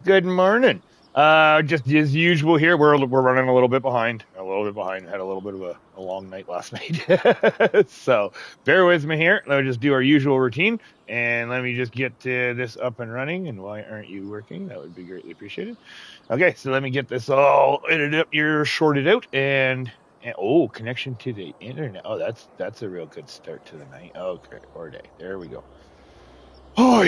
Good morning. Just as usual here, we're running a little bit behind. A little bit behind. Had a little bit of a long night last night. So bear with me here. Let me just do our usual routine and let me just get this up and running. And why aren't you working? That would be greatly appreciated. Okay, so let me get this all edited up here, sorted out, and oh, connection to the internet. Oh, that's a real good start to the night. Okay, or day. There we go. Oh,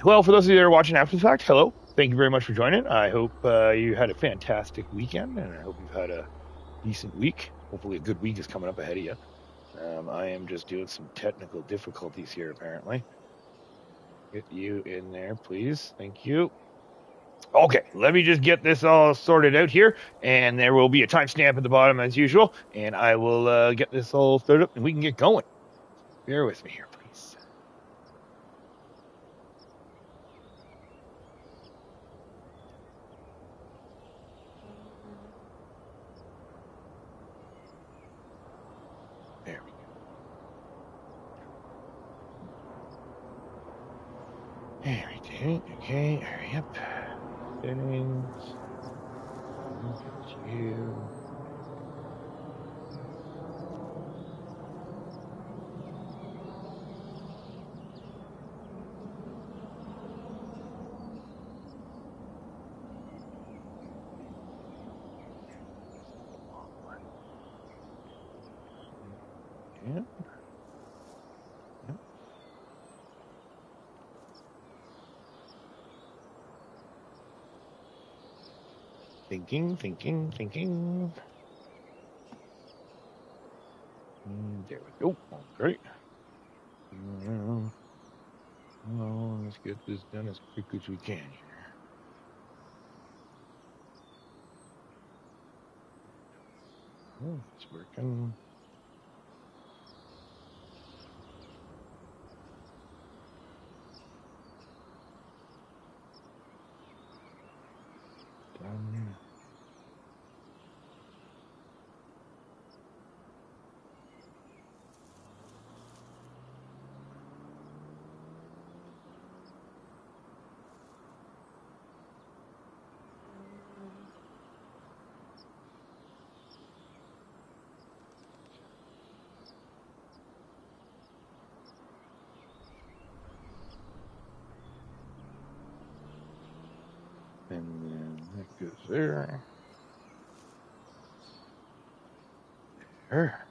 well, for those of you that are watching after the fact, hello. Thank you very much for joining. I hope you had a fantastic weekend, and I hope you've had a decent week. Hopefully, a good week is coming up ahead of you. I am just doing some technical difficulties here, apparently. Get you in there, please. Thank you. Okay, let me just get this all sorted out here, and there will be a timestamp at the bottom as usual, and I will get this all started up, and we can get going. Bear with me here, please. There we go. There we go. Okay, hurry up. Settings. Look at you. Yeah. Yeah. Thinking. There we go. Great. Well, let's get this done as quick as we can here. Oh, it's working. Done. And then that goes there. There.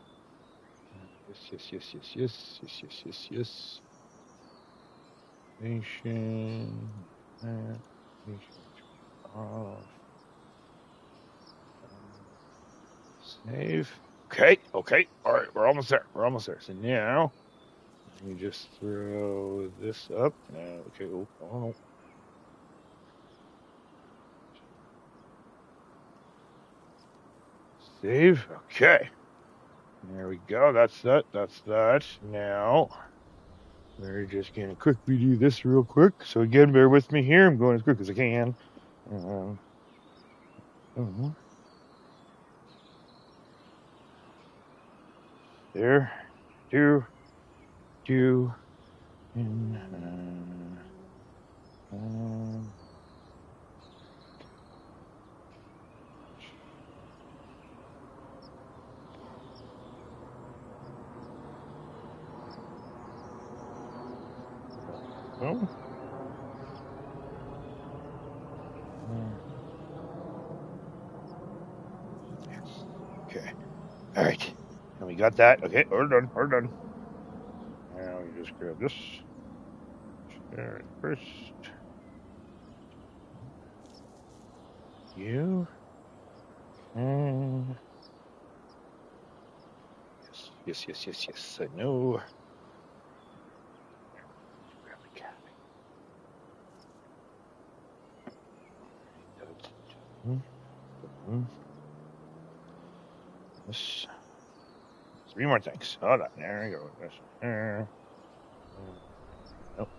Yes. Nation. Nation off. Save. Okay. All right, we're almost there. So now, let me just throw this up. Okay. Oh. Save. Okay. There we go. That's that. Now, we're just going to quickly do this real quick. So again, bear with me here. I'm going as quick as I can. There. Do. And, oh. Yes. Okay. All right. And we got that. Okay. We're done. Now we just grab this. Share it first. You. Yes. I know. Grab the capping. This. 3 more things. Hold on. There we go. This. Nope.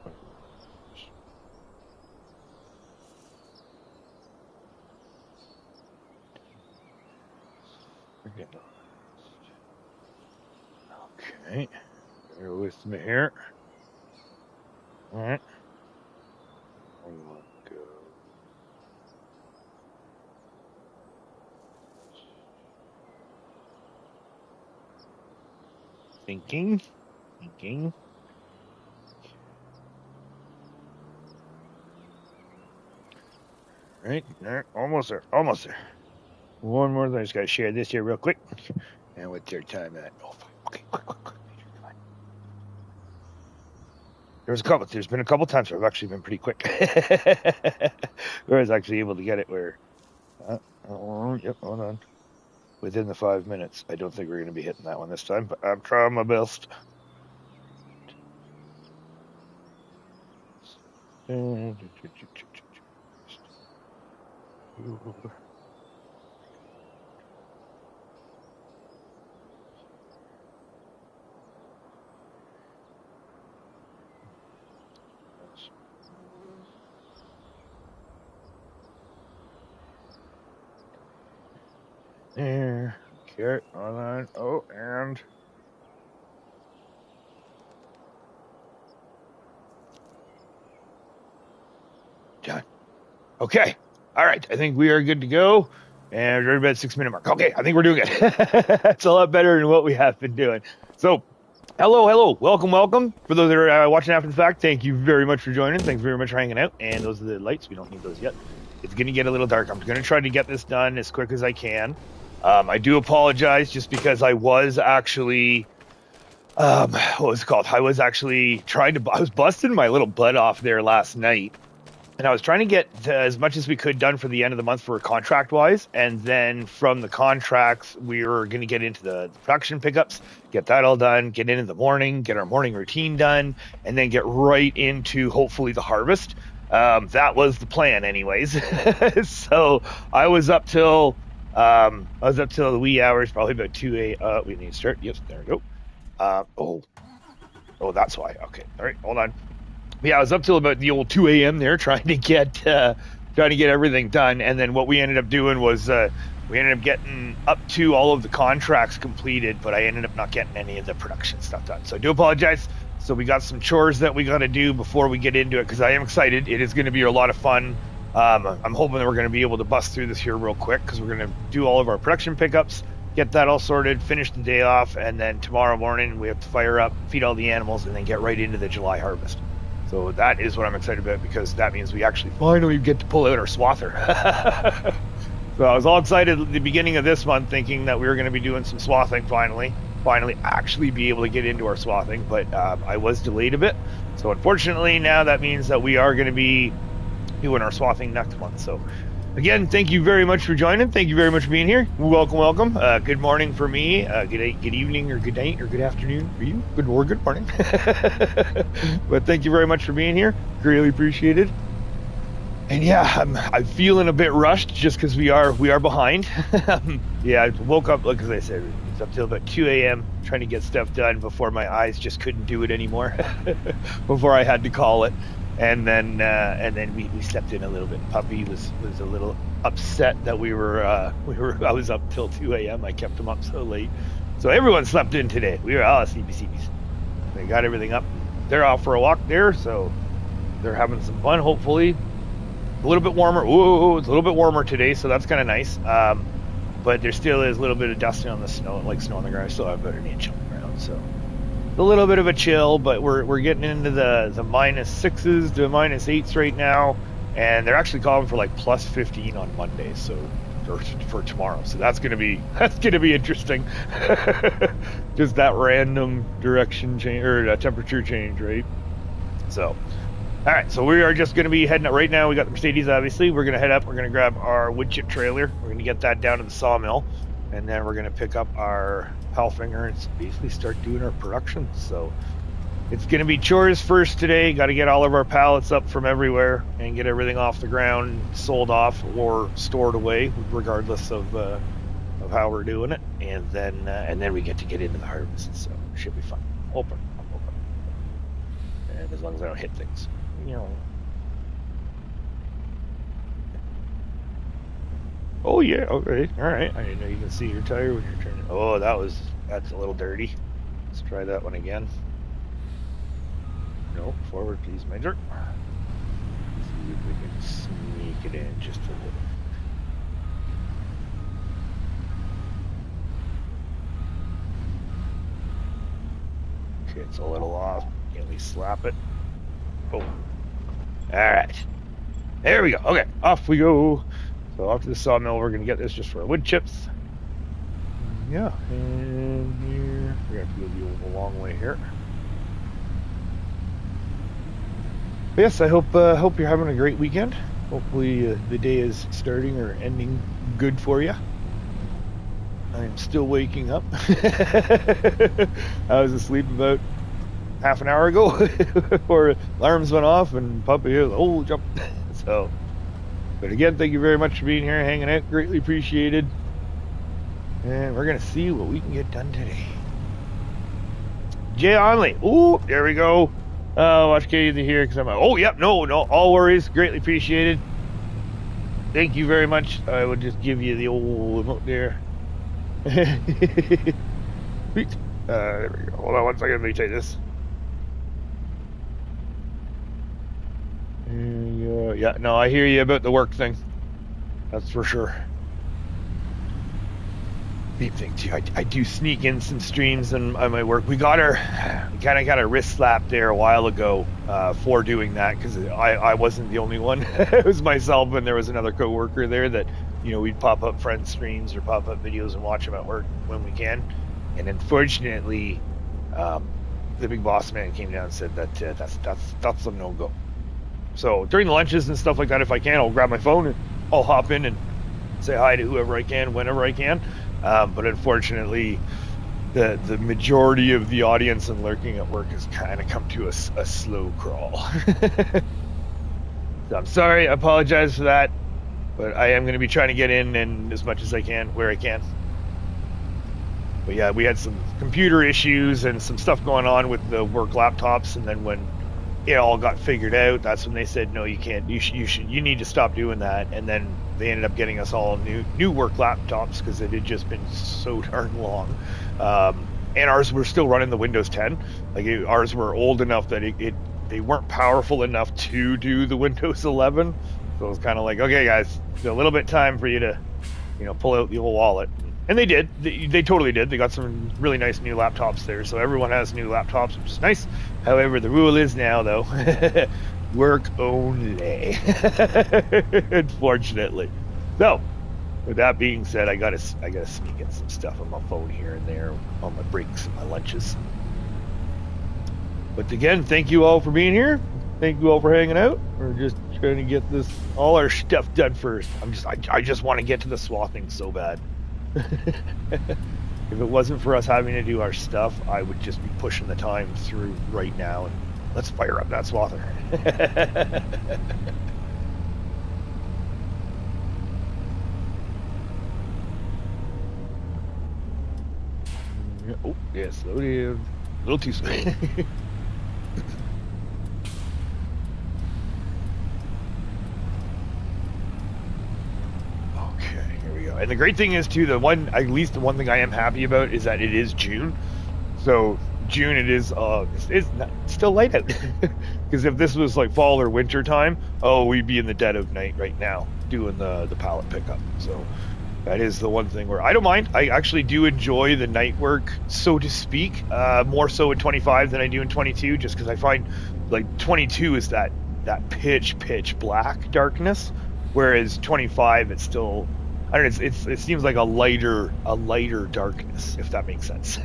Okay. Bear with me here. All right. 1 go. Thinking. Right, almost there. One more thing. I just got to share this here real quick. And what's your time at? Oh, fine. Okay, quick. There's been a couple times where I've actually been pretty quick. Where I was actually able to get it where, yep, hold on. Within the 5 minutes. I don't think we're going to be hitting that one this time, but I'm trying my best. There. Okay, hold on. Oh, and done. Okay. All right. I think we are good to go. And we're about 6 minute mark. Okay, I think we're doing it. That's a lot better than what we have been doing. So, hello. Welcome. For those that are watching after the fact, thank you very much for joining. Thanks very much for hanging out. And those are the lights. We don't need those yet. It's going to get a little dark. I'm going to try to get this done as quick as I can. I do apologize just because I was actually, what was it called? I was actually I was busting my little butt off there last night. And I was trying to get as much as we could done for the end of the month for contract-wise. And then from the contracts, we were going to get into the production pickups, get that all done, get into the morning, get our morning routine done, and then get right into, hopefully, the harvest. That was the plan anyways. So I was up till the wee hours, probably about 2 a.m. We need to start. Yes, there we go. Oh, that's why. Okay. All right. Hold on. Yeah, I was up till about the old 2 a.m. there trying to get everything done. And then what we ended up doing was we ended up getting up to all of the contracts completed, but I ended up not getting any of the production stuff done. So I do apologize. So we got some chores that we got to do before we get into it because I am excited. It is going to be a lot of fun. I'm hoping that we're going to be able to bust through this here real quick because we're going to do all of our production pickups, get that all sorted, finish the day off, and then tomorrow morning we have to fire up, feed all the animals, and then get right into the July harvest. So that is what I'm excited about because that means we actually finally get to pull out our swather. So I was all excited at the beginning of this month thinking that we were going to be doing some swathing finally actually be able to get into our swathing, but I was delayed a bit. So unfortunately now that means that we are going to be doing our swathing next month. So again, thank you very much for joining. Thank you very much for being here. Welcome. Good morning for me. Good evening or good night or good afternoon for you. Good morning. But thank you very much for being here. Greatly appreciated. And yeah, I'm feeling a bit rushed just because we are behind. Yeah, I woke up, like as I said, it's up till about 2 a.m. trying to get stuff done before my eyes just couldn't do it anymore. Before I had to call it. And then we slept in a little bit. Puppy was a little upset that I was up till 2 a.m. I kept him up so late. So everyone slept in today. We were all sleepy. They got everything up. They're out for a walk there, so they're having some fun, hopefully. A little bit warmer. Ooh, it's a little bit warmer today, so that's kind of nice. But there still is a little bit of dusting on the snow, like snow on the ground. I still have about an inch on the ground, so a little bit of a chill, but we're getting into the -6s to -8s right now, and they're actually calling for like +15 on Monday, so for tomorrow. So that's gonna be interesting. Just that random direction change or temperature change, right? So, all right. So we are just gonna be heading up right now. We got the Mercedes, obviously. We're gonna head up. We're gonna grab our wood chip trailer. We're gonna get that down to the sawmill, and then we're gonna pick up our Palfinger and basically start doing our production. So it's going to be chores first today. Got to get all of our pallets up from everywhere and get everything off the ground, sold off or stored away, regardless of how we're doing it. And then we get into the harvest. So it should be fun. I'm hoping. And as long as I don't hit things, Oh yeah, okay, all right. I didn't know you can see your tire when you're turning. Oh, that's a little dirty. Let's try that one again. No, forward, please, Major. See if we can sneak it in just a little. It's a little off. Can we slap it? Oh. Alright. There we go. Okay, off we go. So off to the sawmill, we're going to get this just for our wood chips. Yeah, and here, we're going to have to go the long way here. But yes, I hope you're having a great weekend. Hopefully the day is starting or ending good for you. I'm still waking up. I was asleep about half an hour ago before alarms went off and puppy, oh, jump. So, but again, thank you very much for being here, hanging out. Greatly appreciated. And we're going to see what we can get done today. Jay Onley. Ooh, there we go. Watch Katie here because I'm like, oh, yep, no, all worries. Greatly appreciated. Thank you very much. I will just give you the old emote there. Sweet. There we go. Hold on one second. Let me take this. And, yeah, no, I hear you about the work thing. That's for sure. Same thing too. I do sneak in some streams on my work. We kind of got a wrist slap there a while ago for doing that because I wasn't the only one. It was myself and there was another coworker there that, you know, we'd pop up friend streams or pop up videos and watch them at work when we can. And unfortunately, the big boss man came down and said that that's a no-go. So during the lunches and stuff like that, if I can, I'll grab my phone and I'll hop in and say hi to whoever I can, whenever I can. But unfortunately, the majority of the audience and lurking at work has kind of come to a slow crawl. So I'm sorry, I apologize for that, but I am going to be trying to get in and as much as I can, where I can. But yeah, we had some computer issues and some stuff going on with the work laptops, and then when it all got figured out, that's when they said, no, you can't, you need to stop doing that. And then they ended up getting us all new work laptops because it had just been so darn long. And ours were still running the Windows 10. Like ours were old enough that they weren't powerful enough to do the Windows 11. So it was kind of like, okay, guys, it's a little bit time for you to, you know, pull out the old wallet. And they did. They totally did. They got some really nice new laptops there. So everyone has new laptops, which is nice. However, the rule is now, though, work only. Unfortunately. So, with that being said, I gotta sneak in some stuff on my phone here and there on my breaks and my lunches. But again, thank you all for being here. Thank you all for hanging out. We're just trying to get all our stuff done first. I just want to get to the swathing so bad. If it wasn't for us having to do our stuff, I would just be pushing the time through right now and let's fire up that swather. Oh, yeah, slow down. A little too slow. And the great thing is too, at least the one thing I am happy about is that it is June. So June it is it's still light out. Because if this was like fall or winter time, oh, we'd be in the dead of night right now doing the pallet pickup. So that is the one thing where I don't mind. I actually do enjoy the night work, so to speak, more so in 25 than I do in 22, just because I find like 22 is that pitch black darkness, whereas 25 it's still, I don't know, it seems like a lighter darkness, if that makes sense.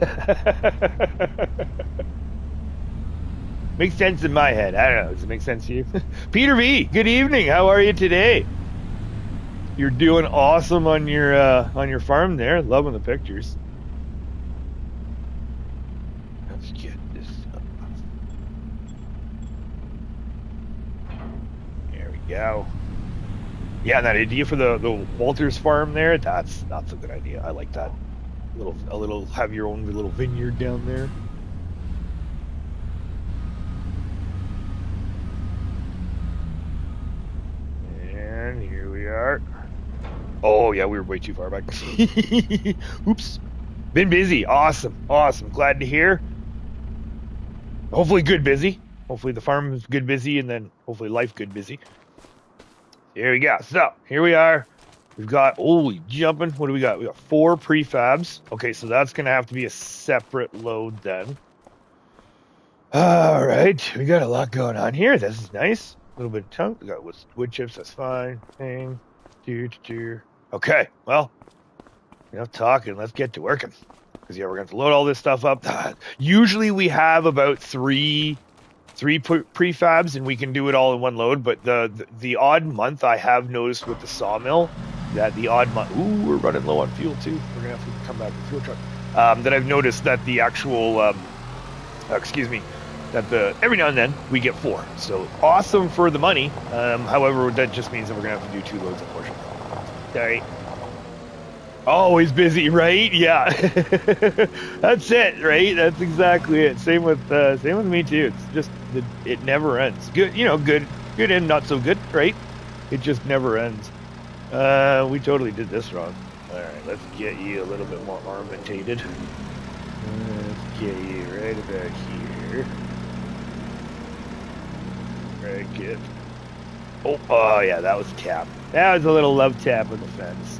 Makes sense in my head. I don't know. Does it make sense to you? Peter V, good evening. How are you today? You're doing awesome on your farm there. Loving the pictures. Let's get this up. There we go. Yeah, that idea for the Walters farm there, that's a good idea. I like that. A little have your own little vineyard down there. And here we are. Oh yeah, we were way too far back. Oops. Been busy. Awesome. Glad to hear. Hopefully good busy. Hopefully the farm is good busy, and then hopefully life good busy. Here we go. So here we are. We've got, holy jumping. What do we got? We got 4 prefabs. Okay, so that's going to have to be a separate load then. All right, we got a lot going on here. This is nice. A little bit of tongue. We got wood chips. That's fine. Thing. Okay, well, enough talking. Let's get to working. Because yeah, we're going to load all this stuff up. Usually we have about three prefabs, and we can do it all in one load. But the odd month, I have noticed with the sawmill that the odd month. Ooh, we're running low on fuel too. We're gonna have to come back with fuel truck. That I've noticed that the actual, excuse me, that every now and then we get 4. So awesome for the money. However, that just means that we're gonna have to do 2 loads, unfortunately. Sorry. Always busy, right? Yeah. That's it, right? That's exactly it. Same with me too. It's just it never ends. Good, good and not so good, right? It just never ends. We totally did this wrong. All right, let's get you a little bit more armamentated. Let's get you right about here. Right, good. Oh yeah, that was a tap. That was a little love tap on the fence.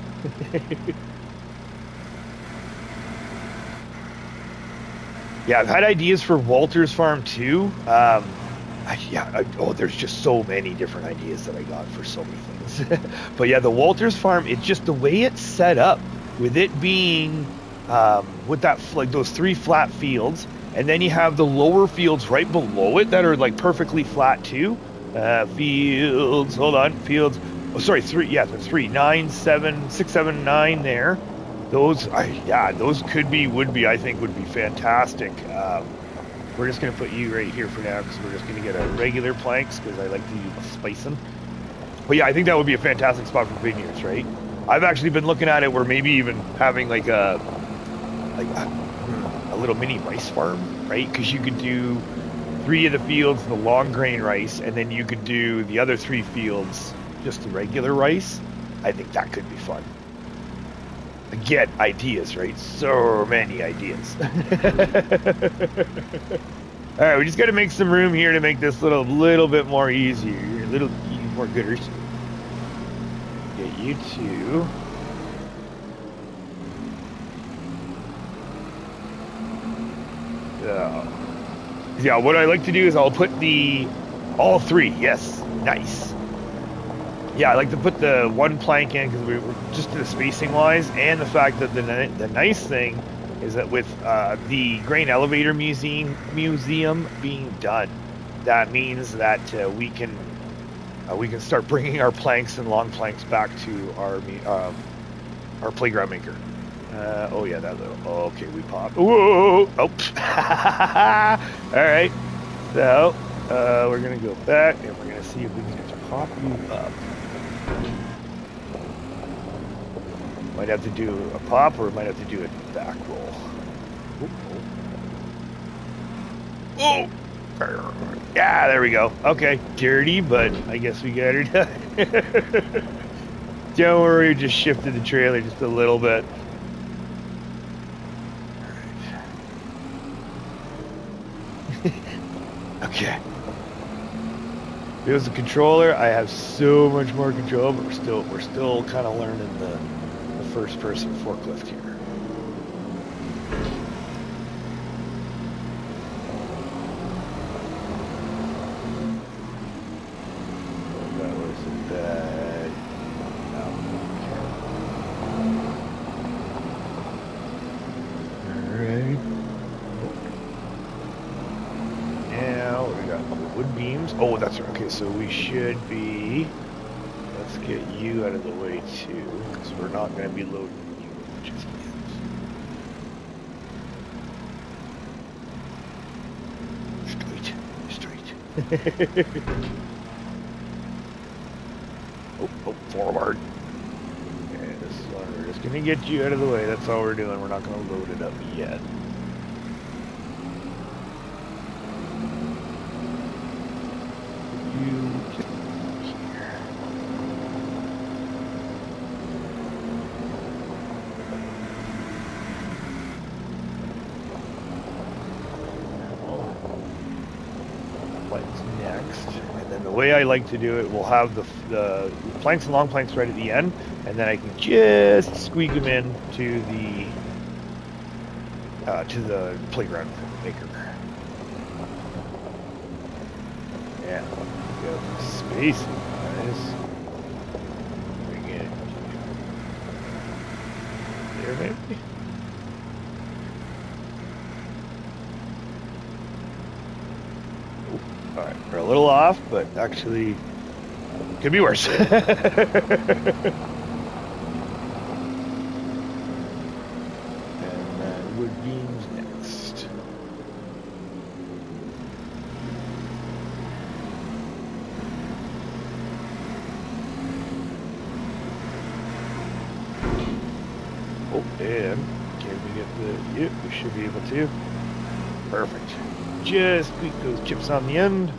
Yeah, I've had ideas for Walter's farm too. There's just so many different ideas that I got for so many things. But yeah, the Walter's farm, it's just the way it's set up, with it being with that like those 3 flat fields, and then you have the lower fields right below it that are like perfectly flat too. Fields, hold on, fields. Oh, sorry, 3. Yeah, there's 3, 9, 7, 6, 7, 9 there. Those would be fantastic. We're just going to put you right here for now because we're just going to get a regular planks because I like to use spicing. But yeah, I think that would be a fantastic spot for vineyards, right? I've actually been looking at it where maybe even having like a little mini rice farm, right? Because you could do 3 of the fields, the long grain rice, and then you could do the other 3 fields, just the regular rice. I think that could be fun. Again, ideas, right? So many ideas. All right, we just got to make some room here to make this little bit more easier, a little more gooders. Get you 2. So, yeah, what I like to do is I'll put all 3. Yes, nice. Yeah, I like to put the 1 plank in because we're just the spacing wise, and the fact that the nice thing is that with the grain elevator museum being done, that means that we can start bringing our planks and long planks back to our playground maker. Oh yeah, that little. Oh, okay, we popped. Whoa! Oh. All right. So we're gonna go back and we're gonna see if we can pop you up. Might have to do a pop, or might have to do a back roll. Oh! Yeah, there we go. Okay, dirty, but I guess we got her done. Don't worry, we just shifted the trailer just a little bit. Okay. If it was the controller, I have so much more control, but we're still kind of learning the first person forklift here. That was bad. Alright. Now we got wood beams. Oh, that's right. Okay, so we should be. Let's get you out of the way too, because we're not going to be loading you just yet. Straight. oh, forward. Okay, this one, we're just going to get you out of the way. That's all we're doing. We're not going to load it up yet. The way I like to do it, we'll have the planks and long planks right at the end, and then I can just squeak them in to the playground maker. Yeah, we got space, guys. Bring it there, maybe. Oh, all right, we're a little off, but actually, could be worse. Wood beams next. Oh, and can we get the... Yep, we should be able to. Perfect. Just tweak those chips on the end.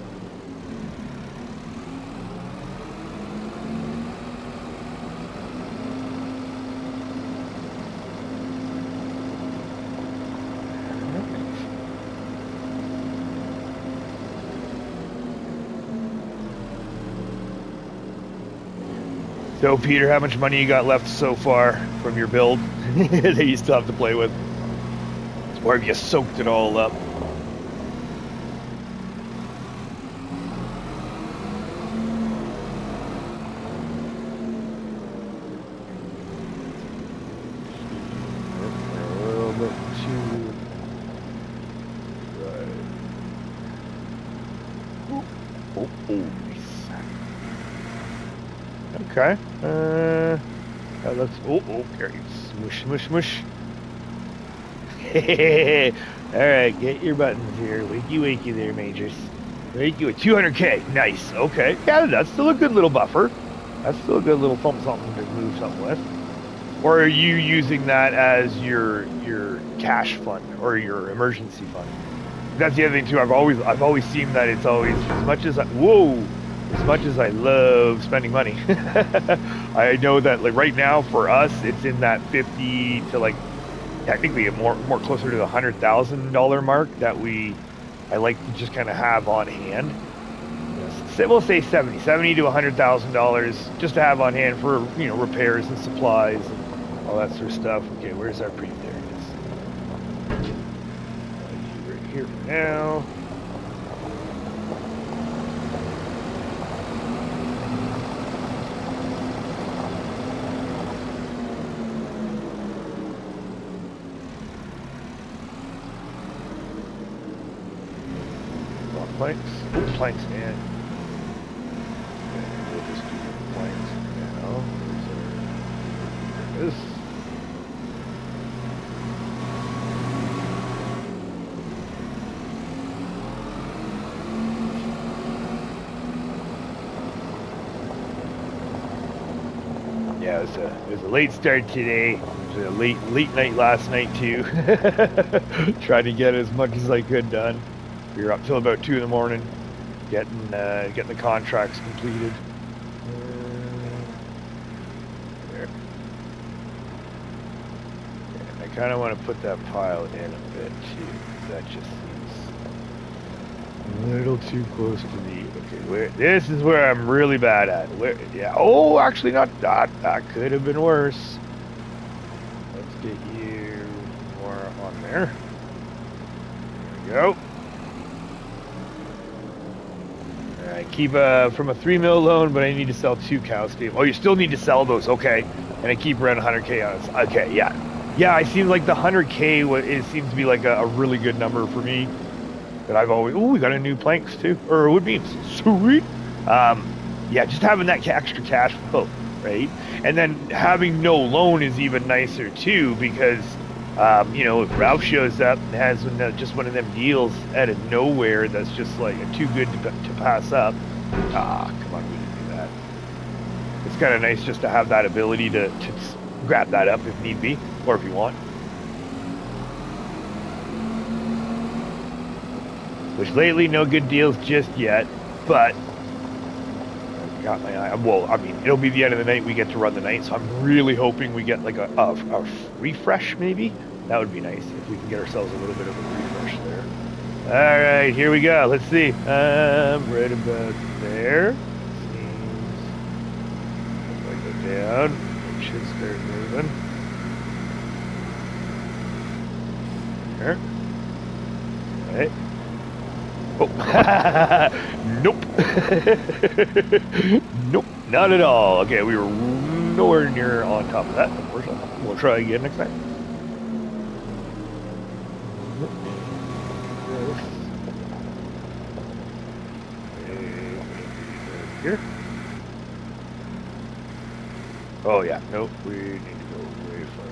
So, Peter, how much money you got left so far from your build that you still have to play with? Or have you soaked it all up? A little bit too... Right. Oh. Okay. Let's. Oh, there you smush. All right, get your buttons here. Wakey there, Majors. Wakey with 200K. Nice. Okay. Yeah, that's still a good little buffer. That's still a good little something to move something with. Or are you using that as your cash fund or your emergency fund? That's the other thing too. I've always seen that it's always as much as I love spending money. I know that like right now for us, it's in that 50 to like technically more closer to the $100,000 mark that I like to just kind of have on hand. We'll say 70 to $100,000 just to have on hand for repairs and supplies and all that sort of stuff. Okay, where's our pre? There it is. Right here for now. Planks. Oh, planks, man. Okay, we'll just do the planks now. There it is. Yeah, it was a late start today. It was a late night last night too. Trying to get as much as I could done. We were up till about 2 in the morning, getting the contracts completed. There. And I kind of want to put that pile in a bit too, because that just seems a little too close to the. Okay, this is where I'm really bad at. Yeah. Oh, actually, not that. That could have been worse. Let's get you more on there. There we go. Keep from a 3 mil loan, but I need to sell 2 cow stable. Oh, you still need to sell those, okay? And I keep around 100K on it. Okay, yeah. I seem like the 100K. It seems to be like a really good number for me. That I've always. Oh, we got a new planks too, or wood beams. Sweet. Yeah, just having that extra cash flow, right? And then having no loan is even nicer too, because if Ralph shows up and has just one of them deals out of nowhere that's just like too good to pass up. Come on, we can do that. It's kind of nice just to have that ability to grab that up if need be, or if you want. Which lately, no good deals just yet, but I've got my eye. Well, I mean, it'll be the end of the night. We get to run the night, so I'm really hoping we get like a refresh, maybe. That would be nice if we can get ourselves a little bit of a refresh there. All right, here we go. Let's see. Right about there. Seems if I go down, it should start moving. There. All right. Oh, nope. Nope, not at all. Okay, we were nowhere near on top of that, unfortunately. We'll try again next time. Here. Oh yeah, nope, we need to go way further.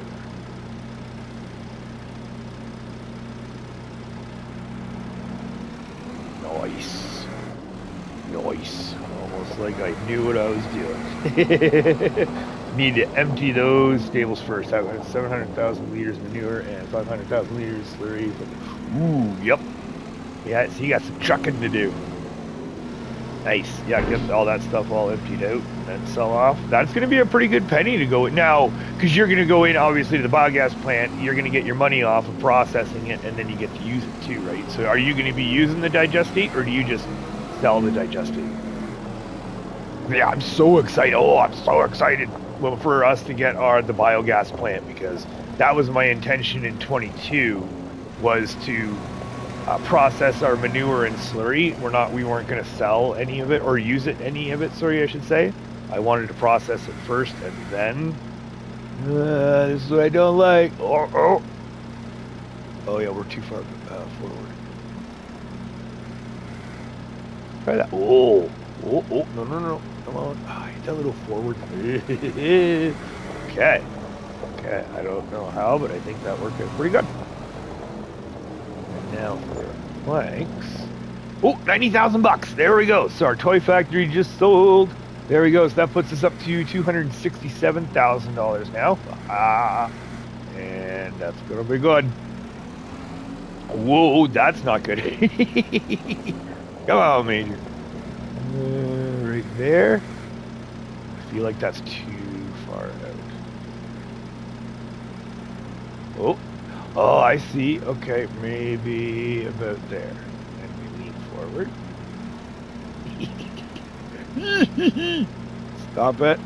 Nice. Nice. Almost like I knew what I was doing. Need to empty those stables first. 700,000 liters manure and 500,000 liters slurry. Ooh, yep. Yeah, so you got some trucking to do. Nice. Yeah, get all that stuff all emptied out and then sell off. That's going to be a pretty good penny to go in. Now, because you're going to go in, obviously, to the biogas plant, you're going to get your money off of processing it, and then you get to use it too, right? So are you going to be using the digestate, or do you just sell the digestate? Yeah, I'm so excited. Oh, I'm so excited for us to get the biogas plant, because that was my intention in 22, was to process our manure and slurry. We weren't going to sell any of it or use any of it. Sorry, I should say. I wanted to process it first and then. This is what I don't like. Oh yeah, we're too far forward. Try that. Oh, no. Come on. Hit that little forward. Okay. I don't know how, but I think that worked out pretty good. Now for planks. Oh, 90,000 bucks. There we go. So our toy factory just sold. There we go. So that puts us up to $267,000 now. And that's gonna be good. Whoa, that's not good. Come on, Major. Right there. I feel like that's too far out. Oh, I see. Okay, maybe about there. And we lean forward. Stop it.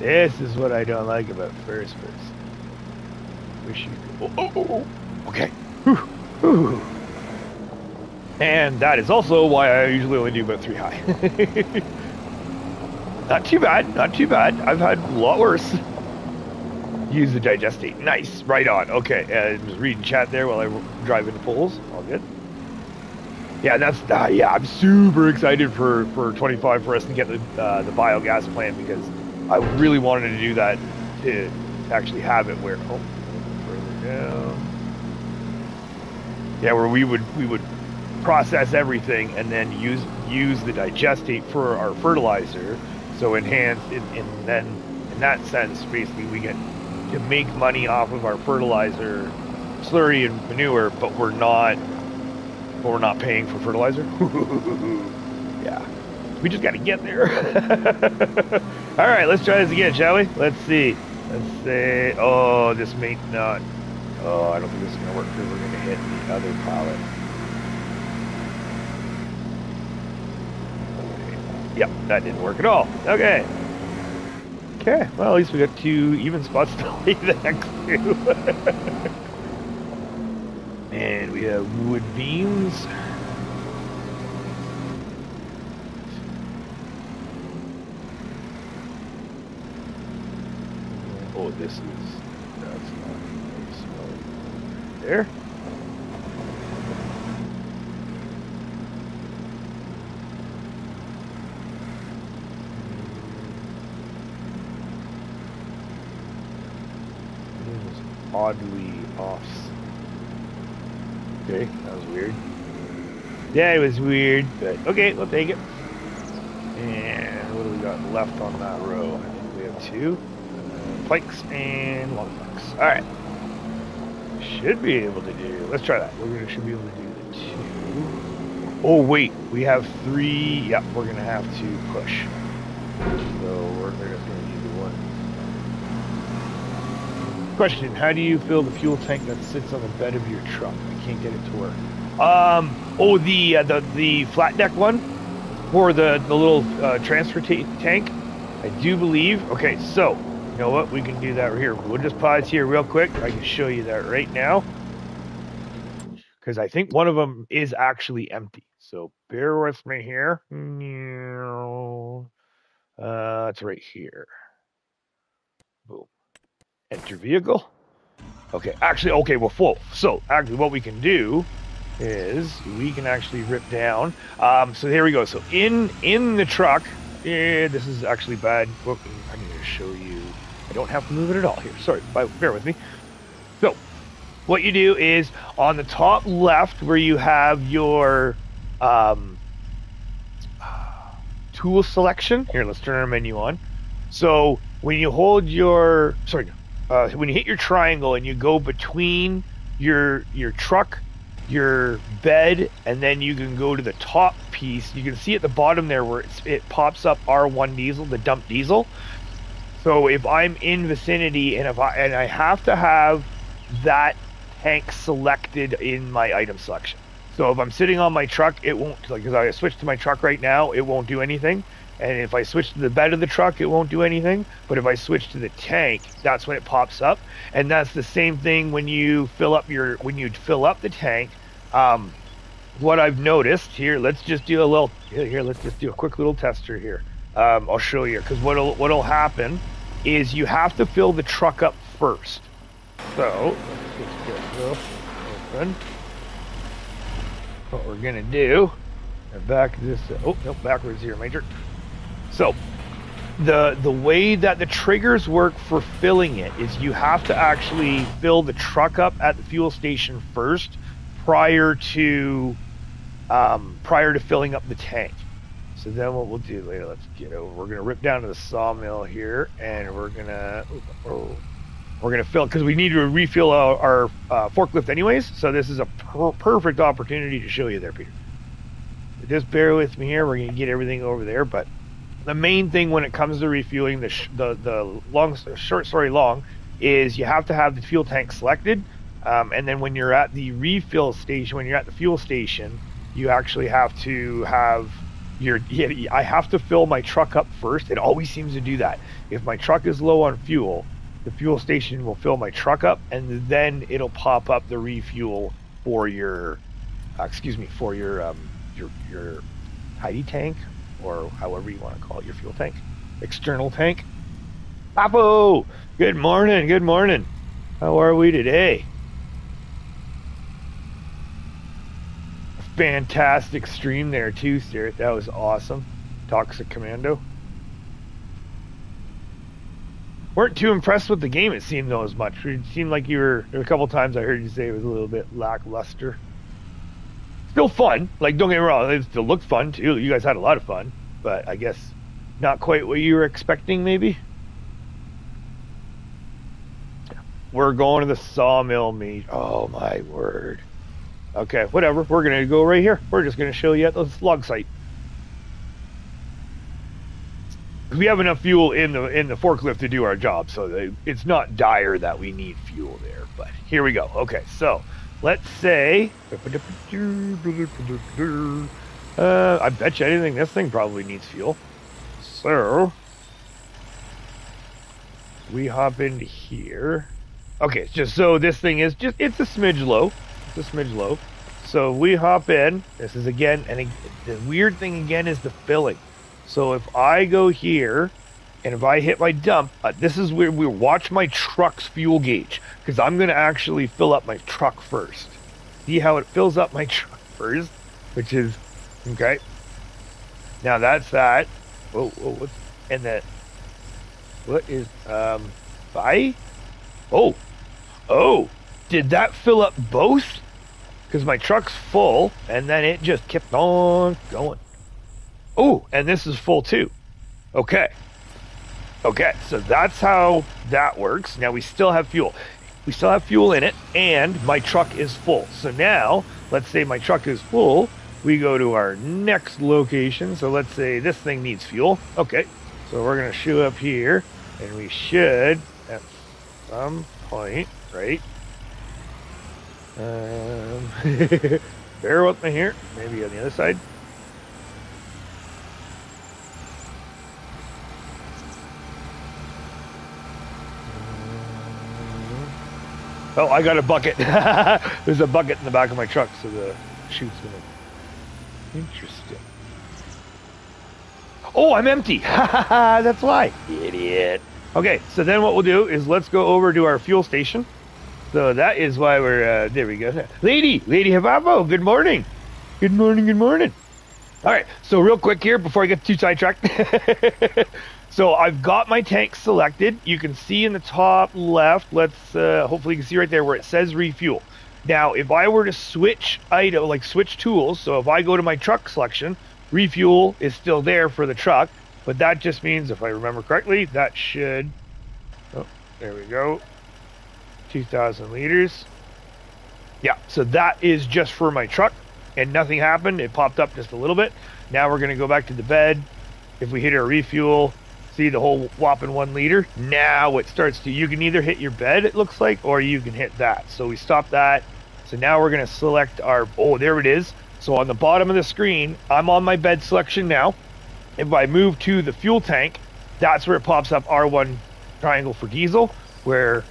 This is what I don't like about first person. Wish you could. Oh. Okay. Whew. And that is also why I usually only do about 3 high. Not too bad. I've had a lot worse. Use the digestate. Nice. Right on. Okay. I was reading chat there while I drive into polls. All good. Yeah, I'm super excited for 25 for us to get the biogas plant, because I really wanted to do that to actually have it where further down. Yeah, where we would process everything and then use the digestate for our fertilizer. So enhance and then in that sense, basically we get to make money off of our fertilizer, slurry and manure, but we're not paying for fertilizer. Yeah, we just got to get there. All right, let's try this again, shall we? Let's see. Let's say, oh, this may not. Oh, I don't think this is gonna work, because we're gonna hit the other pallet. Yep, that didn't work at all. Okay. Okay, well, at least we got 2 even spots to lay the next 2. And we have wood beams. Oh, that's not smelly. There. Oddly off. Okay, that was weird. Yeah, it was weird, but okay, we'll take it. And what do we got left on that row? I think we have 2 planks and long planks. All right, should be able to do. Let's try that. Should be able to do the 2. Oh wait, we have 3. Yep, we're gonna have to push. So we're just gonna do the 1. Question: how do you fill the fuel tank that sits on the bed of your truck? I can't get it to work. The flat deck one, or the little transfer tank. I do believe. Okay, so you know what? We can do that right here. We'll just pause here real quick. I can show you that right now. because I think one of them is actually empty. So bear with me here. It's right here. Boom. Enter vehicle. Okay, actually, okay, we're full. So actually what we can do is we can actually rip down. So here we go. So in the truck, this is actually bad. Well, I'm going to show you. I don't have to move it at all here. Sorry, bear with me. So what you do is on the top left where you have your tool selection. Here, let's turn our menu on. So when you hold your, when you hit your triangle and you go between your truck, your bed, and then you can go to the top piece. You can see at the bottom there where it pops up R1 diesel, the dump diesel. So if I'm in vicinity and I have to have that tank selected in my item selection. So if I'm sitting on my truck, it won't, like, because I switch to my truck right now, it won't do anything. And if I switch to the bed of the truck, it won't do anything. But if I switch to the tank, that's when it pops up. And that's the same thing when you fill up the tank. What I've noticed here, let's just do a quick little tester here. I'll show you, because what'll happen is you have to fill the truck up first. So let's just get this open. What we're gonna do, back this. Oh no, backwards here, Major. So the way that the triggers work for filling it is you have to actually fill the truck up at the fuel station first, prior to filling up the tank. So then what we'll do later, let's get over. We're gonna rip down to the sawmill here, and we're gonna fill, because we need to refill our forklift anyways. So this is a perfect opportunity to show you there, Peter. Just bear with me here. We're gonna get everything over there, but the main thing when it comes to refueling, the short story long, is you have to have the fuel tank selected, and then when you're at the refill station, when you're at the fuel station, you actually have to have I have to fill my truck up first. It always seems to do that. If my truck is low on fuel, the fuel station will fill my truck up, and then it'll pop up the refuel for your your tidy tank, or however you want to call it, your fuel tank, external tank. Papo, good morning. How are we today? Fantastic stream there too, Stuart. That was awesome. Toxic Commando. Weren't too impressed with the game, it seemed, though, as much. It seemed like there were a couple times I heard you say it was a little bit lackluster. Still fun. Like, don't get me wrong, it still looked fun too. You guys had a lot of fun, but I guess not quite what you were expecting, maybe. We're going to the sawmill meet. Oh my word. Okay, whatever. We're gonna go right here. We're just gonna show you at the log site. We have enough fuel in the forklift to do our job, so it's not dire that we need fuel there. But here we go. Okay, so let's say I bet you anything this thing probably needs fuel. So we hop into here. Okay, just so this thing is it's a smidge low. So we hop in. This is again, and the weird thing again is the filling. So if I go here, and if I hit my dump, this is where we watch my truck's fuel gauge, because I'm going to actually fill up my truck first. See how it fills up my truck first, which is, okay. Now that's that. What's, and that, what is, buy? Oh, did that fill up both? Because my truck's full, and then it just kept on going. Oh, and this is full too. Okay, so that's how that works. Now we still have fuel. We still have fuel in it, and my truck is full. So now, let's say my truck is full. We go to our next location. So let's say this thing needs fuel. Okay, so we're going to show up here, and we should, at some point, right? Bear with me here. Maybe on the other side. Oh, I got a bucket. There's a bucket in the back of my truck, so the chute's gonna... Interesting. Oh, I'm empty. That's why. Idiot. Okay, so then what we'll do is let's go over to our fuel station. So that is why we're, there we go. Lady Hababo, good morning. Good morning, good morning. All right, so real quick here before I get too sidetracked. So I've got my tank selected. You can see in the top left, let's, hopefully you can see right there where it says refuel. Now, if I were to switch item, like switch tools, so if I go to my truck selection, refuel is still there for the truck, but that just means, if I remember correctly, that should, oh, there we go, 2,000 liters. Yeah, so that is just for my truck, and nothing happened. It popped up just a little bit. Now we're going to go back to the bed. If we hit our refuel, see the whole whopping 1 liter. Now it starts to, you can either hit your bed, it looks like, or you can hit that. So we stop that. So now we're going to select our, oh, there it is. So on the bottom of the screen, I'm on my bed selection now. If I move to the fuel tank, that's where it pops up R1 triangle for diesel, where,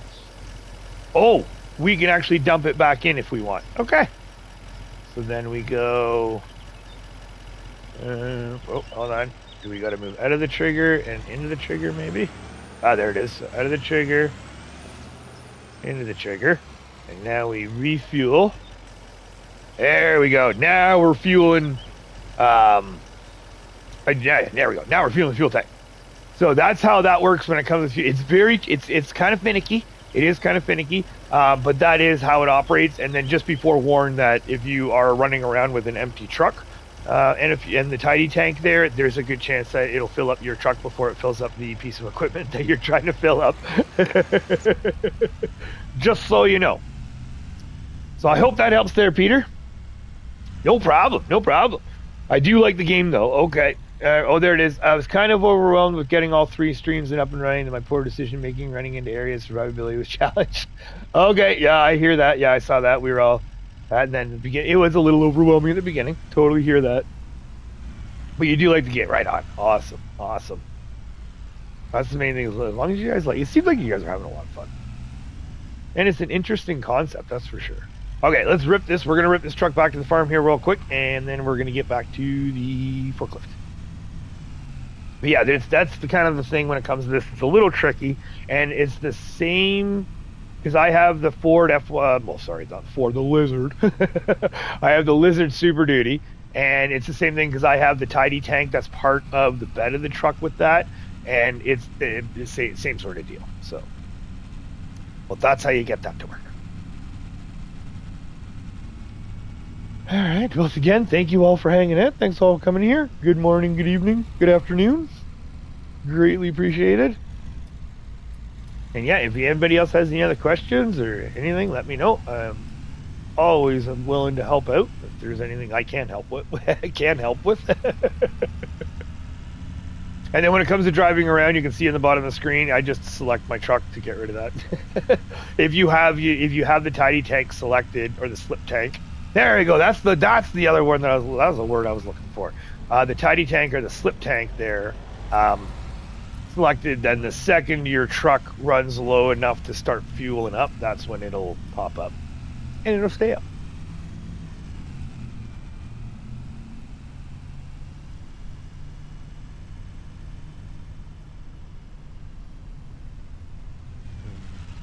oh, we can actually dump it back in if we want. Okay. So then we go, oh, hold on. Do we got to move out of the trigger and into the trigger maybe? Ah, there it is. So out of the trigger, into the trigger. And now we refuel. There we go. Now we're fueling, yeah, there we go. Now we're fueling the fuel tank. So that's how that works when it comes to fuel. It's very, it's kind of finicky. It is kind of finicky, but that is how it operates. And then just be forewarned that if you are running around with an empty truck, and the tidy tank there, there's a good chance that it'll fill up your truck before it fills up the piece of equipment that you're trying to fill up. Just so you know. So I hope that helps there, Peter. No problem, no problem. I do like the game though. Okay. Oh, there it is. I was kind of overwhelmed with getting all 3 streams and up and running, and my poor decision making running into areas survivability was challenged. Okay, yeah, I hear that. Yeah, I saw that. We were all, and then it was a little overwhelming at the beginning. Totally hear that. But you do like the game, right on. Awesome, awesome. That's the main thing. As long as you guys like, it seems like you guys are having a lot of fun, and it's an interesting concept, that's for sure. Okay, let's rip this. We're gonna rip this truck back to the farm here real quick, and then we're gonna get back to the forklift. But yeah, that's the kind of the thing when it comes to this. It's a little tricky, and it's the same because I have the Ford well, sorry, not Ford, the Lizard. I have the Lizard Super Duty, and it's the same thing because I have the tidy tank that's part of the bed of the truck with that, and it's the same sort of deal. So, well, that's how you get that to work. All right. Once again, thank you all for hanging in. Thanks all for coming here. Good morning, good evening, good afternoon. Greatly appreciated. And yeah, if anybody else has any other questions or anything, let me know. I'm always willing to help out if there's anything I can help with. And then when it comes to driving around, you can see in the bottom of the screen, I just select my truck to get rid of that. If you have the tidy tank selected, or the slip tank. There you go. That's the other word that was the word I was looking for. The tidy tank or the slip tank there, selected. Then the second your truck runs low enough to start fueling up, that's when it'll pop up, and it'll stay up.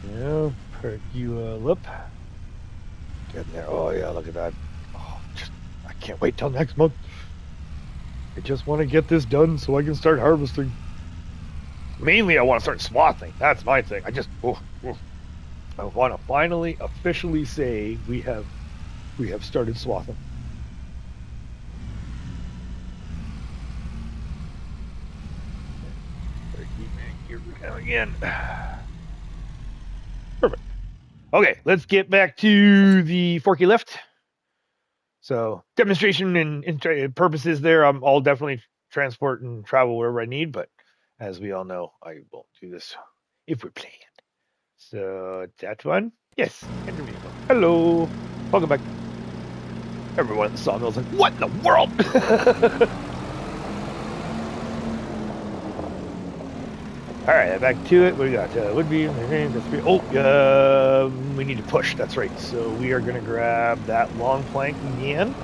Yeah, perk you up. Getting there. Oh yeah, look at that. Oh, I can't wait till next month. I just want to get this done so I can start harvesting. Mainly I want to start swathing. That's my thing. I want to finally officially say we have started swathing. Here we go again. Perfect. Okay, let's get back to the forky lift. So demonstration and purposes there, I'll definitely transport and travel wherever I need, but as we all know, I won't do this if we're playing. So that one, yes, enter vehicle. Hello, welcome back. Everyone at the sawmill's like, what in the world? All right, back to it. We got would be. Oh, we need to push. That's right. So we are going to grab that long plank again.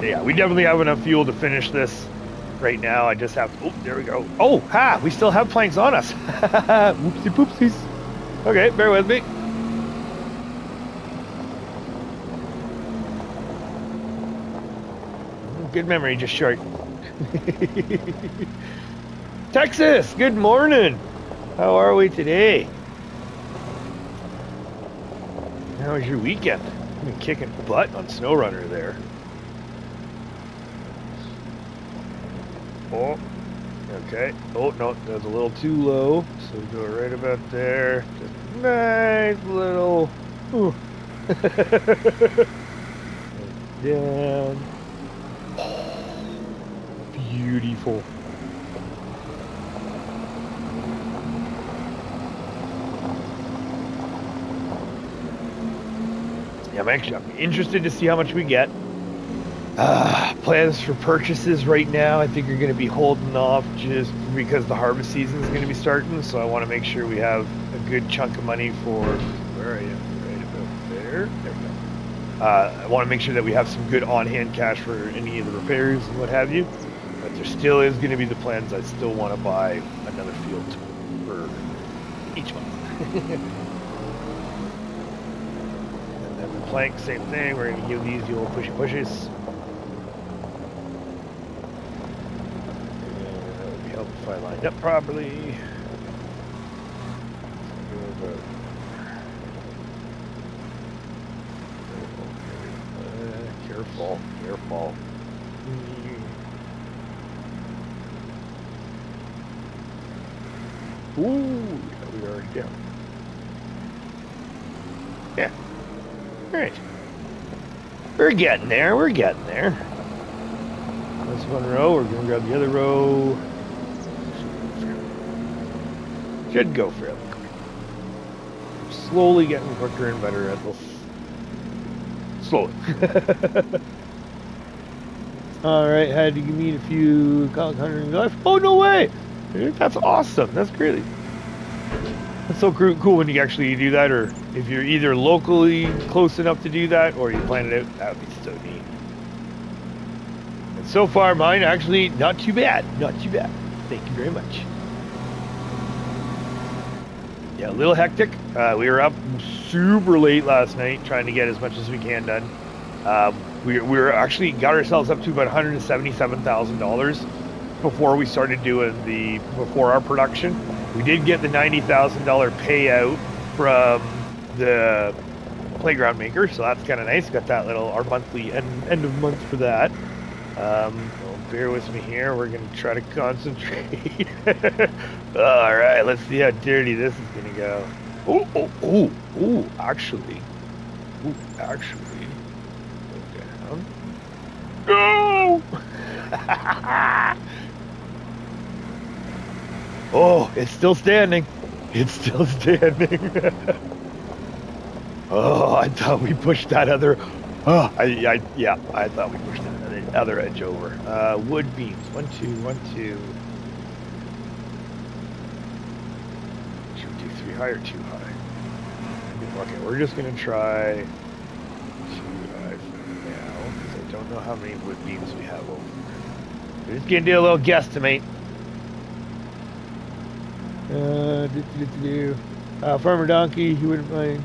Yeah, we definitely have enough fuel to finish this right now. I just have. Oh, there we go. Oh, ha! We still have planks on us. Whoopsie poopsies. Okay, bear with me. Good memory, just short. Texas, good morning. How are we today? How was your weekend? I've been kicking butt on SnowRunner there. Oh, okay. Oh, no, that's a little too low. So we go right about there. Just nice little. Down. Beautiful. Yeah, I'm interested to see how much we get. Plans for purchases right now, I think, are going to be holding off just because the harvest season is going to be starting. So I want to make sure we have a good chunk of money for. Where are you? Right about there. There we go. I want to make sure that we have some good on-hand cash for any of the repairs and what have you. But there still is going to be the plans. I still want to buy another field for each month. And then the plank, same thing. We're going to give these the old pushes. And that would be helpful if I lined up properly. Careful, careful. Ooh, we are already down. Yeah. All right. We're getting there. We're getting there. That's one row. We're going to grab the other row. Should go fairly quick. Slowly getting quicker and better at this. Slowly. All right. Had to meet a few $100 left. Oh, no way. That's awesome. That's great. It's so cool when you actually do that, or if you're either locally close enough to do that, or you plan it out. That would be so neat. And so far, mine actually not too bad. Not too bad. Thank you very much. Yeah, a little hectic. We were up super late last night trying to get as much as we can done. We were actually got ourselves up to about $177,000. Before we started doing before our production. We did get the $90,000 payout from the playground maker, so that's kind of nice. Got that our monthly end of month for that. Bear with me here. We're gonna try to concentrate. All right, let's see how dirty this is gonna go. Ooh, actually. Go down. Go! Oh, it's still standing. It's still standing. Oh, I thought we pushed that other. Oh, I thought we pushed that other edge over. Wood beams. 1, 2, 1, 2. Should we do 3 high or 2 high? Okay, we're just gonna try 2 high for now because I don't know how many wood beams we have over. We're just gonna do a little guesstimate. Farmer Donkey, he wouldn't mind.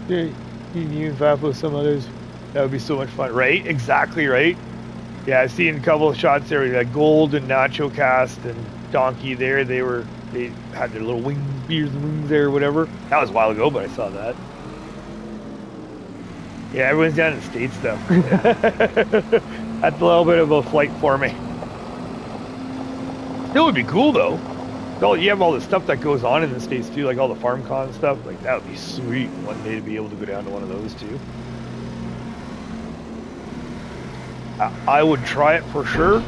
You and Fafo, some others. That would be so much fun, right? Exactly right. Yeah, I've seen a couple of shots there. Like Gold and Nacho Cast and Donkey there. They had their little beers and wings there or whatever. That was a while ago, but I saw that. Yeah, everyone's down in the States though. That's a little bit of a flight for me. It would be cool though. You have all the stuff that goes on in the States too, like all the FarmCon stuff. Like that would be sweet one day to be able to go down to one of those too. I would try it for sure.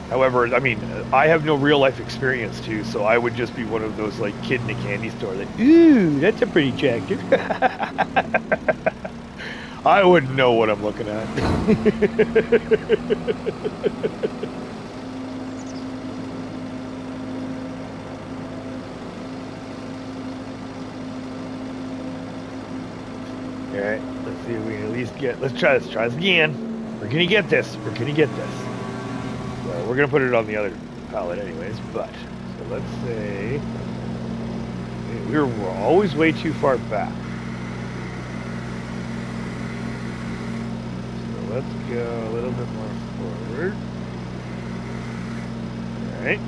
However, I mean, I have no real life experience too, so I would just be one of those like kid in a candy store that, ooh, that's a pretty tractor. I wouldn't know what I'm looking at. All right, let's see if we can at least get. Let's try this. Try this again. We're gonna get this. We're gonna get this. So we're gonna put it on the other pallet, anyways. But so let's say we're always way too far back. Let's go a little bit more forward. All right.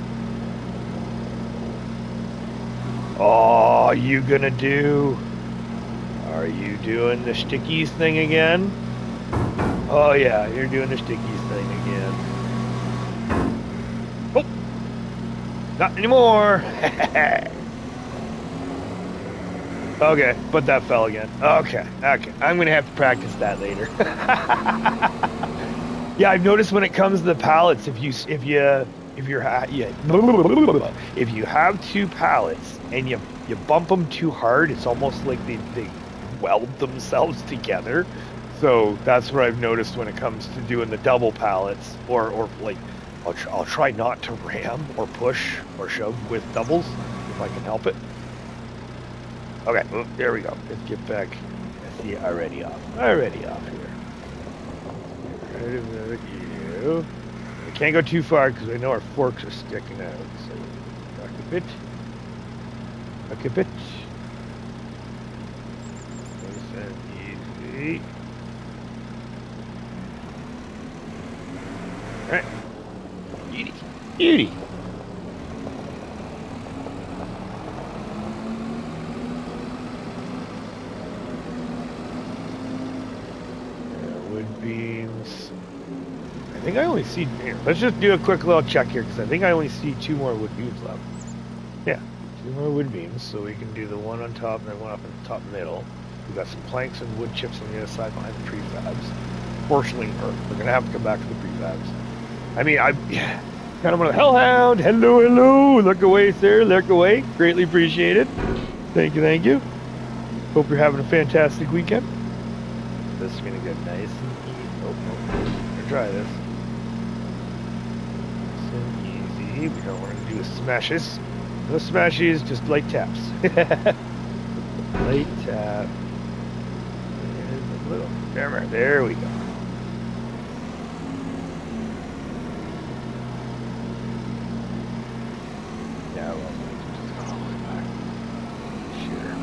Oh, you gonna do? Are you doing the stickies thing again? Oh yeah, you're doing the stickies thing again. Oh, not anymore. Okay, but that fell again. Okay, I'm gonna have to practice that later. Yeah, I've noticed when it comes to the pallets, if you have two pallets and you bump them too hard, it's almost like they weld themselves together. So that's what I've noticed when it comes to doing the double pallets, or like I'll try not to ram or push or shove with doubles if I can help it. Okay, well, there we go. Let's get back. See, already off here. Get rid of you. We can't go too far because I know our forks are sticking out. So back a bit. Back a bit. Nice and easy. All right. Beauty. Beauty. Beams. I think I only see here. Let's just do a quick little check here because I think I only see 2 more wood beams left. Yeah, 2 more wood beams, so we can do the one on top and then one up in the top middle. We've got some planks and wood chips on the other side behind the prefabs. Fortunately, we're gonna have to come back to the prefabs. I mean, kind of a hellhound. Hello, look away, sir, look away. Greatly appreciated. Thank you. Hope you're having a fantastic weekend. This is gonna get nice and easy. Oh, gonna try this. Nice and easy. We don't want to do smashes. No smashes, just light taps. Light tap. And a little hammer. There we go. Now we'll just go back. Sure.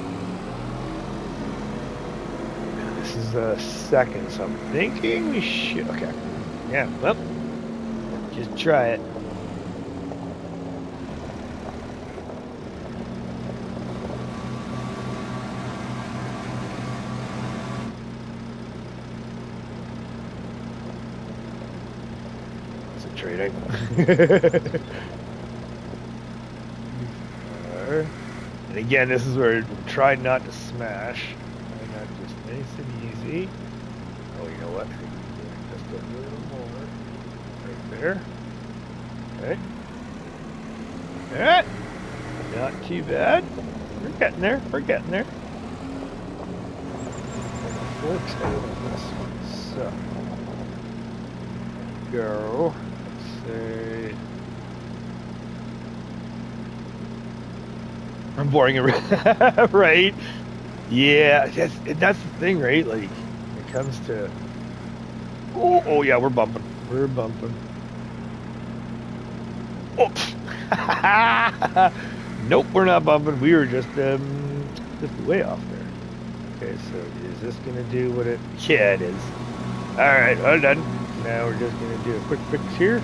This is the second, so I'm thinking we should. Okay. Yeah, well, just try it. Concentrating. And again, this is where try not to smash. Just nice and easy. Oh, you know what? Just a little more. Right there. Okay. Alright. Not too bad. We're getting there. Forks out on this one. So. Go. Let's say. I'm boring it, right? Yeah, that's the thing, right? Like, when it comes to... Oh yeah, we're bumping. Oh. Nope, we're not bumping. We were just way off there. Okay, so is this going to do what it... Yeah, it is. Alright, well done. Now we're just going to do a quick fix here.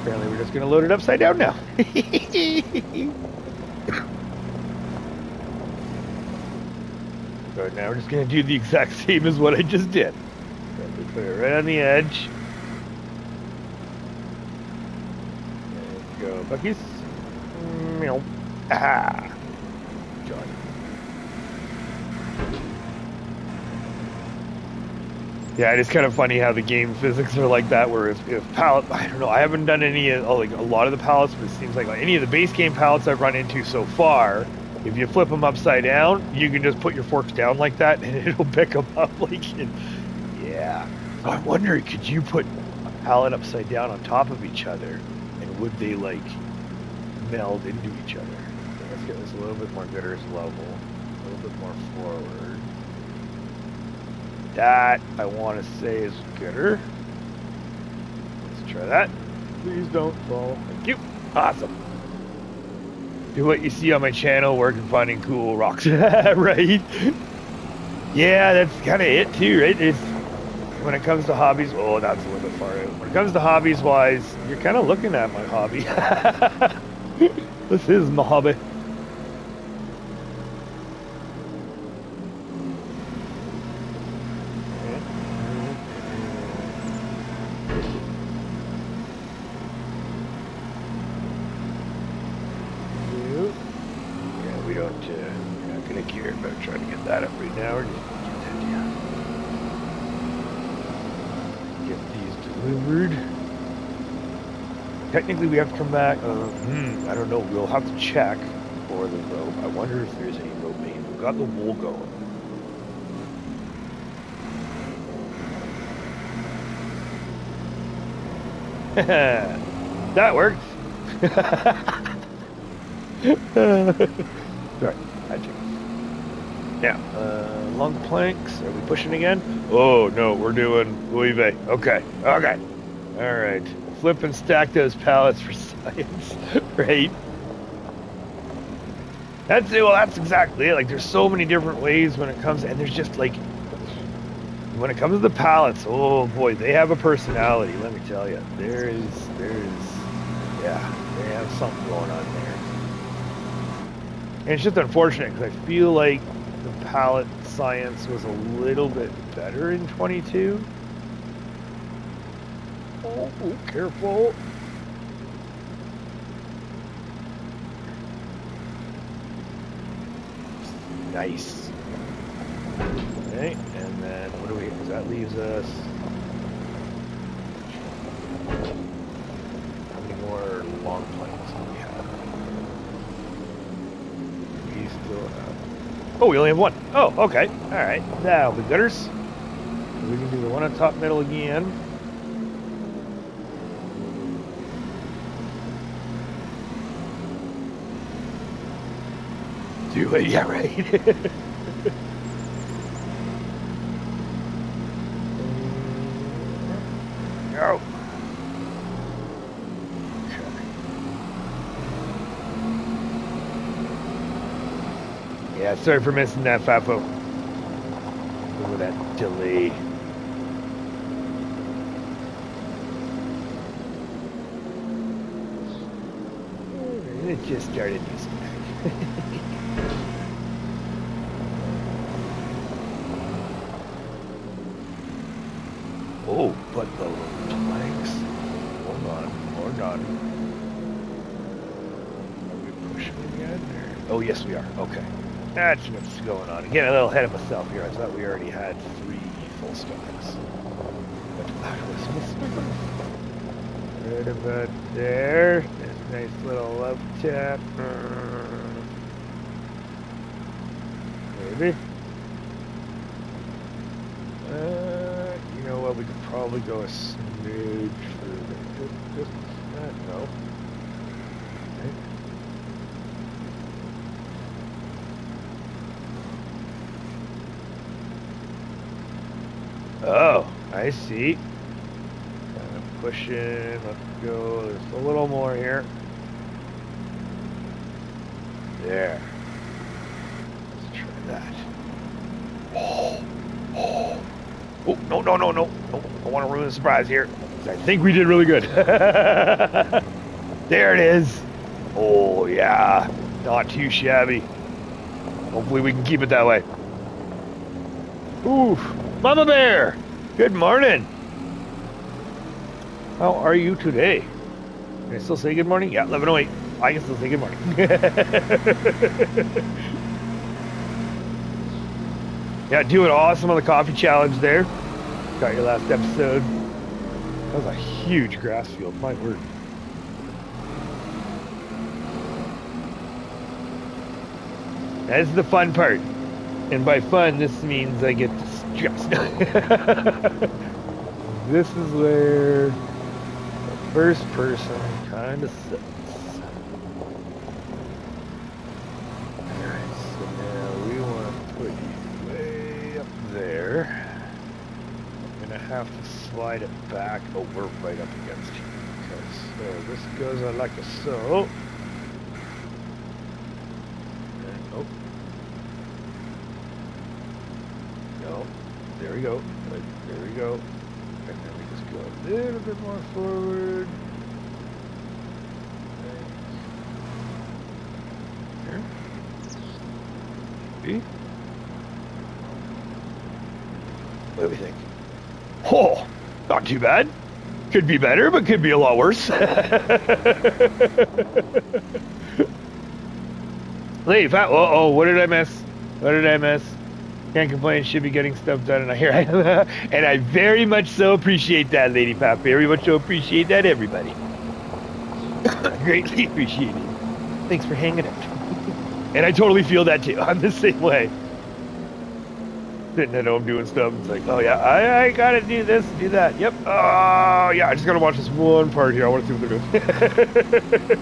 Apparently we're just going to load it upside down now. So now we're just going to do the exact same as what I just did. So we put it right on the edge. There we go, Buckies. Meow. Ah. John. Yeah, it's kind of funny how the game physics are like that, where if pallet, I don't know, I haven't done any, like a lot of the pallets, but it seems like any of the base game pallets I've run into so far, if you flip them upside down, you can just put your forks down like that, and it'll pick them up. Like Yeah. Oh, I'm wondering, could you put a pallet upside down on top of each other, and would they like meld into each other? So let's get this a little bit more gutters level, a little bit more forward. That I want to say is gooder. Let's try that. Please don't fall. Thank you. Awesome. Do what you see on my channel, working finding cool rocks. Right? Yeah, that's kind of it too, right? It's when it comes to hobbies. Oh, that's a little bit far out. When it comes to hobbies wise, you're kind of looking at my hobby. This is my hobby. Technically, we have to come back. I don't know. We'll have to check for the rope. I wonder if there's any rope made. We've got the wool going. That worked. Sorry, magic. Now, long planks. Are we pushing again? Oh no, we're doing Louis V. Okay, okay, all right. Flip and stack those pallets for science, right? That's it. Well, that's exactly it. Like, there's so many different ways when it comes, and there's just like, when it comes to the pallets, oh boy, they have a personality. Let me tell you, there's, yeah, they have something going on there. And it's just unfortunate because I feel like the pallet science was a little bit better in 22. Oh, careful. Nice. Okay, and then what do we, that leaves us. How many more long planks do we have? We still have, oh, we only have one. Oh, okay. Alright. Now the gutters. We can do the one on top middle again. Do it, yeah, right. Go. Okay. Yeah, sorry for missing that, Fafo. Look at that delay. It just started using that. Oh, but the planks. Hold on. Are we pushing again? Or? Oh, yes, we are. Okay. That's what's going on. Again, a little ahead of myself here. I thought we already had 3 full stacks. But right about there. There's a nice little love tap. Maybe. You know what? We could probably go a smidge further. Just no. Okay. Oh, I see. Kind of pushing. Let's go. There's a little more here. There. Let's try that. Oh, no. I don't want to ruin the surprise here. I think we did really good. There it is. Oh, yeah. Not too shabby. Hopefully we can keep it that way. Ooh, Mama Bear. Good morning. How are you today? Can I still say good morning? Yeah, 11:08. I can still say good morning. Yeah, doing awesome on the coffee challenge there. Got your last episode. That was a huge grass field, my word. That's the fun part. And by fun, this means I get to you guys. This is where the first person kind of sits. Alright, so now we want to put you way up there. I'm going to have to slide it back. Oh, we're right up against you. Okay, so this goes on like a so. And, oh. No. There we go. Right, there we go. And then we just go a little bit more forward. Here. See? What do we think? Oh, not too bad. Could be better, but could be a lot worse. Leave. Uh-oh, what did I miss? What did I miss? Can't complain, should be getting stuff done, and I hear and I very much so appreciate that, Lady Pap. Very much so appreciate that, everybody. Greatly appreciated. Thanks for hanging out. And I totally feel that too. I'm the same way. Sitting at home doing stuff, it's like, oh yeah, I gotta do this, do that. Yep. Oh yeah, I just gotta watch this one part here. I want to see what they're doing.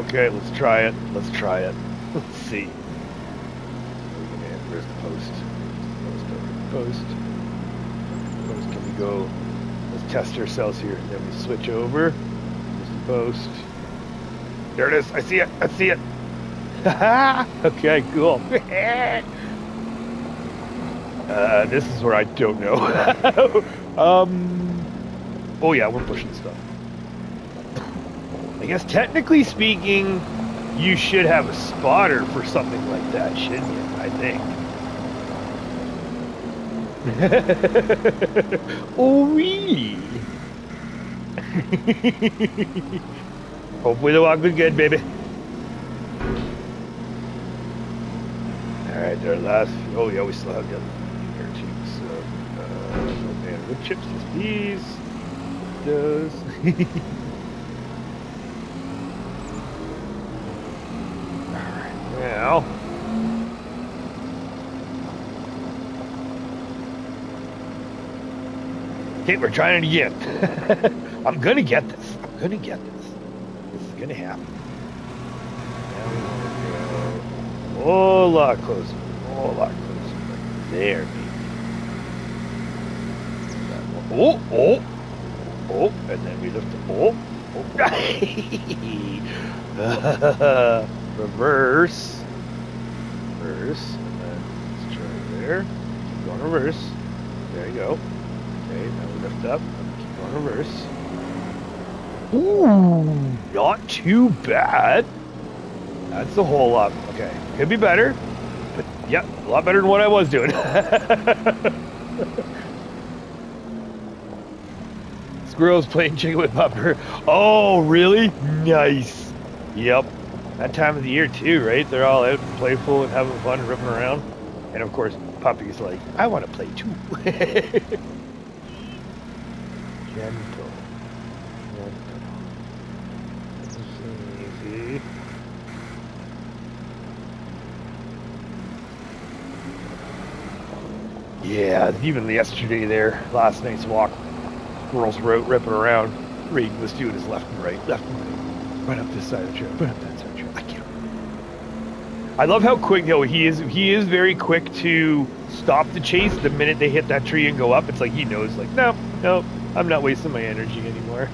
Okay, let's try it. Let's try it. Let's see. Where's the post? Post. Can we go? Let's test ourselves here. Then we switch over. There's the post. There it is. I see it. I see it. Okay, cool. This is where I don't know. Oh yeah, we're pushing stuff. I guess technically speaking, you should have a spotter for something like that, shouldn't you? I think. Oh, really? Hopefully the walk was good, baby. Alright, our last... Oh, yeah, we still have the other here, too. So, man, wood chips is these. Those. Alright, now... Okay, we're trying it again. I'm gonna get this. I'm gonna get this. This is gonna happen. Now we want to go a whole lot closer. A whole lot closer. Right there, baby. Oh, oh, oh, and then we lift the oh, oh. Reverse. Reverse. And then let's try there. Keep going reverse. There you go. Okay, now we lift up, keep going reverse. Ooh, not too bad. That's a whole lot. Okay, could be better, but yeah, a lot better than what I was doing. Squirrels playing chicken with Pupper. Oh, really? Nice. Yep. That time of the year too, right? They're all out and playful and having fun and ripping around. And of course, Puppy's like, I want to play too. Gentle. This is easy. Yeah, even yesterday there, last night's walk, squirrels were out ripping around. Reed was doing his left and right, Run up this side of the trail, run up that side of the trail. I can't. I love how quick, he is very quick to stop the chase the minute they hit that tree and go up. It's like he knows, like, no, I'm not wasting my energy anymore.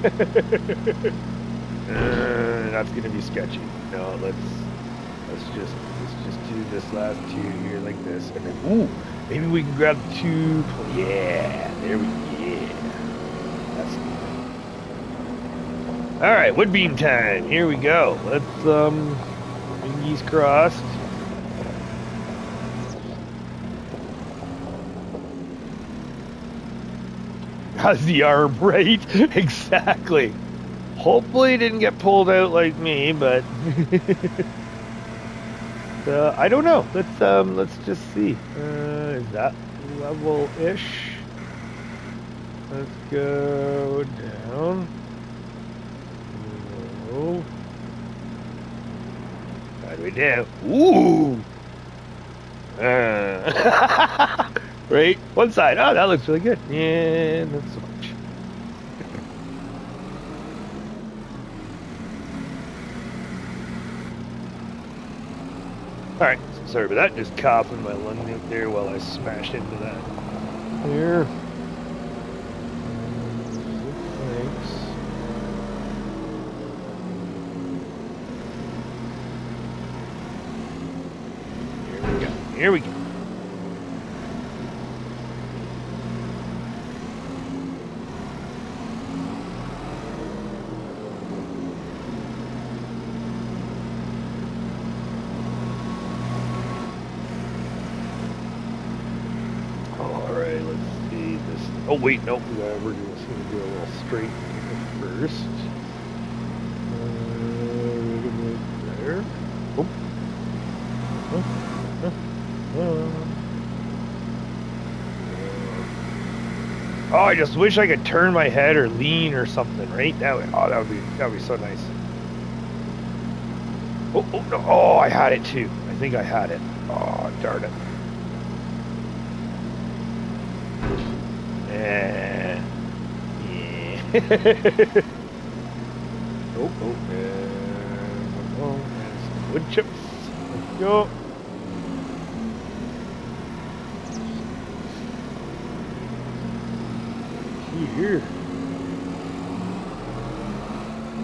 That's gonna be sketchy. No, let's just do this last two here like this, and then ooh, maybe we can grab the two. Yeah, there we go. Yeah, that's good. All right, wood beam time. Here we go. Let's fingers crossed. How's the arm, right? Exactly. Hopefully it didn't get pulled out like me, but I don't know. Let's just see. Is that level-ish? Let's go down. Whoa. How do we do? Ooh! Right? One side. Oh, that looks really good. Yeah, not so much. Alright, so sorry about that. Just coughing my lung out there while I smashed into that. There. Thanks. Here we go. Here we go. Oh wait, nope. We're just going to do a little straight first. There. Oh, I just wish I could turn my head or lean or something, right? That would be so nice. Oh no! Oh, I had it too. I think I had it. Oh, darn it. Yeah. Oh, and some wood chips. Let's go. Here.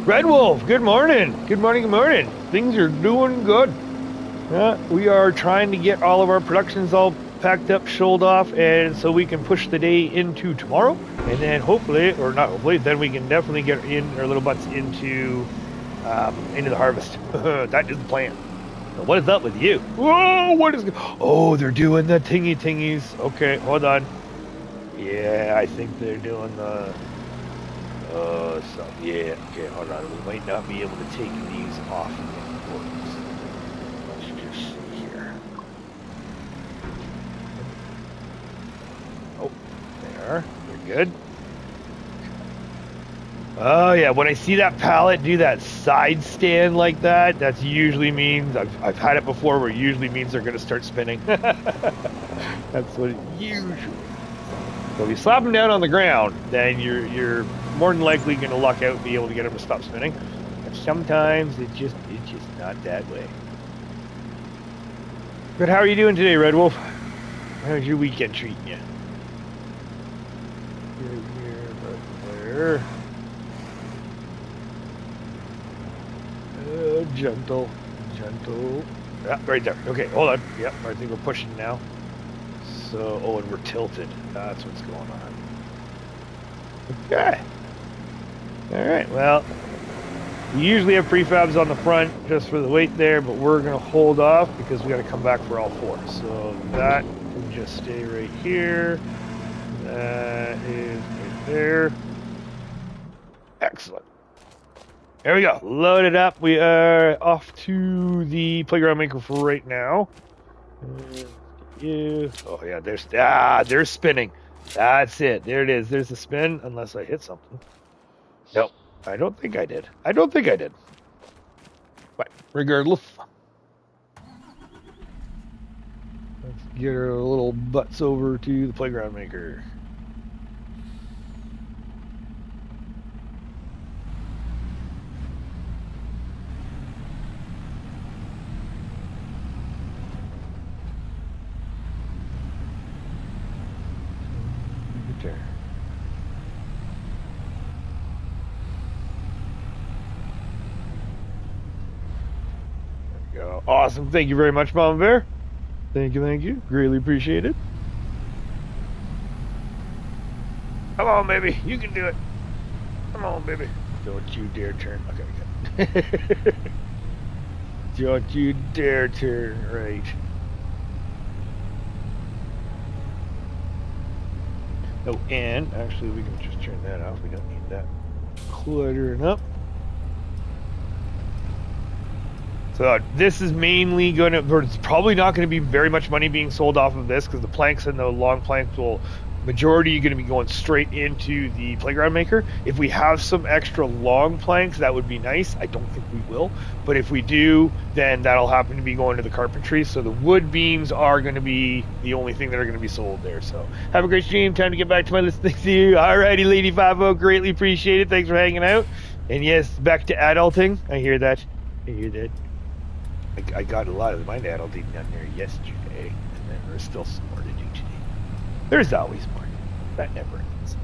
Red Wolf, good morning. Good morning, good morning. Things are doing good. We are trying to get all of our productions all packed up, shouled off, and so we can push the day into tomorrow, and then hopefully, or not hopefully, then we can definitely get in our little butts into the harvest. That is the plan. Now, what is up with you? Whoa, what is? Oh, they're doing the tingies. Okay, hold on. Yeah, I think they're doing the. Yeah. Okay, hold on. We might not be able to take these off. Let's just see here. Oh, there. They're good. Oh yeah, when I see that pallet do that side stand like that, that usually means I've had it before where it usually means they're gonna start spinning. That's what it usually. So if you slap them down on the ground, then you're more than likely gonna luck out and be able to get them to stop spinning. But sometimes it's just not that way. But how are you doing today, Red Wolf? How's your weekend treating you? Here, right there. Gentle. Yeah, right there. Okay, hold on. Yep, I think we're pushing now. So, oh, and we're tilted. That's what's going on. Okay. All right, well, we usually have prefabs on the front just for the weight there, but we're going to hold off because we got to come back for all four. So that can just stay right here. That is right there. Excellent. There we go. Load it up. We are off to the playground maker for right now. Yeah. Oh yeah, they're spinning. That's it. There it is. There's the spin, unless I hit something. Nope. I don't think I did. But regardless, let's get our little butts over to the playground maker. Awesome. Thank you very much, Mama Bear. Thank you. Greatly appreciate it. Come on, baby. You can do it. Come on, baby. Don't you dare turn. Okay, good. Don't you dare turn right. Oh, and actually we can just turn that off. We don't need that cluttering up. So this is mainly going to, it's probably not going to be very much money being sold off of this because the planks and the long planks will majority are going to be going straight into the playground maker. If we have some extra long planks, that would be nice. I don't think we will, but if we do, then that'll happen to be going to the carpentry. So the wood beams are going to be the only thing that are going to be sold there. So have a great stream. Time to get back to my listening to you. Alrighty, Lady 50, greatly appreciate it. Thanks for hanging out. And yes, back to adulting. I hear that. I got a lot of my adulting done there yesterday, and then there's still some more to do today. There's always more. That never ends.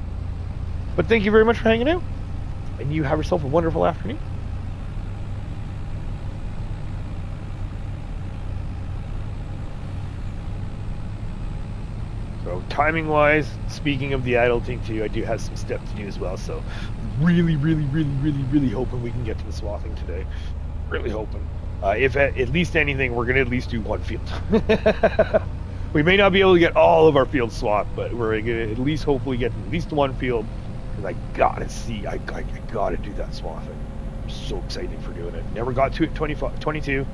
But thank you very much for hanging out, and you have yourself a wonderful afternoon. So timing-wise, speaking of the adulting too, I do have some steps to do as well. So really hoping we can get to the swathing today. Really hoping. If at least anything, we're going to at least do one field. We may not be able to get all of our fields swapped, but we're going to at least hopefully get at least one field. Because I gotta see, I gotta do that swathing. I'm so excited for doing it. Never got to it 22.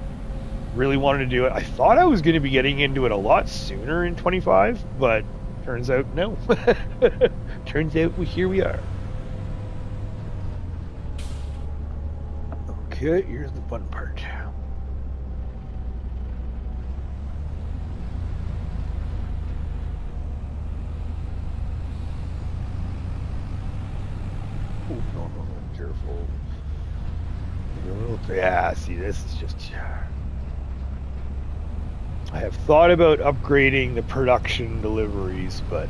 Really wanted to do it. I thought I was going to be getting into it a lot sooner in 25, but turns out no. Turns out here we are. Okay, here's the fun part. Oh, no, careful. Yeah, see, this is just... I have thought about upgrading the production deliveries, but...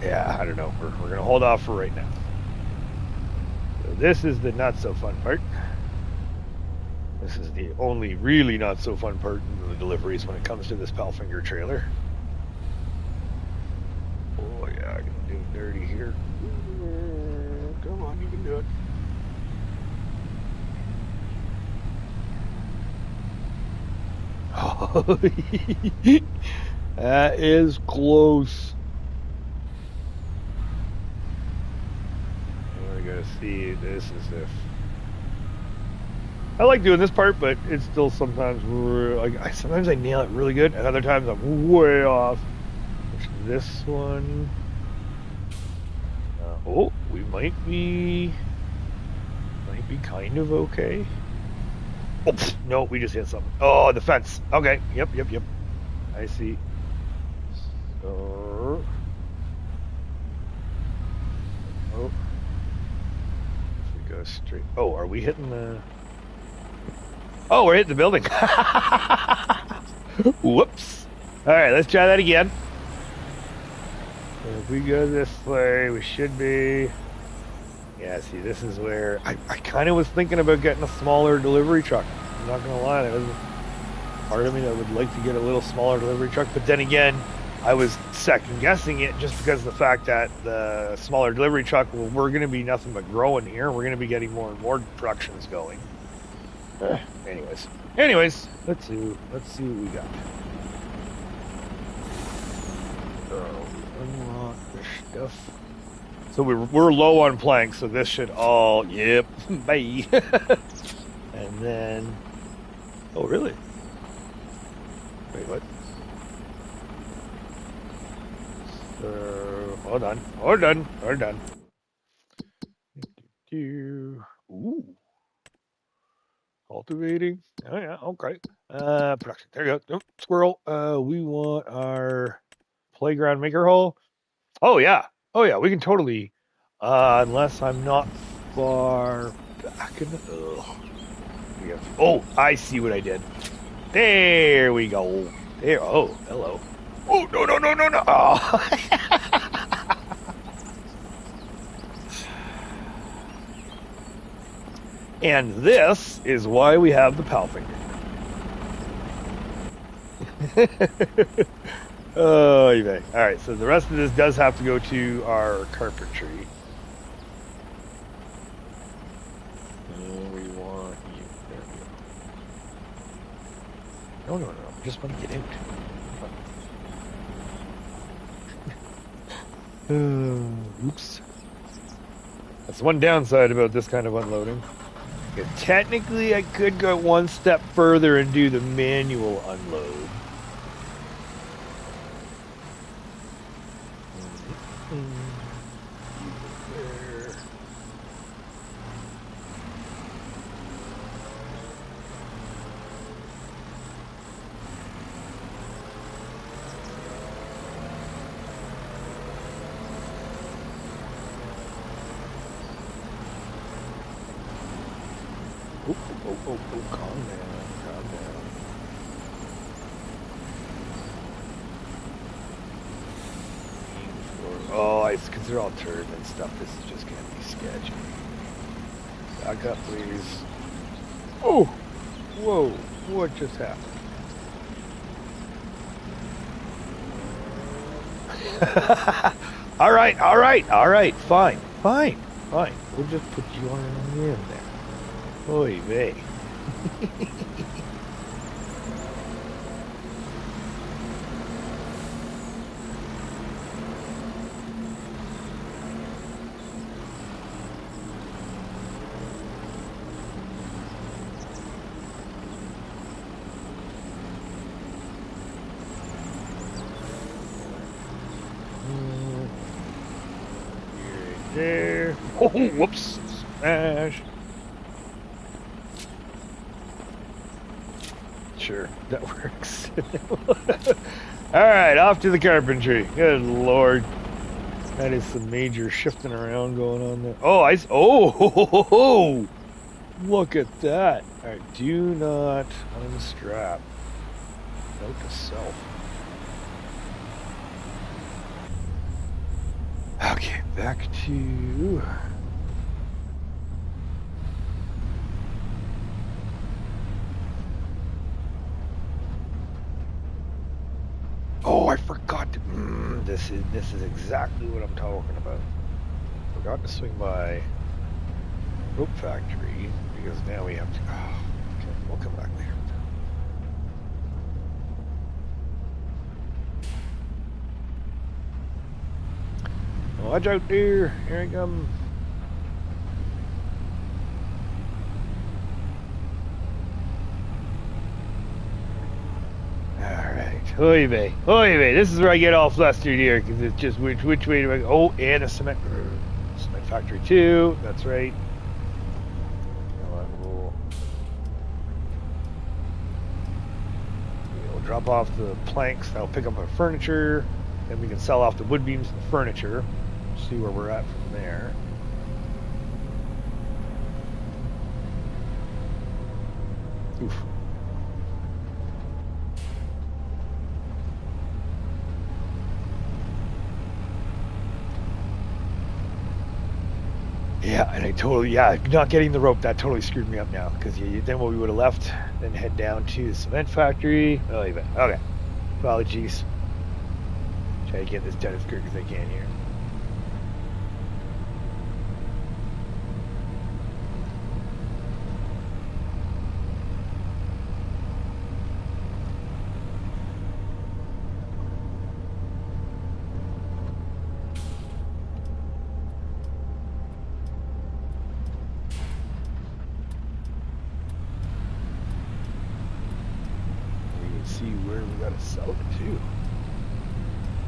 yeah, I don't know. We're going to hold off for right now. So this is the not-so-fun part. This is the only really not-so-fun part in the deliveries when it comes to this Palfinger trailer. Oh, yeah, I can do it dirty here. Come on, you can do it. That is close. I gotta see, this is if... I like doing this part, but it's still sometimes... sometimes I nail it really good, and other times I'm way off. This one... oh, we might be kind of okay. Oh, no, we just hit something. Oh, the fence. Okay, yep. I see. So... oh. If we go straight... oh, are we hitting the... oh, we're hitting the building. Whoops. Alright, let's try that again. So if we go this way, we should be... yeah, see, this is where... I kind of was thinking about getting a smaller delivery truck. I'm not going to lie. There was part of me that would like to get a little smaller delivery truck. But then again, I was second-guessing it just because of the fact that the smaller delivery truck, well, we're going to be nothing but growing here. We're going to be getting more and more productions going. Anyways, let's see what we got. So, unlock this stuff. So we're low on planks, so this should all... yep, bye. And then... oh, really? Wait, what? So, hold on. Ooh. Cultivating. Oh, yeah, okay. Production. There you go. Oh, squirrel. We want our playground maker hole. Oh, yeah, we can totally... unless I'm not far back in the... oh, I see what I did. There we go. There. Oh, hello. Oh, no. Oh. And this is why we have the Palfinger. Oh, eBay. All right, so the rest of this does have to go to our carpentry. We want you. There we go. No. I just want to get out. Oops. That's one downside about this kind of unloading. Technically, I could go one step further and do the manual unload. Oh, calm down, calm down. Oh, it's because they're all turds and stuff. This is just gonna be sketchy. Back up, please. Oh, whoa, what just happened? all right, fine. We'll just put you on in there. Oy vey. There. Oh, whoops. Smash. Sure, that works. Alright, off to the carpentry. Good lord. That is some major shifting around going on there. Oh, oh, look at that. Alright, do not unstrap. Note to self. Okay, back to... Oh, I forgot to... this is exactly what I'm talking about. Forgot to swing by rope factory because now we have to... Oh, okay, we'll come back later. Watch out there, here I come. Alright, oy vey, this is where I get all flustered here, because it's just which way do I go? Oh, and a cement factory too, that's right. We'll drop off the planks, that'll pick up our furniture, then we can sell off the wood beams and the furniture. See where we're at from there. Oof. Yeah, and not getting the rope, that totally screwed me up now, because then what we would have left, then head down to the cement factory. I'll leave it. Okay. Apologies. Try to get this done as quick as I can here.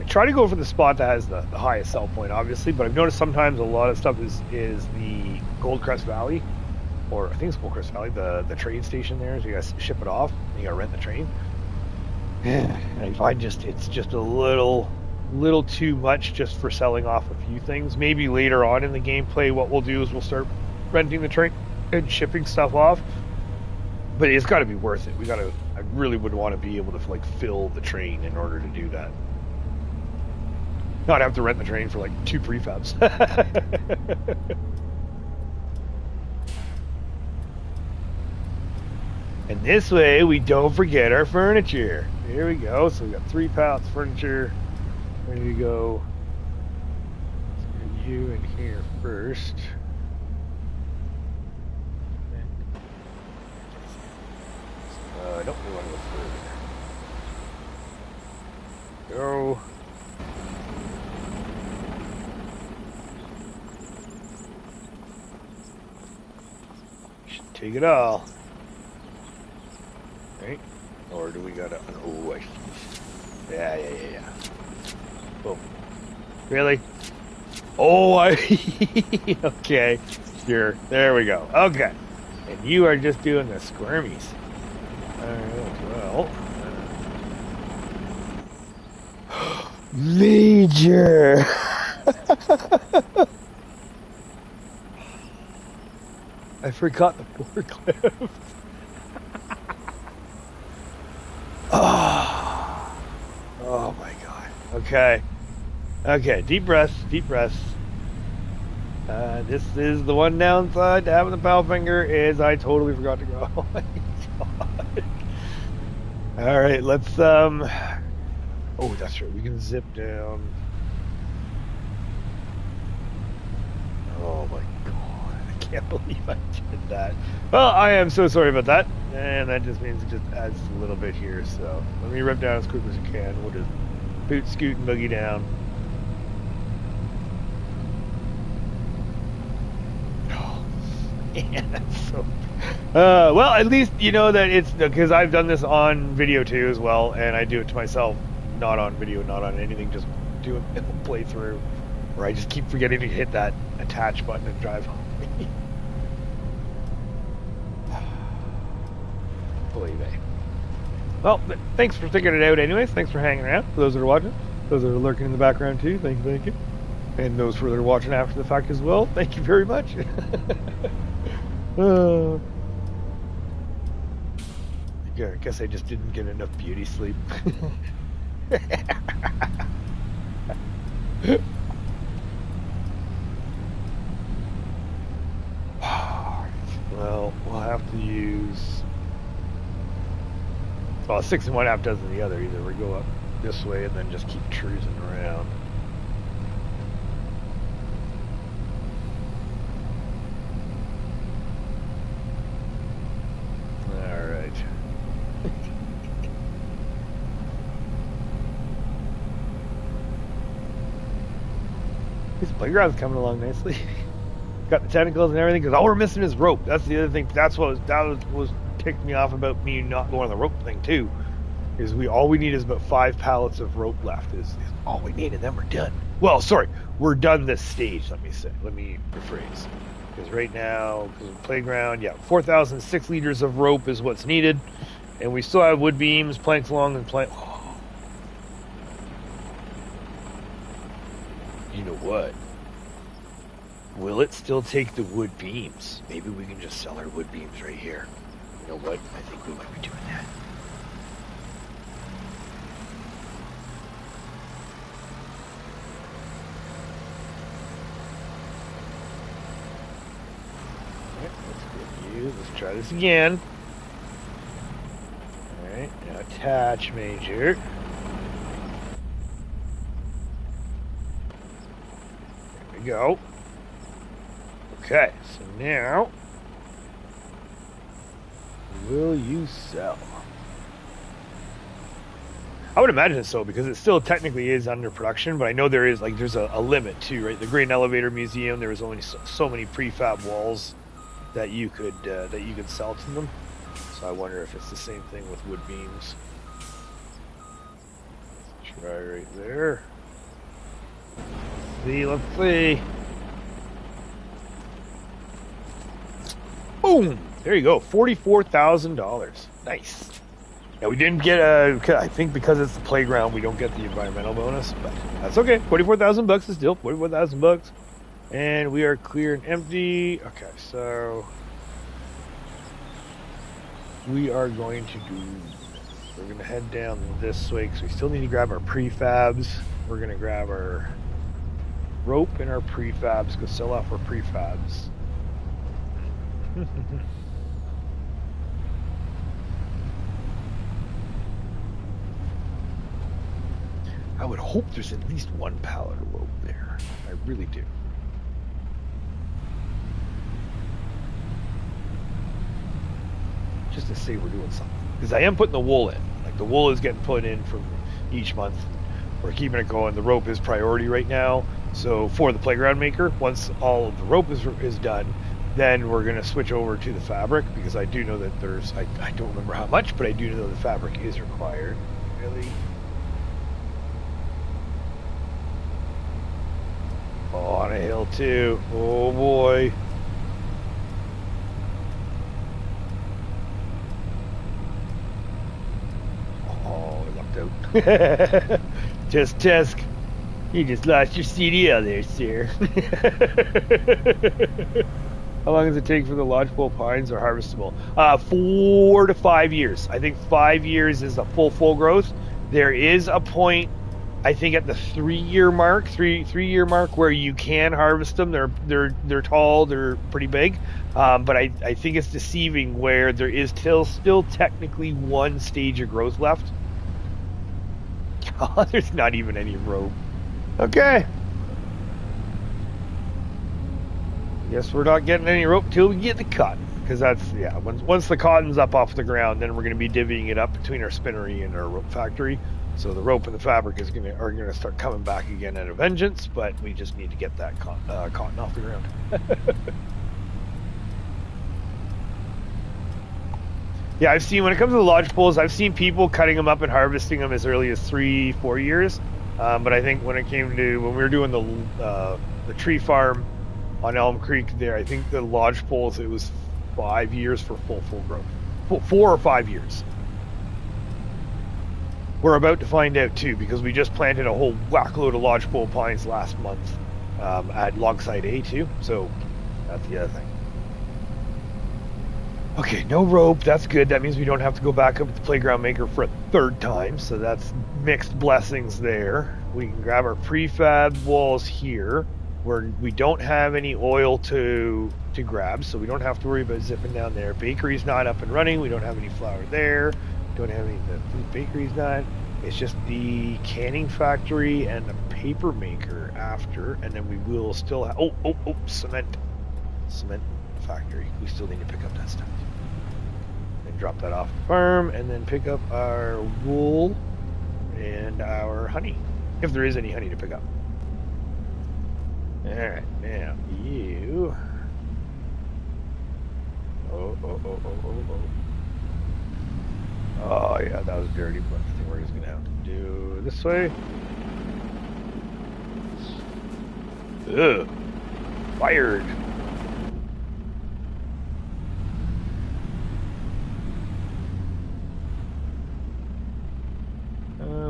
Try to go for the spot that has the highest sell point, obviously, but I've noticed sometimes a lot of stuff is the Goldcrest Valley, or I think it's Goldcrest Valley, the train station there, so you gotta ship it off, and you gotta rent the train. And I find it's just a little too much just for selling off a few things. Maybe later on in the gameplay what we'll do is we'll start renting the train and shipping stuff off, but it's got to be worth it. I really would want to be able to like fill the train in order to do that. Not have to rent the train for like 2 prefabs. And this way we don't forget our furniture. Here we go. So we got 3 pallets furniture ready to go. Let's get you in here first. I don't really want to go further. Go. Take it all. Right? Or do we gotta... Oh, yeah. Boom. Really? Oh, okay. Sure. There we go. Okay. And you are just doing the squirmies. Alright, well... Major! I forgot the forklift. Oh my god. Okay. Okay, deep breaths, deep breaths. This is the one downside to having the power finger is I totally forgot to go. Oh my god. Alright, let's oh, that's right, we can zip down. Oh my god, I can't believe I did that. Well, I am so sorry about that. And that just means it just adds a little bit here, so let me rip down as quick as you can. We'll just boot, scoot, and boogie down. Oh, man, that's so... well, at least you know that it's... Because I've done this on video too as well, and I do it to myself, not on video, not on anything, just do a playthrough, where I just keep forgetting to hit that attach button and drive home. Believe it. Well, thanks for figuring it out anyways. Thanks for hanging around. For those that are watching, those that are lurking in the background too, thank you. And those that are watching after the fact as well, thank you very much. I guess I just didn't get enough beauty sleep. Well, we'll have to use... Well, 6 in one, half dozen the other. Either we go up this way and then just keep cruising around. Alright. This playground's coming along nicely. Got the tentacles and everything, because all we're missing is rope. That's the other thing. That was ticked me off about me not going on the rope thing too. Is all we need is about 5 pallets of rope left. Is all we need, and then we're done. Well, sorry, we're done this stage. Let me rephrase. Because right now, because of the playground, yeah, 4,006 liters of rope is what's needed, and we still have wood beams, planks along, and plank. Oh. You know what? Will it still take the wood beams? Maybe we can just sell our wood beams right here. You know what? I think we might be doing that. Alright, let's get you. Let's try this again. Alright, now attach major. There we go. Okay, so now, will you sell? I would imagine so, because it still technically is under production, but I know there's a limit too, right? The Grain Elevator Museum, there was only so many prefab walls that you could sell to them. So I wonder if it's the same thing with wood beams. Try right there. Let's see. Boom! There you go, $44,000. Nice. Now we didn't get I think because it's the playground, we don't get the environmental bonus, but that's okay. 44,000 bucks is still 44,000 bucks, and we are clear and empty. Okay, so we are going to do. We're going to head down this way because we still need to grab our prefabs. We're going to grab our rope and our prefabs. Go sell off our prefabs. I would hope there's at least 1 pallet of rope there. I really do. Just to say we're doing something. Because I am putting the wool in. Like, the wool is getting put in from each month. We're keeping it going. The rope is priority right now. So for the playground maker, once all of the rope is done, then we're going to switch over to the fabric, because I do know that there's, I don't remember how much, but I do know the fabric is required. Really? Oh, on a hill too. Oh boy. Oh, I lucked out. Just Tusk. You just lost your CDL there, sir. How long does it take for the lodgepole pines are harvestable? 4 to 5 years. I think 5 years is a full growth. There is a point, I think, at the 3-year mark, three-year mark, where you can harvest them. They're tall, they're pretty big, but I think it's deceiving where there is still technically one stage of growth left. Oh, there's not even any rope. Okay. Guess we're not getting any rope till we get the cotton, because that's, yeah, once the cotton's up off the ground, then we're going to be divvying it up between our spinnery and our rope factory. So the rope and the fabric are going to start coming back again at a vengeance, but we just need to get that cotton off the ground. Yeah, I've seen, when it comes to the lodge poles, I've seen people cutting them up and harvesting them as early as 3-4 years. But I think when we were doing the tree farm on Elm Creek there, I think the lodge poles, it was 5 years for full growth. 4 or 5 years. We're about to find out too, because we just planted a whole whackload of lodgepole pines last month at Logside A too, so that's the other thing. Okay, no rope, that's good. That means we don't have to go back up to the playground maker for a 3rd time, so that's mixed blessings there. We can grab our prefab walls here, where we don't have any oil to grab, so we don't have to worry about zipping down there. Bakery's not up and running, we don't have any flour there. Don't have any, the bakery's not. It's just the canning factory and the paper maker after, and then we will still have, cement factory. We still need to pick up that stuff. And drop that off the farm, and then pick up our wool and our honey, if there is any honey to pick up. All right, now you. Oh yeah, that was dirty, but I think we're just gonna have to do it this way. Ugh. Fired.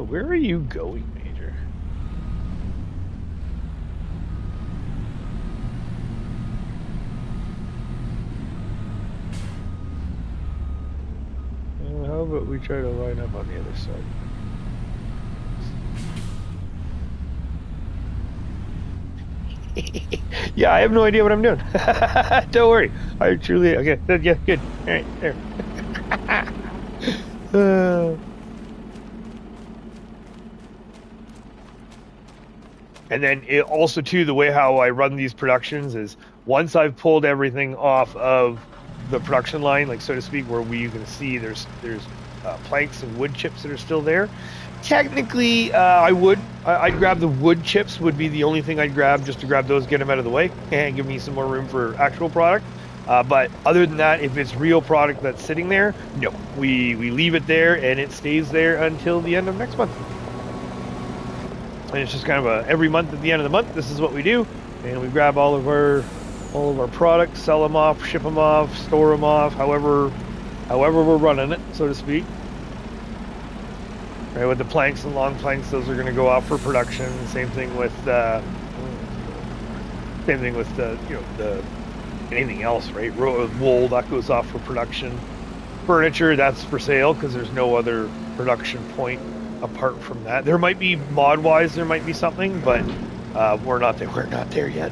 Where are you going, Major? How about we try to line up on the other side? Yeah, I have no idea what I'm doing. Don't worry. I truly... Okay, yeah, good. All right, there. And then also, too, the way how I run these productions is once I've pulled everything off of the production line, like, so to speak, where you can see there's planks and wood chips that are still there. Technically, I'd grab the wood chips, would be the only thing I'd grab, just to grab those, get them out of the way, and give me some more room for actual product. But other than that, if it's real product that's sitting there, no, we leave it there, and it stays there until the end of next month. And it's just kind of every month at the end of the month, this is what we do, and we grab all of our products, sell them off, ship them off, store them off, however we're running it, so to speak. Right, with the planks and long planks, those are going to go off for production. Same thing with anything else, right? Wool, that goes off for production. Furniture, that's for sale because there's no other production point apart from that. There might be mod-wise, there might be something, but we're not there yet.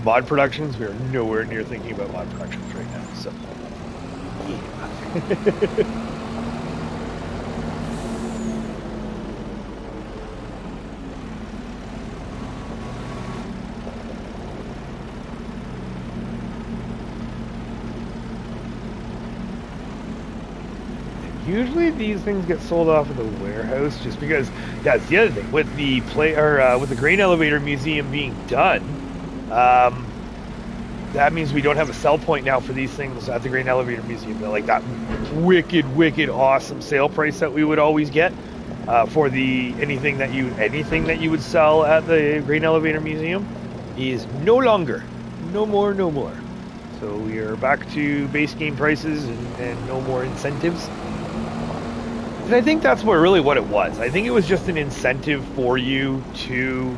Mod productions, we are nowhere near thinking about mod productions right now. So, yeah. Usually these things get sold off at the warehouse, just because that's the other thing with the with the grain elevator museum being done. That means we don't have a sell point now for these things at the grain elevator museum. Like that wicked awesome sale price that we would always get for the anything that you would sell at the grain elevator museum is no longer, no more. So we are back to base game prices and no more incentives. And I think that's what it was. I think it was just an incentive for you to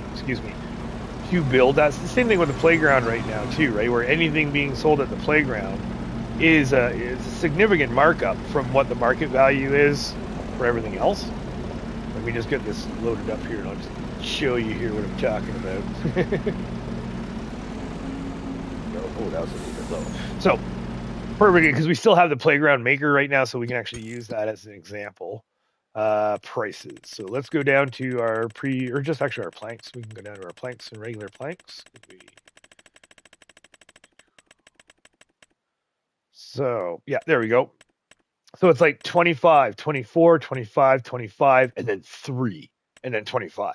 to build. That's the same thing with the playground right now too, right? Where anything being sold at the playground is a significant markup from what the market value is for everything else. Let me just get this loaded up here and I'll just show you here what I'm talking about. Oh, that was a little bit low. So, perfect, because we still have the playground maker right now, so we can actually use that as an example. Prices. So let's go down to our just actually our planks. We can go down to our planks and regular planks. So, yeah, there we go. So it's like 25, 24, 25, 25, and then 3, and then 25,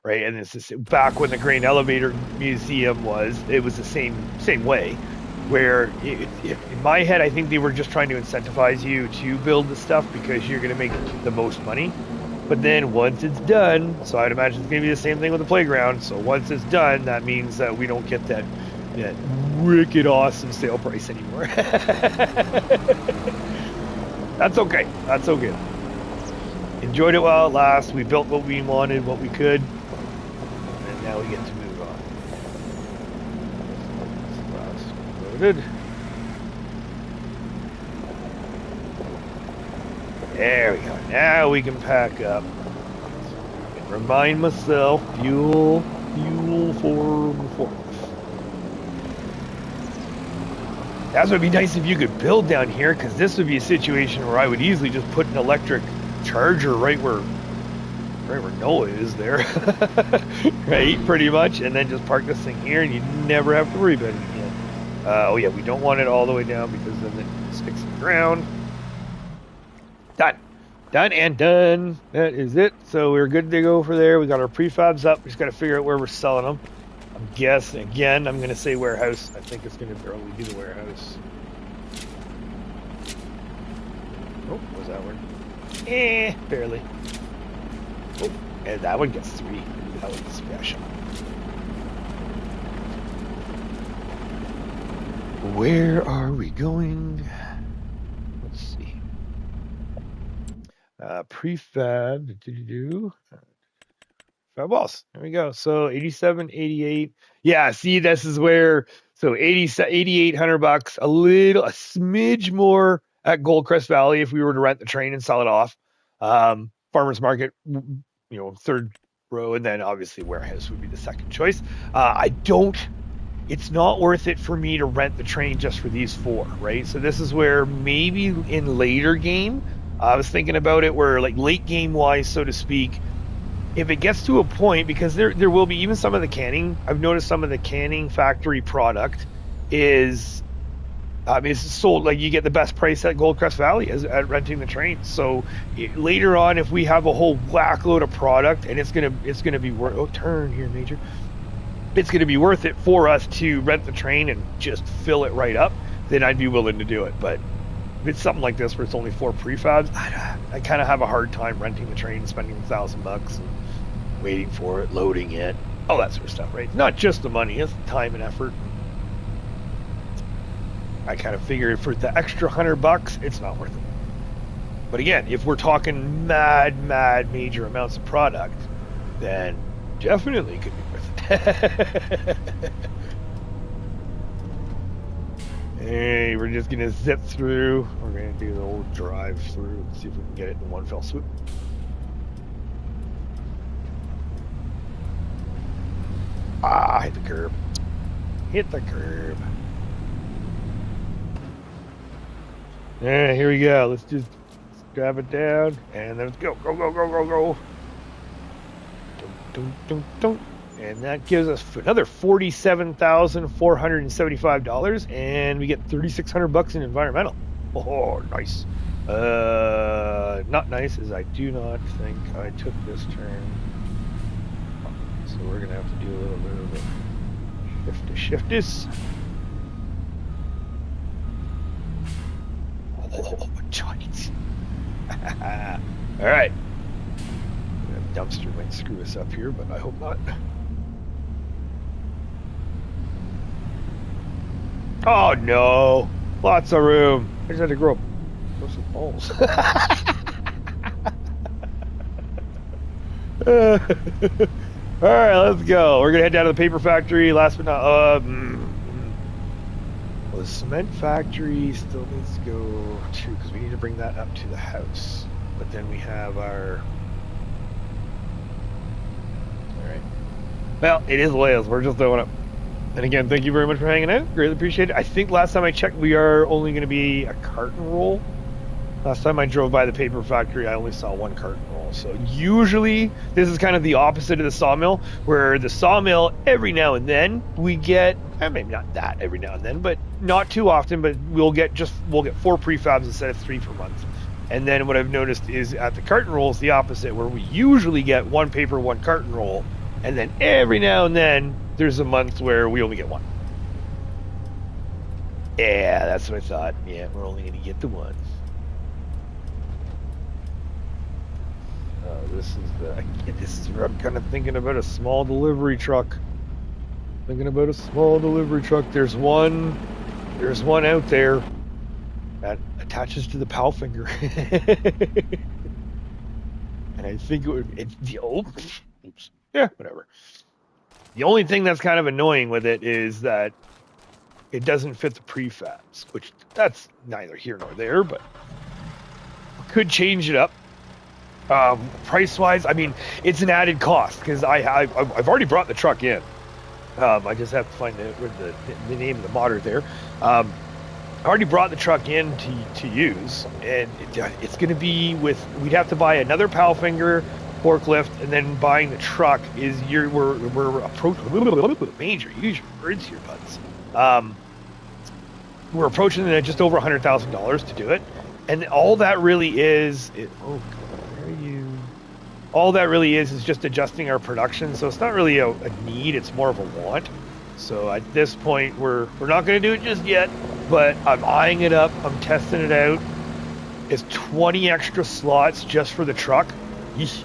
right? And it's just back when the Grain Elevator Museum was, it was the same way, where in my head, I think they were just trying to incentivize you to build the stuff because you're going to make the most money. But then once it's done, so I'd imagine it's going to be the same thing with the playground. So once it's done, that means that we don't get that wicked awesome sale price anymore. That's okay. That's okay. Enjoyed it while it lasts. We built what we wanted, what we could, and now we get to move on. Loaded. There we go. Now we can pack up. And remind myself, fuel for fork. That would be nice if you could build down here, because this would be a situation where I would easily just put an electric charger right where Noah is there, right? Pretty much, and then just park this thing here, and you never have to worry about it again. Oh yeah, we don't want it all the way down because then it sticks in the ground. Done and done. That is it. So we're good to go for there. We got our prefabs up. We just got to figure out where we're selling them. I'm guessing, again, I'm going to say warehouse. I think it's going to probably be the warehouse. Oh, was that one? Barely. Oh, and that one gets 3. That one's special. Where are we going? Let's see. Prefab. Fab walls. There we go. So 87, 88. Yeah, see, this is where, so 8,800 bucks, a smidge more at Goldcrest Valley if we were to rent the train and sell it off. Farmers market, third row, and then obviously warehouse would be the second choice. It's not worth it for me to rent the train just for these 4, right? So this is where maybe in later game, I was thinking about it where like late game wise, so to speak, if it gets to a point, because there will be even some of the canning, I've noticed some of the canning factory product is sold, like you get the best price at Goldcrest Valley at renting the train. So later on, if we have a whole whack load of product and it's gonna be worth, turn here, Major. It's gonna be worth it for us to rent the train and just fill it right up, then I'd be willing to do it. But if it's something like this where it's only 4 prefabs, I kind of have a hard time renting the train and spending $1,000 and waiting for it, loading it, all that sort of stuff, right? Not just the money, it's the time and effort. I kind of figured for the extra $100, it's not worth it. But again, if we're talking mad major amounts of product, then definitely could be worth it. Hey, we're just gonna zip through. We're gonna do the old drive through and see if we can get it in one fell swoop. Hit the curb. Hit the curb. Yeah, here we go. Let's just drive it down and then let's go. Go. Dun. And that gives us another $47,475, and we get $3,600 in environmental. Oh, nice. Not nice is I do not think I took this turn. So we're gonna have to do a little bit of a shift this. Oh, giants. All right. That dumpster might screw us up here, but I hope not. Oh no! Lots of room. I just had to grow some balls. All right, let's go. We're gonna head down to the paper factory. Last but not, well, the cement factory still needs to go too, because we need to bring that up to the house. But then we have our. All right. Well, it is Wales. We're just throwing up. And again, thank you very much for hanging out. Greatly appreciate it. I think last time I checked, we are only going to be a carton roll. Last time I drove by the paper factory, I only saw one carton roll. So usually, this is kind of the opposite of the sawmill, where the sawmill, every now and then, we get, maybe not that every now and then, but not too often, but we'll get 4 prefabs instead of 3 per month. And then what I've noticed is at the carton roll is the opposite, where we usually get 1 paper, 1 carton roll, and then every now and then, there's a month where we only get 1. Yeah, that's what I thought. Yeah, we're only going to get the 1. This is where I'm kind of thinking about a small delivery truck. There's one out there that attaches to the PAL finger. And I think oops. Yeah, whatever. The only thing that's kind of annoying with it is that it doesn't fit the prefabs, which that's neither here nor there, but could change it up. Price-wise, I mean, it's an added cost because I've already brought the truck in. I just have to find the name of the modder there. I already brought the truck in to use, and it's going to be we'd have to buy another PAL finger forklift, and then buying the truck is we're approaching major. Use your words here, buds. We're approaching it just over $100,000 to do it, and all that really is. All that really is just adjusting our production. So it's not really a need, it's more of a want. So at this point, we're not going to do it just yet, but I'm eyeing it up. I'm testing it out. It's 20 extra slots just for the truck. Yeesh.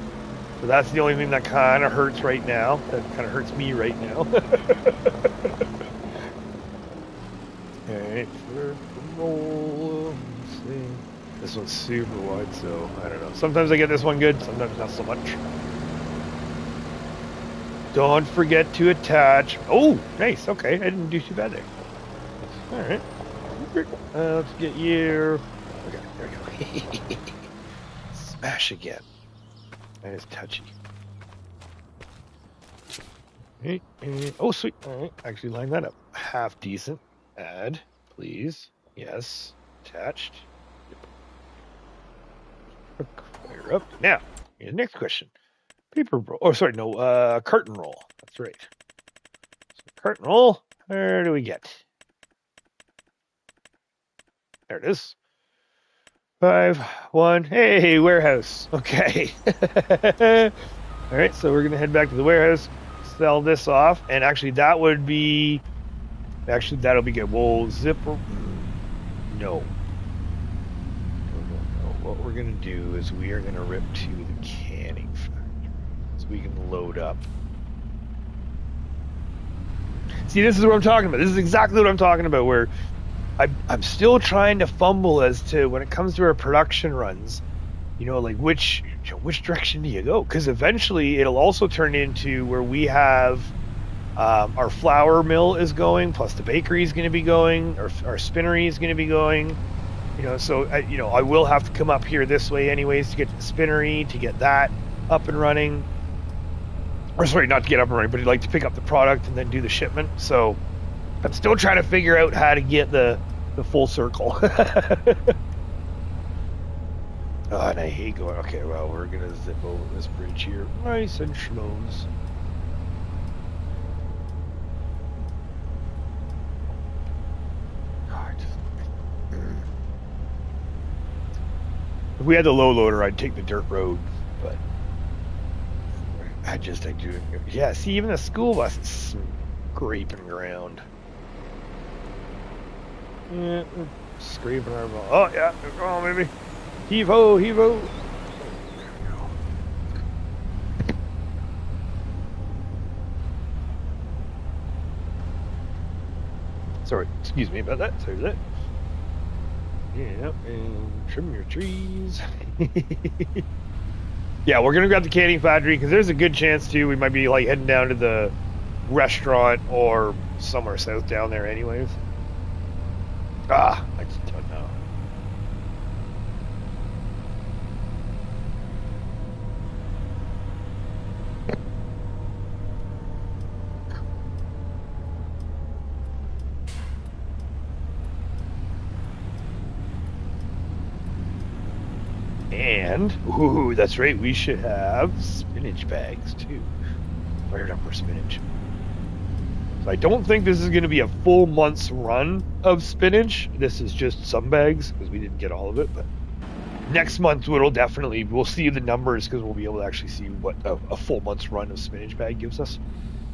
So that's the only thing that kind of hurts right now. That kind of hurts me right now. All right, roll. Let's see. This one's super wide, so I don't know. Sometimes I get this one good, sometimes not so much. Don't forget to attach. Oh, nice. Okay, I didn't do too bad there. All right. Let's get you. Okay, there we go. Smash again. That is touchy. Okay, oh, sweet. All right, actually line that up. Half decent. Add, please. Yes. Attached. Fire up. Now, here's the next question. Paper roll. Oh, sorry, no, carton roll. That's right. So carton roll. Where do we get? There it is. 5, 1. Hey, warehouse. Okay. All right, so we're gonna head back to the warehouse, sell this off, and actually that would be. Actually, that'll be good. We'll zip. No. What we're going to do is we are going to rip to the canning factory so we can load up. See, this is what I'm talking about. This is exactly what I'm talking about, where I'm still trying to fumble as to when it comes to our production runs, like which direction do you go? Because eventually it'll also turn into where we have our flour mill is going, plus the bakery is going to be going, our spinnery is going to be going. So I will have to come up here this way anyways to get to the spinnery, to get that up and running. Or sorry, not to get up and running, but like to pick up the product and then do the shipment. So I'm still trying to figure out how to get the full circle. Oh, and I hate going, okay, well, we're going to zip over this bridge here. Nice and schmoes. If we had the low loader, I'd take the dirt road, but I do. Yeah, see, even the school bus is scraping ground. Yeah, scraping our ball. Oh, yeah, come on, baby. Heave ho, heave ho. There we go. Sorry, excuse me about that. Sorry about that. Yeah, and trim your trees. Yeah, we're gonna grab the canning factory because there's a good chance too we might be like heading down to the restaurant or somewhere south down there anyways. I just don't know. And, ooh, that's right, we should have spinach bags too. Fired up for spinach. So I don't think this is going to be a full month's run of spinach. This is just some bags because we didn't get all of it. But next month we'll see the numbers because we'll be able to actually see what a full month's run of spinach bag gives us.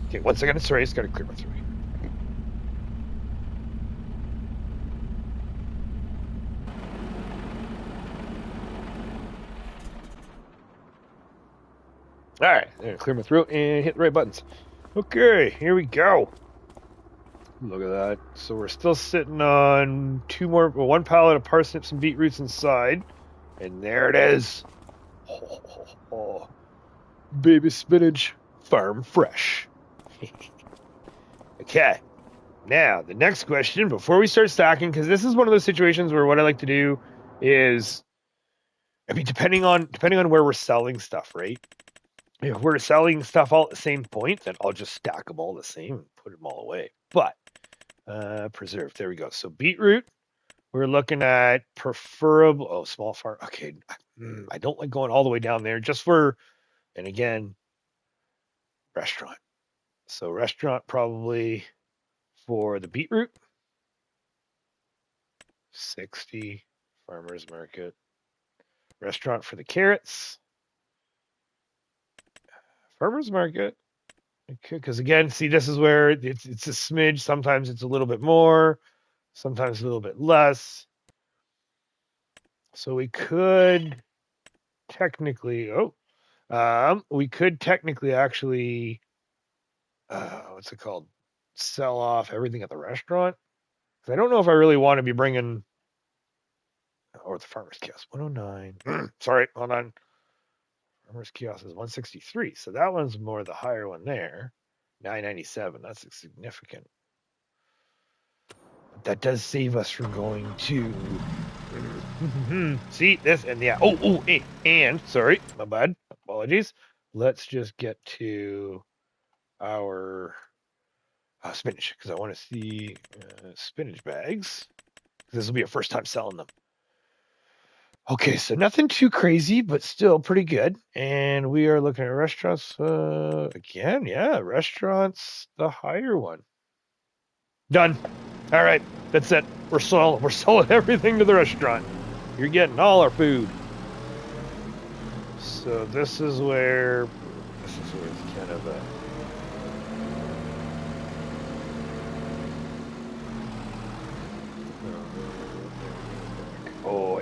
Okay, 1 second. Sorry, it's got to clear my throat. All right, I'm gonna clear my throat and hit the right buttons. Okay, here we go. Look at that. So we're still sitting on one pallet of parsnips and beetroots inside. And there it is. Oh, baby spinach, farm fresh. Okay. Now, the next question, before we start stacking, because this is one of those situations where what I like to do is, I mean, depending on where we're selling stuff, right? If we're selling stuff all at the same point, then I'll just stack them all the same and put them all away. But preserve. There we go. So beetroot, we're looking at preferable. Small farm. Okay, I don't like going all the way down there just for, and again, restaurant. So restaurant probably for the beetroot, 60. Farmers market. Restaurant for the carrots. Farmers market. Because again, see, this is where it's a smidge. Sometimes it's a little bit more, sometimes a little bit less. So we could technically, actually, what's it called? Sell off everything at the restaurant. Because I don't know if I really want to be bringing, or the farmer's kiosk, 109. Sorry, hold on. Farmer's kiosk is 163. So that one's more the higher one there. 997. That's significant. That does save us from going to see this and yeah. And sorry, my bad. Apologies. Let's just get to our spinach because I want to see spinach bags. This will be a first time selling them. Okay, so nothing too crazy, but still pretty good. And we are looking at restaurants again. Yeah, restaurants, the higher one. Done. All right, that's it. We're selling everything to the restaurant. You're getting all our food. So this is where it's kind of a. Oh,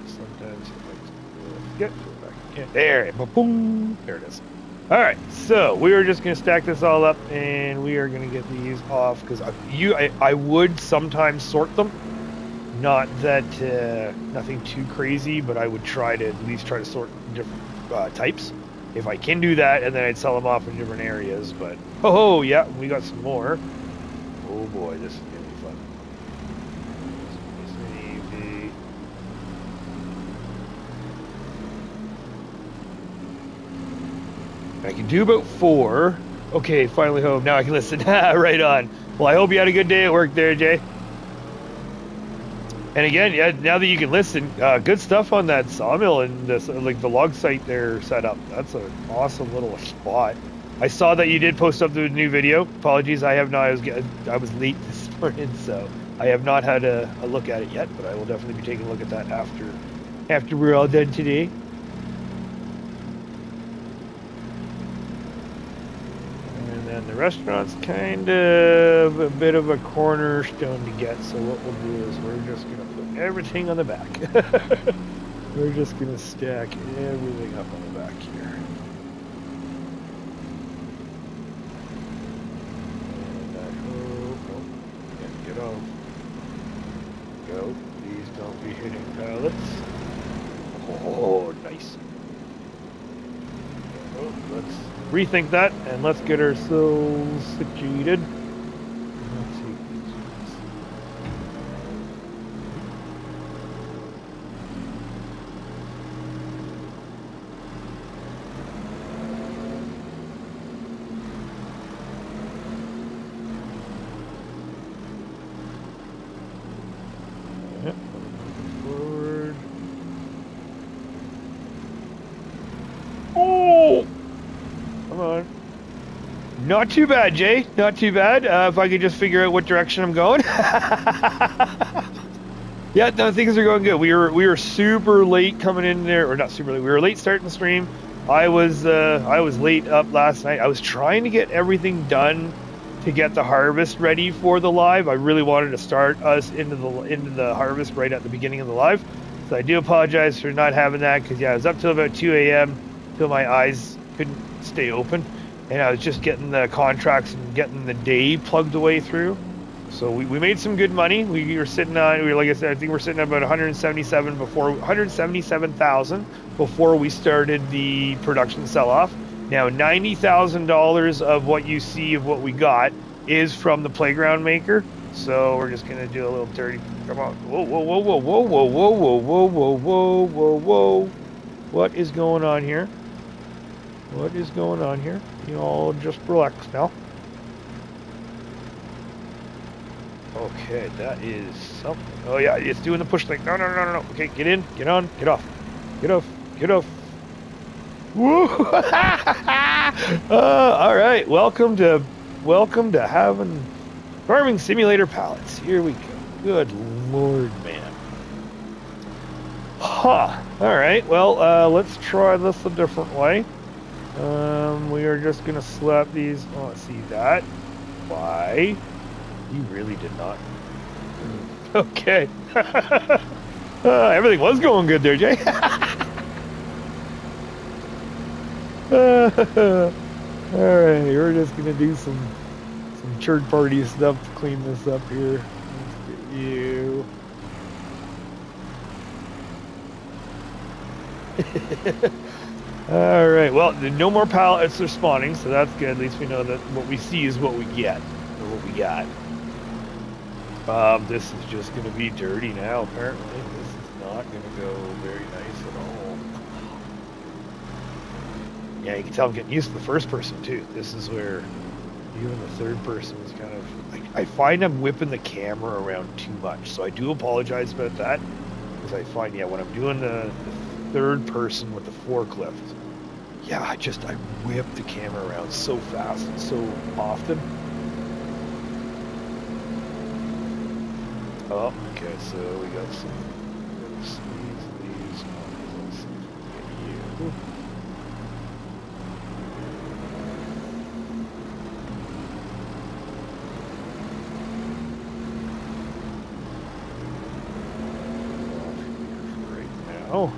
sometimes get back. There, boom. There it is. All right, so we are just going to stack this all up, and we are going to get these off because I would sometimes sort them. Not that nothing too crazy, but I would try to at least try to sort different types if I can do that, and then I'd sell them off in different areas. But yeah, we got some more. Oh boy, this is gonna be fun. I can do about 4. Okay, finally home. Now I can listen. Right on. Well, I hope you had a good day at work there, Jay. And again, yeah, now that you can listen, good stuff on that sawmill and this, like the log site there set up. That's an awesome little spot. I saw that you did post up the new video. Apologies, I have not. I was late this morning, so I have not had a look at it yet. But I will definitely be taking a look at that after we're all done today. And the restaurant's kind of a bit of a cornerstone to get, so what we'll do is we're just going to put everything on the back. We're just going to stack everything up on the back here. And I hope, can't get off. Go. Please don't be hitting pallets. let's rethink that and let's get ourselves situated. Let's see. Forward. Oh! Come on. Not too bad, Jay. Not too bad. If I could just figure out what direction I'm going. Yeah, no, things are going good. We were super late coming in there, or not super late. We were late starting the stream. I was late up last night. I was trying to get everything done to get the harvest ready for the live. I really wanted to start us into the harvest right at the beginning of the live. So I do apologize for not having that, because yeah, I was up till about 2 a.m. till my eyes couldn't stay open, and I was just getting the contracts and getting the day plugged away through. So we made some good money. We were sitting on, like I said, I think we're sitting at about 177,000 before we started the production sell-off. Now, $90,000 of what you see of what we got is from the playground maker. So we're just gonna do a little dirty. Come on! Whoa, whoa, whoa, whoa, whoa, whoa, whoa, whoa, whoa, whoa, whoa, whoa, whoa! What is going on here? What is going on here? You all just relax now. Okay, that is something. Oh yeah, it's doing the push thing. No, no, no, no, no. Okay, get in, get on, get off, get off, get off. Woo! All right, welcome to having farming simulator pallets. Here we go. Good lord, man. Huh. All right. Well, let's try this a different way. We are just gonna slap these. Oh, let's see that. Why? You really did not. Okay. Everything was going good there, Jay. Alright, we're just gonna do some third party stuff to clean this up here. Let's get you. Alright, well, no more pallets are spawning, so that's good. At least we know that what we see is what we get, or what we got. This is just gonna be dirty now, apparently. This is not gonna go very nice at all. Yeah, you can tell I'm getting used to the first person too. This is where even the third person is kind of... I find I'm whipping the camera around too much, so I do apologize about that. Because I find, yeah, when I'm doing the third person with the forklift, yeah, I whip the camera around so fast and so often. Oh, okay, so we got some... Let's squeeze these. Let's get you. Oh.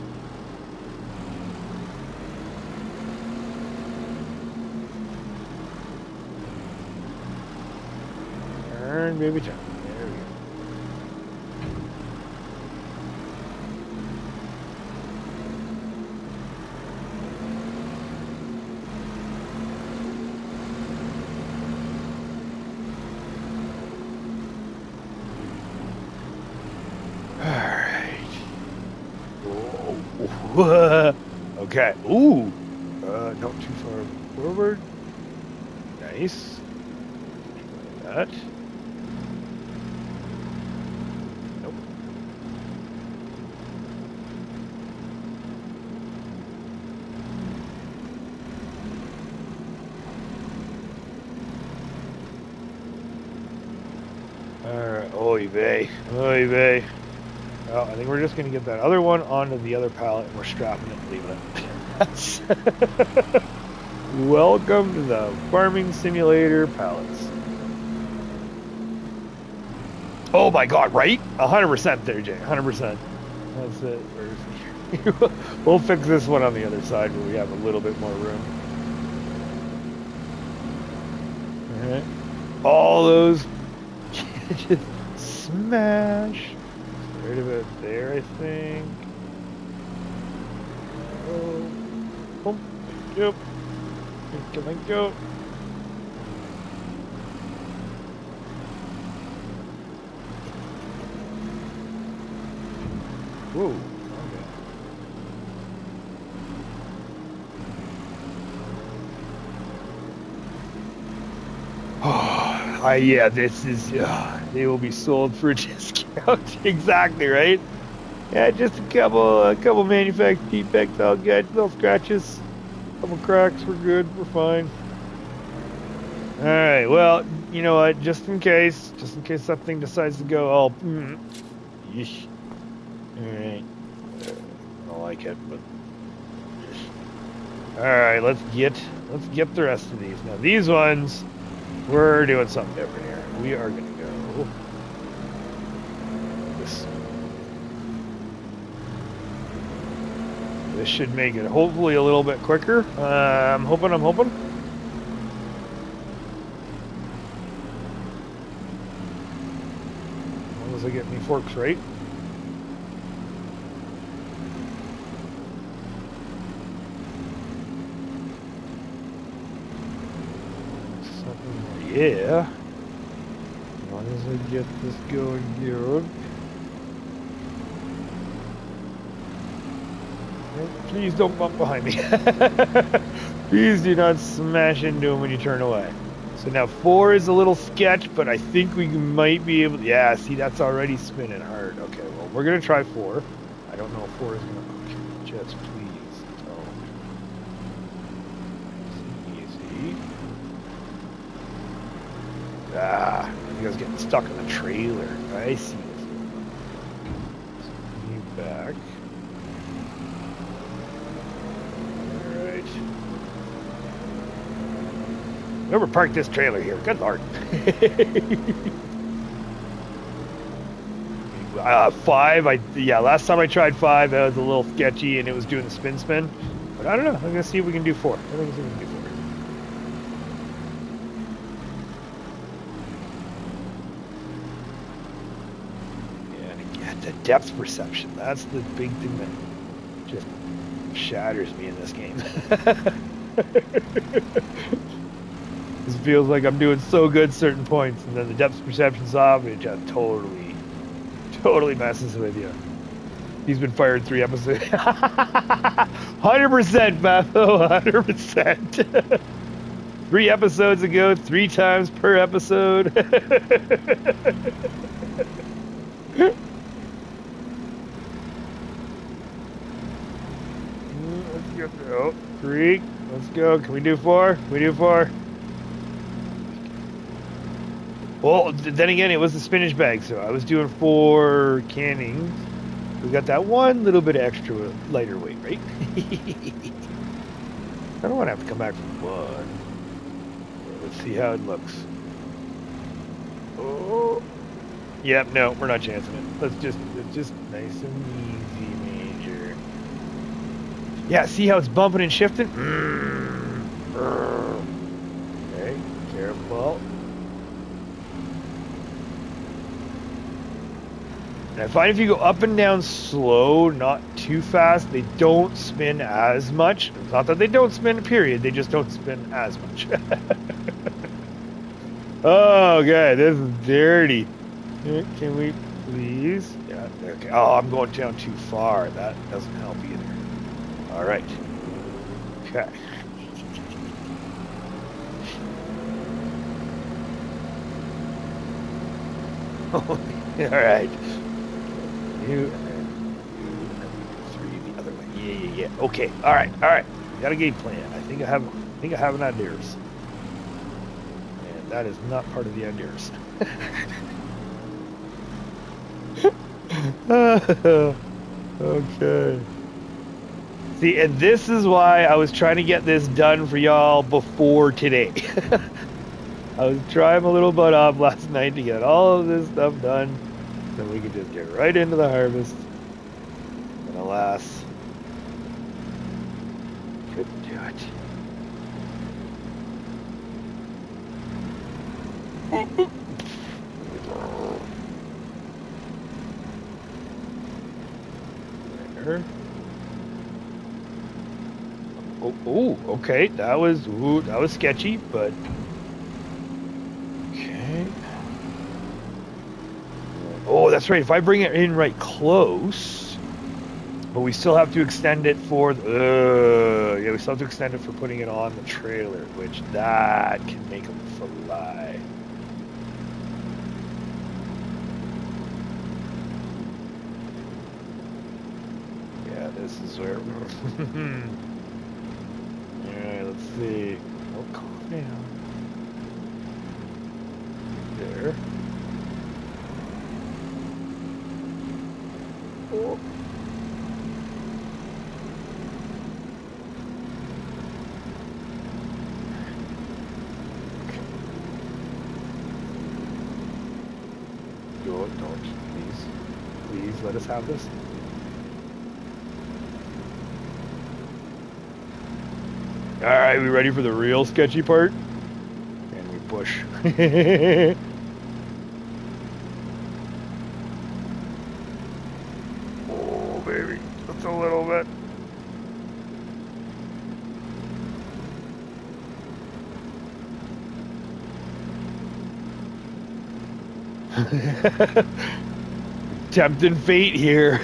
Turn, baby, turn. There we go. Okay. Ooh. Not too far forward. Nice. Try that. Nope. Alright. Oy vey. Oy vey. Well, I think we're just going to get that other one onto the other pallet, and we're strapping it and leaving it. Welcome to the farming simulator pallets. Oh my god, right? 100% there, Jay. 100%. That's it. We'll fix this one on the other side where we have a little bit more room. Alright. All those... just smash. Right about there, I think. Oh, yep. Can I go? Whoa. Okay. Yeah, this is, they will be sold for a discount. Exactly, right? Yeah, just a couple manufactured defects, all good, little scratches, couple cracks, we're good, we're fine. All right, well, you know what, just in case that thing decides to go all, yeesh. All right, I don't like it, but, all right, let's get the rest of these. Now, these ones, we're doing something different here. We are gonna go this. This should make it hopefully a little bit quicker. I'm hoping. As long as I get me forks right. Something more, yeah. As long as I get this going good. Please don't bump behind me. Please do not smash into him when you turn away. So now 4 is a little sketch, but I think we might be able to... Yeah, see, that's already spinning hard. Okay, well, we're going to try 4. I don't know if 4 is going to... Okay, just please. Oh. Easy. Ah, you guys getting stuck in the trailer. I see this. You back. Whoever parked this trailer here, good lord. 5, last time I tried 5, that was a little sketchy and it was doing the spin. But I don't know, I'm gonna see if we can do 4. I think we can do 4. Yeah, and again, the depth perception, that's the big thing that just shatters me in this game. This feels like I'm doing so good certain points, and then the depth perception's off, and it just totally messes with you. He's been fired 3 episodes. 100%, Matho, 100%. 3 episodes ago, 3 times per episode. Let's go. Oh, 3. Let's go. Can we do 4? Can we do 4? Well, then again, it was the spinach bag, so I was doing 4 cannings. We got that one little bit extra lighter weight, right? I don't want to have to come back from 1. Let's see how it looks. Oh. Yep, no, we're not chancing it. It's just nice and easy, Major. Yeah, see how it's bumping and shifting? Okay, careful. And I find if you go up and down slow, not too fast, they don't spin as much. It's not that they don't spin, period. They just don't spin as much. Oh, okay, this is dirty. Can we please? Yeah, okay. Oh, I'm going down too far. That doesn't help either. All right. Okay. All right. You and then 3 the other way. Yeah. Okay. All right. Got a game plan. I think I have an ideas. And that is not part of the ideas. Okay. See, and this is why I was trying to get this done for y'all before today. I was trying a little butt off last night to get all of this stuff done. Then we could just get right into the harvest. And alas, couldn't do it. There. Oh, Oh, okay. That was sketchy, but okay. Oh, that's right. If I bring it in right close, but we still have to extend it for yeah, we still have to extend it for putting it on the trailer, which that can make them fly. Yeah, this is where. Alright, let's see. Oh, calm down. There. Oh. Don't, please. Please let us have this. Alright, we ready for the real sketchy part? And we push. Oh, baby. Just a little bit. Tempting fate here.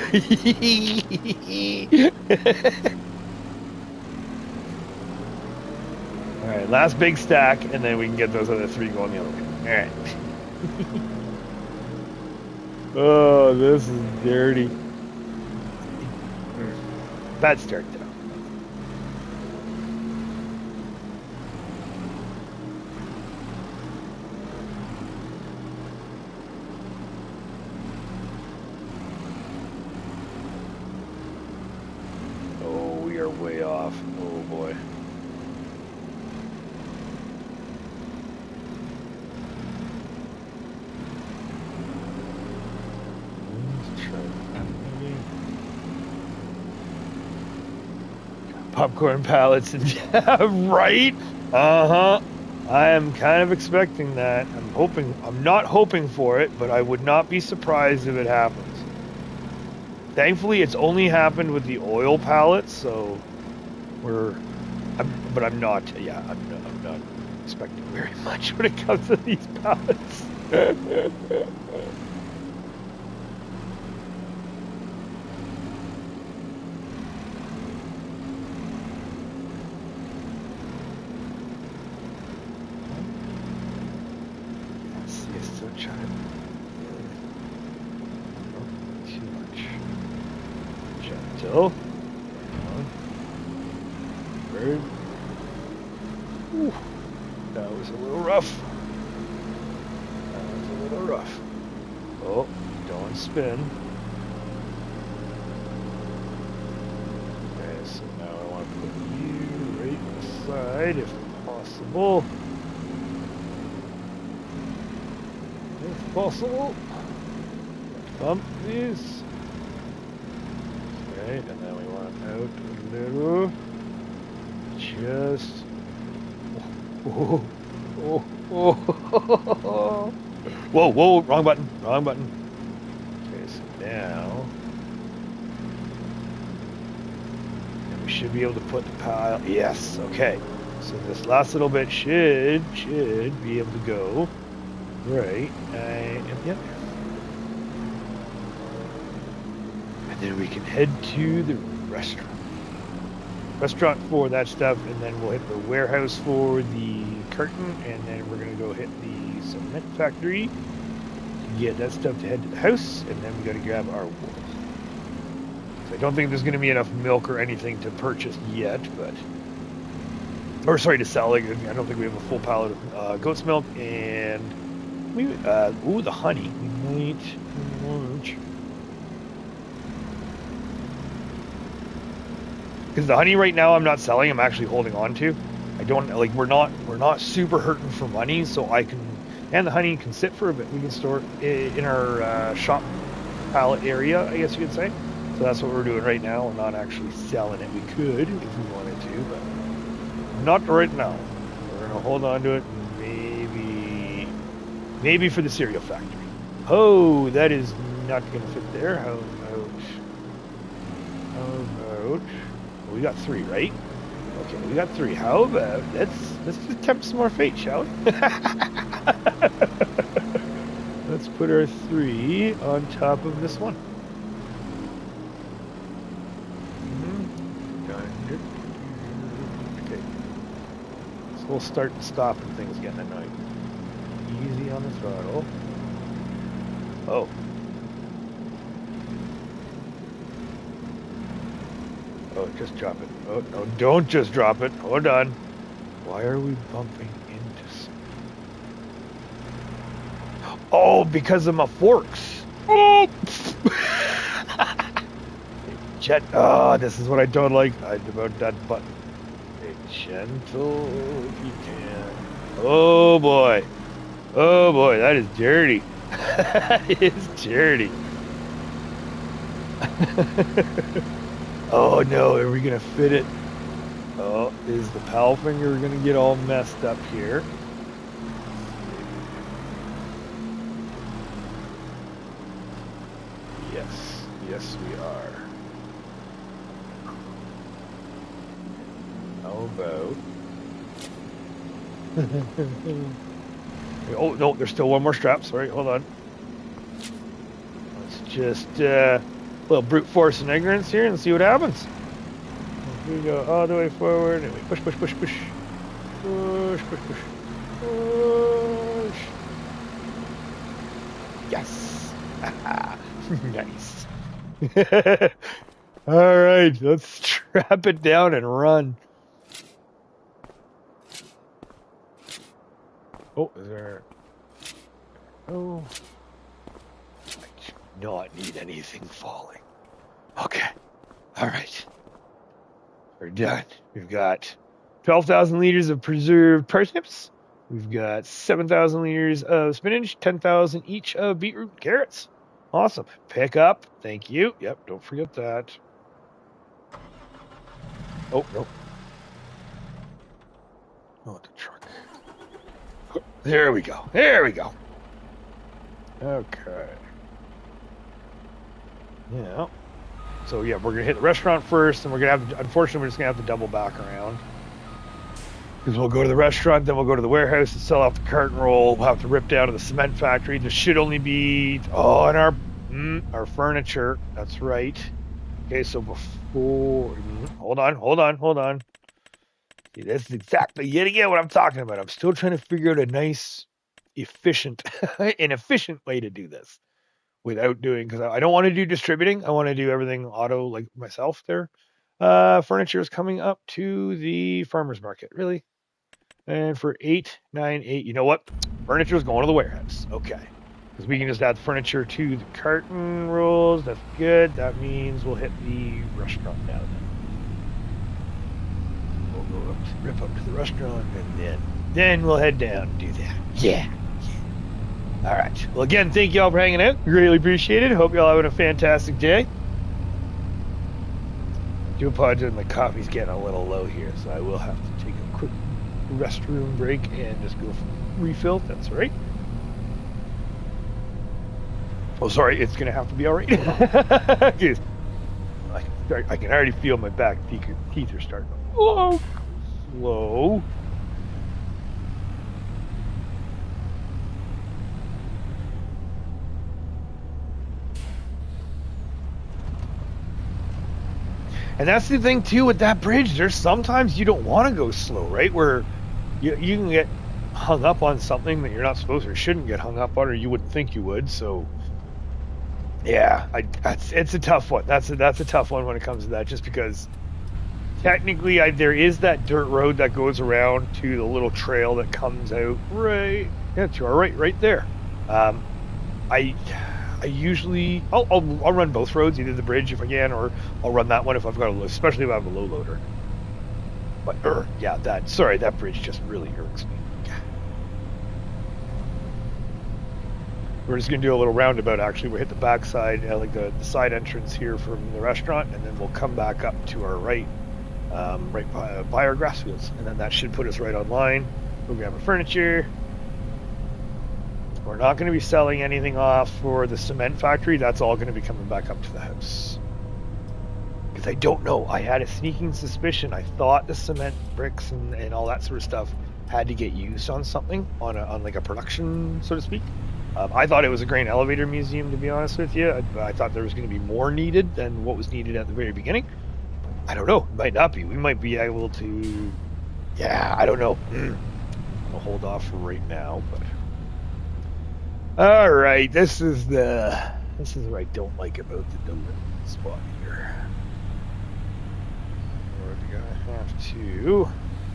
Alright, last big stack, and then we can get those other three going the other way. Alright. Oh, this is dirty. Bad start, though. Oh, we are way off. Oh, boy. Popcorn pallets and right? Uh-huh. I am kind of expecting that. I'm not hoping for it, but I would not be surprised if it happens. Thankfully, it's only happened with the oil pallets, so I'm not expecting very much when it comes to these pallets. Gentle. Bird. Ooh, that was a little rough. Oh, don't spin. Okay, so now I want to put you right beside if possible. If possible. Bump these. Okay, and then we want out a little. Just. Oh. Whoa, wrong button. Okay, so now. And we should be able to put the pile. Yes, okay. So this last little bit should be able to go right. Yep. And then we can head to the restaurant for that stuff, and then we'll hit the warehouse for the carton, and then we're gonna go hit the cement factory to get that stuff to head to the house, and then we gotta grab our wool. So I don't think there's gonna be enough milk or anything to purchase yet, to sell. I don't think we have a full pallet of goat's milk, and the honey. We might launch. Because the honey right now I'm not selling, I'm actually holding on to. I don't like we're not super hurting for money, so I can, and the honey can sit for a bit. We can store it in our shop pallet area, I guess you could say. So that's what we're doing right now. We're not actually selling it. We could if we wanted to, but not right now. We're gonna hold on to it, and maybe for the cereal factory. Oh, that is not gonna fit there. How about? We got 3, right? Okay, we got 3. How about let's just tempt some more fate, shall we? Let's put our 3 on top of this one. Okay. So we'll start and stop and things getting annoying. Easy on the throttle. Oh. Oh, just drop it. Oh, no, don't just drop it. Hold on. Why are we bumping into... Oh, because of my forks. Oh! Jet. Oh, this is what I don't like about that button. Be gentle if you can. Oh, boy. Oh, boy, that is dirty. That is dirty. Oh no, are we gonna fit it? Oh, is the pal finger gonna get all messed up here? Yes, yes we are. How about... Oh no, there's still one more strap, sorry, hold on. Let's just a little brute force and ignorance here and see what happens. Here we go all the way forward and we push, push, push, push. Push, push, push. Push. Yes. Nice. All right, let's strap it down and run. Oh, is there... Oh. I do not need anything falling. Okay. All right. We're done. We've got 12,000 liters of preserved parsnips. We've got 7,000 liters of spinach, 10,000 each of beetroot and carrots. Awesome. Pick up. Thank you. Yep, don't forget that. Oh, no. Oh, the truck. There we go. There we go. Okay. Yeah. So yeah, we're gonna hit the restaurant first, and we're gonna have to, unfortunately, we're just gonna have to double back around. Because we'll go to the restaurant, then we'll go to the warehouse and sell off the cart and roll. We'll have to rip down to the cement factory. There should only be, oh, and our furniture. That's right. Okay, so before, hold on. See, that's exactly yet again what I'm talking about. I'm still trying to figure out a nice, efficient, an efficient way to do this without doing, because I don't want to do distributing. I want to do everything auto like myself there. Furniture is coming up to the farmer's market, really. And for 898, you know what? Furniture is going to the warehouse. Okay. Because we can just add furniture to the carton rolls. That's good. That means we'll hit the restaurant now then. We'll go up to, rip up to the restaurant, and then we'll head down and do that. Yeah. All right. Well, again, thank you all for hanging out. Greatly appreciated. Hope you all having a fantastic day. Do apologize, my coffee's getting a little low here, so I will have to take a quick restroom break and just go for refill. That's all right. Oh, sorry, it's gonna have to be all right. I can already feel my back teeth are starting. Oh, slow. And that's the thing too with that bridge. There's sometimes you don't want to go slow, right? Where you can get hung up on something that you're not supposed to or shouldn't get hung up on, or you wouldn't think you would. So yeah, it's a tough one. That's a tough one when it comes to that, just because technically there is that dirt road that goes around to the little trail that comes out right. Yeah, to our right there. I usually I'll run both roads, either the bridge if I can, or I'll run that one if I've got especially if I have a low loader. But yeah, that bridge just really irks me. We're just gonna do a little roundabout. Actually, we'll hit the backside, like the side entrance here from the restaurant, and then we'll come back up to our right, right by our grass fields, and then that should put us right on line. We'll grab our furniture. We're not going to be selling anything off for the cement factory. That's all going to be coming back up to the house. Because I don't know. I had a sneaking suspicion. I thought the cement bricks and all that sort of stuff had to get used on something, on like a production, so to speak. I thought it was a grain elevator museum, to be honest with you. I thought there was going to be more needed than what was needed at the very beginning. I don't know. It might not be. We might be able to... Yeah, I don't know. I'll hold off for right now, but... All right, this is what I don't like about the delivery spot here. We're gonna have to,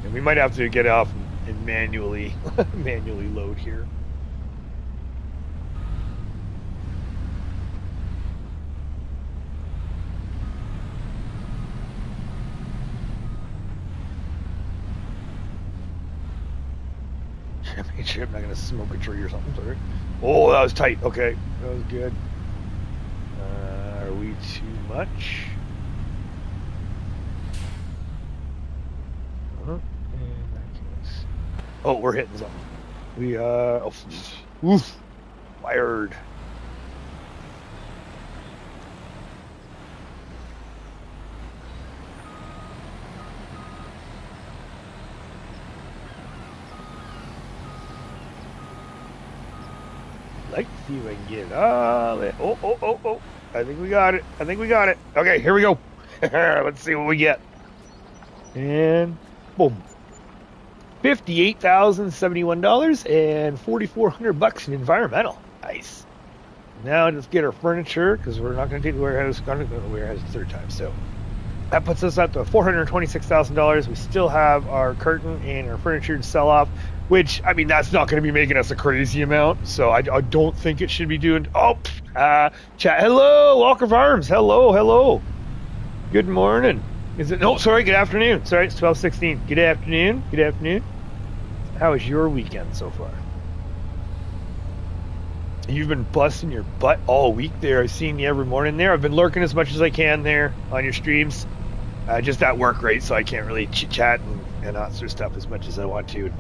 and we might have to get off and manually load here. Make sure I'm not gonna smoke a tree or something. Sorry. Oh, that was tight. Okay, that was good. Are we too much? Oh, we're hitting something. We oof, fired. Like to see if I can get it all in. Oh. I think we got it. Okay, here we go. Let's see what we get. And boom. $58,071 and $4,400 in environmental. Nice. Now let's get our furniture, because we're not going to take the warehouse. Going to go to the warehouse the third time. So that puts us up to $426,000. We still have our curtain and our furniture to sell off, which, I mean, that's not going to be making us a crazy amount. So I don't think it should be doing... Oh, chat. Hello, Walker Farms. Hello. Good morning. Is it... No, sorry, good afternoon. Sorry, it's 12:16. Good afternoon. How was your weekend so far? You've been busting your butt all week there. I've seen you every morning there. I've been lurking as much as I can there on your streams. Just at work, right? So I can't really chit-chat and that sort of stuff as much as I want to.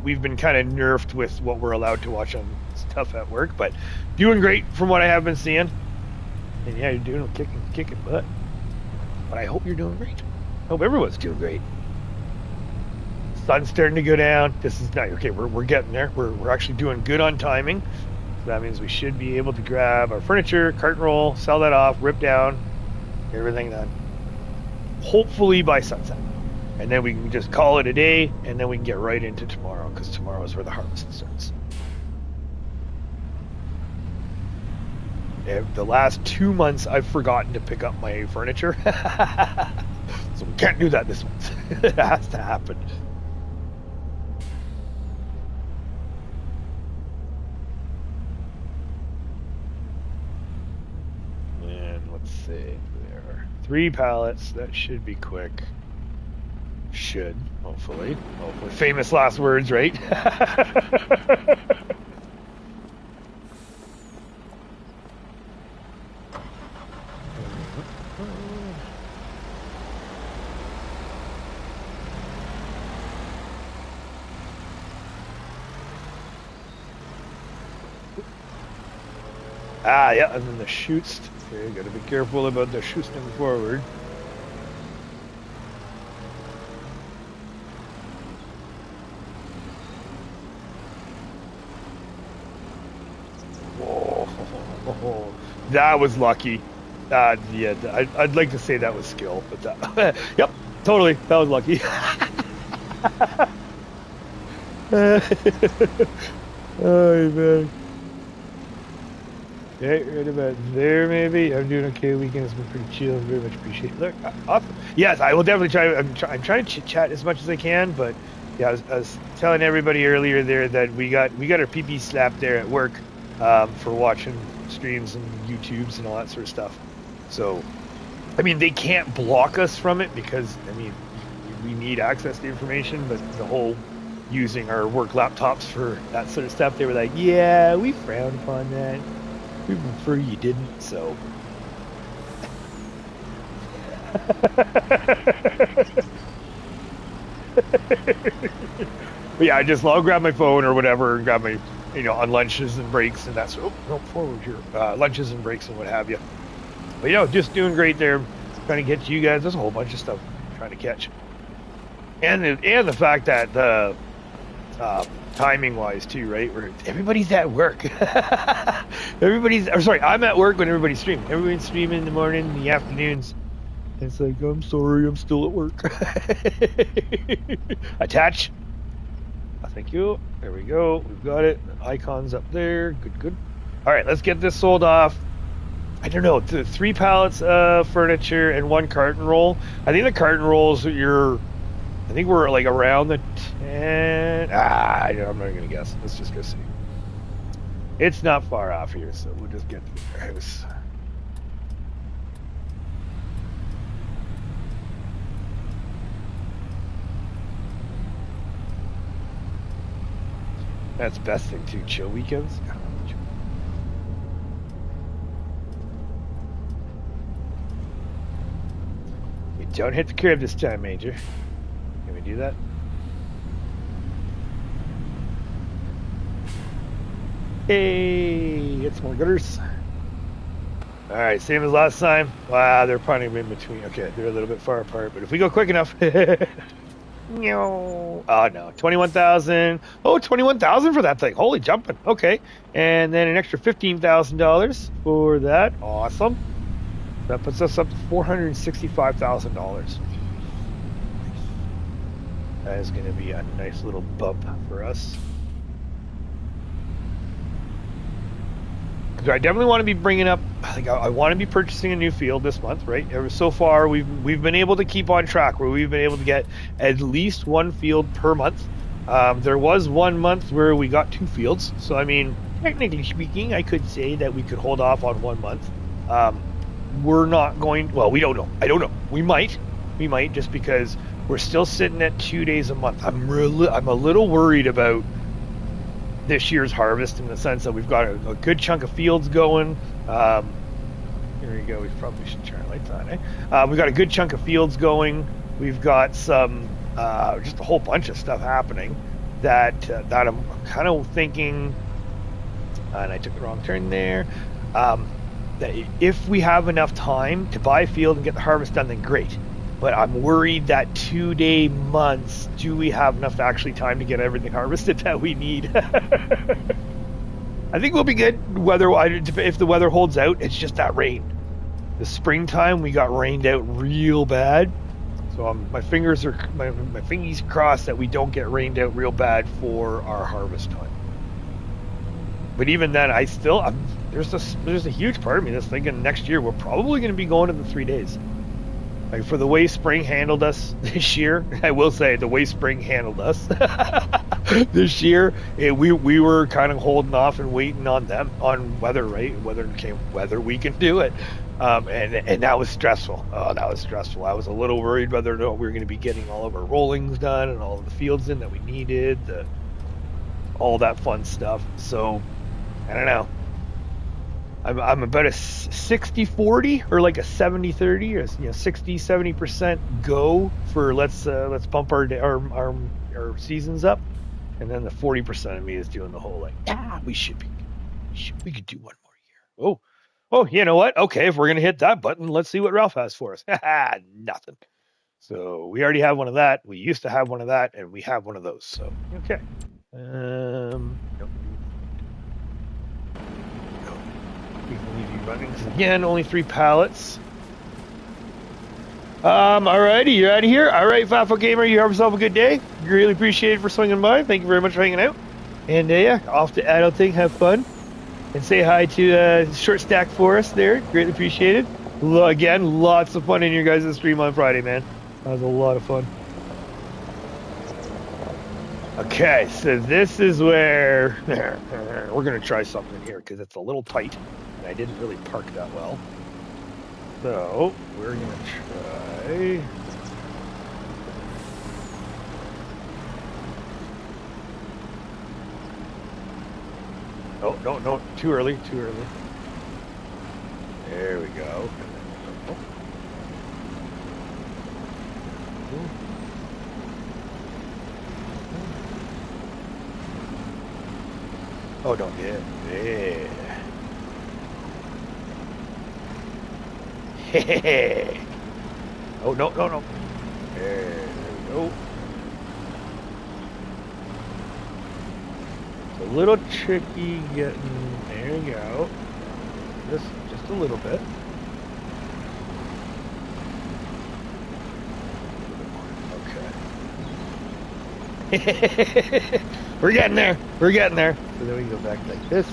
We've been kind of nerfed with what we're allowed to watch on stuff at work, but doing great from what I have been seeing. And yeah, you're doing kicking butt. But I hope you're doing great. I hope everyone's doing great. Sun's starting to go down. This is not okay. We're getting there. We're actually doing good on timing. So that means we should be able to grab our furniture, carton roll, sell that off, rip down, everything done. Hopefully by sunset. And then we can just call it a day, and then we can get right into tomorrow, because tomorrow is where the harvest starts. The last 2 months, I've forgotten to pick up my furniture. So we can't do that this month. It has to happen. And let's see. There are 3 pallets. That should be quick. Should, hopefully. Famous last words, right? Yeah, and then the chutes. Okay, gotta be careful about the chutes moving forward. Whoa, that was lucky. Yeah, I'd like to say that was skill, but that, yep, totally, that was lucky. Oh man. Okay, right about there maybe. I'm doing okay. Weekend has been pretty chill and very much appreciate it. Look, awesome. Yes, I will definitely try. I'm trying to chat as much as I can, but yeah, I was telling everybody earlier there that we got our PP slap there at work for watching streams and YouTubes and all that sort of stuff. So, I mean, they can't block us from it because, I mean, we need access to information, but the whole using our work laptops for that sort of stuff, they were like, yeah, we frown upon that. We prefer you didn't, so. But yeah, I'll grab my phone or whatever and grab my, on lunches and breaks and that's, forward here, lunches and breaks and what have you. But just doing great there. trying to get to you guys. There's a whole bunch of stuff I'm trying to catch, and the fact that the timing wise too, right? Where everybody's at work. I'm at work when everybody's streaming. Everybody's streaming in the morning, in the afternoons. And it's like, I'm sorry, I'm still at work. Attach. Thank you. There we go. We've got it. The icon's up there. Good. All right, let's get this sold off. I don't know, 3 pallets of furniture and 1 carton roll. I think the carton rolls I think we're like around the 10. I'm not gonna guess. Let's just go see. It's not far off here, so we'll just get to the house. That's the best thing too. Chill weekends. You don't hit the curb this time, Major. Can we do that? Hey, it's more gooders. All right, same as last time. Wow, they're probably in between. Okay, they're a little bit far apart, but if we go quick enough. No. Oh no, 21,000. Oh, 21,000 for that thing. Holy jumping. Okay, and then an extra $15,000 for that. Awesome. That puts us up to $465,000. That is going to be a nice little bump for us. So I definitely want to be bringing up. I want to be purchasing a new field this month, right? So far, we've been able to keep on track where we've been able to get at least 1 field per month. There was 1 month where we got 2 fields, so I mean, technically speaking, I could say that we could hold off on 1 month. We're not going. Well, we don't know. I don't know. We might just because we're still sitting at 2 days a month. I'm a little worried about this year's harvest in the sense that we've got a good chunk of fields going. Here we go. We probably should turn our lights on. We've got a good chunk of fields going. We've got some just a whole bunch of stuff happening that I'm kind of thinking. And I took the wrong turn there. That if we have enough time to buy a field and get the harvest done, then great. But I'm worried that 2 day months, do we have enough actually time to get everything harvested that we need? I think we'll be good. If the weather holds out, it's just that rain. The springtime, we got rained out real bad. So my fingers crossed that we don't get rained out real bad for our harvest time. But even then, there's a huge part of me that's thinking next year we're probably going to be going to the 3 days. Like for the way spring handled us this year, I will say the way spring handled us this year, we were kind of holding off and waiting on weather, right? Whether we can do it, and that was stressful. Oh, that was stressful. I was a little worried whether or not we were going to be getting all of our rollings done and all of the fields in that we needed, all that fun stuff. So I don't know. I'm about a 60-40 or like a 70-30 or 60-70% go for let's bump our seasons up, and then the 40% of me is doing the whole we could do 1 more year. Oh, you know what? Okay, if we're gonna hit that button, let's see what Ralph has for us. Nothing. So we already have one of that. We used to have one of that, and we have one of those. So okay. Nope. We can leave you running again. Only 3 pallets. Alrighty, you're out of here. All right, Fafo Gamer, you have yourself a good day. Really appreciate it for swinging by. Thank you very much for hanging out. And off to Adult Thing. Have fun. And say hi to Short Stack Forest there. Greatly appreciated. Again, lots of fun in your guys' stream on Friday, man. That was a lot of fun. Okay, so this is where we're going to try something here because it's a little tight and I didn't really park that well. So we're going to try. Oh, no, too early. There we go. Oh, don't get it. Yeah. Oh, no, no, no. There we go. It's a little tricky getting, there you go. Just a little bit. Okay. We're getting there. We're getting there. So then we go back like this.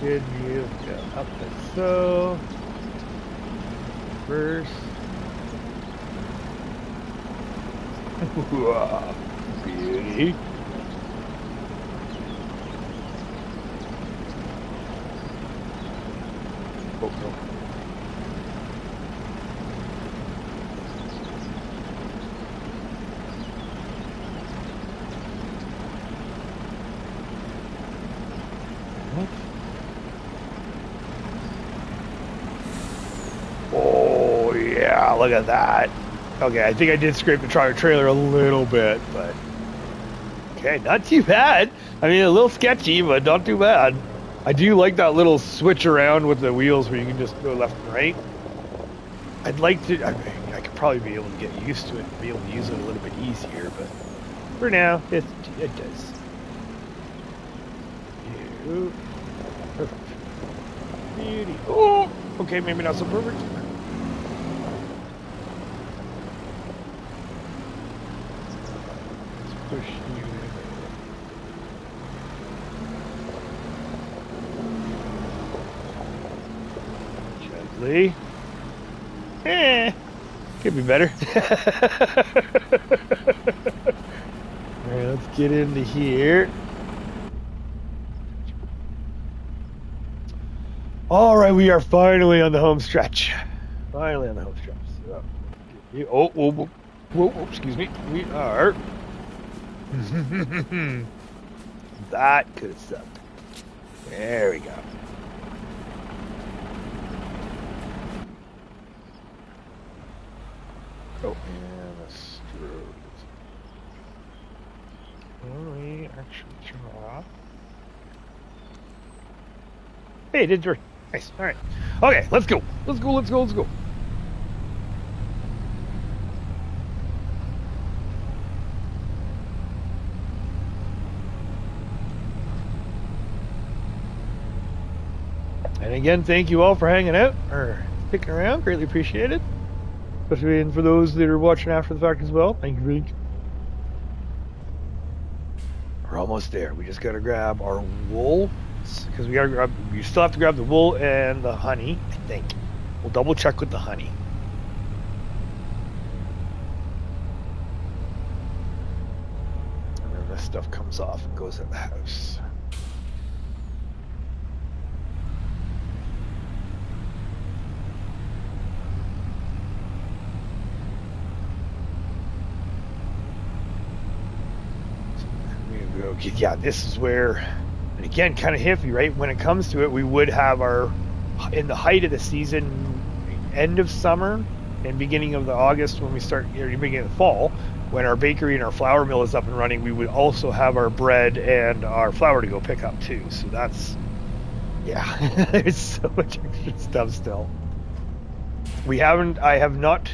Should you go up like so. First. Wow. Beauty. Oh, no. Oh, yeah, look at that. Okay, I think I did scrape the trailer a little bit, but okay, not too bad. I mean, a little sketchy, but not too bad. I do like that little switch around with the wheels where you can just go left and right. I'd like to, I mean, I could probably be able to get used to it and be able to use it a little bit easier, but for now, it does. Perfect. Beauty. Oh, okay, maybe not so perfect. Let's push you. Gently. Could be better. All right, let's get into here. All right, we are finally on the home stretch. Finally on the home stretch. So, whoa, excuse me. We are. That could have sucked. There we go. Oh, and a stroke. Can we actually turn it off? Hey, it did work. Nice. All right. Okay, let's go. Let's go. Let's go. Let's go. And again, thank you all for hanging out or sticking around. Greatly appreciated. Especially for those that are watching after the fact as well. Thank you, really. We're almost there. We just got to grab our wool. Because we still have to grab the wool and the honey, I think. We'll double check with the honey. And then this stuff comes off and goes in the house. Yeah, this is where, and again, kind of iffy, right? When it comes to it, we would have in the height of the season, end of summer and beginning of the August when we start, beginning of the fall, when our bakery and our flour mill is up and running, we would also have our bread and our flour to go pick up too. So that's, yeah, there's so much extra stuff still. I have not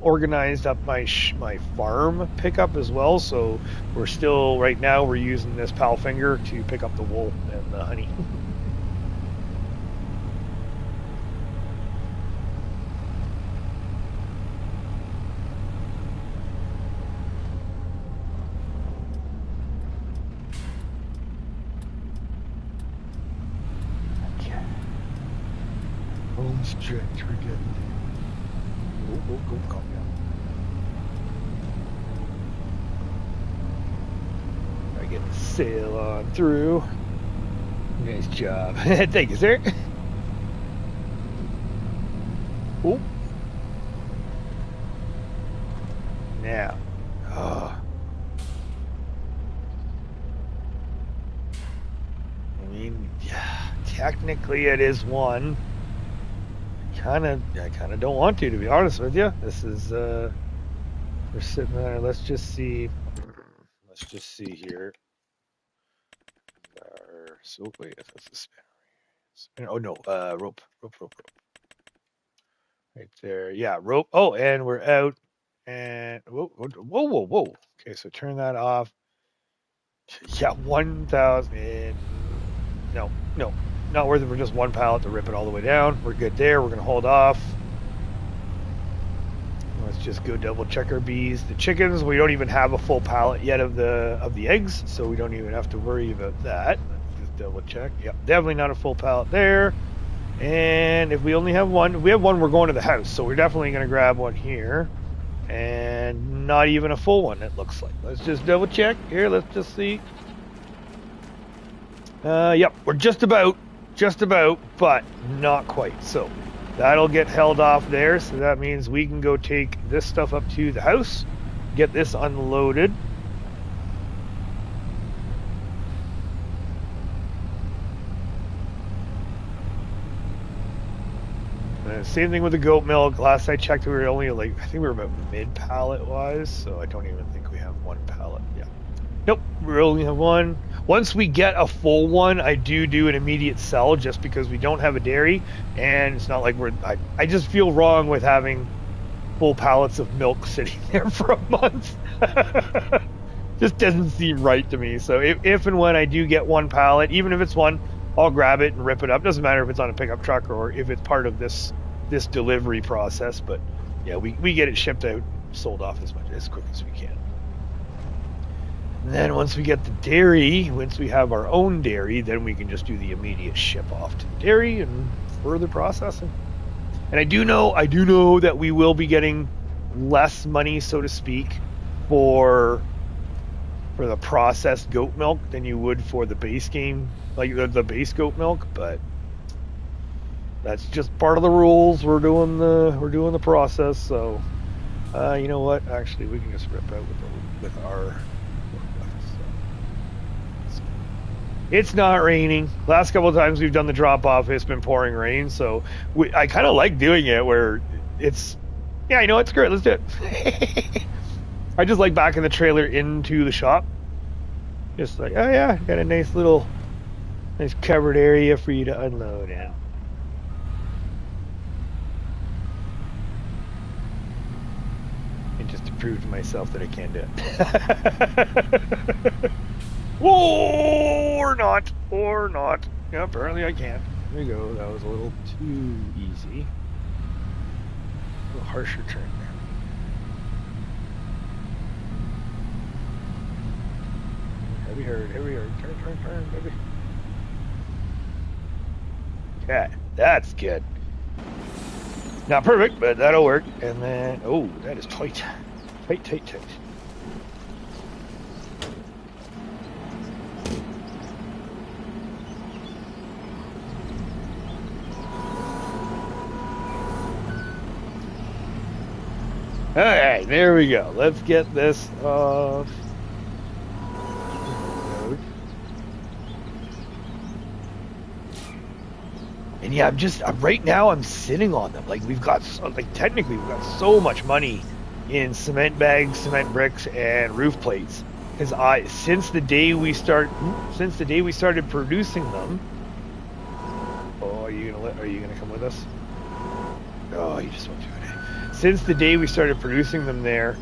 organized up my farm pickup as well, so we're still, right now, we're using this pal finger to pick up the wool and the honey. Okay. Home stretch, we're getting there. Go, calm down. I get the sail on through. Nice job. Thank you, sir. Oh. Now. Oh. I mean, yeah, technically it is one. I kind of don't want to be honest with you. This is, we're sitting there. Let's just see here. So wait, that's a spinner. Oh no, rope. Right there. Yeah, rope. Oh, and we're out. And whoa. Okay, so turn that off. Yeah, 1,000. No, not worth it for just one pallet to rip it all the way down. We're good there. We're gonna hold off. Let's just go double check our bees. The chickens, we don't even have a full pallet yet of the eggs, so we don't even have to worry about that. Let's just double check. Yep, definitely not a full pallet there. And if we only have one, if we have one, we're going to the house, so we're definitely going to grab one here. And not even a full one, it looks like. Let's just double check here. Let's just see. Yep, we're just about, but not quite. So that'll get held off there. So that means we can go take this stuff up to the house, get this unloaded. Same thing with the goat milk. Last I checked, we were only like, I think we were about mid pallet wise, so I don't even think we have one pallet. Yeah. Nope, we only have one. Once we get a full one, I do an immediate sell just because we don't have a dairy, and it's not like I just feel wrong with having full pallets of milk sitting there for a month. Just doesn't seem right to me. So if and when I do get one pallet, even if it's one, I'll grab it and rip it up. Doesn't matter if it's on a pickup truck or if it's part of this delivery process, but yeah, we get it shipped out, sold off as quick as we can. And then once we get the dairy, once we have our own dairy, then we can just do the immediate ship off to the dairy and further processing. And I do know that we will be getting less money, so to speak, for the processed goat milk than you would for the base game, like the base goat milk, but that's just part of the rules. We're doing the process, so you know what? Actually, we can just rip out with our. So. It's not raining. Last couple of times we've done the drop off, it's been pouring rain, so I kind of like doing it where it's. Yeah, you know what? Screw it. Let's do it. I just like backing the trailer into the shop. Just like, oh yeah, got a nice covered area for you to unload in. And just to prove to myself that I can do it. Whoa, or not. Yeah, apparently I can. There we go. That was a little too easy. A little harsher turn there. Heavy hard. Turn, baby. Okay, that's good. Not perfect, but that'll work. And then, oh, that is tight. Tight. Alright, there we go. Let's get this off. And yeah, right now I'm sitting on them. Like technically we've got so much money in cement bags, cement bricks, and roof plates. Because since the day we started producing them. Oh, are you gonna come with us? Oh, you just won't do it. Since the day we started producing them there,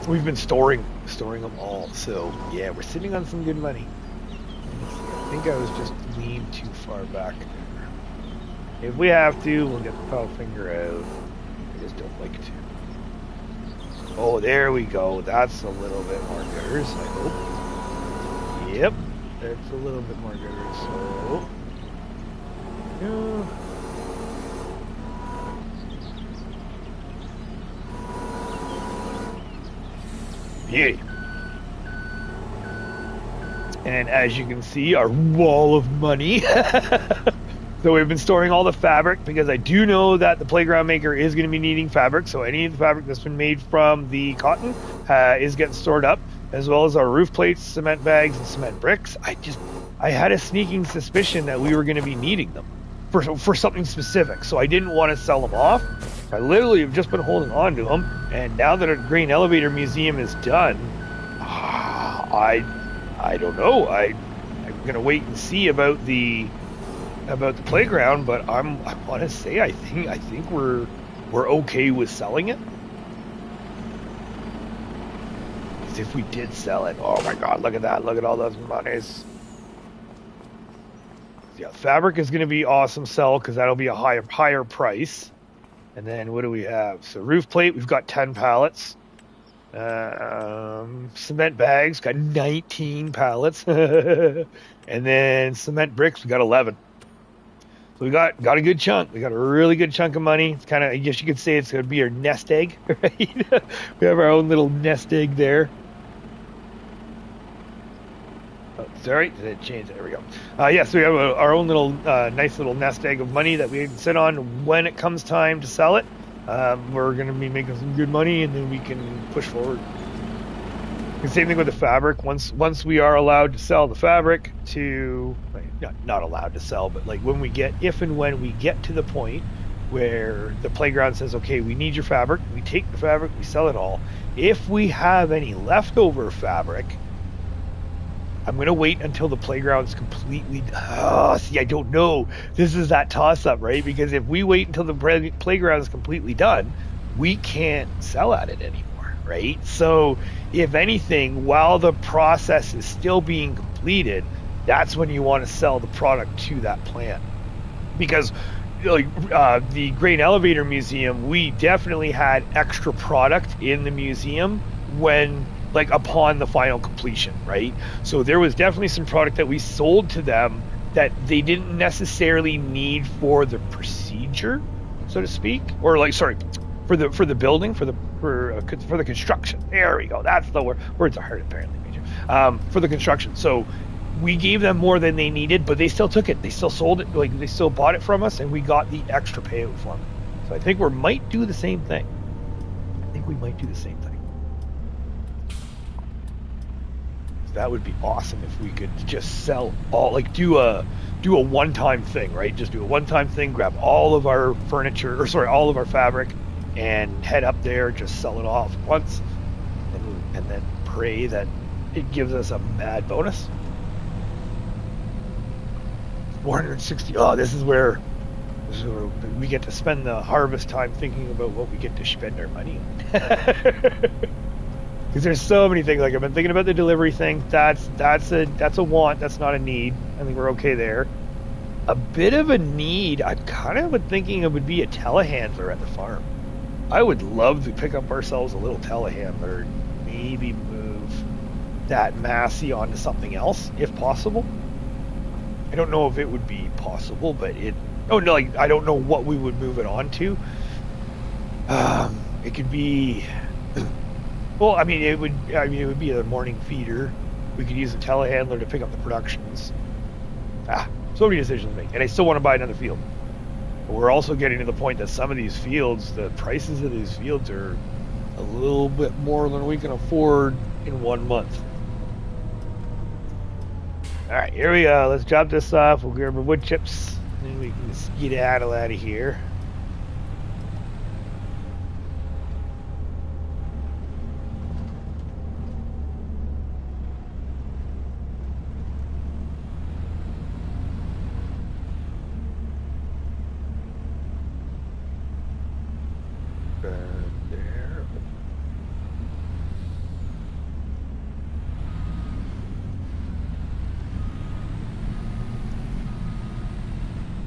we've been storing them all. So yeah, we're sitting on some good money. I think I was just leaned too far back there. If we have to, we'll get the power finger out. I just don't like to. Oh, there we go. That's a little bit more gutters, I hope. Yep, that's a little bit more gutters. So, yeah. Beauty. And as you can see, our wall of money. So we've been storing all the fabric because I do know that the playground maker is going to be needing fabric. So any of the fabric that's been made from the cotton is getting stored up, as well as our roof plates, cement bags, and cement bricks. I had a sneaking suspicion that we were going to be needing them for something specific. So I didn't want to sell them off. I literally have just been holding on to them. And now that our grain elevator museum is done, I don't know. I'm going to wait and see about the about the playground, but I want to say I think we're okay with selling it. If we did sell it, oh my god, look at that, look at all those monies. Yeah, fabric is going to be awesome sell because that'll be a higher price. And then what do we have? So roof plate, we've got 10 pallets. Cement bags, got 19 pallets. And then cement bricks, we got 11. So we got a good chunk. We got a really good chunk of money. It's kind of, I guess you could say it's going to be our nest egg, right? We have our own little nest egg there. Oh, sorry, did it change? There we go. Yeah, so we have our own little nice little nest egg of money that we can sit on when it comes time to sell it. We're going to be making some good money, and then we can push forward. The same thing with the fabric. Once we are allowed to sell the fabric to, not allowed to sell, but like if and when we get to the point where the playground says, okay, we need your fabric, we take the fabric, we sell it all. If we have any leftover fabric, I'm going to wait until the playground's completely... see, I don't know. This is that toss-up, right? Because if we wait until the playground is completely done, we can't sell at it anymore, right? So, if anything, while the process is still being completed, that's when you want to sell the product to that plant. Because the Grain Elevator Museum, we definitely had extra product in the museum when... upon the final completion, right? So there was definitely some product that we sold to them that they didn't necessarily need for the procedure, so to speak, or for the building, for the construction. There we go. That's the word. Words are hard apparently, Major. For the construction. So we gave them more than they needed, but they still took it. They still sold it. They still bought it from us, and we got the extra payout for them. So I think we might do the same thing. That would be awesome if we could just sell all, do a one-time thing, right? Just do a one-time thing, grab all of our furniture, all of our fabric, and head up there, just sell it all at once, and then pray that it gives us a mad bonus. 460. Oh, this is where we get to spend the harvest time thinking about what we get to spend our money on. Because there's so many things. I've been thinking about the delivery thing. That's a want. That's not a need. I think we're okay there. A bit of a need. I kind of was thinking it would be a telehandler at the farm. I would love to pick up ourselves a little telehandler. Maybe move that Massey onto something else, if possible. I don't know if it would be possible, but I don't know what we would move it on to. It could be. Well, it would be a morning feeder. We could use a telehandler to pick up the productions. So many decisions to make. And I still want to buy another field. But we're also getting to the point that some of these fields, the prices of these fields are a little bit more than we can afford in 1 month. All right, here we go. Let's drop this off. We'll grab our wood chips. And we can skedaddle out of here.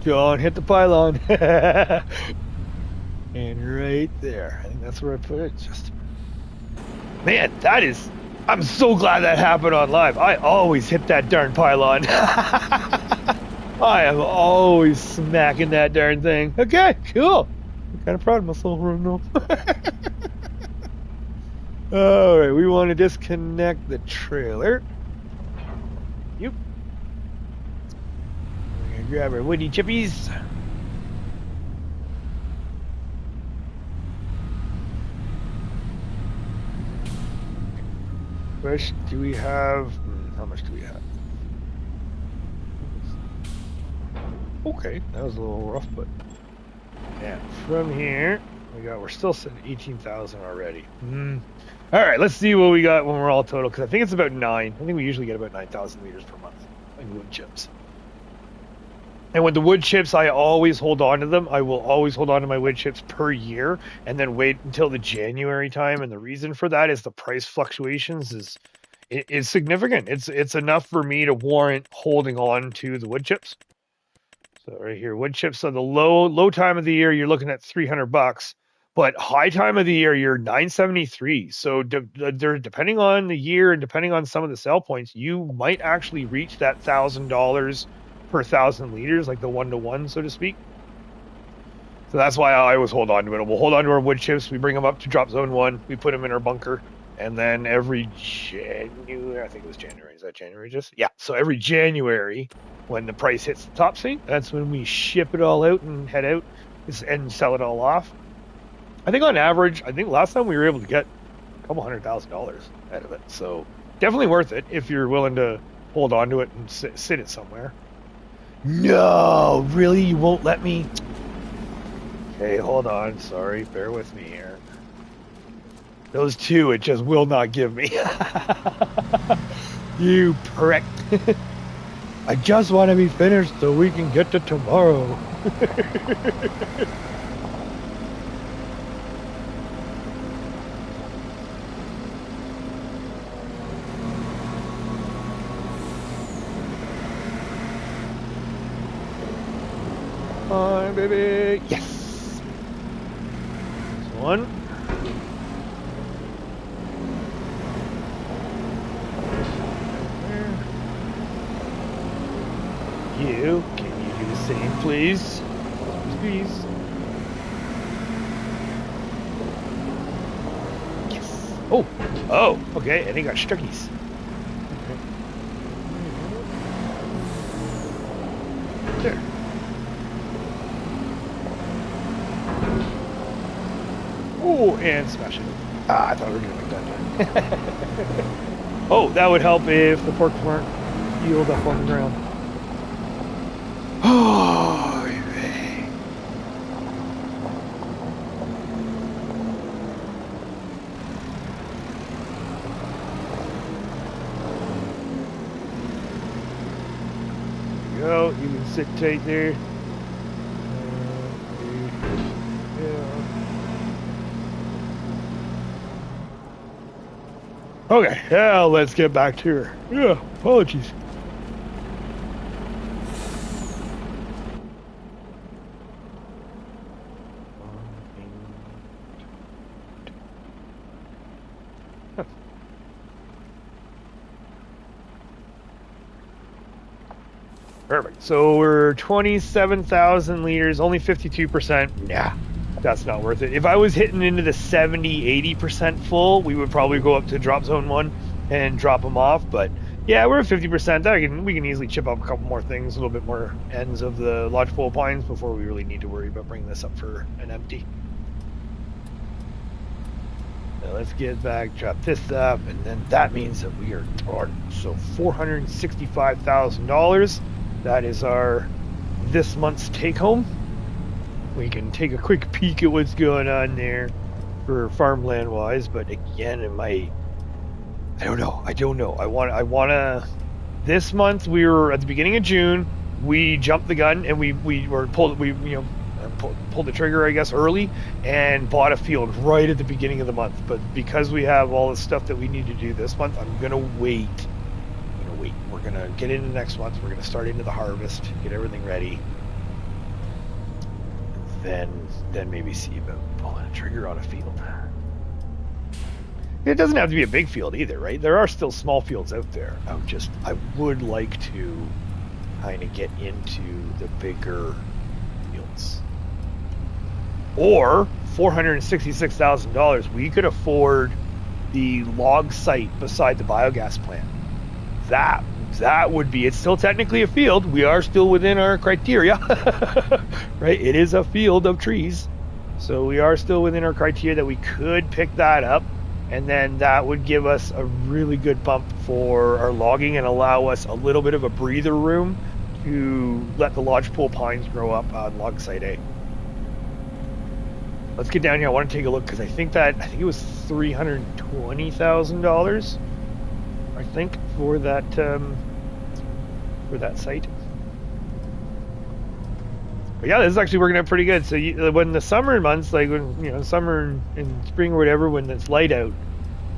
Don't hit the pylon. And right there. I think that's where I put it. Man, I'm so glad that happened on live. I always hit that darn pylon. I am always smacking that darn thing. Okay, cool. I'm kind of proud of myself right now. Alright, we want to disconnect the trailer. Yep. We're going to grab our woody chippies. Which do we have? How much do we have? Okay, that was a little rough, but yeah. From here, we're still sitting at 18,000 already. All right, let's see what we got when we're all total, because I think it's about 9. I think we usually get about 9,000 liters per month in wood chips. And with the wood chips, I always hold on to them. I will always hold on to my wood chips per year and then wait until the January time. And the reason for that is the price fluctuations is significant. It's enough for me to warrant holding on to the wood chips. So right here, wood chips. So the low time of the year, you're looking at $300, but high time of the year, you're $973. So depending on the year and depending on some of the sell points, you might actually reach that $1,000 per 1,000 liters, like the 1-to-1, so to speak. So that's why I always hold on to it. We'll hold on to our wood chips. We bring them up to drop zone 1. We put them in our bunker. And then every January, I think it was January. Is that January just? Yeah. So every January, when the price hits the top seat, that's when we ship it all out and head out and sell it all off. I think on average, I think last time we were able to get a couple $100,000 out of it. So definitely worth it if you're willing to hold on to it and sit it somewhere. No, really? You won't let me? Okay, hold on. Sorry, bear with me here. Those two, it just will not give me. You prick. I just want to be finished so we can get to tomorrow. Hi, baby. Yes. This one. You, can you do the same, please? Please. Yes. Oh. Oh. Okay. And he got stuckies. Okay. There. Oh, and smash it. Ah, I thought we were going to make that. Oh, that would help if the forks weren't healed up on the ground. Oh, baby. There you go. You can sit tight there. Okay, now let's get back to her. Yeah, apologies. Perfect. So we're 27,000 liters, only 52%. Nah, that's not worth it. If I was hitting into the 70, 80% full, we would probably go up to drop zone 1 and drop them off. But yeah, we're at 50%. We can easily chip up a couple more things, a little bit more ends of the lodgepole pines before we really need to worry about bringing this up for an empty. Now let's get back, drop this up, and then that means that we are so $465,000. That is our this month's take home. We can take a quick peek at what's going on there for farmland wise, but again, I don't know. I want to. This month we were at the beginning of June. We jumped the gun and we pulled the trigger, I guess, early and bought a field right at the beginning of the month. But because we have all the stuff that we need to do this month, I'm gonna wait. We're gonna get into next month. We're gonna start into the harvest, get everything ready, then maybe see about pulling a trigger on a field. It doesn't have to be a big field either, right? There are still small fields out there. I would like to kind of get into the bigger fields. Or $466,000, we could afford the log site beside the biogas plant. That would be, it's still technically a field. We are still within our criteria, right? It is a field of trees. So we are still within our criteria that we could pick that up. And then that would give us a really good bump for our logging and allow us a little bit of a breather room to let the lodgepole pines grow up on log site A. Let's get down here. I want to take a look because I think it was $320,000. I think for that site. But yeah, this is actually working out pretty good. So when the summer months, like when summer and spring or whatever, when it's light out,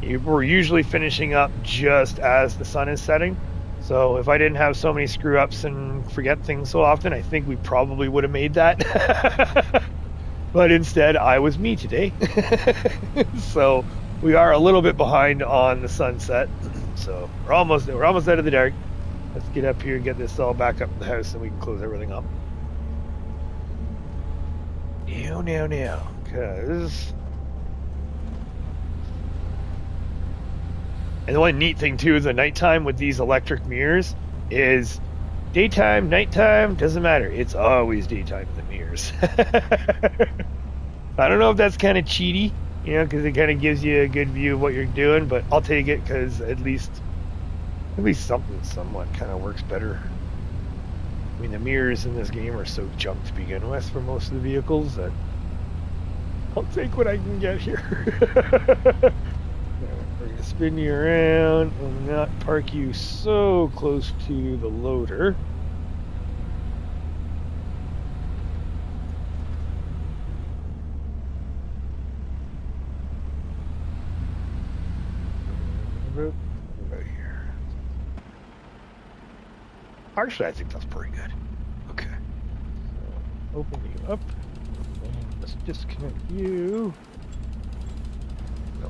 we're usually finishing up just as the sun is setting. So if I didn't have so many screw ups and forget things so often, I think we probably would have made that. But instead, I was me today. So we are a little bit behind on the sunset. So we're almost out of the dark. Let's get up here and get this all back up in the house, and we can close everything up. Now, because... And the one neat thing, too, is the nighttime with these electric mirrors is daytime, nighttime, doesn't matter. It's always daytime in the mirrors. I don't know if that's kind of cheaty, because it kind of gives you a good view of what you're doing, but I'll take it because at least something somewhat kind of works better. I mean, the mirrors in this game are so junk to begin with for most of the vehicles that I'll take what I can get here. We're going to spin you around and not park you so close to the loader. Right here. Actually, I think that's pretty good. Okay. So, open you up. And let's disconnect you. No.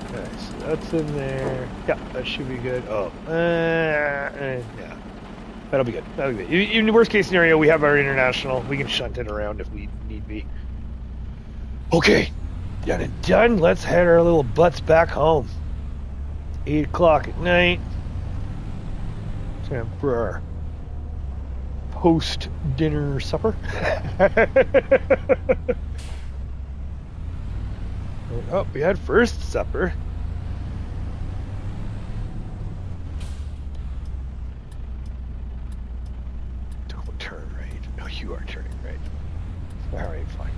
Okay, so that's in there. Yeah, that should be good. Oh, yeah. That'll be good. In the worst case scenario, we have our international. We can shunt it around if we need be. Okay, done and done. Let's head our little butts back home. 8 o'clock at night. Time for our post-dinner supper. Oh, we had first supper. Don't turn right. No, you are turning right. All right, fine.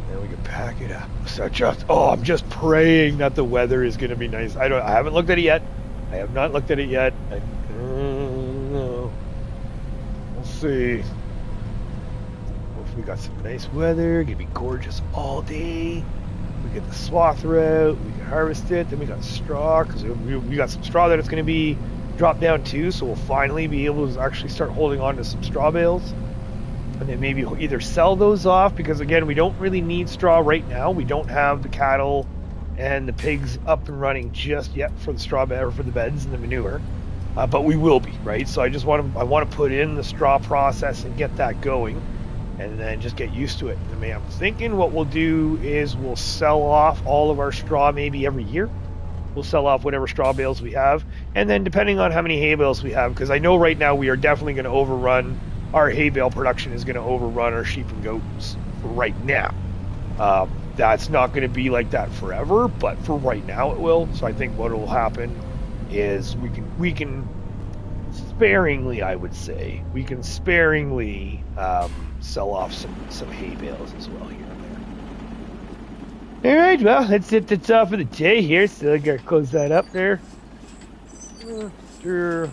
Then we can pack it up. So I'm just praying that the weather is going to be nice. I haven't looked at it yet. I have not looked at it yet. We'll see. Hopefully we got some nice weather. Gonna be gorgeous all day. We get the swather out. We can harvest it. Then we got straw, because we got some straw that it's going to be dropped down too. So we'll finally be able to actually start holding on to some straw bales. And then maybe either sell those off, because again, we don't really need straw right now. We don't have the cattle and the pigs up and running just yet for the straw bed, or for the beds and the manure. But we will be, right? So I want to put in the straw process and get that going, and then just get used to it. I mean, I'm thinking what we'll do is we'll sell off all of our straw maybe every year. We'll sell off whatever straw bales we have, and then depending on how many hay bales we have, because I know right now we are definitely going to overrun, our hay bale production is going to overrun our sheep and goats for right now. That's not going to be like that forever, but for right now it will. So I think what will happen is we can sparingly, I would say, sell off some hay bales as well here and there. All right, well, that's it. That's all for the day here. So I gotta close that up there. Sure.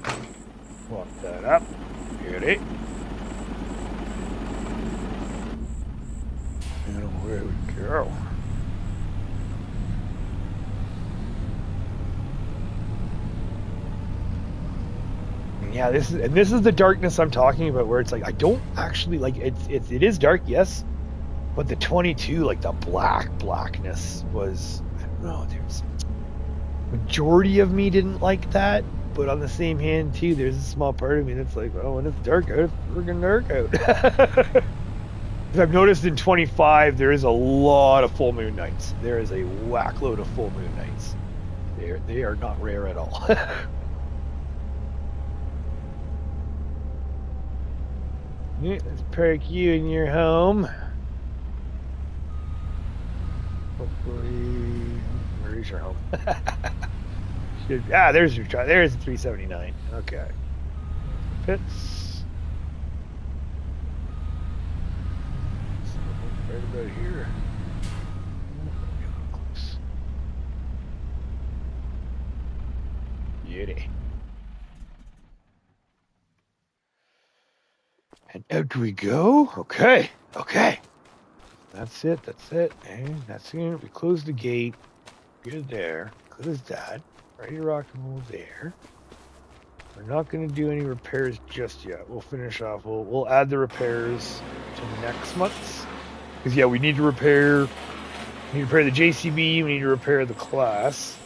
Lock that up. Ready? And where we go. Yeah, this is the darkness I'm talking about, where it's like I don't actually like it is dark, yes, but the 22, like the blackness was, I don't know, there's majority of me didn't like that, but on the same hand too, there's a small part of me that's like, oh, when it's dark out, it's freaking dark out. I've noticed in 25 there is a lot of full moon nights. There is a whack load of full moon nights. They are not rare at all. Yeah, let's park you in your home. Hopefully, where is your home? There's your truck. There's the 379. Okay. Fits. Right about here. Alrighty. And out we go. Okay. Okay. That's it. That's it. And that's it. We close the gate. Good there. Close that. Ready to rock and roll there. We're not going to do any repairs just yet. We'll finish off. We'll add the repairs to next month's. Because, yeah, we need to repair the JCB. We need to repair the class.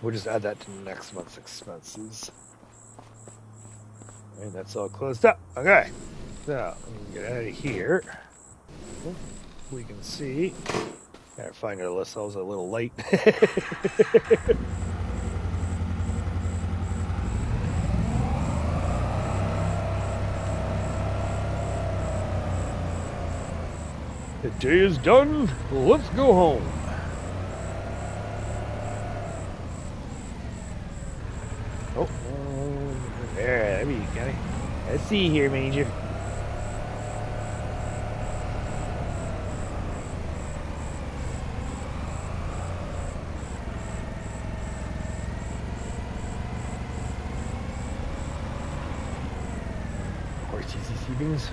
We'll just add that to next month's expenses. And that's all closed up. Okay. So, let me get out of here. We can see. Gotta find ourselves a little light. The day is done. Let's go home. Oh, there we go. Let's see here, Major. Horsey sleepings.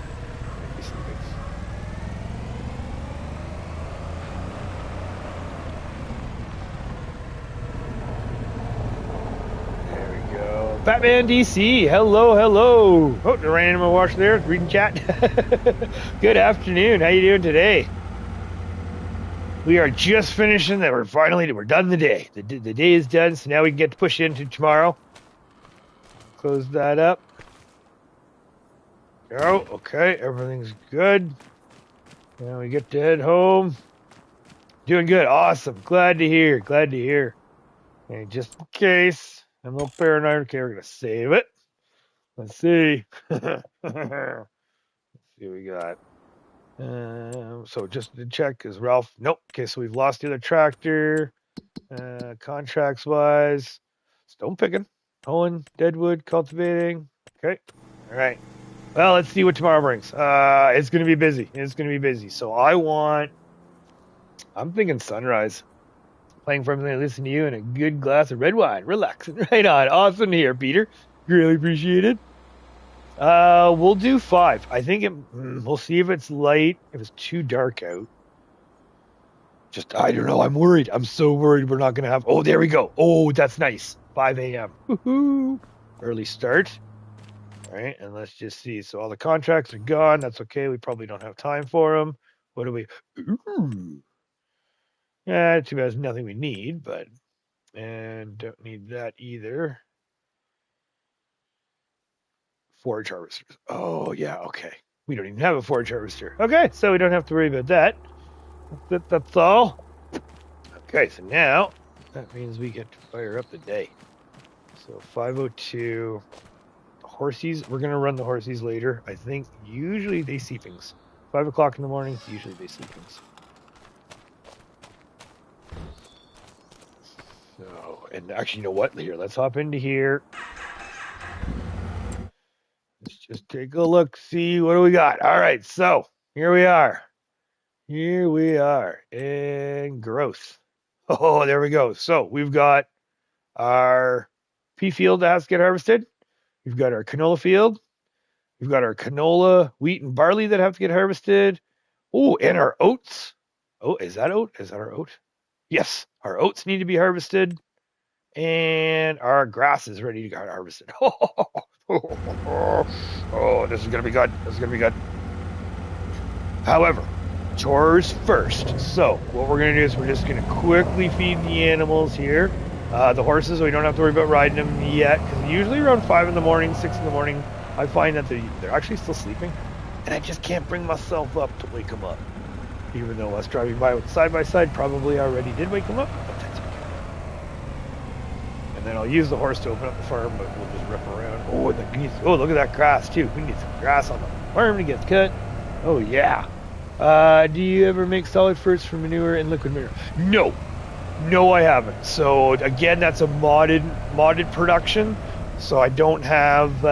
Batman DC, hello, hello. Oh, there ran in my wash there, reading chat. Good afternoon, how you doing today? We are just finishing that. We're done the day. The day is done, so now we can get to push into tomorrow. Close that up. Oh, okay, everything's good. Now we get to head home. Doing good, awesome. Glad to hear, glad to hear. And just in case. I'm a little paranoid. Okay, we're going to save it. Let's see. Let's see what we got. So just to check, is Ralph? Nope. Okay, so we've lost the other tractor. Contracts-wise, stone picking, pulling, deadwood, cultivating. Okay. All right. Well, let's see what tomorrow brings. It's going to be busy. It's going to be busy. So I'm thinking sunrise. Playing for everything I listen to you and a good glass of red wine. Relaxing. Right on. Awesome to hear, Peter. Really appreciate it. We'll do 5. I think we'll see if it's light, if it's too dark out. I don't know. I'm worried. I'm so worried we're not going to have... Oh, there we go. Oh, that's nice. 5 a.m. Woohoo. Early start. All right, and let's just see. So all the contracts are gone. That's okay. We probably don't have time for them. What do we... Ooh. Yeah, too bad there's nothing we need, but... And don't need that either. Forage harvesters. Oh, yeah, okay. We don't even have a forage harvester. Okay, so we don't have to worry about that. That's all. Okay, so now that means we get to fire up the day. So 5:02. Horsies, we're going to run the horsies later. I think usually they see things. 5 o'clock in the morning, usually they see things. So, and actually, you know what? Here, let's hop into here. Let's just take a look, see what do we got. All right, so here we are. Here we are in growth. Oh, there we go. So we've got our pea field that has to get harvested. We've got our canola field. We've got our canola, wheat, and barley that have to get harvested. Oh, and our oats. Oh, is that oat? Is that our oat? Yes, our oats need to be harvested. And our grass is ready to get harvested. Oh, this is going to be good. This is going to be good. However, chores first. So what we're going to do is we're just going to quickly feed the animals here. The horses, we don't have to worry about riding them yet, because usually around 5 in the morning, 6 in the morning, I find that they're actually still sleeping, and I just can't bring myself up to wake them up. Even though us driving by with side-by-side probably already did wake them up, but that's okay. And then I'll use the horse to open up the farm, but we'll just rip around. Oh, look at that grass, too. We need some grass on the farm to get cut. Oh, yeah. Do you ever make solid ferts for manure and liquid manure? No. No, I haven't. So again, that's a modded production. So I don't have.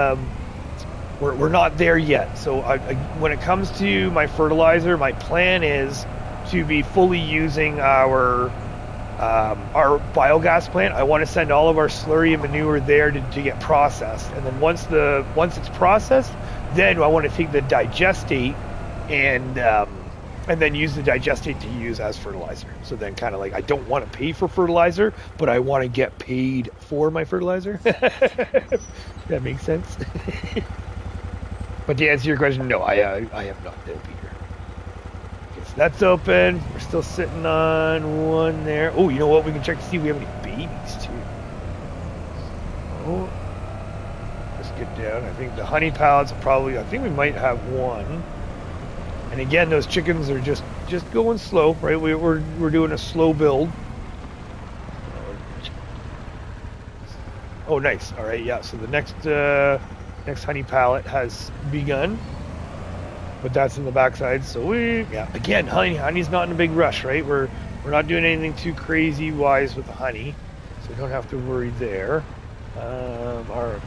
We're not there yet. So when it comes to my fertilizer, my plan is to be fully using our our biogas plant. I want to send all of our slurry and manure there to get processed, and then once it's processed, then I want to take the digestate and then use the digestate to use as fertilizer. So then kind of like I don't want to pay for fertilizer, but I want to get paid for my fertilizer. That makes sense. But to answer your question, no, I have not, no, Peter. Okay, so that's open. We're still sitting on one there. Oh, you know what? We can check to see if we have any babies too. Oh, let's get down. I think the honey pallets are probably. I think we might have one. And again, those chickens are just going slow, right? We're doing a slow build. Oh, nice. All right, yeah. So the next honey pallet has begun, but that's in the backside. So again, honey's not in a big rush, right? We're not doing anything too crazy wise with the honey, so we don't have to worry there. Our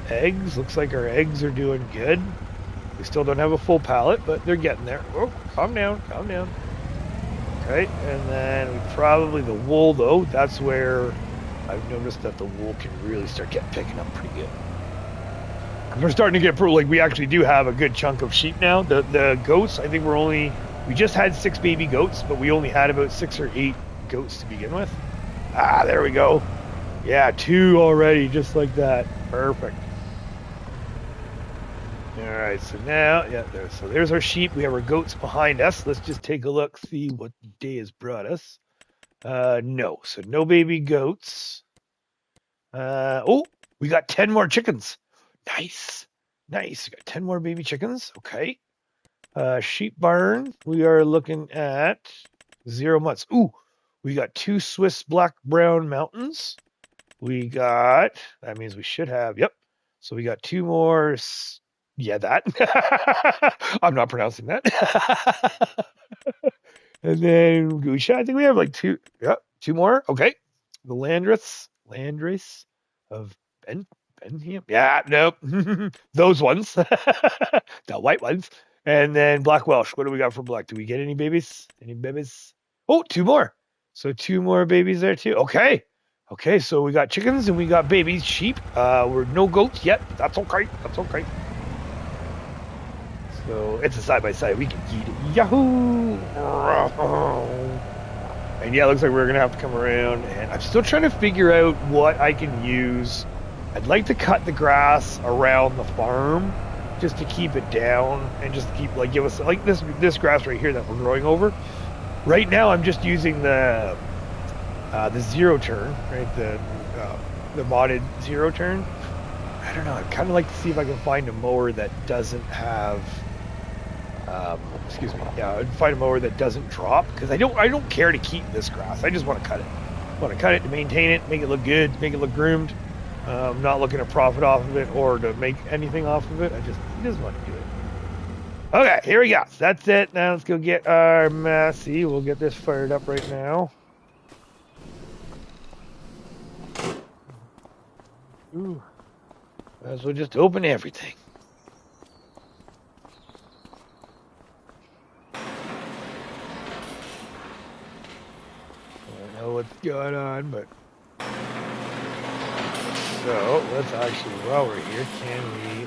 eggs, looks like our eggs are doing good. We still don't have a full pallet, but they're getting there. Oh, calm down. Okay, and then the wool though, that's where I've noticed that the wool can really start picking up pretty good. We're starting to get we actually do have a good chunk of sheep now. The goats, I think we just had 6 baby goats, but we only had about 6 or 8 goats to begin with. Ah, there we go. Yeah, 2 already, just like that. Perfect. All right, so now, there's our sheep. We have our goats behind us. Let's just take a look, see what the day has brought us. No, so no baby goats. Oh, we got 10 more chickens. Nice. We got 10 more baby chickens. Okay. Sheep barn, we are looking at 0 months. Ooh, we got 2 Swiss black brown mountains. That means we should have, yep. So we got 2 more. Yeah, that. I'm not pronouncing that. And then Gusha, I think we have like 2. Yep, 2 more. Okay. The Landrace of Benham. Yeah, nope. Those ones. The white ones. And then Black Welsh. What do we got for black? Do we get any babies? Oh, 2 more. So 2 more babies there too. Okay, so we got chickens and we got babies, sheep. We're no goats yet. That's okay. So it's a side-by-side. We can eat it. Yahoo! And yeah, it looks like we're going to have to come around. And I'm still trying to figure out what I can use. I'd like to cut the grass around the farm just to keep it down and just to keep, give us, this grass right here that we're growing over. Right now, I'm just using the zero turn, right? The modded zero turn. I don't know. I'd kind of like to see if I can find a mower that doesn't have... I'd find a mower that doesn't drop, because I don't care to keep this grass. I just want to cut it. I want to cut it to maintain it, make it look good, make it look groomed. I'm not looking to profit off of it or to make anything off of it. I just want to do it. Okay, here we go. So that's it. Now let's go get our Massey. We'll get this fired up right now. Ooh. Might as well just open everything. I don't know what's going on, but... So, let's actually, while we're here,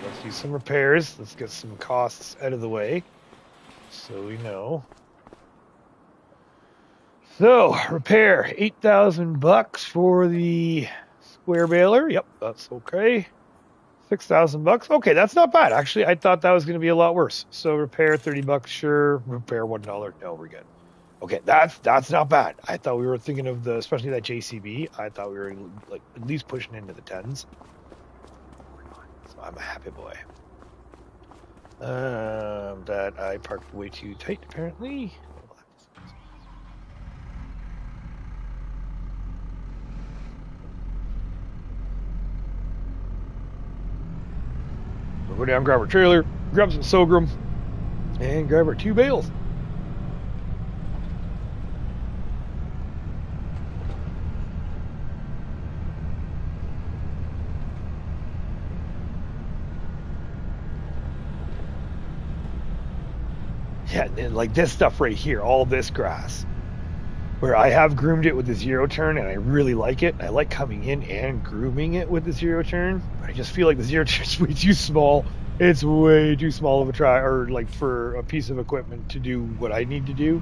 let's do some repairs. Let's get some costs out of the way, so we know. So, repair, $8,000 for the square baler. Yep, that's okay. $6,000. Okay, that's not bad. Actually, I thought that was going to be a lot worse. So, repair, $30, sure. Repair, $1. No, we're good. Okay, that's not bad. I thought we were thinking of especially that JCB. I thought we were at least pushing into the 10s. We're not. So I'm a happy boy. That I parked way too tight apparently. We'll go down, grab our trailer, grab some sorghum, and grab our 2 bales. Yeah, and like this stuff right here, all this grass. where I have groomed it with the zero turn and I really like it. I like coming in and grooming it with the zero turn, but I just feel like the zero turn is way too small. It's way too small of a try, or like for a piece of equipment to do what I need to do.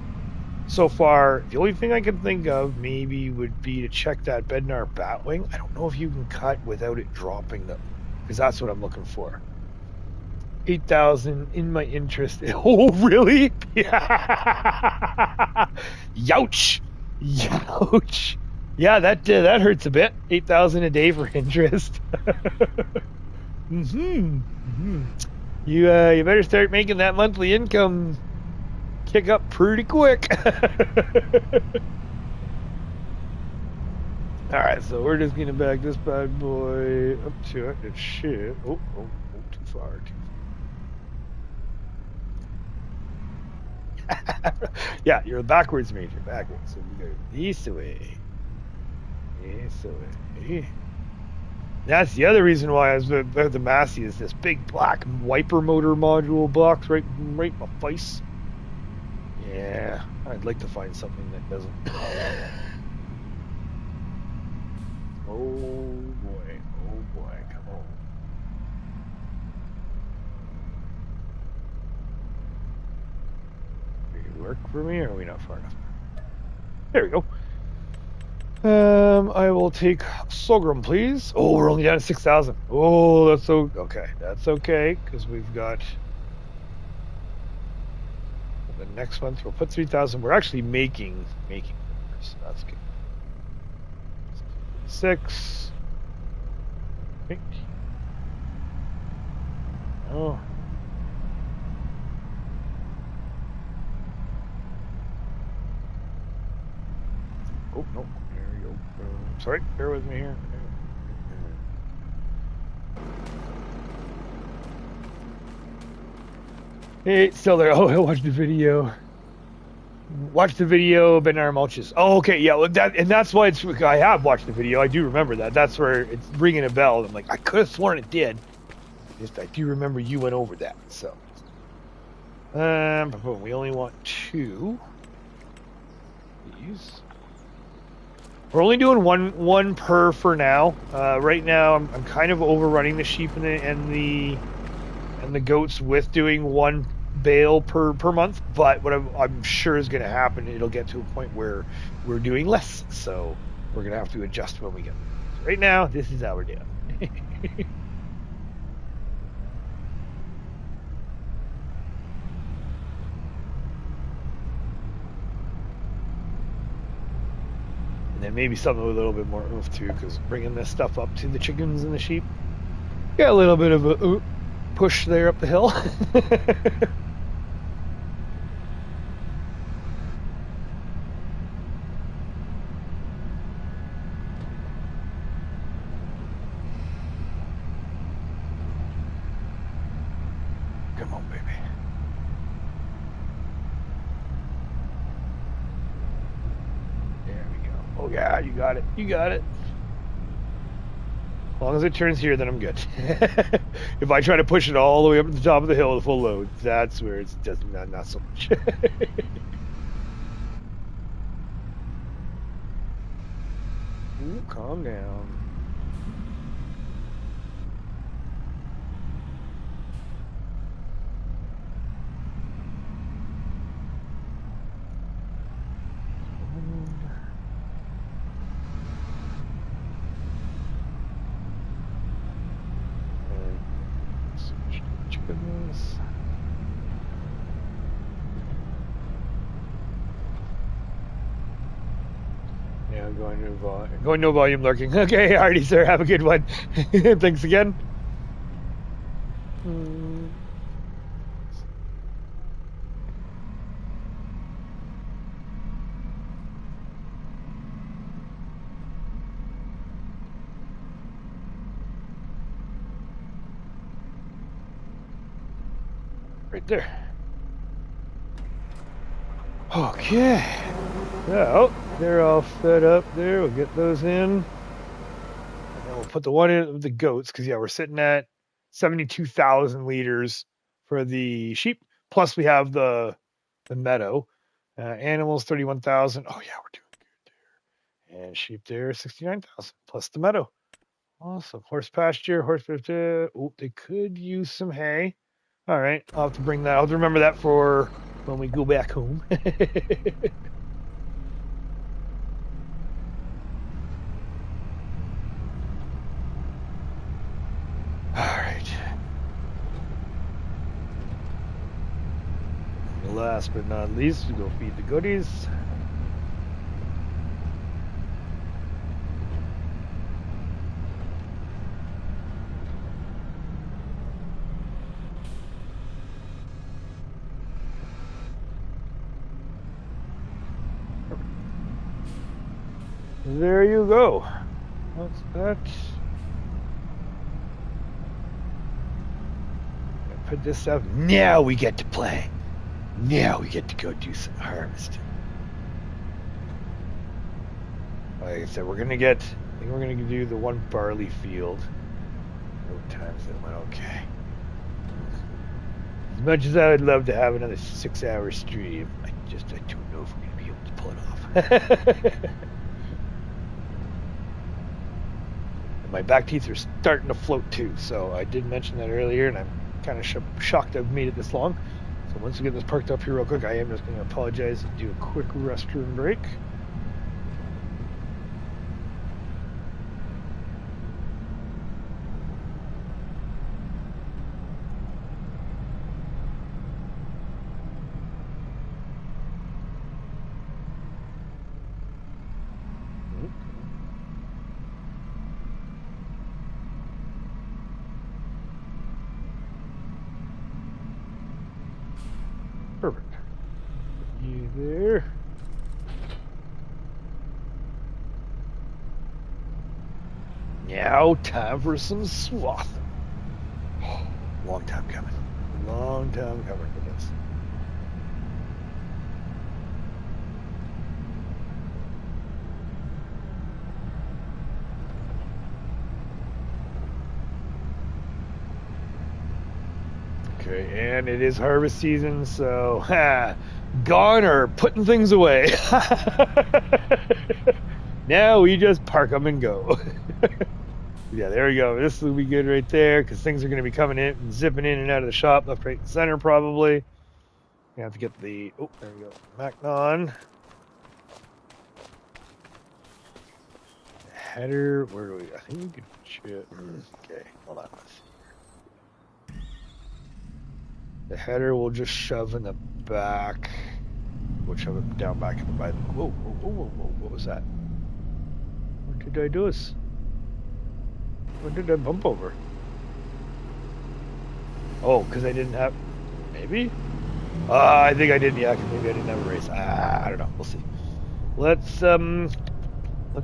So far, the only thing I can think of maybe would be to check that Bednar Batwing. I don't know if you can cut without it dropping them, because that's what I'm looking for. 8,000 in my interest. Oh, really? Yeah. Youch. Youch. Yeah, that hurts a bit. 8,000 a day for interest. Mm-hmm. You better start making that monthly income kick up pretty quick. All right, so we're just gonna back this bad boy up to it. It's shit. Oh, too far. Yeah, you're backwards major, backwards. So we go this way. This way. That's the other reason why I was the Massey is this big black wiper motor module box right in my face. Yeah, I'd like to find something that doesn't. Oh boy, come on. Will it work for me, or are we not far enough? There we go. I will take sorghum, please. Oh, we're only down to 6,000. Oh, that's okay. That's okay, because we've got the next month. We'll put 3,000. We're actually making numbers. So that's good. 6. Oh. Oh no. There you go. Sorry, bear with me here. Hey, still there. Oh, watch the video. Watch the video, Bednar mulches. Oh, okay, yeah. Well, that's why I have watched the video. I do remember that. That's where it's ringing a bell. I'm like, I could have sworn it did. Just I do remember you went over that. So, we only want 2. These. We're only doing one per for now. Right now, I'm kind of overrunning the sheep and the goats with doing 1 bale per month. But what I'm sure is going to happen, it'll get to a point where we're doing less. So we're going to have to adjust when we get there. So right now, this is how we're doing. And then maybe something with a little bit more oomph too, because bringing this stuff up to the chickens and the sheep, got a little bit of a push there up the hill. Come on, baby. There we go. Oh yeah, you got it. You got it. As long as it turns here, then I'm good. If I try to push it all the way up to the top of the hill with full load, that's where it's just not so much. Ooh, calm down. Chickens. Yeah, going no volume lurking. Okay, alrighty, sir. Have a good one. Thanks again. Right there. Okay. So they're all fed up there. We'll get those in. And then we'll put the one in with the goats, because yeah, we're sitting at 72,000 liters for the sheep. Plus we have the meadow. Animals 31,000. Oh yeah, we're doing And sheep there, 69,000 plus the meadow. Awesome. Horse pasture, horse pasture. Oh, they could use some hay. All right, I'll have to bring that. I'll have to remember that for when we go back home. All right. Last but not least, we go feed the goodies. There you go. What's that? Put this up. Now we get to play. Now we get to go do some harvesting. Like I said, I think we're gonna do the one barley field. What times it went okay. As much as I would love to have another 6-hour stream, I don't know if we're gonna be able to pull it off. My back teeth are starting to float too, so I did mention that earlier, and I'm kind of shocked I've made it this long. So once we get this parked up here real quick, I am just going to apologize and do a quick restroom break. Perfect. You there. Now, time for some swathing. Oh, long time coming. Long time coming for this. Okay, and it is harvest season, so gone or putting things away. Now we just park them and go. Yeah, there we go. This will be good right there because things are going to be coming in and zipping in and out of the shop, left, right, and center probably. We have to get the, oh, there we go, Macdon. Header, where do we, I think we could shit. Okay, hold on. The header we'll just shove in the back. We'll shove it down back in the by. Whoa, what was that? What did I do? What did I bump over? Oh, because I didn't have. Maybe? I think I did. Yeah, because maybe I didn't have a race. I don't know. We'll see. Let's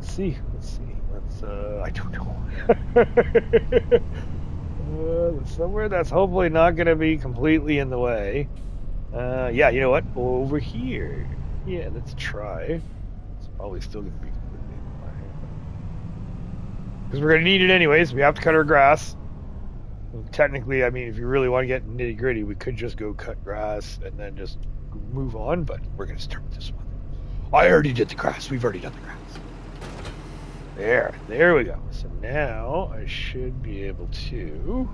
see. I don't know. Somewhere that's hopefully not going to be completely in the way. Yeah, you know what? Over here. Yeah, let's try. It's probably still going to be completely in the way. Because we're going to need it anyways. We have to cut our grass. And technically, I mean, if you really want to get nitty gritty, we could just go cut grass and then just move on. But we're going to start with this one. I already did the grass. We've already done the grass. There we go. So now I should be able to.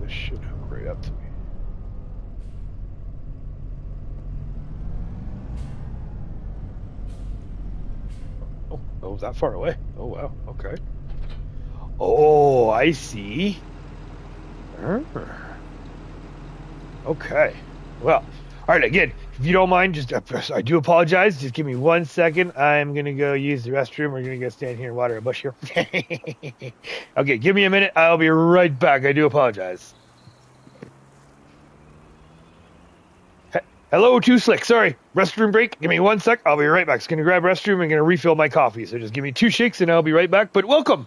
This should hook right up to me. Oh, that far away. Oh, wow. Okay. Oh, I see. Okay. Well, all right. Again, if you don't mind, I do apologize. Just give me 1 second. I'm going to go use the restroom. We're going to go stand here and water a bush here. Okay, give me a minute. I'll be right back. I do apologize. Hello, Too Slick. Sorry. Restroom break. Give me 1 sec. I'll be right back. Just going to grab restroom and going to refill my coffee. So just give me 2 shakes and I'll be right back. But welcome.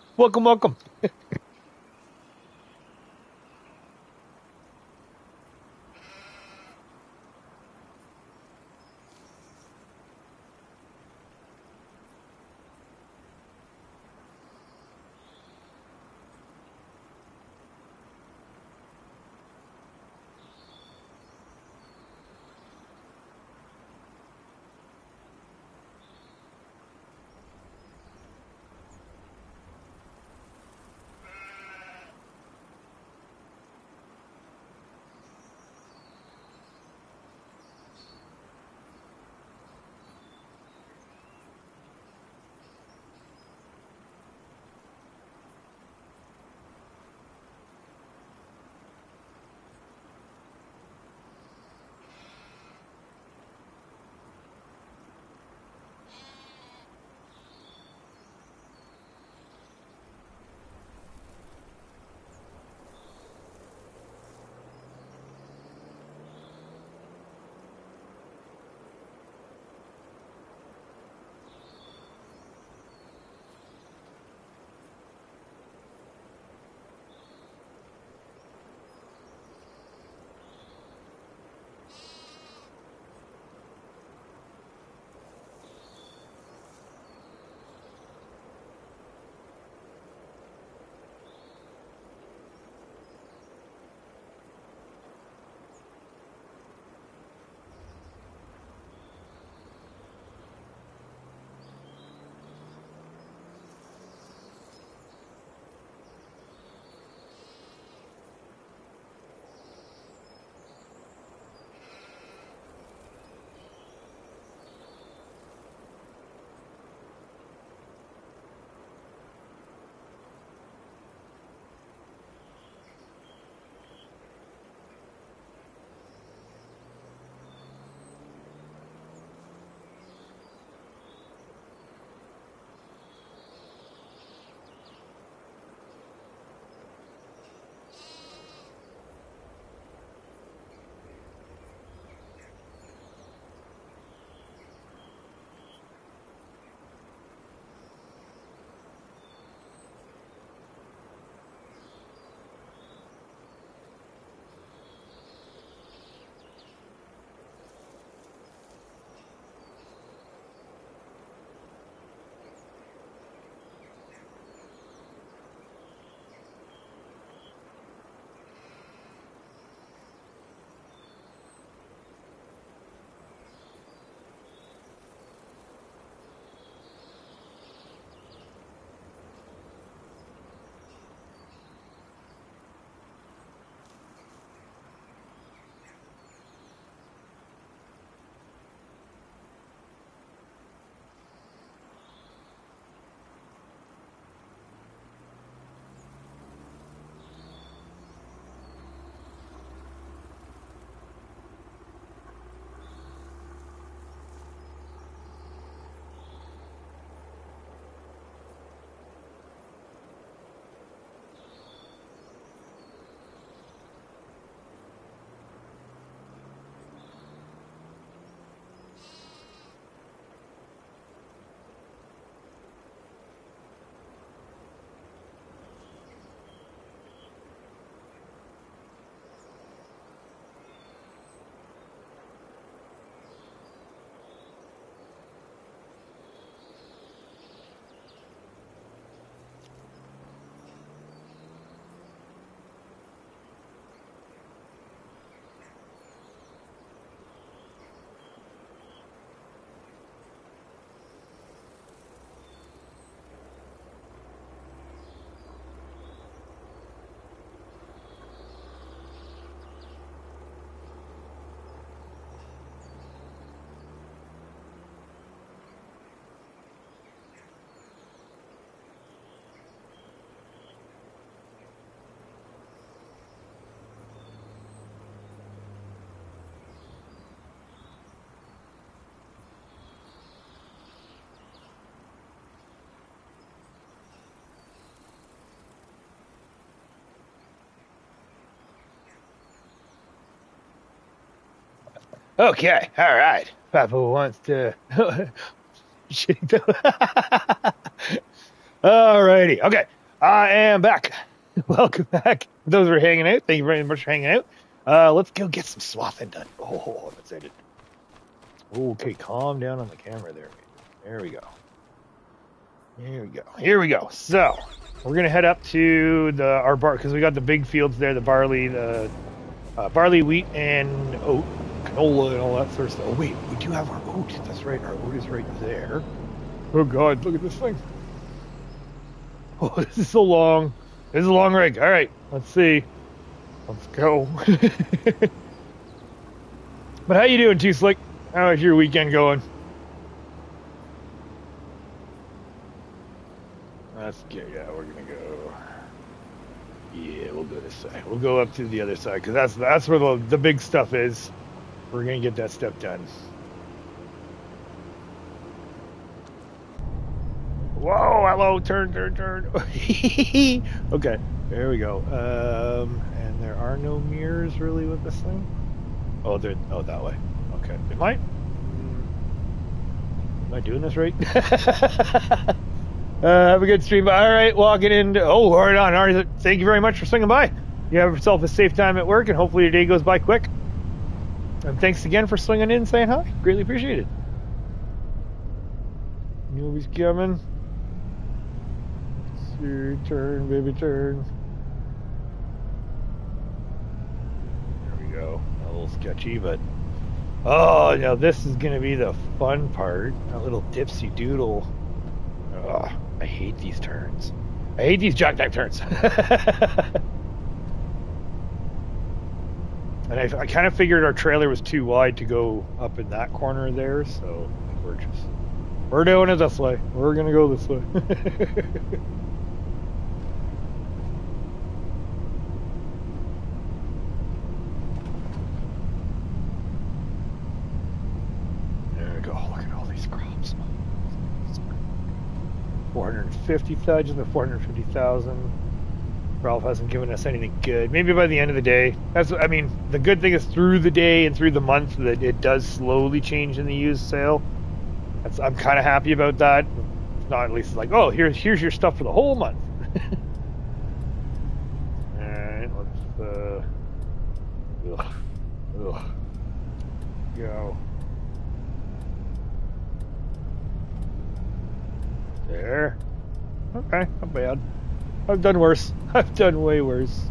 Okay, all right. Papa wants to. Alrighty, okay. I am back. Welcome back. Those who are hanging out, thank you very much for hanging out. Let's go get some swathing done. Oh, I'm excited. Okay, calm down on the camera there. There we go. Here we go. Here we go. So we're gonna head up to our bar because we got the big fields there, the barley, barley, wheat, and oat, canola, and all that sort of stuff. Oh wait, we do have our oat. That's right. Our oat is right there. Oh God, look at this thing. Oh, this is so long. This is a long rig. All right, let's see. Let's go. But how you doing, Too Slick? How is your weekend going? That's good. Yeah, we're gonna go. Yeah, we'll go this side. We'll go up to the other side because that's where the big stuff is. We're gonna get that stuff done. Whoa! Hello, turn. Okay, there we go. And there are no mirrors really with this thing. Oh, that way. Okay, am I doing this right? Have a good stream. All right, walking into. Oh, right on. All right, thank you very much for swinging by. You have yourself a safe time at work, and hopefully your day goes by quick. And thanks again for swinging in and saying hi. Greatly appreciated. Movie's coming. Turn, baby, turn. There we go. A little sketchy, but oh, now this is gonna be the fun part. That little dipsy doodle. Oh, I hate these turns. I hate these jackknife turns. And I kind of figured our trailer was too wide to go up in that corner there, so we're doing it this way. We're gonna go this way. There we go. Look at all these crops. 450,000, just the 450,000. Ralph hasn't given us anything good. Maybe by the end of the day. I mean, the good thing is through the day and through the month that it does slowly change in the used sale. I'm kind of happy about that. It's not at least like, oh, here's your stuff for the whole month. All right, let's go. There. Okay, not bad. I've done worse. I've done way worse.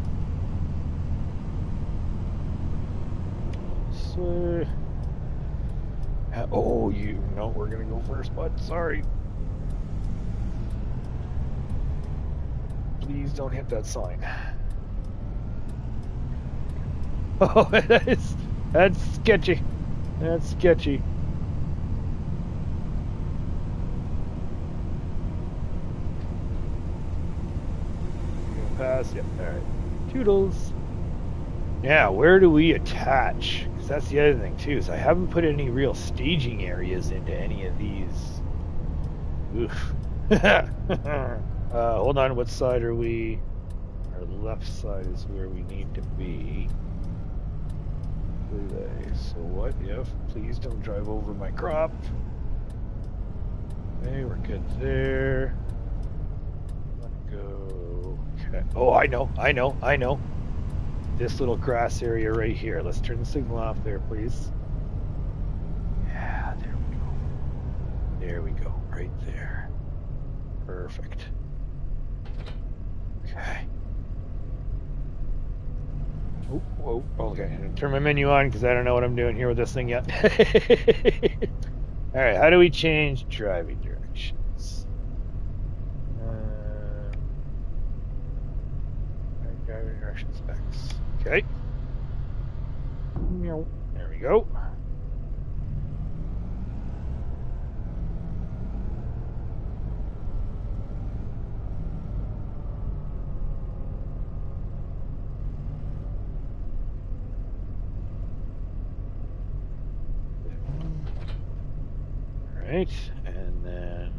So, oh, we're gonna go first, bud. Sorry. Please don't hit that sign. Oh, that's sketchy. That's sketchy. Pass. Yep. All right. Toodles. Yeah, where do we attach? Because that's the other thing too. Is I haven't put any real staging areas into any of these. Oof. Hold on. What side are we? Our left side is where we need to be. So what if? Please don't drive over my crop. Okay, we're good there. Let go. Okay. Oh, I know. This little grass area right here. Let's turn the signal off there, please. Yeah, there we go. There we go. Right there. Perfect. Okay. Oh, okay. I'm gonna turn my menu on because I don't know what I'm doing here with this thing yet. All right, how do we change driving directions? Driving direction specs. Okay. There we go. Right, and then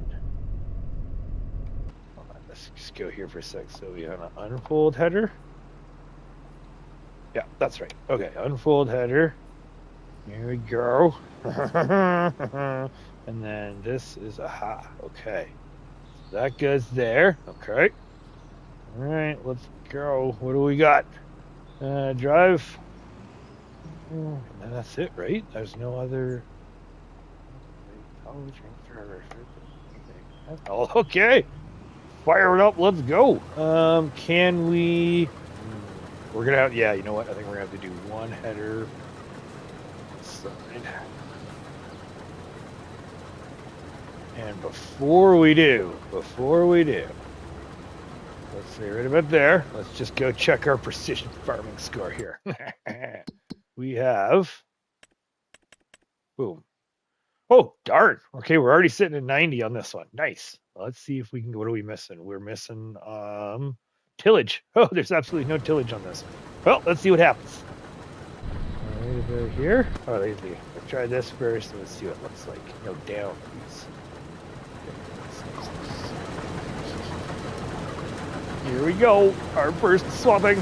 hold on, let's just go here for a sec. So we have an unfold header. Yeah, that's right. Okay, unfold header. Here we go. And then this is aha. Okay. So that goes there. Okay. All right, let's go. What do we got? Drive. And then that's it, right? There's no other. Oh, okay. Fire it up. Let's go. Can we? We're gonna have. Yeah, you know what? I think we're gonna have to do one header. Side. And before we do, let's see right about there. Let's just go check our precision farming score here. We have. Boom. Oh, darn. Okay, we're already sitting at 90 on this one. Nice. Let's see if we can. What are we missing? We're missing tillage. Oh, there's absolutely no tillage on this. Well, let's see what happens. Right about here. Oh, let's try this first. Let's see what it looks like. No, down, please. Here we go. Our first swathing.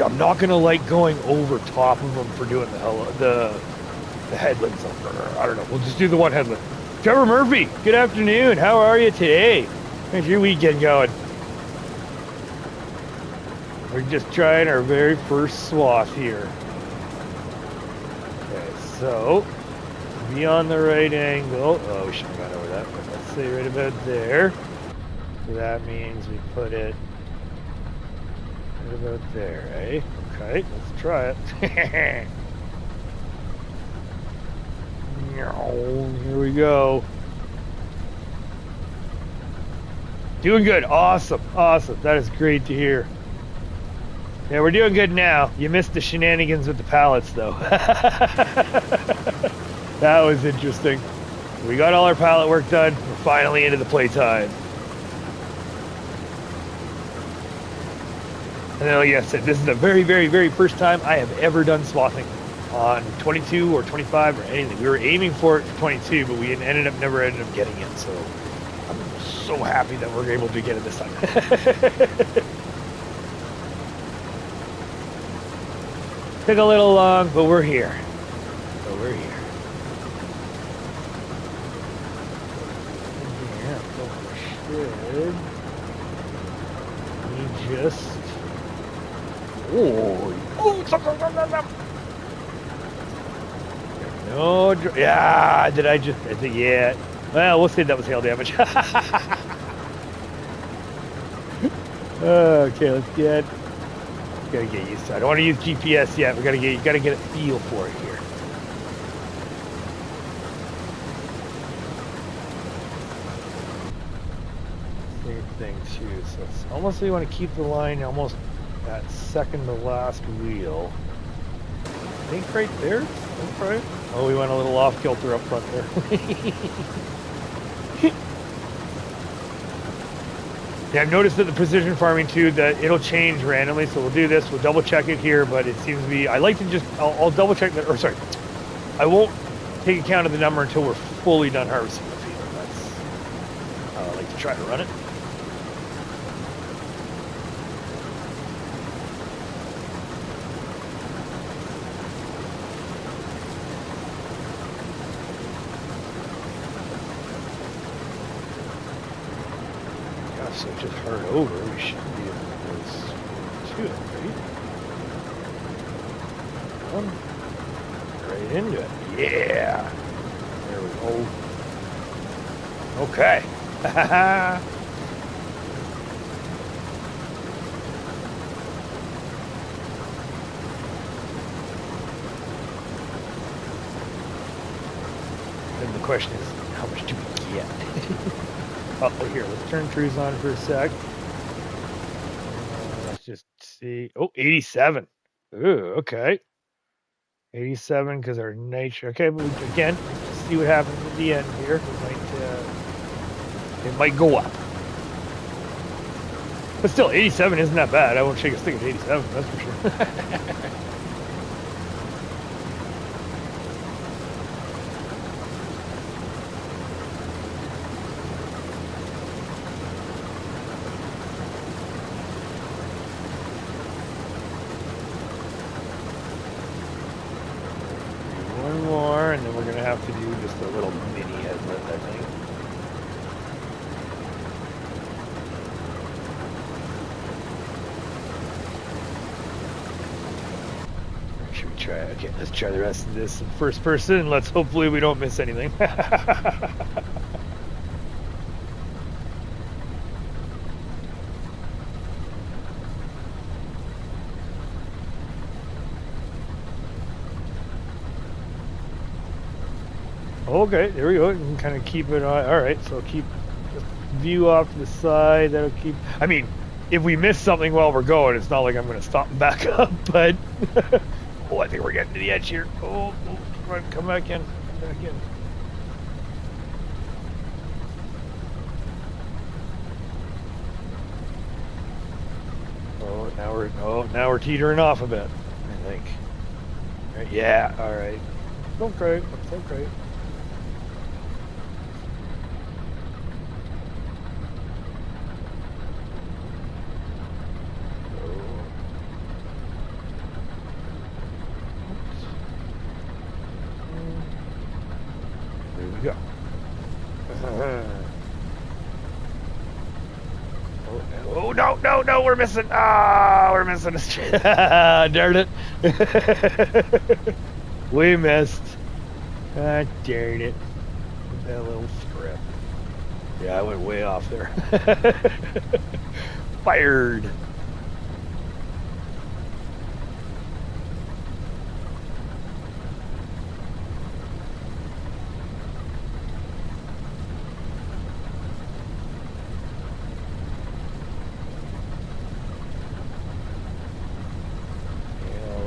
I'm not gonna like going over top of them for doing the headlands. I don't know. We'll just do the one headland. Trevor Murphy, good afternoon. How are you today? How's your weekend going? We're just trying our very first swath here. Okay, so be on the right angle. Oh, we should have gone over that, but let's say right about there. So that means we put it right about there, eh? Okay, let's try it. Here we go. Doing good. Awesome. Awesome. That is great to hear. Yeah, we're doing good now. You missed the shenanigans with the pallets, though. That was interesting. We got all our pallet work done. We're finally into the playtime. And then, like I said, this is the very, very, very first time I have ever done swathing on 22 or 25 or anything. We were aiming for it for 22, but we never ended up getting it. So I'm so happy that we're able to get it this time. Took a little long, but we're here. So we're here. Yeah, so we just. Oh, no, yeah, did I just, I think, yeah. Well, we'll say that was hail damage. Okay, gotta get used to it. I don't want to use GPS yet. You gotta get a feel for it here. Same thing too. So it's almost so you want to keep the line almost at second to last wheel. I think right there. That's right. Oh, we went a little off kilter up front there. Yeah, I've noticed that the precision farming too, that it'll change randomly. So we'll do this. We'll double check it here, but it seems to be. I like to just. I'll double check that. Or sorry, I won't take account of the number until we're fully done harvesting the field. That's how I like to try to run it. So just hard over, we should be able to go to it, right? Right into it. Yeah. There we go. Okay. Then the question is, how much do we get? Oh, here, let's turn trees on for a sec. Let's just see. Oh, 87. Ooh, okay. 87 because our nature. Okay, but again, let's see what happens at the end here. It might go up. But still, 87 isn't that bad. I won't shake a stick at 87, that's for sure. to do, just a little mini headlet, I think. Should we try? Okay, let's try the rest of this in first person. Let's hopefully we don't miss anything. Okay, there we go. You can kind of keep it on. All right, so keep the view off to the side. That'll keep. I mean, if we miss something while we're going, it's not like I'm going to stop and back up. But oh, I think we're getting to the edge here. Oh, run, come back in. Come back in. Now we're teetering off a bit, I think. Right, yeah. All right. Don't cry. Don't cry. There we go. Oh no, we're missing. Ah, we're missing. Darn it. We missed. Ah, darn it. That little strip. Yeah, I went way off there. Fired.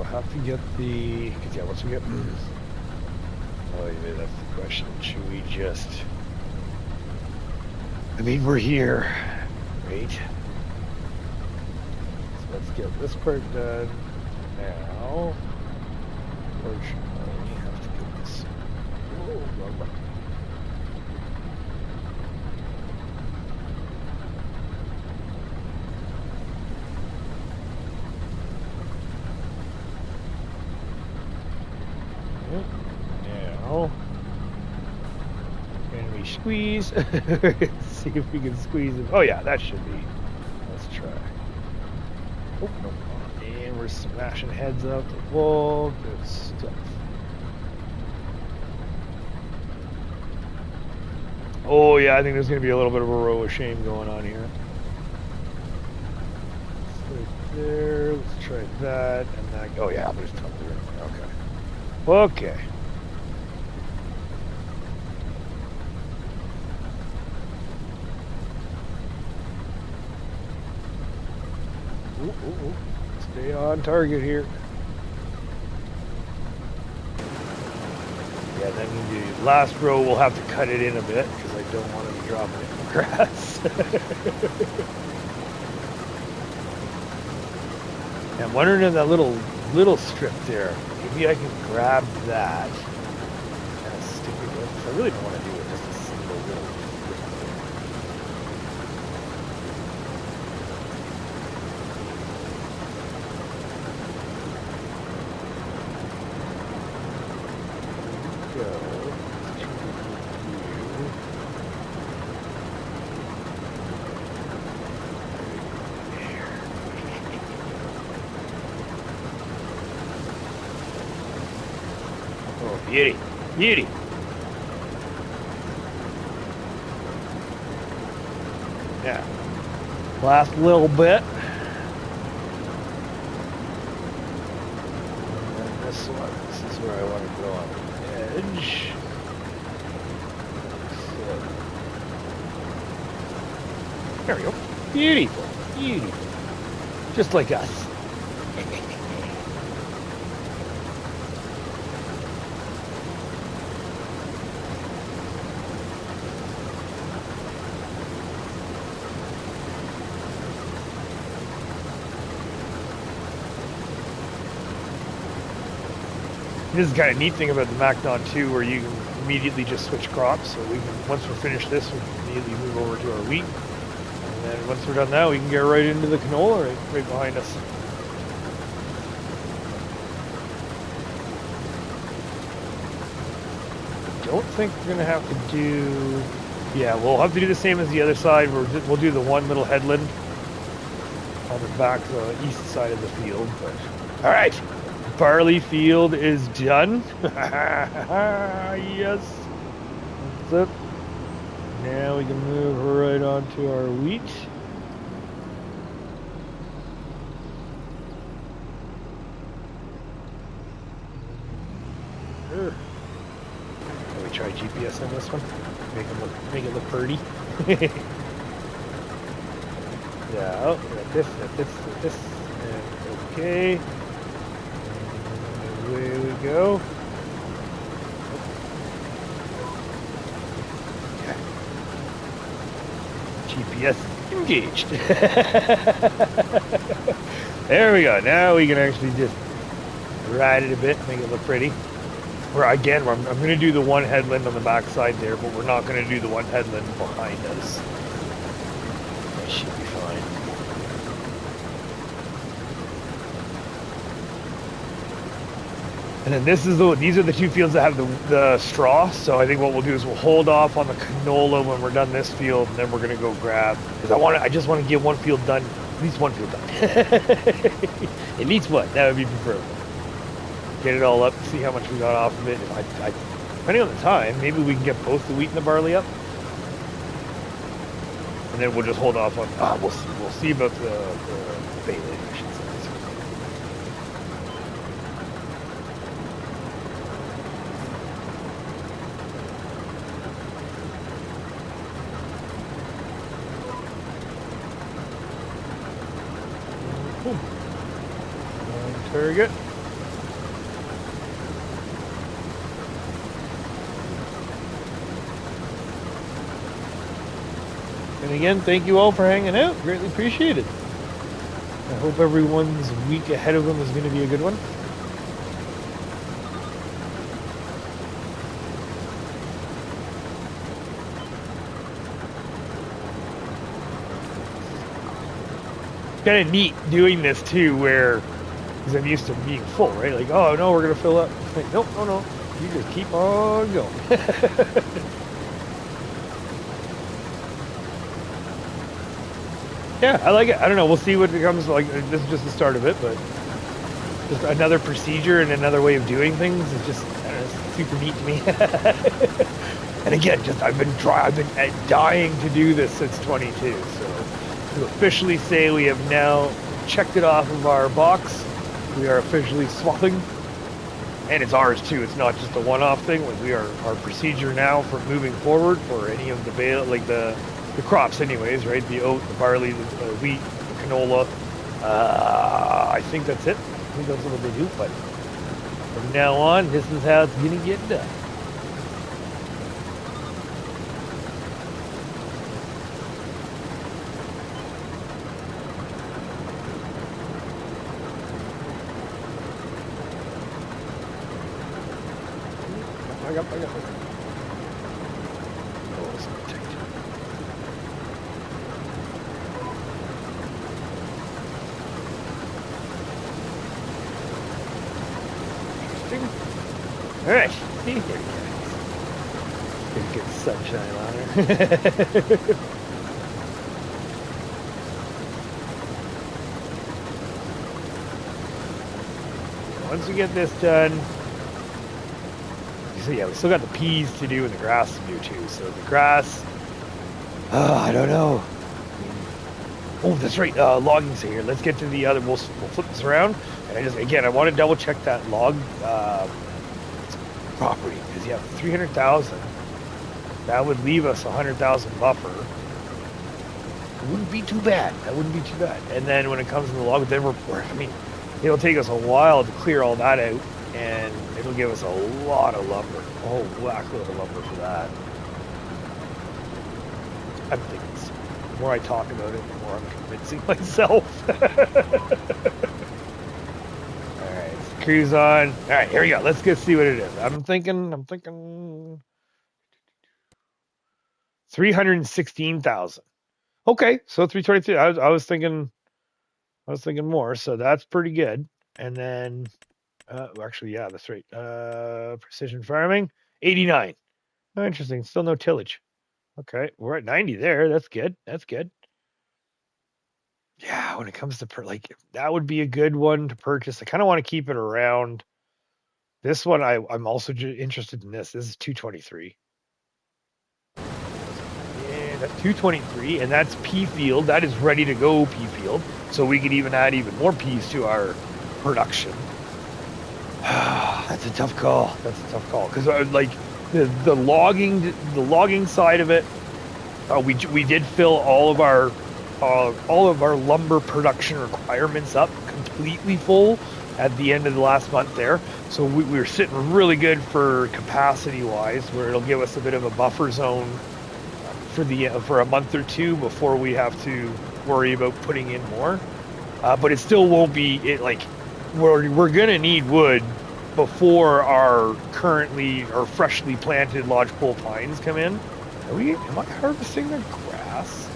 Have to get the, cause yeah, once we get, oh yeah, that's the question. Should we just, I mean, we're here, right? So let's get this part done now. Unfortunately, we have to get this, oh, wrong button. Now, can we squeeze? See if we can squeeze it. Oh yeah, that should be. Let's try. Oh no! And we're smashing heads out the wall. Good stuff. Oh yeah, I think there's going to be a little bit of a row of shame going on here. Right there. Let's try that and that. Oh yeah, there's tons of room. Okay. Okay. Ooh. Stay on target here. Yeah, then the last row we'll have to cut it in a bit because I don't want to be dropping it in the grass. I'm wondering if that little strip there, maybe I can grab that and kind of stick it with. I really don't want to do it just a single little strip there. Beauty. Yeah. Last little bit. And then this one. This is where I want to go on the edge. So. There we go. Beautiful. Just like us. This is kind of neat thing about the Macdon too, where you can immediately just switch crops. So we can, once we're finished this, we can immediately move over to our wheat. And then once we're done that, we can get right into the canola right behind us. don't think we're going to have to do... Yeah, we'll have to do the same as the other side. We'll do the one little headland on the back, the east side of the field. But all right, barley field is done. Yes, that's it. Now we can move right on to our wheat. Sure. Can we try GPS on this one? Make it look pretty. Yeah, oh, got this, and okay. And away we go. Okay. GPS engaged. There we go. Now we can actually just ride it a bit, make it look pretty. Again, I'm going to do the one headland on the back side there, but we're not going to do the one headland behind us. That should be fine. And then these are the two fields that have the straw. So I think what we'll do is we'll hold off on the canola when we're done this field, and then we're going to go grab, because I just want to get one field done, at least one field done. At least one. That would be preferable. Get it all up, see how much we got off of it. Depending on the time, maybe we can get both the wheat and the barley up, and then we'll just hold off on. We'll see about the bale, I should say. On target. And again, thank you all for hanging out. Greatly appreciated. I hope everyone's week ahead of them is going to be a good one. It's kind of neat doing this too, because I'm used to being full, right? Like, oh no, we're going to fill up. Like, nope, no. You just keep on going. Yeah, I like it. I don't know. We'll see what becomes like. This is just the start of it, but just another procedure and another way of doing things is just super neat to me. And again, I've been dying to do this since 22. So to officially say we have now checked it off of our box, we are officially swathing, and it's ours too. It's not just a one-off thing. Like our procedure now for moving forward for any of the bale, like the crops anyways, right? The oat, the barley, the wheat, the canola. I think that's it. I think that's what they do, but from now on, this is how it's gonna get done. I got. Oh, it's not tight. All right, see, there you go. Get good sunshine on her. Once we get this done, so yeah, we still got the peas to do and the grass to do too. So the grass, I don't know. Oh, that's right. Logging's here. Let's get to the other. We'll flip this around, and I want to double check that log property, because yeah, 300,000. That would leave us 100,000 buffer. It wouldn't be too bad. That wouldn't be too bad. And then when it comes to the log, then it'll take us a while to clear all that out, and it'll give us a lot of lumber, a whole whack load of lumber for that. I'm thinking. The more I talk about it, the more I'm convincing myself. All right, let's cruise on. All right, here we go. Let's see what it is. I'm thinking 316,000. Okay, so 323. I was thinking more. So that's pretty good. And then, actually, yeah, that's right. Precision farming, 89. Oh, interesting. Still no tillage. Okay, we're at 90 there. That's good. That's good. Yeah, when it comes to like that would be a good one to purchase. I kind of want to keep it around. This one, I'm also interested in this. This is 223. Yeah, that's 223, and that's pea field. That is ready to go pea field. So we could even add even more peas to our production. That's a tough call. That's a tough call because like the logging side of it, we did fill all of our lumber production requirements up completely full at the end of the last month there. So we were sitting really good for capacity wise, where it'll give us a bit of a buffer zone for a month or two before we have to worry about putting in more. But it still won't be like we're gonna need wood before our freshly planted lodgepole pines come in. Am I harvesting the grass?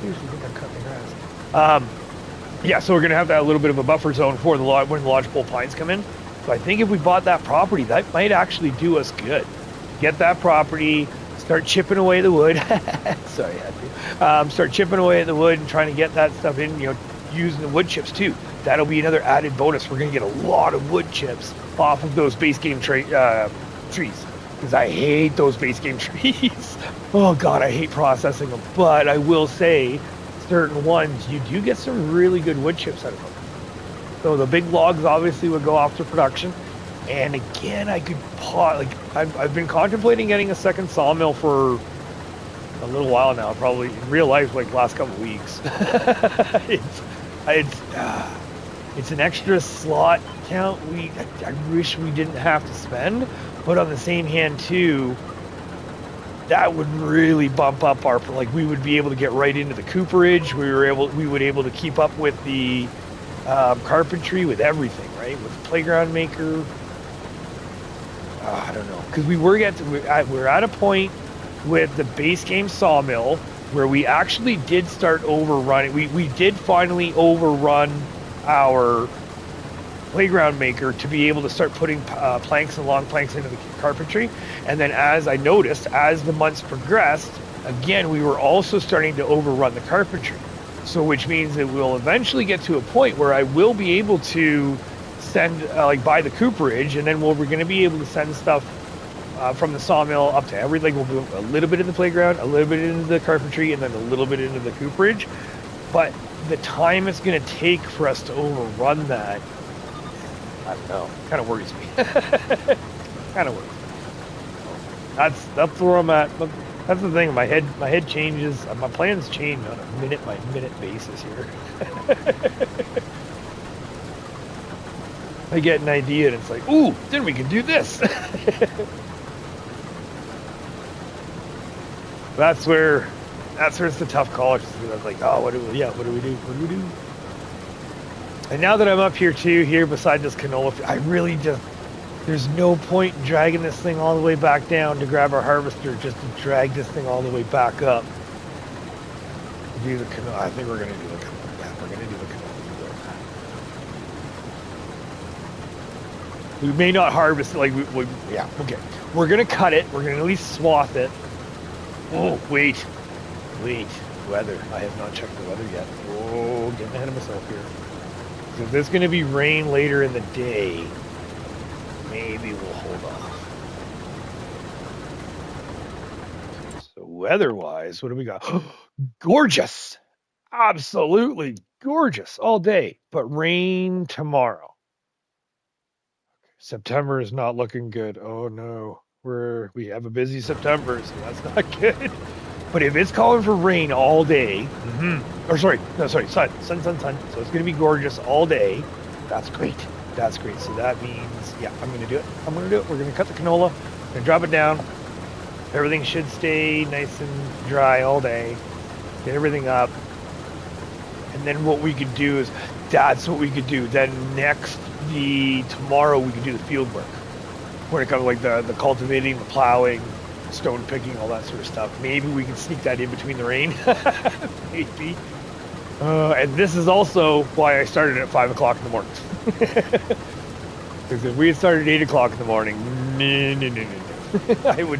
I usually think I'm cutting the grass. Yeah, so we're gonna have that a little bit of a buffer zone for when the lodgepole pines come in. So I think if we bought that property, that might actually do us good. Get that property, start chipping away the wood. Sorry, I had to. Start chipping away at the wood and trying to get that stuff in. Using the wood chips too. That'll be another added bonus. We're gonna get a lot of wood chips off of those base game trees because I hate those base game trees. Oh God, I hate processing them. But I will say, certain ones you do get some really good wood chips out of them. So the big logs obviously would go off to production. And again, I could I've been contemplating getting a second sawmill for a little while now. Probably in real life, like last couple of weeks. It's an extra slot count I wish we didn't have to spend, but on the same hand too, that would really bump up our, like we would be able to get right into the cooperage. We would able to keep up with the carpentry, with everything, right? With the playground maker. I don't know, because we're at a point with the base game sawmill where we actually did start overrunning. We did finally overrun our playground maker to be able to start putting planks and long planks into the carpentry. And then as I noticed, as the months progressed, again, we were also starting to overrun the carpentry. So which means that we'll eventually get to a point where I will be able to send, buy the cooperage, and then we're going to be able to send stuff from the sawmill up to everything. We'll do a little bit in the playground, a little bit into the carpentry, and then a little bit into the cooperage. But the time it's going to take for us to overrun that, I don't know, kind of worries me. Kind of worries me. That's where I'm at. But that's the thing. My head changes. My plans change on a minute by minute basis here. I get an idea and it's like, ooh, then we can do this. That's where it's the tough call. It's like, oh, what do we do? And now that I'm up here too, here beside this canola, I really there's no point in dragging this thing all the way back down to grab our harvester just to drag this thing all the way back up. Do the canola. I think we're gonna do the canola. Yeah, we're gonna do the canola. We may not harvest it, yeah, okay. We're gonna cut it. We're gonna at least swath it. Oh, wait, weather. I have not checked the weather yet. Oh, getting ahead of myself here. So if there's going to be rain later in the day, maybe we'll hold off. So weather-wise, what do we got? Gorgeous! Absolutely gorgeous all day, but rain tomorrow. September is not looking good. Oh no. We have a busy September, so that's not good. But if it's calling for rain all day, sun. So it's gonna be gorgeous all day. That's great. So that means, yeah, I'm gonna do it. We're gonna cut the canola, we're gonna drop it down. Everything should stay nice and dry all day. Get everything up. And then what we could do is, that's what we could do. Then tomorrow we could do the field work. When it comes to like the cultivating, the plowing, stone picking, all that sort of stuff. Maybe we can sneak that in between the rain. Maybe. And this is also why I started at 5 o'clock in the morning. Because if we had started at 8 o'clock in the morning, no. I would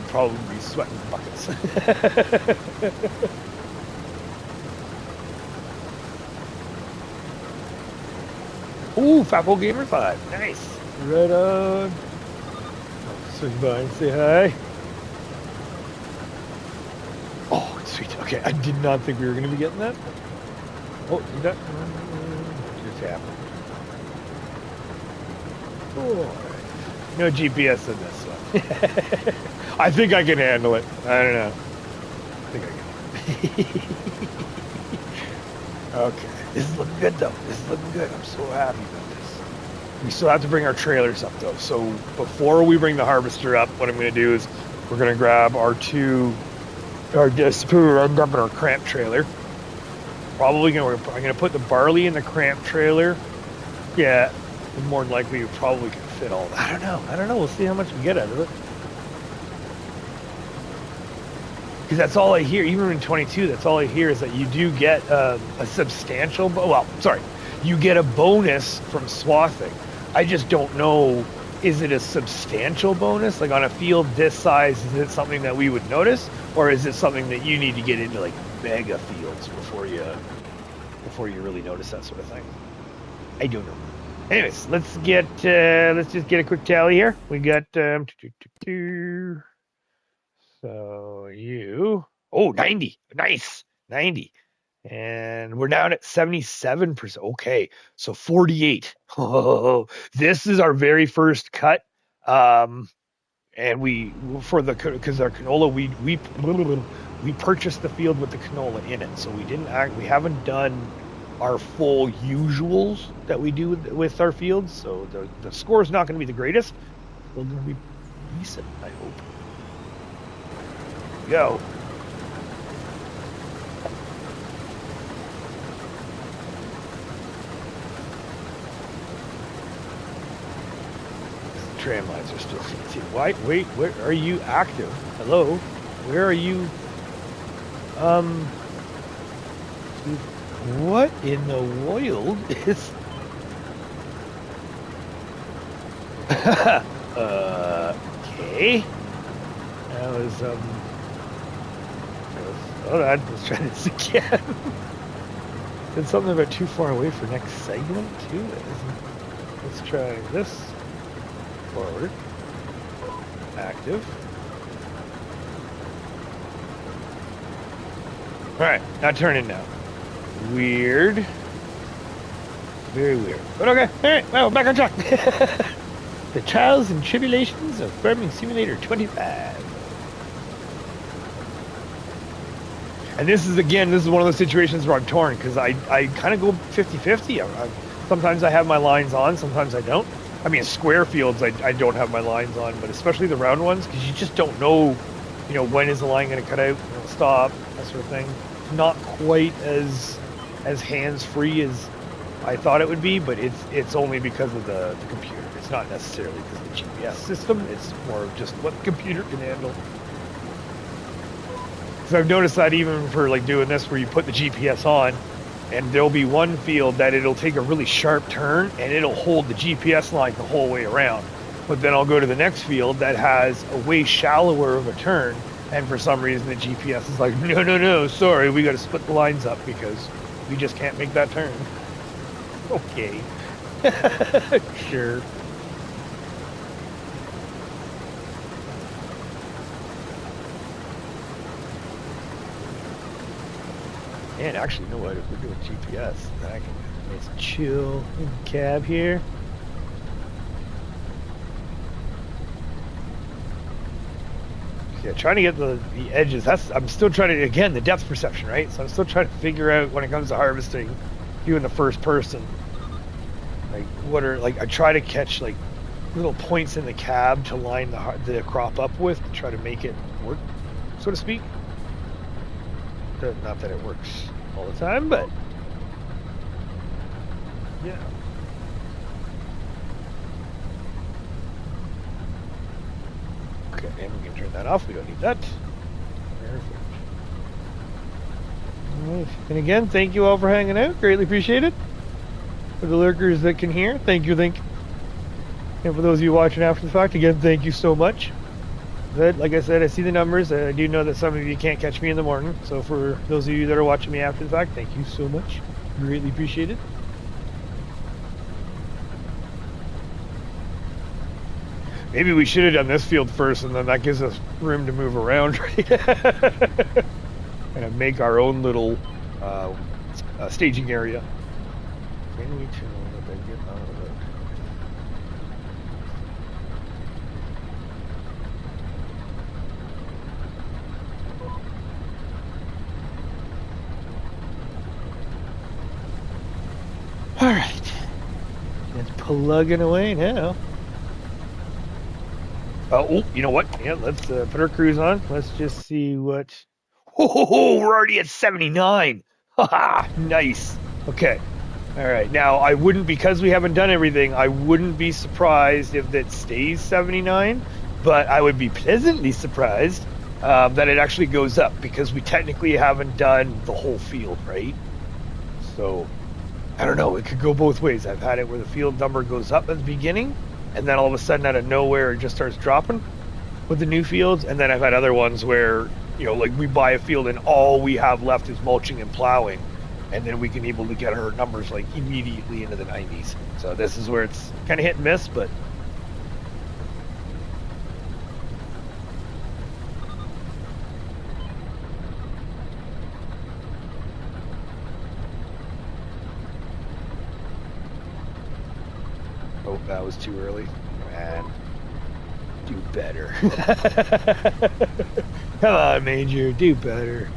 probably be sweating buckets. Ooh, Fapo Gamer 5. Nice. Right on. Swing by and say hi. Oh, sweet. Okay, I did not think we were going to be getting that. Oh, did that? Just happened. Oh, no GPS in this one. I think I can handle it. I don't know. I think I can. Okay. This is looking good, though. This is looking good. I'm so happy about this. We still have to bring our trailers up, though. So before we bring the harvester up, what I'm going to do is we're going to grab our superior end up in our cramp trailer. I'm going to put the barley in the cramp trailer. Yeah, more than likely we probably can fit all that. I don't know. We'll see how much we get out of it. Because that's all I hear, even in 22, that's all I hear is that you do get a substantial, you get a bonus from swathing. I just don't know, is it a substantial bonus? Like on a field this size, is it something that we would notice? Or is it something that you need to get into like mega fields before you really notice that sort of thing? I don't know. Anyways, let's just get a quick tally here. We got, so 90, nice, 90. And we're down at 77%. Okay, so 48. Oh, this is our very first cut. And because our canola, we purchased the field with the canola in it. So we haven't done our full usuals that we do with our fields. So the score is not going to be the greatest. Still going to be decent, I hope. Go. Tram lines are still fancy. Wait, where are you active? Hello? Where are you? What in the world is... okay. That was, hold on, let's try this again. Said something about too far away for next segment, too. Let's try this. Forward. Active. Alright, now turning now. Weird. Very weird. But okay, alright, well, back on track. The trials and tribulations of Farming Simulator 25. And this is one of those situations where I'm torn, because I kind of go 50-50. Sometimes I have my lines on, sometimes I don't. I mean, square fields, I don't have my lines on, but especially the round ones, because you just don't know, when is the line going to cut out, stop, that sort of thing. Not quite as hands-free as I thought it would be, but it's only because of the computer. It's not necessarily because of the GPS system. It's more of just what the computer can handle. So I've noticed that even for like doing this, where you put the GPS on, and there'll be one field that it'll take a really sharp turn and it'll hold the GPS line the whole way around. But then I'll go to the next field that has a way shallower of a turn, and for some reason the GPS is like, no, sorry, we got to split the lines up because we just can't make that turn. Okay. Sure. And actually, you know what? If we're doing GPS, then I can let's chill in the cab here. Yeah, trying to get the edges. I'm still trying to, again, the depth perception, right? So I'm still trying to figure out when it comes to harvesting, doing the first person, like I try to catch like little points in the cab to line the crop up with to try to make it work, so to speak. Not that it works all the time, but yeah. Okay, and we can turn that off. We don't need that. Perfect. All right. And again, thank you all for hanging out. Greatly appreciate it. For the lurkers that can hear, thank you. And for those of you watching after the fact, again, thank you so much. But like I said, I see the numbers. I do know that some of you can't catch me in the morning. So for those of you that are watching me after the fact, thank you so much. Greatly appreciate it. Maybe we should have done this field first, and then that gives us room to move around, right? And make our own little staging area. Can we turn on the big out of it? All right, it's plugging away now. Oh, you know what? Yeah, let's put our cruise on. Let's just see what. Oh, we're already at 79. Haha, nice. Okay. All right. Now, I wouldn't, because we haven't done everything, I wouldn't be surprised if that stays 79, but I would be pleasantly surprised that it actually goes up, because we technically haven't done the whole field, right? So, I don't know. It could go both ways. I've had it where the field number goes up at the beginning, and then all of a sudden out of nowhere it just starts dropping with the new fields. And then I've had other ones where, you know, like we buy a field and all we have left is mulching and plowing, and then we can able to get our numbers like immediately into the 90s. So this is where it's kind of hit and miss, but oh, that was too early. Man, do better. Come on, Major, do better.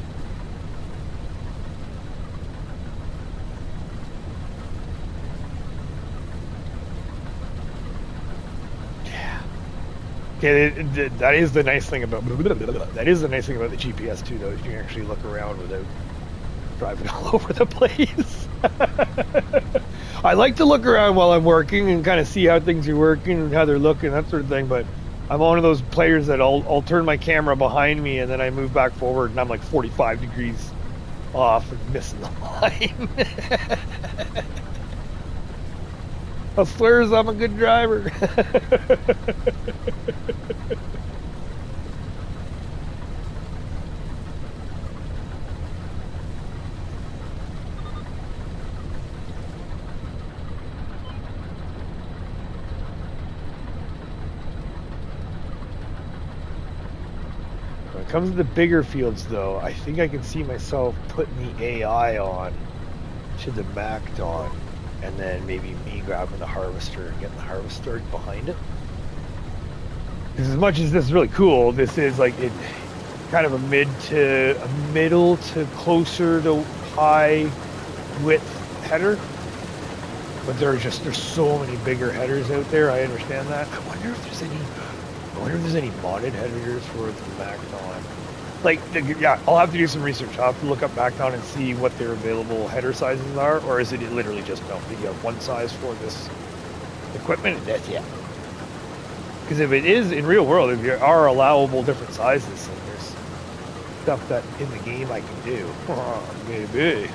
Yeah. Okay, that is the nice thing about that is the nice thing about the GPS too, though, is you can actually look around without driving all over the place. I like to look around while I'm working and kind of see how things are working and how they're looking, that sort of thing, but I'm one of those players that I'll turn my camera behind me and then I move back forward and I'm like 45 degrees off and missing the line. I swear I'm a good driver. When it comes to the bigger fields, though, I think I can see myself putting the AI on to the Macdon, and then maybe me grabbing the harvester and getting the harvester behind it. Because as much as this is really cool, this is like it kind of a middle to closer to high width header. But there's so many bigger headers out there. I understand that. I wonder if there's any modded headers for the Macdon. Like, yeah, I'll have to do some research. I'll have to look up Macdon and see what their available header sizes are, or is it literally just no? You have one size for this equipment, and that's it. Because if it is in real world, if there are allowable different sizes, then there's stuff that in the game I can do. Maybe.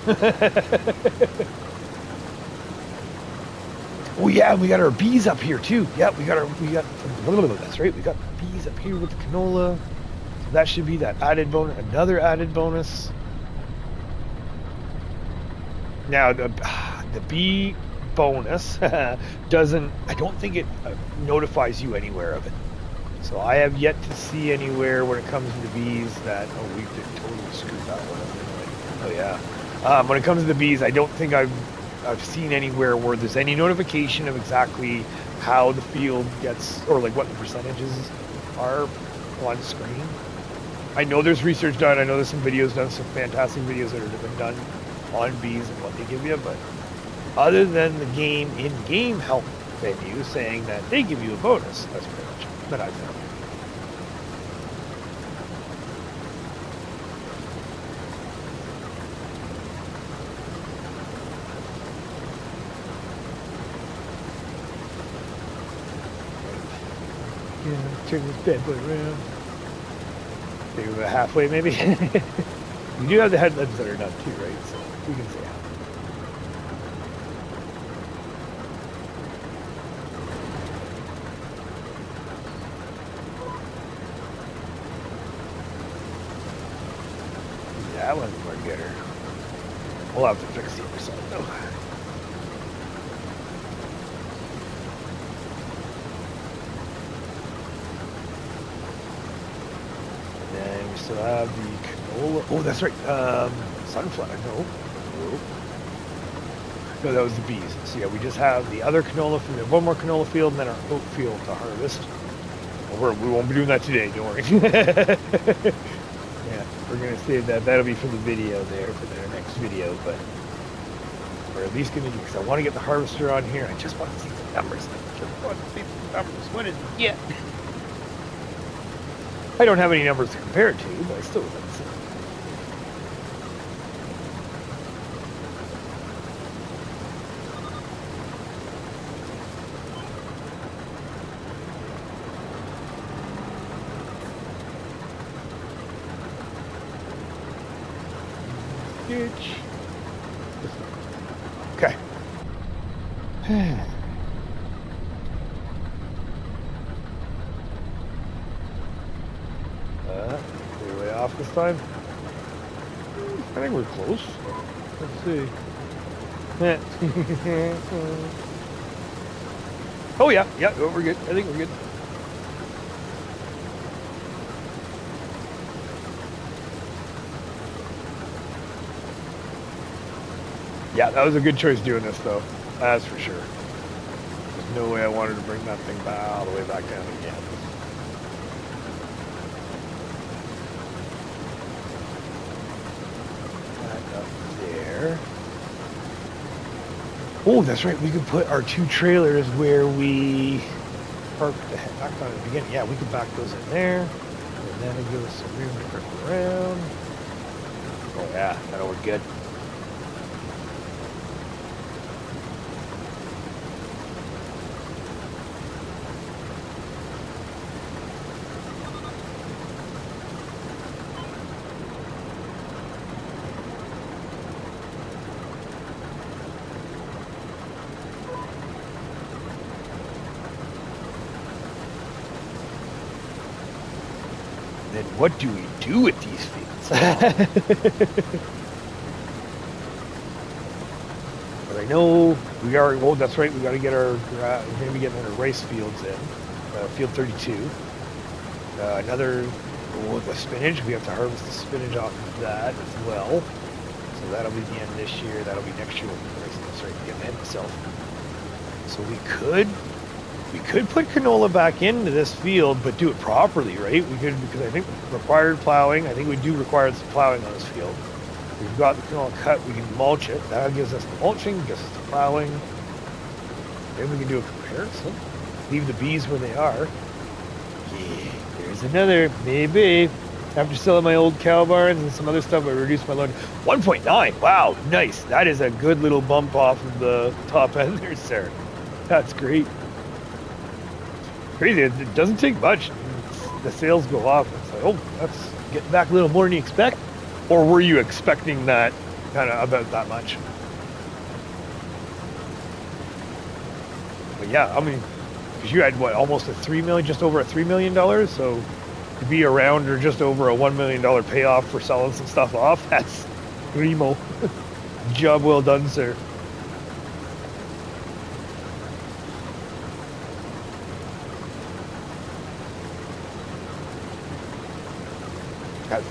Oh yeah, we got our bees up here too. Yeah, we got that's right. We got bees up here with the canola. So that should be that added bonus, another added bonus. Now the bee bonus doesn't. I don't think it notifies you anywhere of it. So I have yet to see anywhere when it comes to the bees that. Oh, we did totally screwed that one up. Oh yeah. When it comes to the bees, I don't think I've seen anywhere where there's any notification of exactly how the field gets, or like what the percentages are on screen. I know there's research done. I know there's some videos done, some fantastic videos that have been done on bees and what they give you. But other than the in-game help menu saying that they give you a bonus, that's pretty much it that I've found. Yeah, turn this bad boy around. Maybe about halfway, maybe. You do have the headlamps that are done too, right? So we can say half. that one's more gooder. We'll have to fix the other side though. And then we still have the canola. Oh, that's right. Sunflower. No. No, that was the bees. So yeah, we just have the other canola field. We have one more canola field and then our oat field to harvest. Well, we won't be doing that today, don't worry. Yeah, we're going to save that. That'll be for the video there, for their next video, but we're at least going to do, because I want to get the harvester on here. I just want to see some numbers. I just want to see some numbers. What is it yet? I don't have any numbers to compare it to, but I still would like to see. Okay. We're way off this time. I think we're close. Let's see. Oh yeah, we're good. I think we're good. Yeah, that was a good choice doing this, though. That's for sure. There's no way I wanted to bring that thing all the way back down again. That up there. Oh, that's right. We could put our two trailers where we parked the back on the beginning. Yeah, we could back those in there. And then it'll give us some room to park around. Oh, yeah. That'll work good. Then what do we do with these fields? But I know we are, oh, that's right, we got to get our, we're going to be getting our rice fields in, field 32. Another, oh, the spinach, we have to harvest the spinach off of that as well. So that'll be the end of this year, that'll be next year. That's right, get the end itself. So we could put canola back into this field, but do it properly, right? We could, because I think required plowing, I think we do require some plowing on this field. We've got the canola cut, we can mulch it. That gives us the mulching, gives us the plowing. Then we can do a comparison. Leave the bees where they are. Yeah, there's another, maybe. After selling my old cow barns and some other stuff, I reduced my load. 1.9, wow, nice. That is a good little bump off of the top end there, sir. That's great. Crazy, it doesn't take much. The sales go off. It's like, oh, that's getting back a little more than you expect. Or were you expecting that kind of about that much? But yeah, I mean, because you had what, almost a $3 million, just over a $3 million, so to be around or just over a $1 million payoff for selling some stuff off, that's primo. Job well done, sir.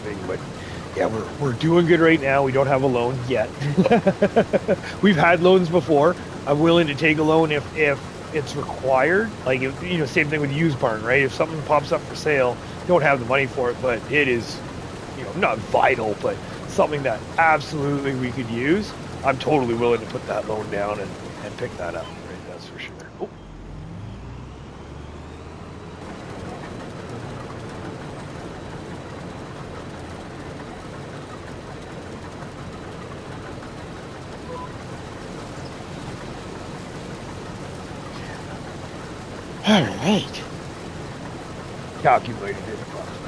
Thing, but yeah, we're doing good right now. We don't have a loan yet. We've had loans before. I'm willing to take a loan if it's required. Like, if, you know, same thing with used barn, right? If something pops up for sale, don't have the money for it, but it is, you know, not vital, but something that absolutely we could use. I'm totally willing to put that loan down and pick that up, right? That's for sure. Oh. All right. Calculated it.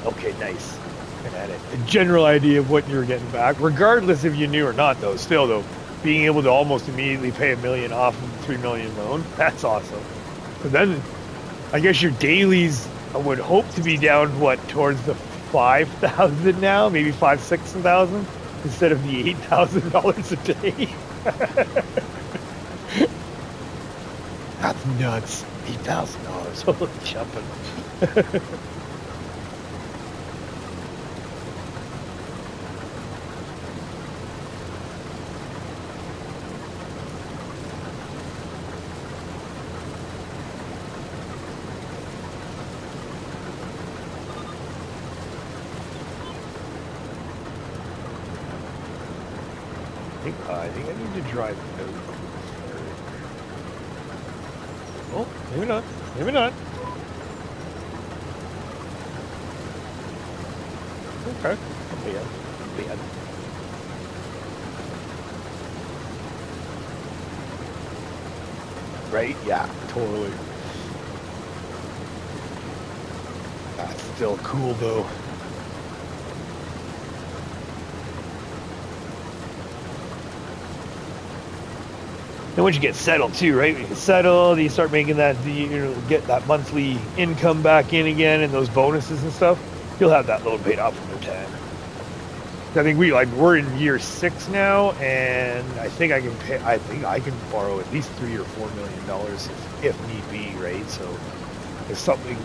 Okay, nice. And had a general idea of what you were getting back, regardless if you knew or not, though. Still, though, being able to almost immediately pay $1 million off of the $3 million loan, that's awesome. But then, I guess your dailies, I would hope to be down, what, towards the 5,000 now? Maybe 5,000, 6,000? instead of the $8,000 a day. That's nuts. $8,000. Holy jumping. I think I need to drive out. Oh, maybe not. Maybe not. Okay. Bad. Bad. Right? Yeah, totally. That's still cool though. Then once you get settled too, right? When you get settled, you start making that, get that monthly income back in again, and those bonuses and stuff. You'll have that little paid off in no time. I think we're in year 6 now, and I think I can borrow at least $3 or $4 million if need be, right? So if something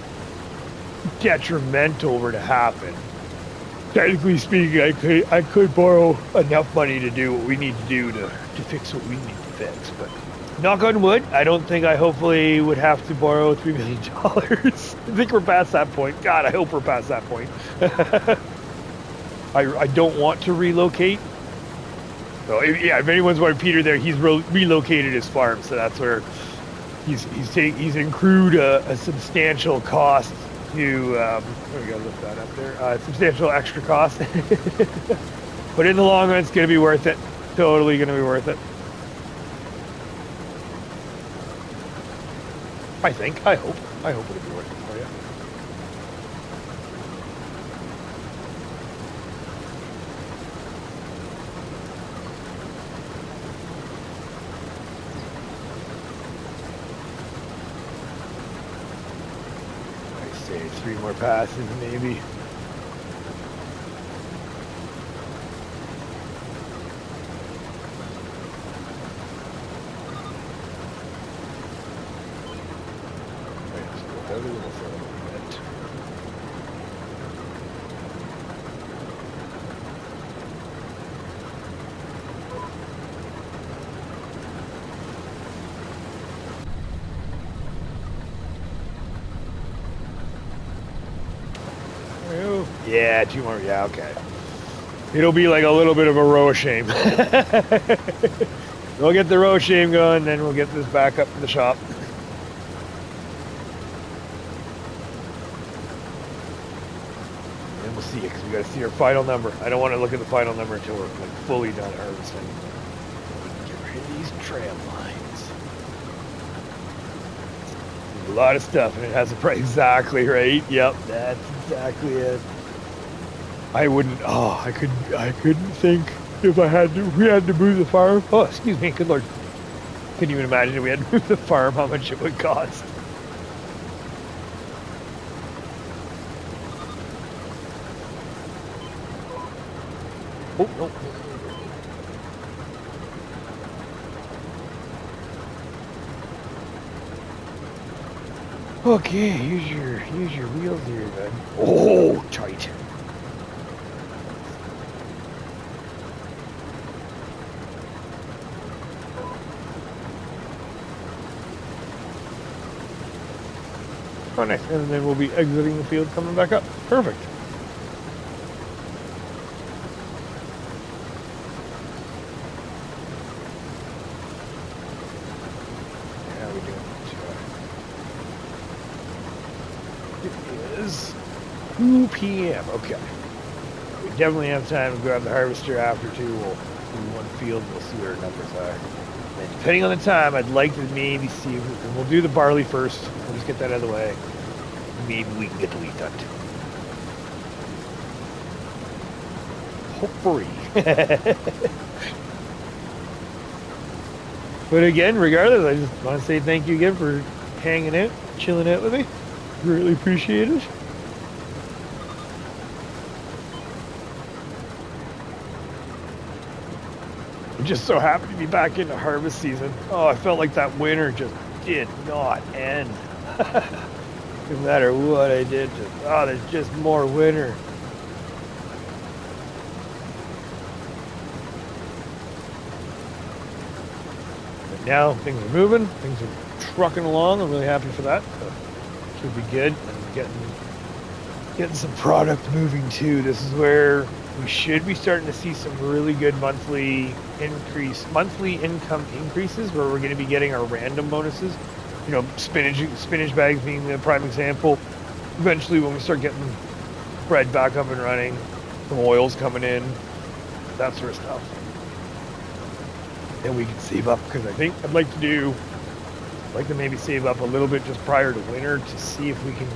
detrimental were to happen, technically speaking, I could borrow enough money to do what we need to do to fix what we need to fix. But knock on wood, I don't think I hopefully would have to borrow $3 million. I think we're past that point. God, I hope we're past that point. I don't want to relocate. So if anyone's wondering, Peter there, he's relocated his farm, so that's where he's accrued a substantial cost to. We gotta lift that up there. Substantial extra cost, but in the long run, it's gonna be worth it. Totally gonna be worth it. I think. I hope it'll be worth it for you. I say 3 more passes, maybe. Yeah, 2 more. Yeah, okay. It'll be like a little bit of a row of shame. We'll get the row of shame going, then we'll get this back up to the shop. And we'll see it, because we got to see our final number. I don't want to look at the final number until we're like fully done harvesting. We can get rid of these tram lines. There's a lot of stuff, and it has a price. Exactly right. Yep, that's exactly it. I wouldn't. Oh, I couldn't think if we had to move the farm. Oh, excuse me. Good Lord. Couldn't even imagine if we had to move the farm, how much it would cost. Oh no. Okay, use your wheels here, then. Oh, tight. Oh, nice. And then we'll be exiting the field, coming back up. Perfect. How are we doing? It is 2 p.m. Okay. We definitely have time to grab the harvester after 2. We'll do one field and we'll see what our numbers are. And depending on the time, I'd like to maybe see if we'll do the barley first. We'll just get that out of the way. Maybe we can get the wheat done too. Hopefully. But again, regardless, I just want to say thank you again for hanging out, chilling out with me. Really appreciate it. just so happy to be back into harvest season. Oh, I felt like that winter just did not end. No matter what I did, there's just more winter. But now things are moving, things are trucking along. I'm really happy for that. So should be good. And getting some product moving too. This is where we should be starting to see some really good monthly income increases, where we're going to be getting our random bonuses. You know, spinach bags being the prime example. Eventually, when we start getting bread back up and running, some oils coming in, that sort of stuff, and we can save up, because I think I'd like to maybe save up a little bit just prior to winter to see if we can.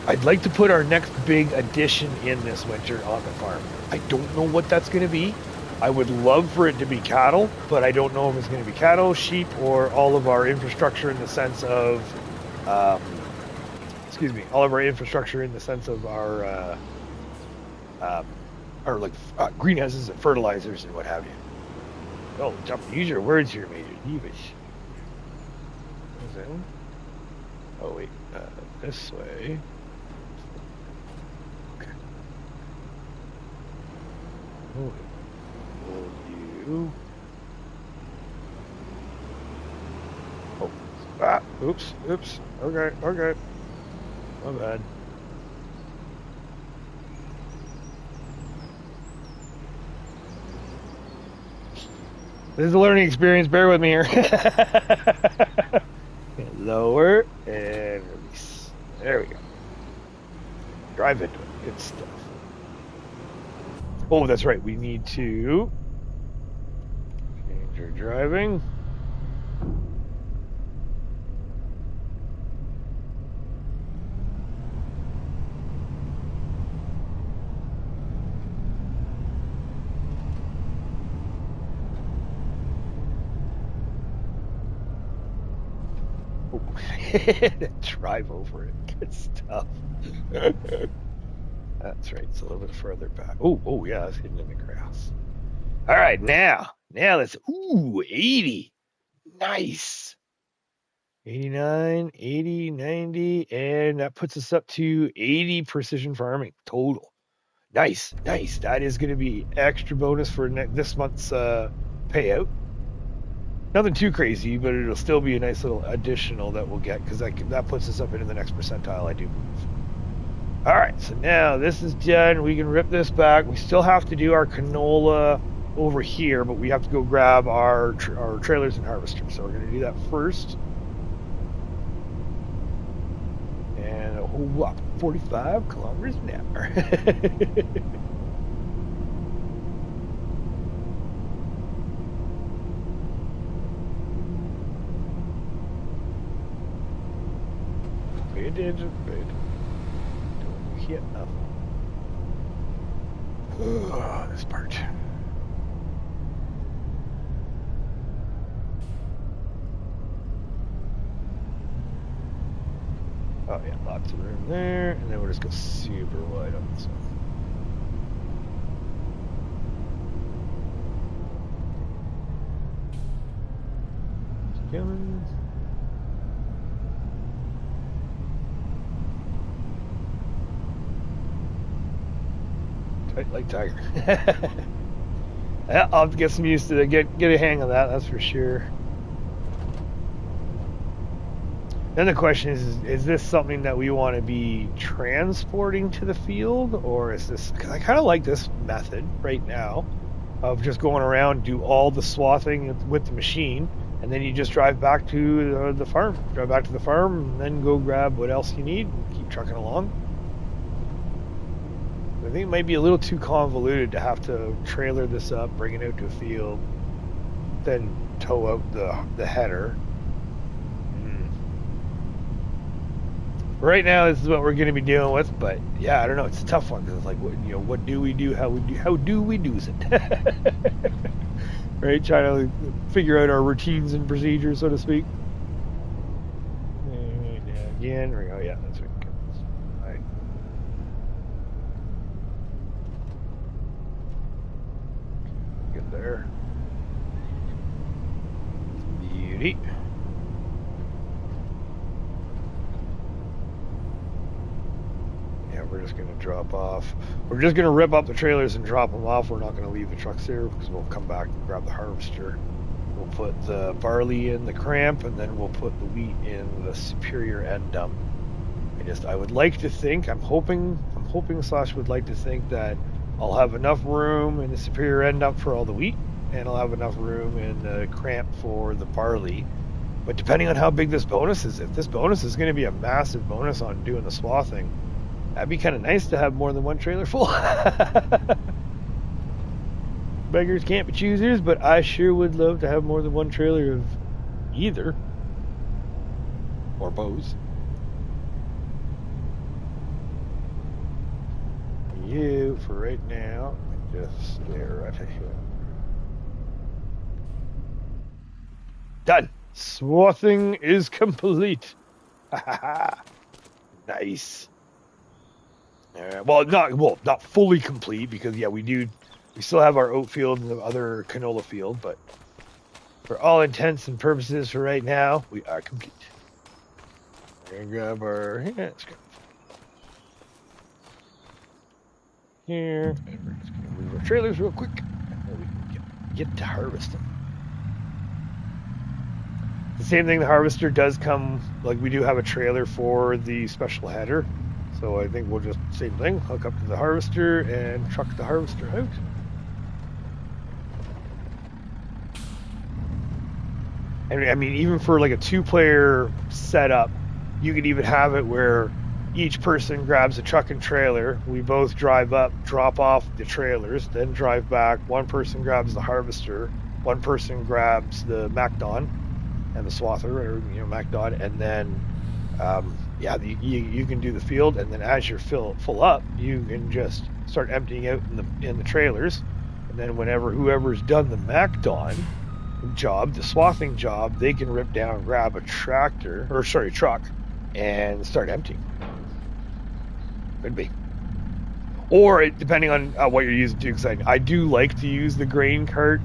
I'd like to put our next big addition in this winter on the farm. I don't know what that's going to be. I would love for it to be cattle, but I don't know if it's going to be cattle, sheep, or all of our infrastructure in the sense of, all of our infrastructure in the sense of our greenhouses and fertilizers and what have you. Oh, use your words here, Major. Oh wait, this way. Okay. Oh. You. Oh, oops. Okay. My bad. This is a learning experience. Bear with me here. Lower and release. There we go. Drive into it. Good stuff. Oh, that's right. We need to change our driving. Drive over it. Good stuff. That's right. It's a little bit further back. Oh yeah, it's hidden in the grass. All right, now let's. 80. Nice. 89, 80, 90, and that puts us up to 80 precision farming total. Nice. That is going to be extra bonus for this month's payout. Nothing too crazy, but it'll still be a nice little additional that we'll get, because that puts us up into the next percentile, I do believe. All right, so now this is done. We can rip this back. We still have to do our canola over here, but we have to go grab our trailers and harvesters. So we're going to do that first. And 45 kilometers an hour. Pay attention, don't hit nothing. This part. Oh yeah, lots of room there, and then we'll just go super wide on this one. Coming. Tight like tiger. Yeah, I'll have to get some used to it. Get a hang of that. That's for sure. Then the question is this something that we want to be transporting to the field, or is this? Because I kind of like this method right now of just going around, do all the swathing with the machine, and then you just drive back to the farm. Drive back to the farm, and then go grab what else you need and keep trucking along. I think it might be a little too convoluted to have to trailer this up, bring it out to a field, then tow out the header. Right now, this is what we're going to be dealing with, but yeah, I don't know. It's a tough one, because it's like, what do we do? How do we do it? Right, trying to figure out our routines and procedures, so to speak. And again, there we go. Yeah, that's right. All right. Get there. Alrighty. Yeah, we're just going to drop off. We're just going to rip up the trailers and drop them off. We're not going to leave the trucks there because we'll come back and grab the harvester. We'll put the barley in the cramp, and then we'll put the wheat in the superior end dump. I would like to think, I'm hoping / would like to think that I'll have enough room in the superior end dump for all the wheat, and I'll have enough room in the cramp for the barley. But depending on how big this bonus is, if this bonus is going to be a massive bonus on doing the swathing, that'd be kind of nice to have more than one trailer full. Beggars can't be choosers, but I sure would love to have more than one trailer of either. Or bows. You, for right now, just stare right here. Done! Swathing is complete. Nice. Well, not fully complete because yeah, we still have our oat field and the other canola field, but for all intents and purposes for right now, we are complete. We're gonna grab our let's go here, and we're just gonna move our trailers real quick, and then we can get to harvest them. The same thing, the harvester does come, like we do have a trailer for the special header. So I think we'll just, same thing, hook up to the harvester and truck the harvester out. And I mean, even for like a 2-player setup, you could even have it where each person grabs a truck and trailer. We both drive up, drop off the trailers, then drive back. One person grabs the harvester, one person grabs the Macdon and the swather, or Macdon, and then you can do the field, and then as you're full up, you can just start emptying out in the trailers, and then whoever's done the Macdon job, the swathing job, they can rip down, grab a truck, and start emptying. Could be. Or depending on what you're using too, because I do like to use the grain cart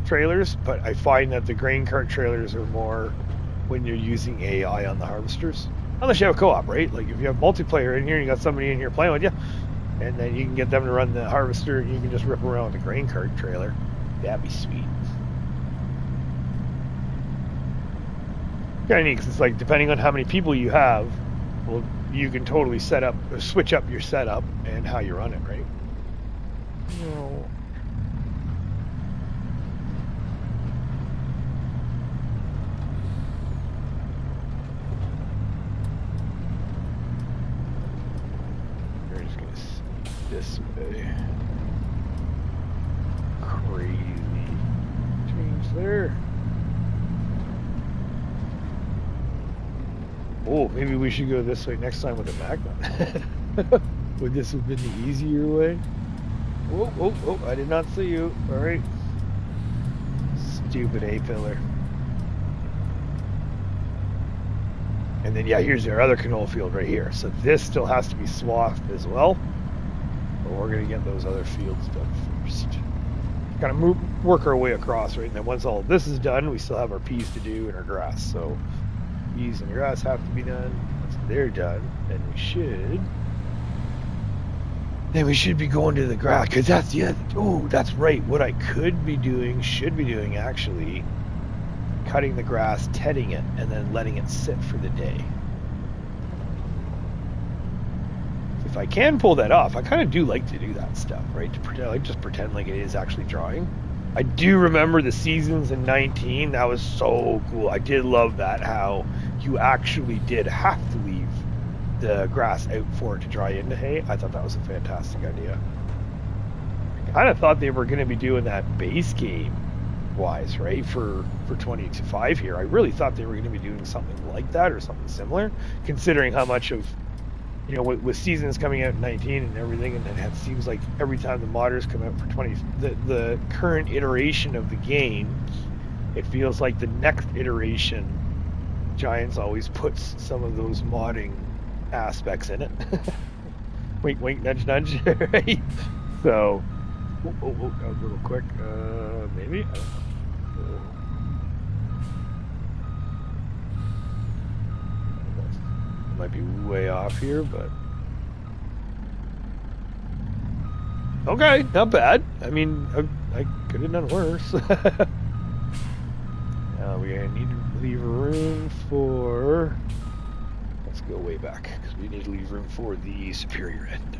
trailers, but I find that the grain cart trailers are more when you're using AI on the harvesters. Unless you have a co-op, right? Like if you have multiplayer in here, you got somebody in here playing with you, and then you can get them to run the harvester, and you can just rip around with the grain cart trailer. That'd be sweet. Kind of neat, because it's like depending on how many people you have, well, you can totally switch up your setup and how you run it, right? No. We're just gonna sneak this way. Crazy change there. Oh, maybe we should go this way next time with the Macdon. Would this have been the easier way? Oh, I did not see you. Alright. Stupid A-pillar. And then, yeah, here's our other canola field right here. So this still has to be swathed as well. But we're going to get those other fields done first. Kind of work our way across, right? And then once all of this is done, we still have our peas to do and our grass. So peas and grass have to be done. Once they're done, then we should be going to the grass, because that's that's right. What I should be doing actually, cutting the grass, tedding it, and then letting it sit for the day. If I can pull that off, I kind of do like to do that stuff, right? Just pretend like it is actually drying. I do remember the seasons in 19. That was so cool. I did love that, how you actually did have to leave the grass out for it to dry into hay. I thought that was a fantastic idea. I kind of thought they were going to be doing that base game wise, right? For 25 here. I really thought they were going to be doing something like that or something similar, considering how much of, with seasons coming out in 19 and everything, and it seems like every time the modders come out for 20, the current iteration of the game, it feels like the next iteration, Giants always puts some of those modding aspects in it. Wink, wink, nudge, nudge. Right? So, that was a little quick. Maybe. I don't know. might be way off here, but okay, not bad. I mean, I could have done worse. We need to leave room for. Let's go way back because we need to leave room for the superior end.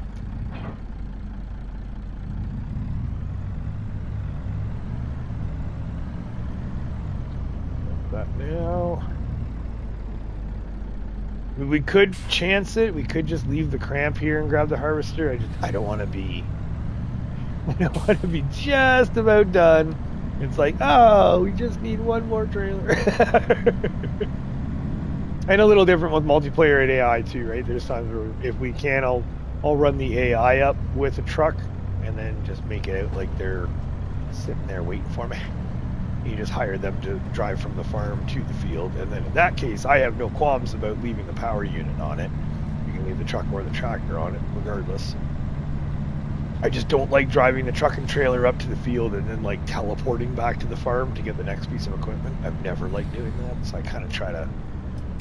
That now. We could chance it. We could just leave the cramp here and grab the harvester. I don't want to be. I don't want to be just about done. It's like, oh, we just need one more trailer. And a little different with multiplayer and AI too, right? There's times where if we can, I'll run the AI up with a truck and then just make it out like they're sitting there waiting for me. You just hire them to drive from the farm to the field, and then in that case, I have no qualms about leaving the power unit on it. You can leave the truck or the tractor on it, regardless. I just don't like driving the truck and trailer up to the field and then like teleporting back to the farm to get the next piece of equipment. I've never liked doing that, so I kind of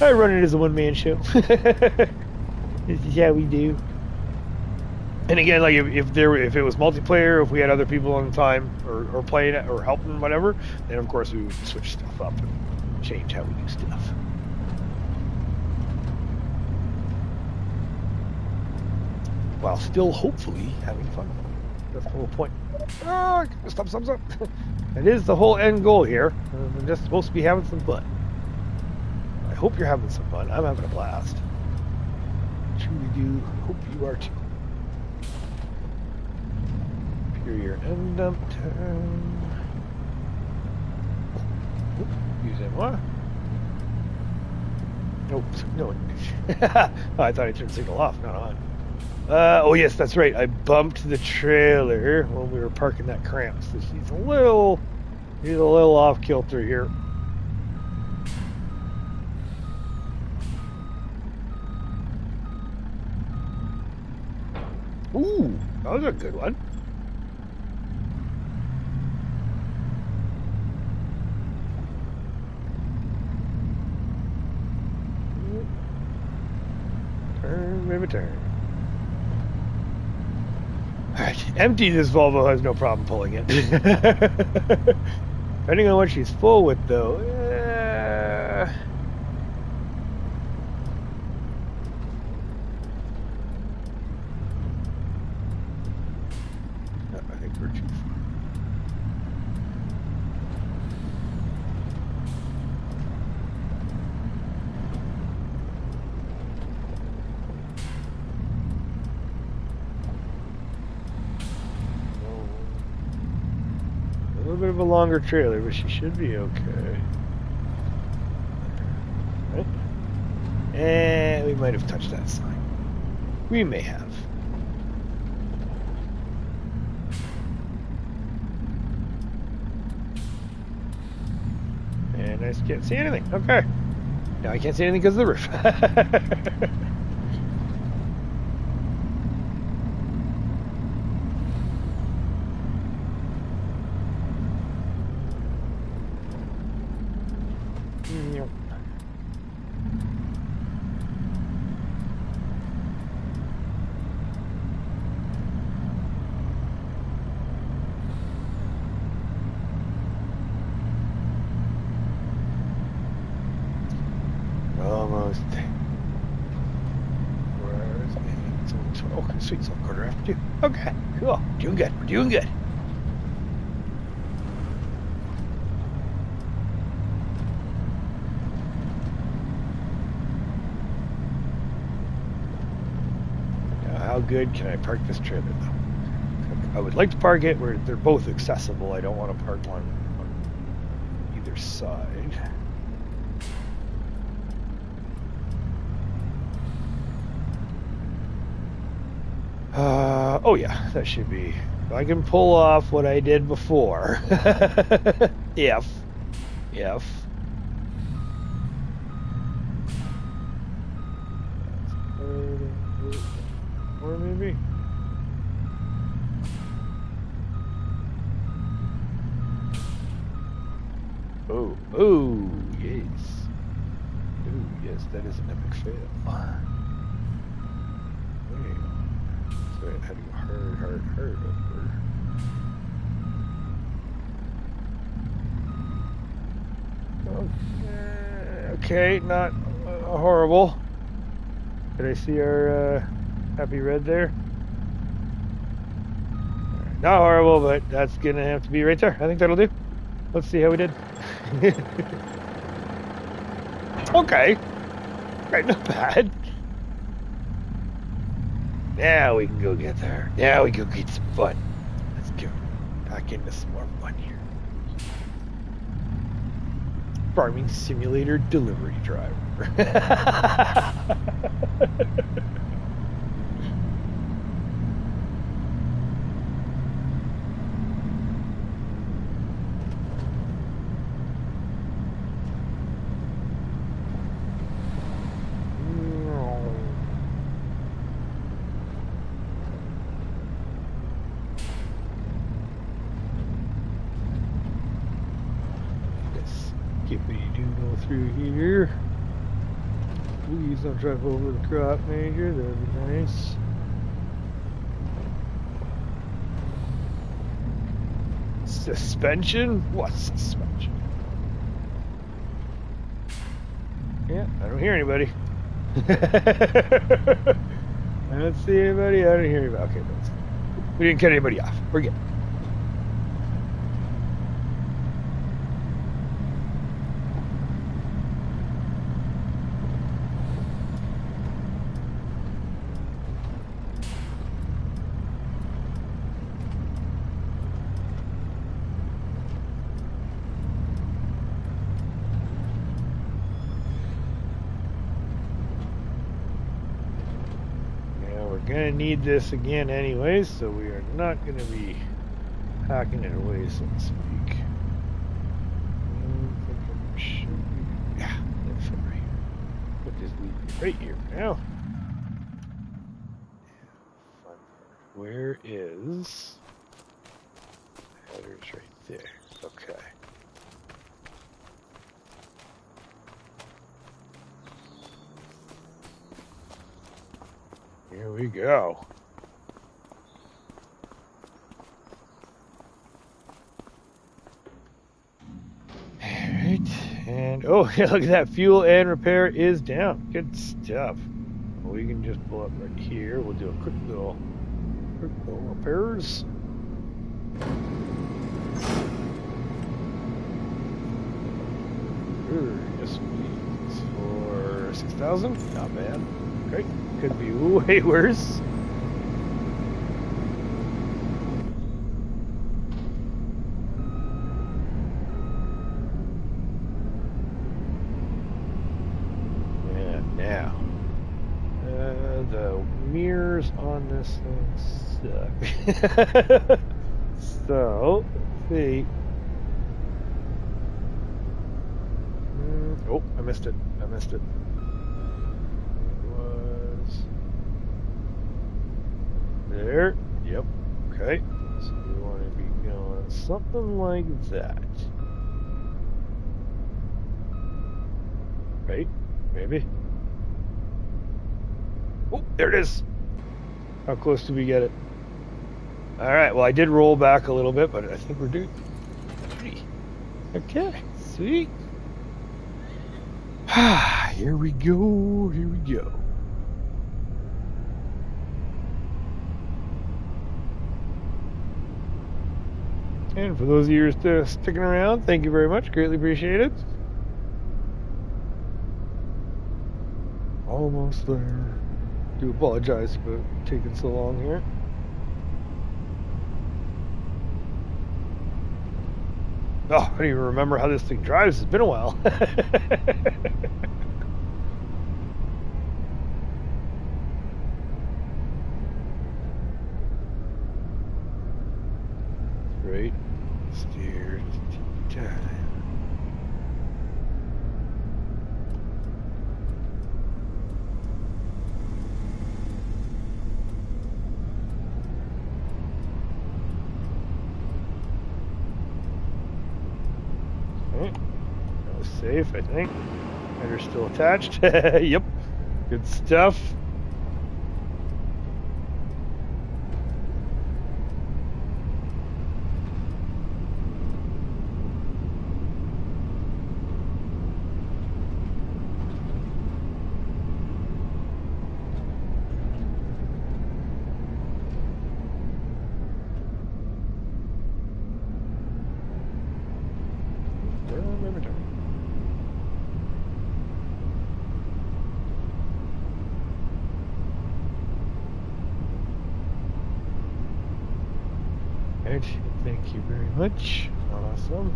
I run it as a one-man show. This is how we do. And again, like if it was multiplayer, if we had other people on the time or playing it or helping whatever, then of course we would switch stuff up and change how we do stuff. While still hopefully having fun. That's the whole point. Oh, stop. That is the whole end goal here. We're just supposed to be having some fun. I hope you're having some fun. I'm having a blast. I truly do hope you are too. Superior end dump time. Using what? Nope, no. Oh, I thought I turned the signal off, not on. Oh yes, that's right. I bumped the trailer when we were parking that cramp, so she's a little off kilter here. Ooh, that was a good one. Turn, maybe turn. Alright, empty this Volvo has no problem pulling it. Depending on what she's full with, though. No, I think we're too far. A little bit of a longer trailer, but she should be okay. Right? And we might have touched that sign. We may have. And I can't see anything. Okay. Now I can't see anything because of the roof. Almost. Where's me? Oh, sweet, so quarter after 2. Okay, cool. Doing good. We're doing good. Now, how good can I park this trailer, though? I would like to park it where they're both accessible. I don't want to park one on either side. Oh yeah, that should be. I can pull off what I did before. If. Or maybe. Oh, yes. Ooh. Yes, that is an epic fail. Wait. So I had to go hard over. Okay, not horrible. Did I see our happy red there? Not horrible, but that's gonna have to be right there. I think that'll do. Let's see how we did. Okay. Right, not bad. Now we can go get there. Now we go get some fun. Let's go back into some more fun here. Farming simulator delivery driver. Through here. Please don't drive over the crop major, that'd be nice. Suspension? What suspension? Yeah, I don't hear anybody. I don't see anybody, I don't hear anybody. Okay, we didn't cut anybody off. We're good. Gonna need this again anyways, so we are not gonna be hacking it away, so to speak. Yeah, that's right here. Put this lead right here now. Where is headers right there? Okay. Here we go. Alright, and oh, yeah, look at that. Fuel and repair is down. Good stuff. We can just pull up right here. We'll do a quick little repairs. Yes, please. For 6,000? Not bad. Great. Could be way worse. And now, the mirrors on this thing suck. So, let's see. Oh, I missed it. There. Yep. Okay. So we want to be going something like that. Right? Maybe. Oh, there it is. How close did we get it? Alright, well I did roll back a little bit, but I think we're good. Okay, sweet. Here we go. And for those of you who are sticking around, thank you very much. Greatly appreciated. Almost there. Do apologize for taking so long here. Oh, I don't even remember how this thing drives. It's been a while. Right. Steer time. Okay. That was safe, I think. Header's still attached. Yep. Good stuff. Thank you very much. Awesome.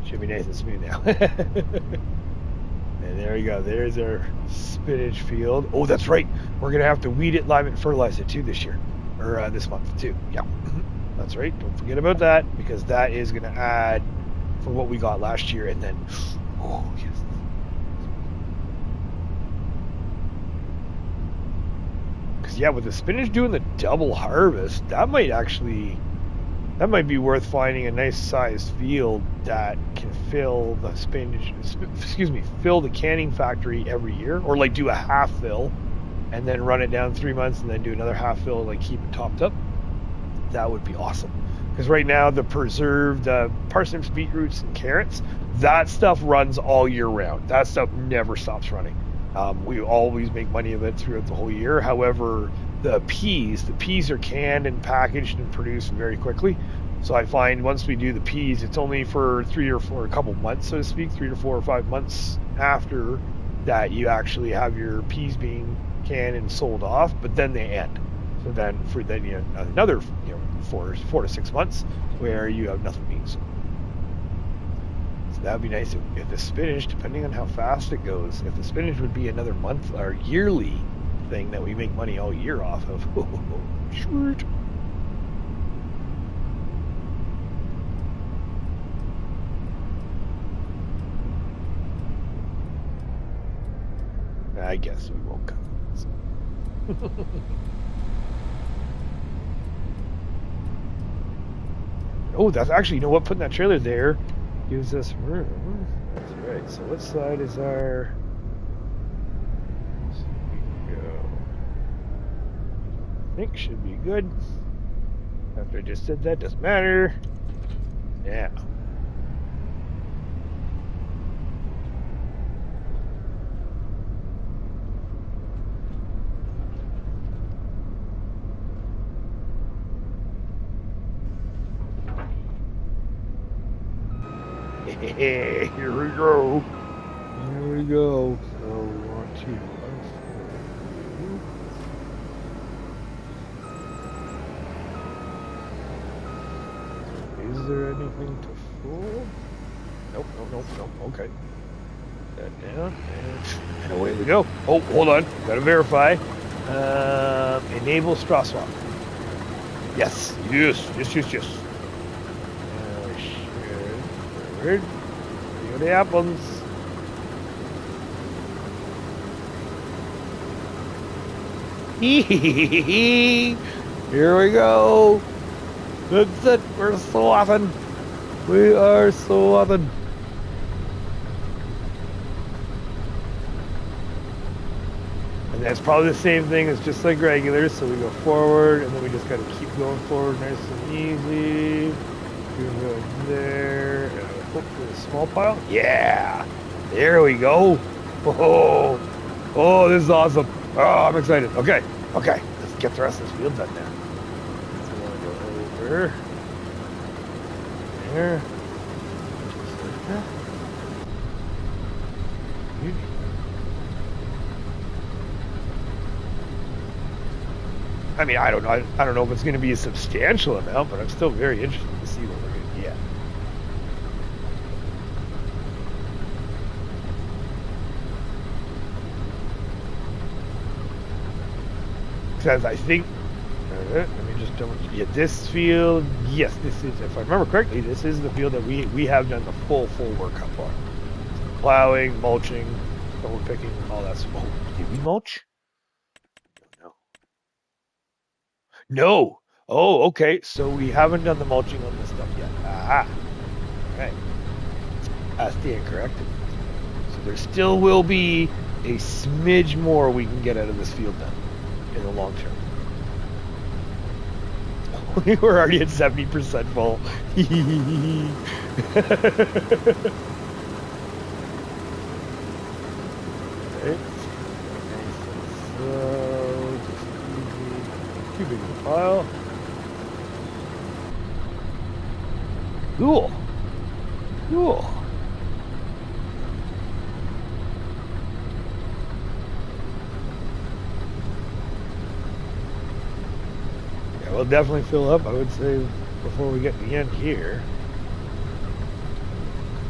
Should be nice and smooth now. And there we go. There's our spinach field. Oh, that's right. We're going to have to weed it, lime it, and fertilize it too this year. Or this month too. Yeah. That's right. Don't forget about that, because that is going to add for what we got last year. And then, oh, yes. Because, yeah, with the spinach doing the double harvest, that might be worth finding a nice sized field that can fill the spinach, fill the canning factory every year, or like do a half fill and then run it down 3 months and then do another half fill and like keep it topped up. That would be awesome. Because right now the preserved parsnips, beetroots, and carrots, that stuff runs all year round. That stuff never stops running. We always make money of it throughout the whole year. However, the peas are canned and packaged and produced very quickly. So I find once we do the peas, it's only for a couple months, so to speak, 3 to 4 or 5 months after that you actually have your peas being canned and sold off, but then they end. So then you have another 4 to 6 months where you have nothing being sold. So that would be nice if the spinach, depending on how fast it goes, if the spinach would be another month or yearly thing that we make money all year off of. Short. I guess we won't come. So. Oh, that's actually, you know what? Putting that trailer there gives us room. That's right. So what side is our... I think should be good. After I just said that, doesn't matter. Yeah. Here we go. Here we go. So we want to... Is there anything to fold? Nope. Okay. Put that down, and away we go. Oh, hold on. Gotta verify. Enable straw swap. Yes. Forward. See what happens. Here we go. That's it. We're swathing. We are swathing. And that's probably the same thing as just like regular. So we go forward, and then we just got to keep going forward, nice and easy. We're going there. Hopefully a small pile. Yeah. There we go. Oh, this is awesome. Oh, I'm excited. Okay. Let's get the rest of this field done now. So we're going to go over there. Just like that. I mean, I don't know if it's going to be a substantial amount, but I'm still very interested to see what we're going to get. Because I think, let me just double check. Yeah, this field, yes, this is, if I remember correctly, this is the field that we have done the full workup on. Plowing, mulching, stone picking, all that stuff. Oh, did we mulch? No. No. Oh, okay. So we haven't done the mulching on this stuff yet. Ah, right. I stand corrected. So there still will be a smidge more we can get out of this field then in the long term. We were already at 70% full. Okay. So just easy. Too big of a pile. Cool. Cool. Yeah, we'll definitely fill up, I would say, before we get to the end here.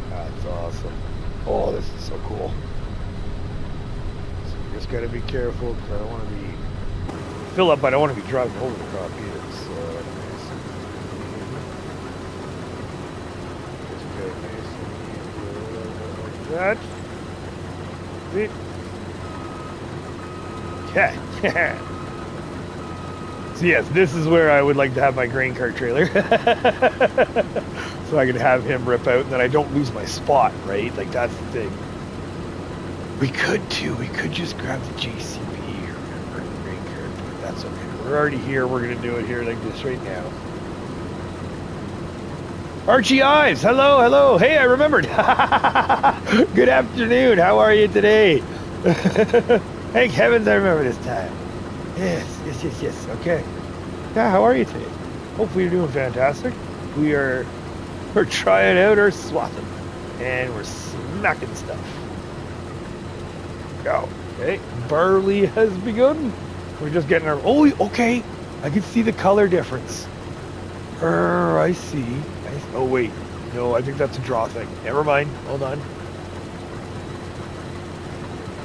That's awesome. Oh, this is so cool. So you just gotta be careful because I don't want to be fill up. I don't want to be driving over the crop either. So just go nice and easy like that. Okay. So yes, this is where I would like to have my grain cart trailer. So I can have him rip out and then I don't lose my spot, right? Like that's the thing. We could too. We could just grab the JCB or the grain cart, but that's okay. We're already here. We're going to do it here like this right now. Archie Ives, hello, hello. Hey, I remembered. Good afternoon. How are you today? Thank heavens I remember this time. Yes. Okay. Yeah, how are you today? Hopefully you're doing fantastic. We're trying out our swathing, and we're smacking stuff. Go. Okay. Barley has begun. We're just getting our. Oh, okay. I can see the color difference. I see. Oh wait. No, I think that's a draw thing. Never mind. Hold on.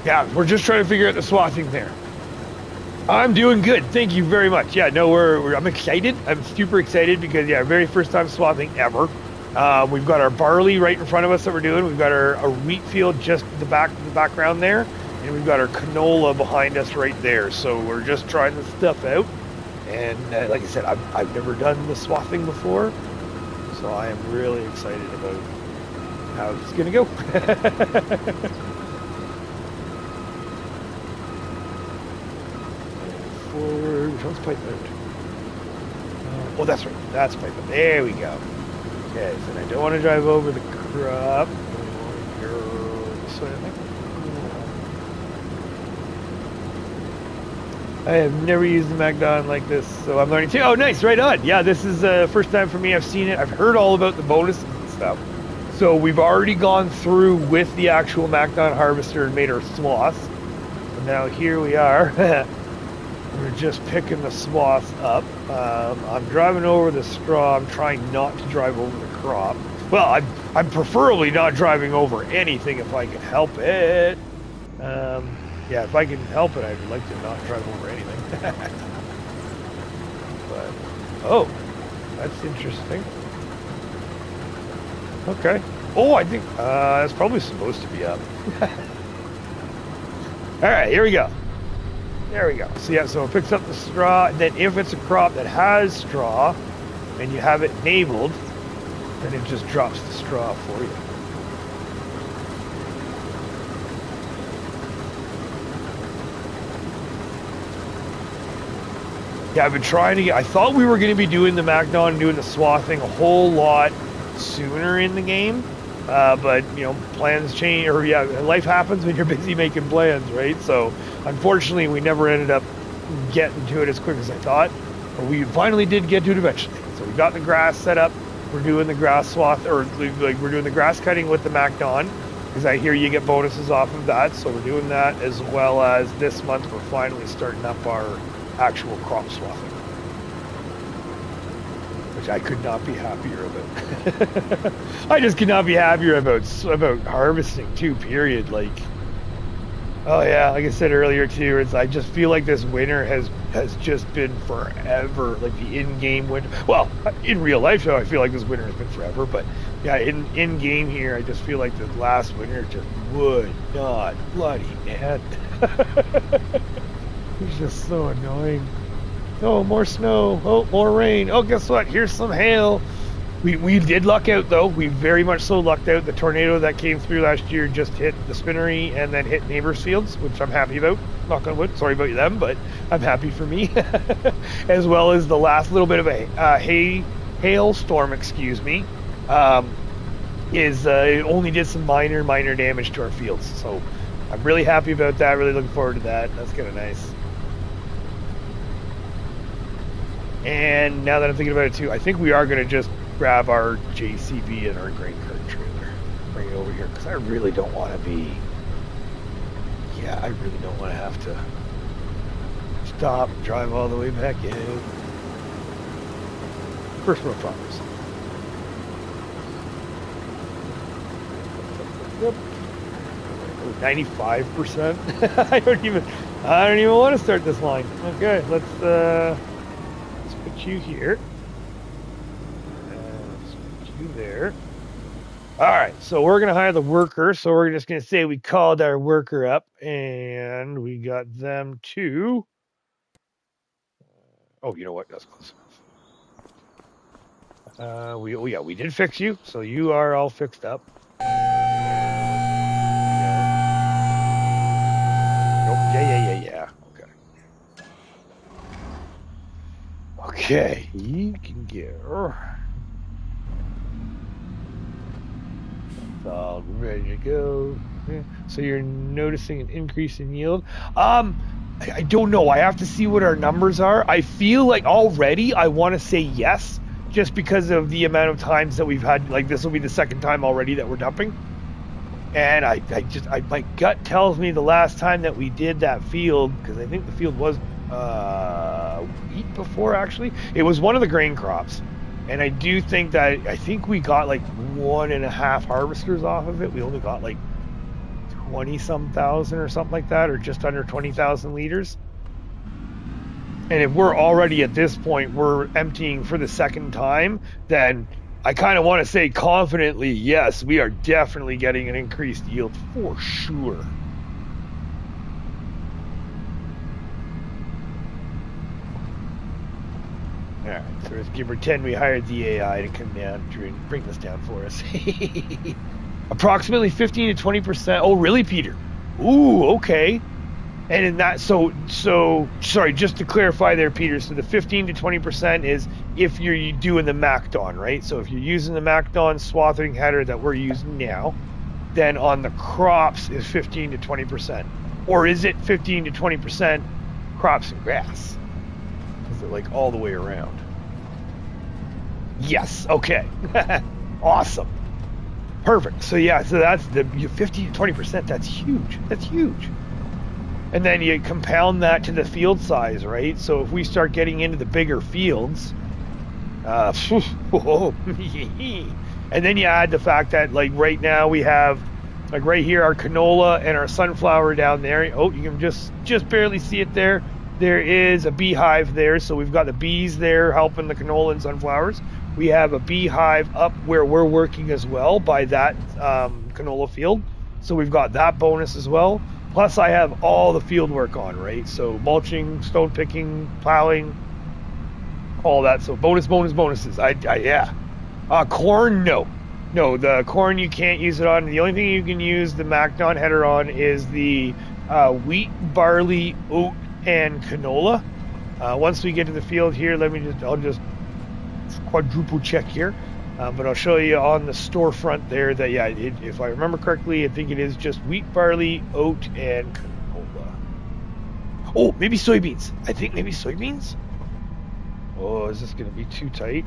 Yeah, we're just trying to figure out the swathing there. I'm doing good. Thank you very much. Yeah, no, I'm excited. I'm super excited because, yeah, very first time swathing ever. We've got our barley right in front of us that we're doing. We've got our wheat field just in the background there. And we've got our canola behind us right there. So we're just trying this stuff out. And like I said, I've never done the swathing before. So I am really excited about how it's going to go. Forward. Which one's pipe out? Oh, that's right. That's pipe out. There we go. Okay, so I don't want to drive over the crop. I have never used the Macdon like this, so I'm learning too. Oh, nice, right on. Yeah, this is the first time for me. I've seen it. I've heard all about the bonuses and stuff. So we've already gone through with the actual Macdon harvester and made our swaths. And now here we are. We're just picking the swaths up. I'm driving over the straw. I'm trying not to drive over the crop. Well, I'm preferably not driving over anything if I can help it. Yeah, if I can help it, I'd like to not drive over anything. But, oh, that's interesting. Okay. Oh, I think that's probably supposed to be up. All right, here we go. There we go. So yeah, so it picks up the straw. And then if it's a crop that has straw and you have it enabled, then it just drops the straw for you. Yeah, I've been trying to get, I thought we were going to be doing the Macdon and doing the swathing a whole lot sooner in the game. But, you know, plans change, or yeah, life happens when you're busy making plans, right? So, unfortunately, we never ended up getting to it as quick as I thought. But we finally did get to it eventually. So we got the grass set up. We're doing the grass swath, or like we're doing the grass cutting with the Macdon, because I hear you get bonuses off of that. So we're doing that, as well as this month we're finally starting up our actual crop swathing, which I could not be happier about. I just could not be happier about harvesting too, period. Like, oh yeah, like I said earlier too, I just feel like this winter has just been forever, like the in-game winter. Well, in real life though, I feel like this winter has been forever, but yeah, in-game here, I just feel like the last winter just would not bloody end. It's just so annoying. Oh, more snow. Oh, more rain. Oh, guess what? Here's some hail. We did luck out, though. We very much so lucked out. The tornado that came through last year just hit the spinnery and then hit neighbors' fields, which I'm happy about. Knock on wood. Sorry about them, but I'm happy for me. As well as the last little bit of a hailstorm, excuse me, it only did some minor damage to our fields. So I'm really happy about that. Really looking forward to that. That's kind of nice. And now that I'm thinking about it too, I think we are going to just grab our JCB and our grain cart trailer, bring it over here, because I really don't want to be, I really don't want to have to stop, drive all the way back in. First world problems. Yep. 95%. I don't even want to start this line. Okay, let's put you here. Let's put you there. All right, so we're gonna hire the worker. So we're just gonna say we called our worker up and we got them to. Oh, you know what? That's close enough. We did fix you, so you are all fixed up. Yeah. Okay, you can go. That's all ready to go. So you're noticing an increase in yield. I don't know. I have to see what our numbers are. I feel like already I want to say yes, just because of the amount of times that we've had. Like this will be the second time already that we're dumping. And my gut tells me the last time that we did that field, because I think the field was wheat before, actually. It was one of the grain crops. And I do think that, I think we got like 1.5 harvesters off of it. We only got like 20-some thousand or something like that, or just under 20,000 liters. And if we're already at this point, we're emptying for the second time, then I kind of want to say confidently, yes, we are definitely getting an increased yield for sure. All right, so let's pretend we hired the AI to come down and bring this down for us. Approximately 15 to 20%. Oh, really, Peter? Ooh, okay. And in that, so sorry, just to clarify there, Peter. So the 15 to 20% is if you're doing the Macdon, right? So if you're using the Macdon swathing header that we're using now, then on the crops is 15 to 20%, or is it 15 to 20% crops and grass? Is it like all the way around? Yes. Okay. Awesome. Perfect. So yeah, so that's the 15 to 20%. That's huge. That's huge. And then you compound that to the field size, right? So if we start getting into the bigger fields, and then you add the fact that like right now we have like right here our canola and our sunflower down there. Oh, you can just barely see it there. There is a beehive there, so we've got the bees there helping the canola and sunflowers. We have a beehive up where we're working as well by that canola field, so we've got that bonus as well. Plus, I have all the field work on, right? So mulching, stone picking, plowing, all that. So bonuses. Yeah. Corn, no, the corn you can't use it on. The only thing you can use the Macdon header on is the wheat, barley, oat, and canola. Once we get to the field here, I'll just quadruple check here. But I'll show you on the storefront there that, yeah, if I remember correctly, I think it is just wheat, barley, oat, and canola. Oh, maybe soybeans. I think maybe soybeans? Oh, is this going to be too tight?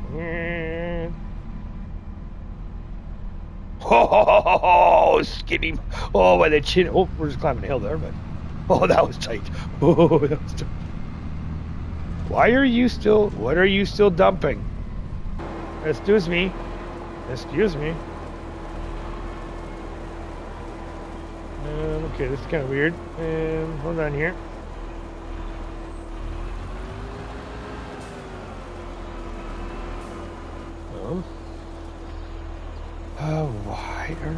Oh, skinny. Oh, by the chin. Oh, we're just climbing a hill there, but... Oh, that was tight. Oh, that was tight. What are you still dumping? Excuse me. Okay, this is kind of weird. Hold on here. Why are you...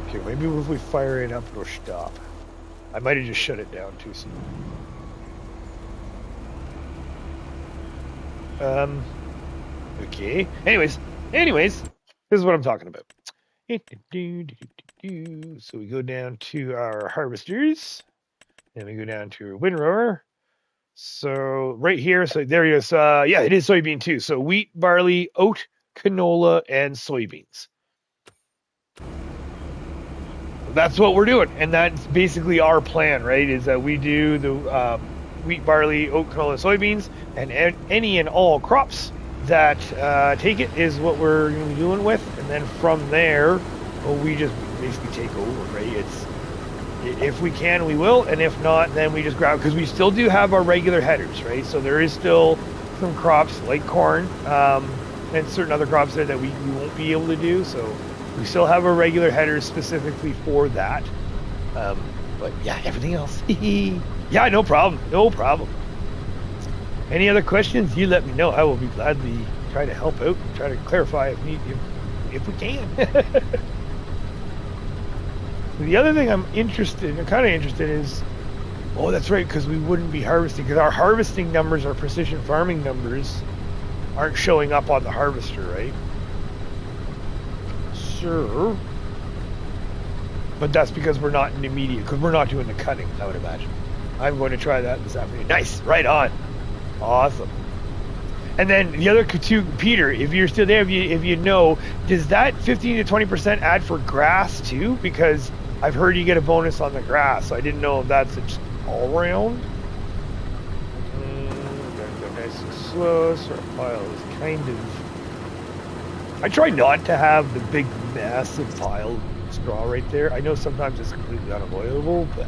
Okay, maybe if we fire it up, it'll stop. I might have just shut it down too soon. Okay. Anyways, this is what I'm talking about. So we go down to our harvesters, and we go down to our windrower. So right here, so there he is. Yeah, it is soybean too. So wheat, barley, oat, canola, and soybeans. That's what we're doing, and that's basically our plan, right? Is that we do the wheat, barley, oat, canola, soybeans, and any and all crops that take it is what we're going to be doing with, and then from there, well, we just basically take over, right? If we can, we will, and if not, then we just grab, because we still do have our regular headers, right? So there is still some crops like corn and certain other crops there that we won't be able to do, so we still have our regular headers specifically for that. But yeah, everything else. Yeah, no problem. No problem. Any other questions, you let me know. I will be gladly try to help out and try to clarify if we can. The other thing I'm kind of interested is, oh, that's right, because we wouldn't be harvesting, because our harvesting numbers, our precision farming numbers, aren't showing up on the harvester, right? Sure. But that's because we're not in immediate, because we're not doing the cutting, I would imagine. I'm going to try that this afternoon. Nice, right on. Awesome. And then the other two, Peter, if you're still there, if you know, does that 15 to 20% add for grass too? Because I've heard you get a bonus on the grass, so I didn't know if that's just all around. Gotta go nice and slow, so our pile is kind of... I try not to have the big, massive pile of straw right there. I know sometimes it's completely unavoidable, but...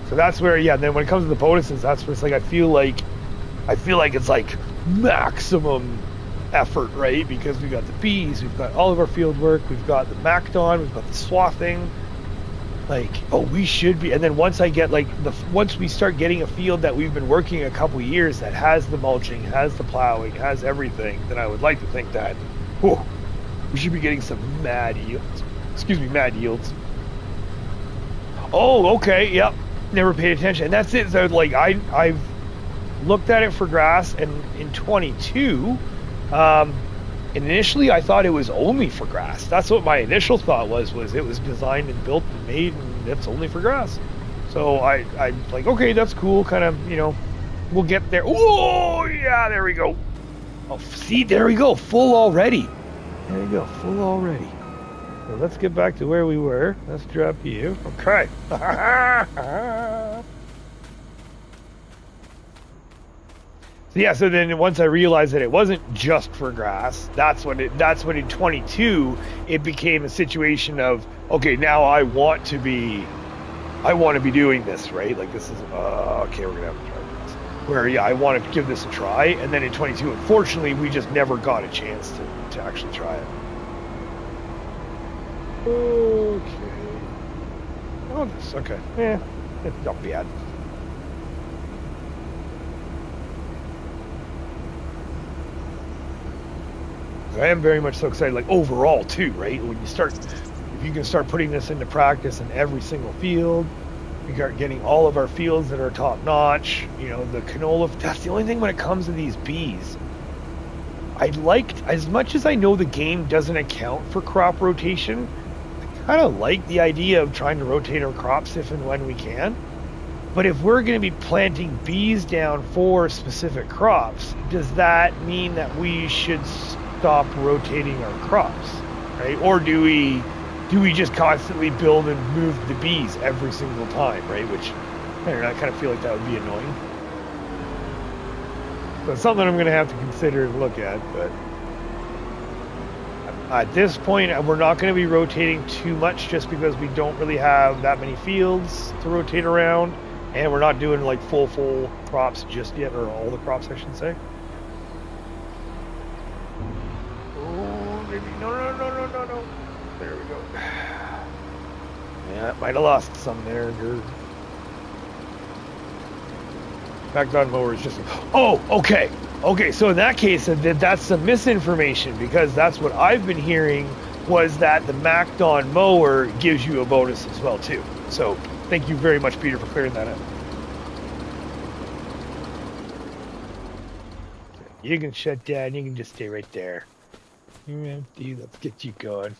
So that's where, yeah, then when it comes to the bonuses, that's where it's like, I feel like it's like maximum effort, right? Because we've got the bees, we've got all of our field work, we've got the Macdon, we've got the swathing. Like, oh, we should be. And then once I get once we start getting a field that we've been working a couple years that has the mulching, has the plowing, has everything, then I would like to think that, whew, we should be getting some mad yields. Excuse me, mad yields. Oh, okay, yep. Never paid attention, and that's it. So like I've looked at it for grass, and in 22, initially I thought it was only for grass. That's what my initial thought was it was designed and built and made, and it's only for grass. So I'm like, okay, that's cool. Kind of, you know, we'll get there. Oh yeah, there we go. Oh, see, there we go, full already. There we go, full already. So let's get back to where we were. Let's drop you. Okay. So yeah, so then once I realized that it wasn't just for grass, that's when in 22 it became a situation of, okay, now I want to be doing this, right? Like this is okay, we're gonna have to try this. Where yeah, I want to give this a try, and then in 22, unfortunately, we just never got a chance to actually try it. Okay. Oh, this, okay. Yeah, it's not bad. I am very much so excited, like overall too, right? When you start, if you can start putting this into practice in every single field, we start getting all of our fields that are top notch. You know, the canola. That's the only thing when it comes to these bees. I liked, as much as I know the game doesn't account for crop rotation, I kind of like the idea of trying to rotate our crops if and when we can. But if we're going to be planting bees down for specific crops, does that mean that we should stop rotating our crops, right? Or do we just constantly build and move the bees every single time, right? Which, I don't know, I kind of feel like that would be annoying. So it's something I'm going to have to consider and look at, but at this point, we're not going to be rotating too much just because we don't really have that many fields to rotate around, and we're not doing like full crops just yet, or all the crops, I should say. Oh, maybe, no. There we go. Yeah, might have lost some there. Macdon mower is just... Oh, okay. Okay, so in that case, that's some misinformation, because that's what I've been hearing, was that the Macdon mower gives you a bonus as well, too. So Thank you very much, Peter, for clearing that up. You can shut down. You can just stay right there. You're empty. Let's get you going.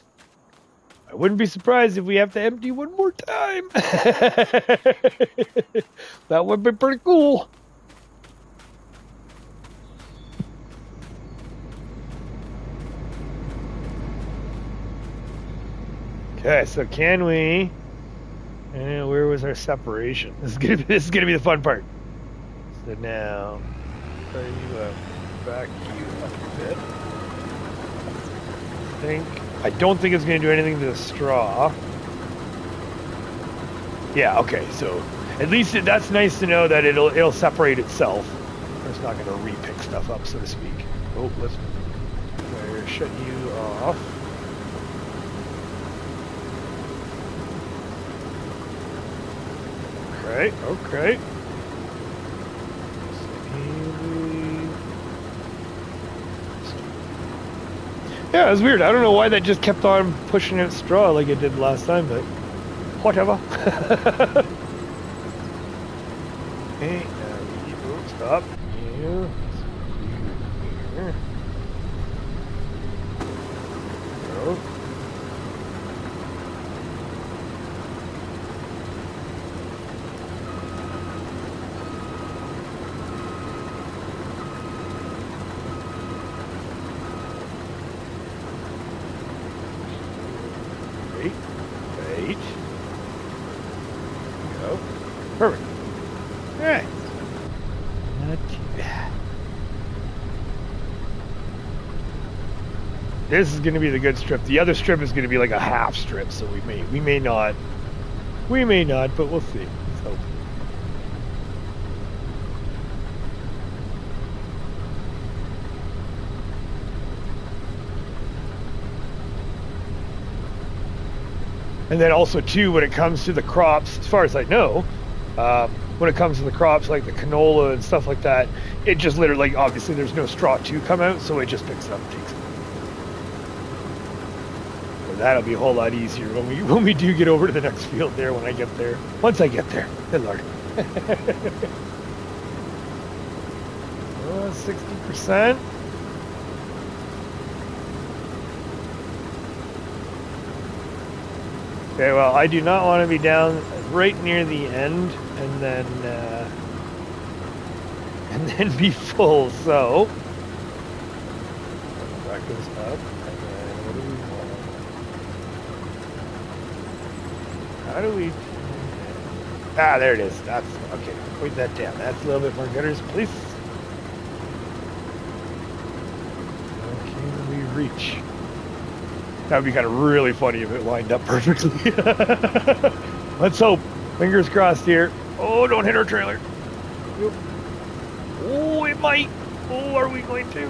I wouldn't be surprised if we have to empty one more time. That would be pretty cool. Okay, so can we? Where was our separation? This is gonna be the fun part. So now, try to back you up a bit. I don't think it's gonna do anything to the straw. Yeah. Okay. So at least that's nice to know that it'll separate itself. It's not gonna re-pick stuff up, so to speak. Oh, let's shut you off. Okay, okay. Yeah, it was weird. I don't know why that just kept on pushing out straw like it did last time, but whatever. Okay, now stop. Here. Here. Go. Wait. Go. Perfect. All right. Not too bad. This is going to be the good strip. The other strip is going to be like a half strip, so we may not, but we'll see. Let's hope. And then also too, when it comes to the crops, as far as I know, when it comes to the crops like the canola and stuff like that, it just literally, obviously there's no straw to come out, so it just picks it up and takes it. So that'll be a whole lot easier when we do get over to the next field there, when I get there. Once I get there. Good Lord. 60%. Okay, well, I do not want to be down right near the end and then be full. So that goes up, and then what do we want? How do we? Ah, there it is. That's okay. Point that down. That's a little bit more gutters, please. How can we reach? That would be kind of really funny if it lined up perfectly. Let's hope. Fingers crossed here. Oh, don't hit our trailer. Oh, it might. Oh, are we going to?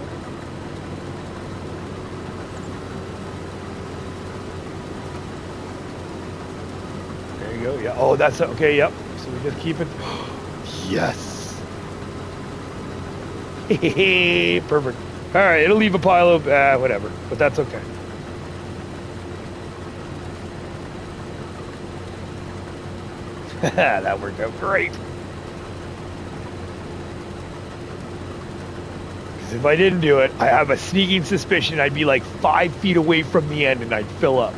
There you go. Yeah. Oh, that's okay. Yep. So we just keep it. Yes. Perfect. All right. It'll leave a pile of whatever, but that's okay. That worked out great. Because if I didn't do it, I have a sneaking suspicion I'd be like 5 feet away from the end and I'd fill up.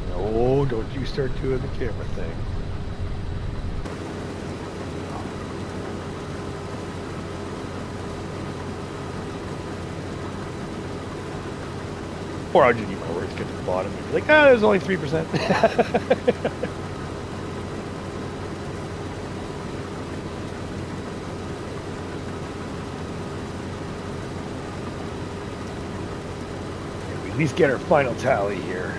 No, don't you start doing the camera thing. Or I'll just use my words, get to the bottom and be like, ah, there's only 3%. We at least get our final tally here.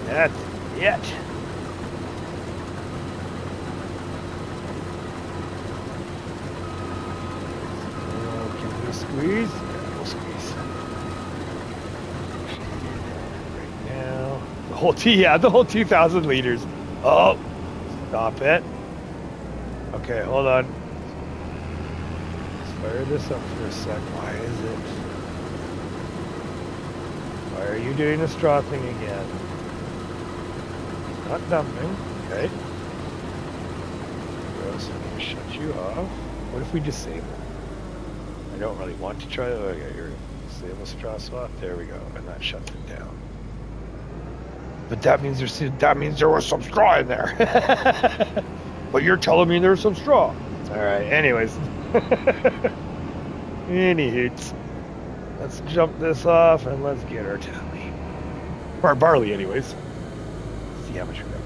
That's it. squeeze? Yeah, we'll squeeze. Right now. The whole 2,000 liters. Oh, stop it. Okay, hold on. Let's fire this up for a sec. Why is it? Why are you doing the straw thing again? Not dumping. Okay. So I'm gonna shut you off. What if we disable? I don't really want to try. Okay, here we go. Disable straw swap. There we go, and that shuts it down. But that means there was some straw in there. But you're telling me there's some straw. All right. Anyways. Anywho, let's jump this off and let's get our tally. Or barley, anyways. See how much we got there.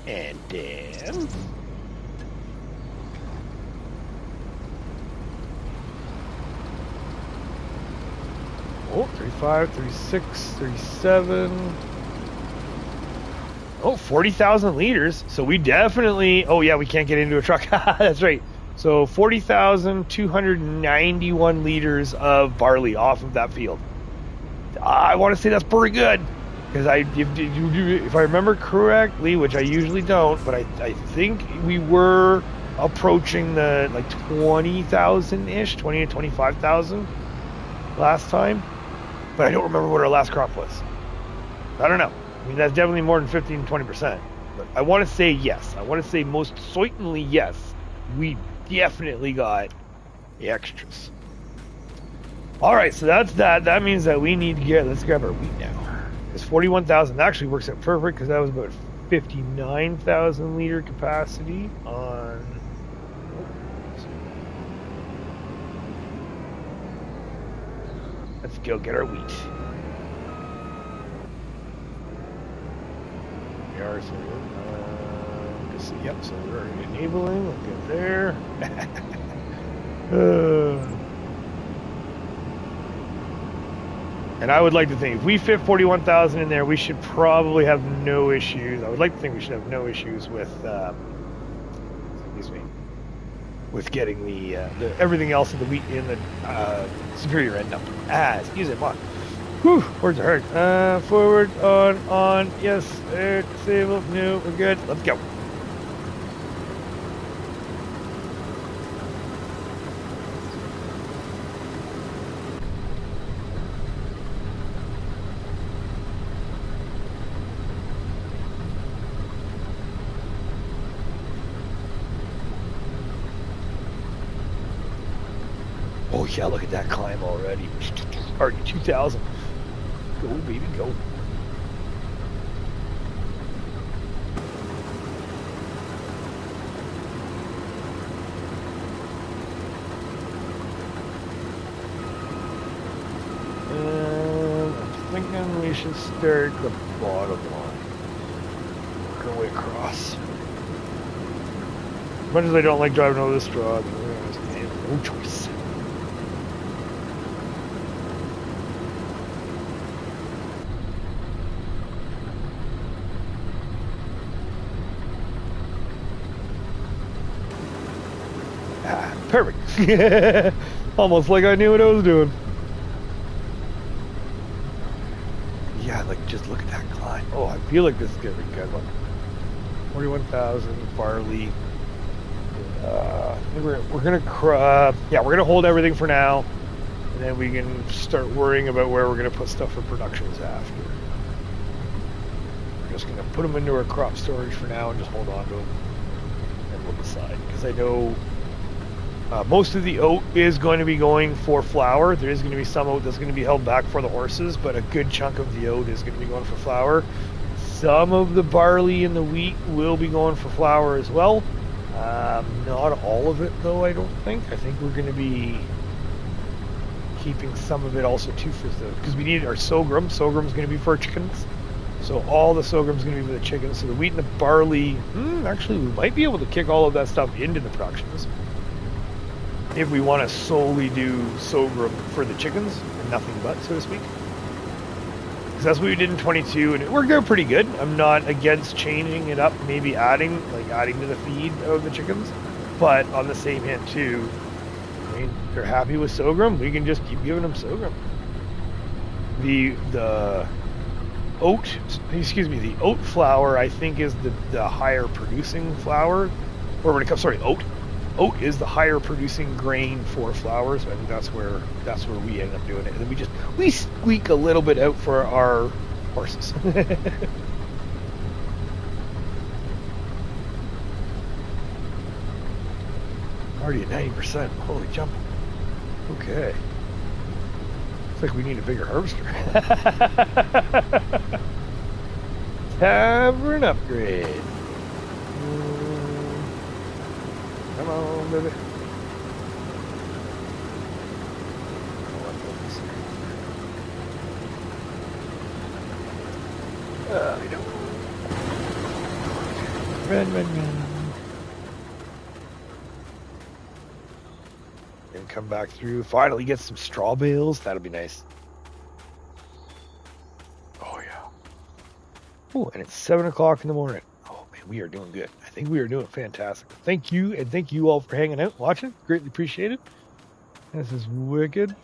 And then. Oh, 35, 36, 37. Oh, 40,000 liters. So we definitely, oh yeah, we can't get into a truck. That's right. So 40,291 liters of barley off of that field. I want to say that's pretty good. Because if I remember correctly, which I usually don't, but I think we were approaching the like 20,000-ish, 20 to 25,000 last time. But I don't remember what our last crop was. I don't know. I mean, that's definitely more than 15 to 20%. But I want to say yes. I want to say most certainly yes. We definitely got the extras. All right, so that's that. That means that we need to let's grab our wheat now. Because 41,000 actually works out perfect because that was about 59,000 liter capacity on... Let's go get our wheat. We are, so yep, so we're enabling, we'll get there. And I would like to think if we fit 41,000 in there, we should probably have no issues. I would like to think we should have no issues with, with getting the everything else of the wheat in the superior end number. Excuse me, on. Whew, words are hard. Forward, on, yes, there, disable, no, we're good. Let's go. Oh yeah, look at that climb already. Already 2,000. Go, baby, go. And I'm thinking we should start the bottom line. Work our way across. As much as I don't like driving over the straw, no choice. Perfect. Almost like I knew what I was doing. Yeah, like just look at that climb. Oh, I feel like this is gonna be a good one. 41,000 barley. We're gonna we're gonna hold everything for now, and then we can start worrying about where we're gonna put stuff for productions after. We're just gonna put them into our crop storage for now and just hold on to them, and we'll decide. Because I know. Most of the oat is going to be going for flour. There is going to be some oat that's going to be held back for the horses, but a good chunk of the oat is going to be going for flour. Some of the barley and the wheat will be going for flour as well. Not all of it, though, I don't think. I think we're going to be keeping some of it also, too, for the... Because we need our sorghum. Sorghum's going to be for chickens. So all the sorghum's going to be for the chickens. So the wheat and the barley... actually, we might be able to kick all of that stuff into the productions. if we want to solely do sorghum for the chickens and nothing but, so to speak. Because that's what we did in 22, and it worked out pretty good. I'm not against changing it up, maybe adding to the feed of the chickens, but on the same hand too, I mean, they're happy with sorghum, we can just keep giving them sorghum. The oat flour, I think, is the higher producing flour, or when it comes, oat is the higher producing grain for flour, so I think that's where we end up doing it, and then we squeak a little bit out for our horses. Already at 90%. Holy jump. Okay. Looks like we need a bigger harvester. Time for an upgrade. Come on, baby. Run. And come back through. Finally get some straw bales. That'll be nice. Oh, yeah. Oh, and it's 7 o'clock in the morning. Oh, man, we are doing good. I think we are doing fantastic. Thank you, and thank you all for hanging out, watching. Greatly appreciated. This is wicked.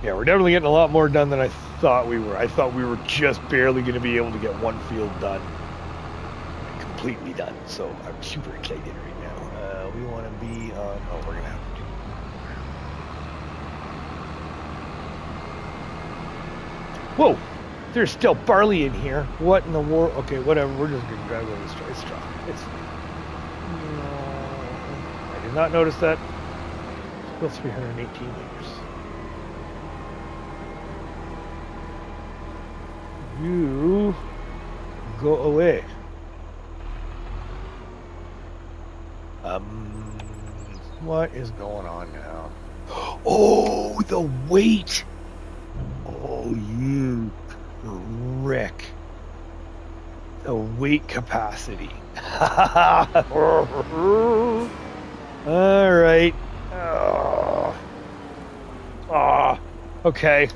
Yeah, we're definitely getting a lot more done than I thought we were. I thought we were just barely going to be able to get one field done. Completely done. So I'm super excited right now. We want to be on... Oh, we're going to have to do... Whoa! There's still barley in here. What in the world? Okay, whatever. We're just going to grab this. It's chocolate. I did not notice that. Still 318 liters. You go away. What is going on now? Oh, the weight. Oh, you wreck. The weight capacity. All right. Oh, okay.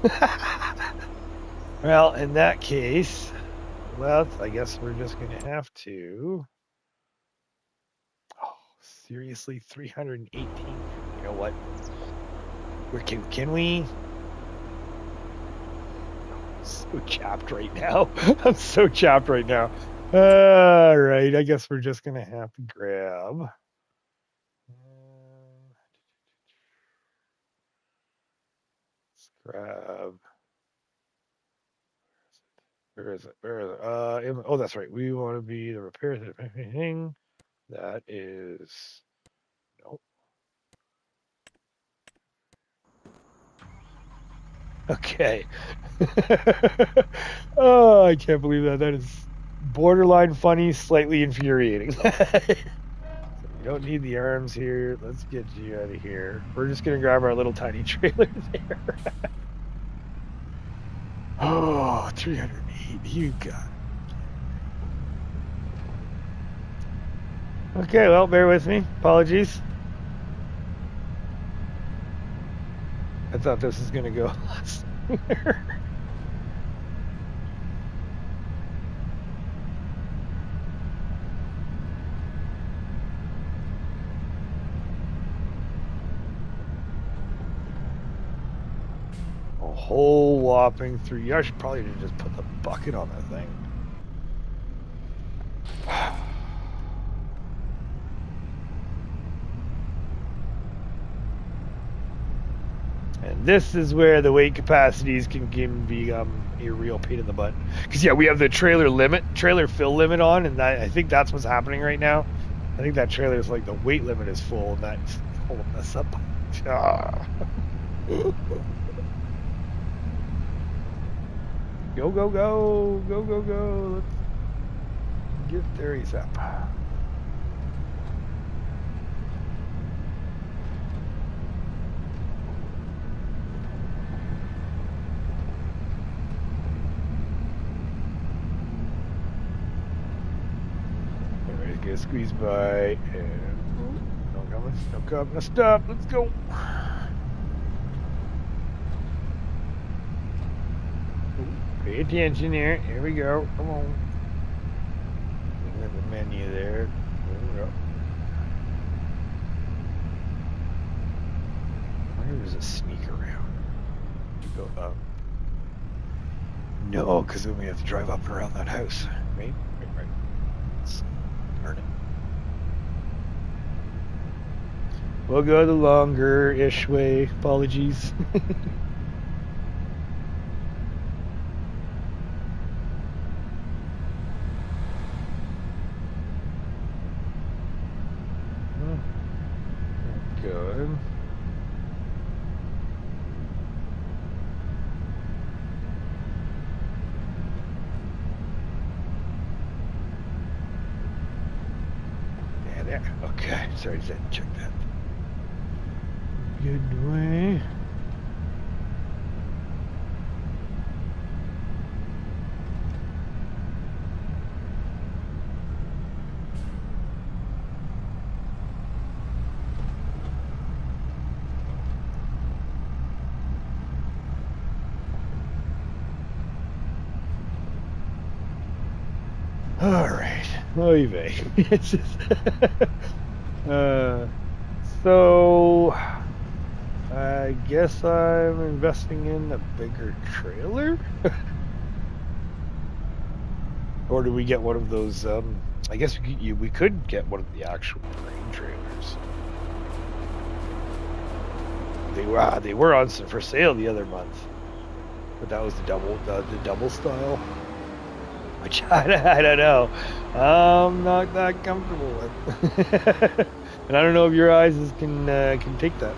Well, in that case, well, I guess we're just going to have to... Oh, seriously, 318. You know what? Can we... I'm so chapped right now. I'm so chapped right now. All right, I guess we're just going to have to grab... Let's grab... Where is it? Oh, that's right. We want to be the repair thing. That is... Nope. Okay. Oh, I can't believe that. That is borderline funny, slightly infuriating. You don't need the arms here. Let's get you out of here. We're just going to grab our little tiny trailer there. Oh, 308. You got it. Okay, well, bear with me. Apologies. I thought this was going to go last. A whole whopping 3. I should probably just put the bucket on that thing. And this is where the weight capacities can become a real pain in the butt. Because, yeah, we have the trailer fill limit on, and I think that's what's happening right now. I think that trailer is like the weight limit is full, and that's holding us up. Go, go, go. Go, go, go. Let's get there ASAP. Okay, squeeze by, and no coming, no coming, no stop. Let's go. Pay attention here. Here we go. Come on. And then the menu there. There we go. Where does it sneak around? Go up. No, because then we have to drive up and around that house. Right? Right. Let's turn it. We'll go the longer-ish way. Apologies. Good. Yeah, there. Okay. Sorry, just had to check that. Good way. All right. Oy vey. It's just so I guess I'm investing in a bigger trailer. Or do we get one of those I guess we could get one of the actual grain trailers. They were on for sale the other month. But that was the double style. Which I don't know. I'm not that comfortable with. And I don't know if your eyes can take that.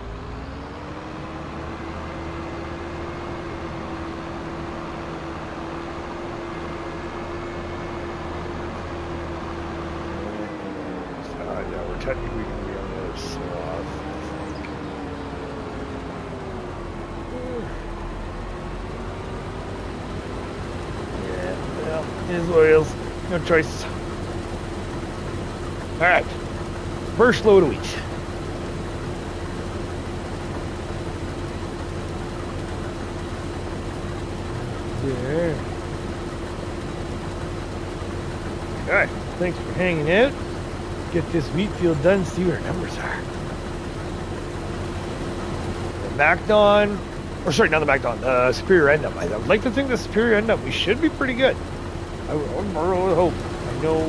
Yeah, we're technically going to be on the other swath. His oils, no choice. All right, first load of wheat. There. All right, thanks for hanging out. Get this wheat field done. See what our numbers are. The Macdon, or sorry, not the Macdon. Superior end up. I would like to think the Superior end up. We should be pretty good. I would hope. I know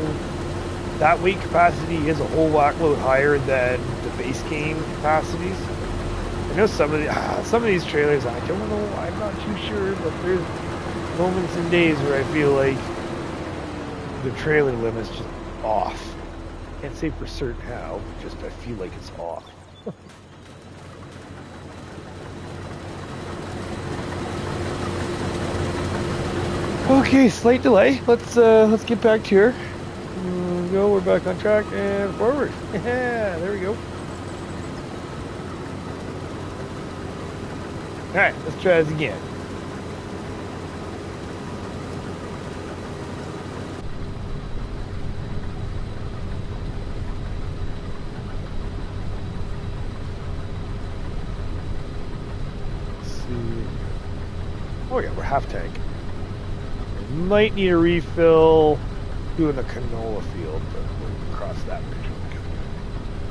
that weight capacity is a whole whack load higher than the base game capacities. I know some of these trailers, I don't know, I'm not too sure, but there's moments and days where I feel like the trailer limit's just off. Can't say for certain how, just I feel like it's off. Okay, slight delay. Let's get back to here. Go. We're back on track and forward. Yeah, there we go. All right, let's try this again. Let's see. Oh yeah, we're half tank. Might need a refill doing the canola field, but we'll cross that bridge when we come.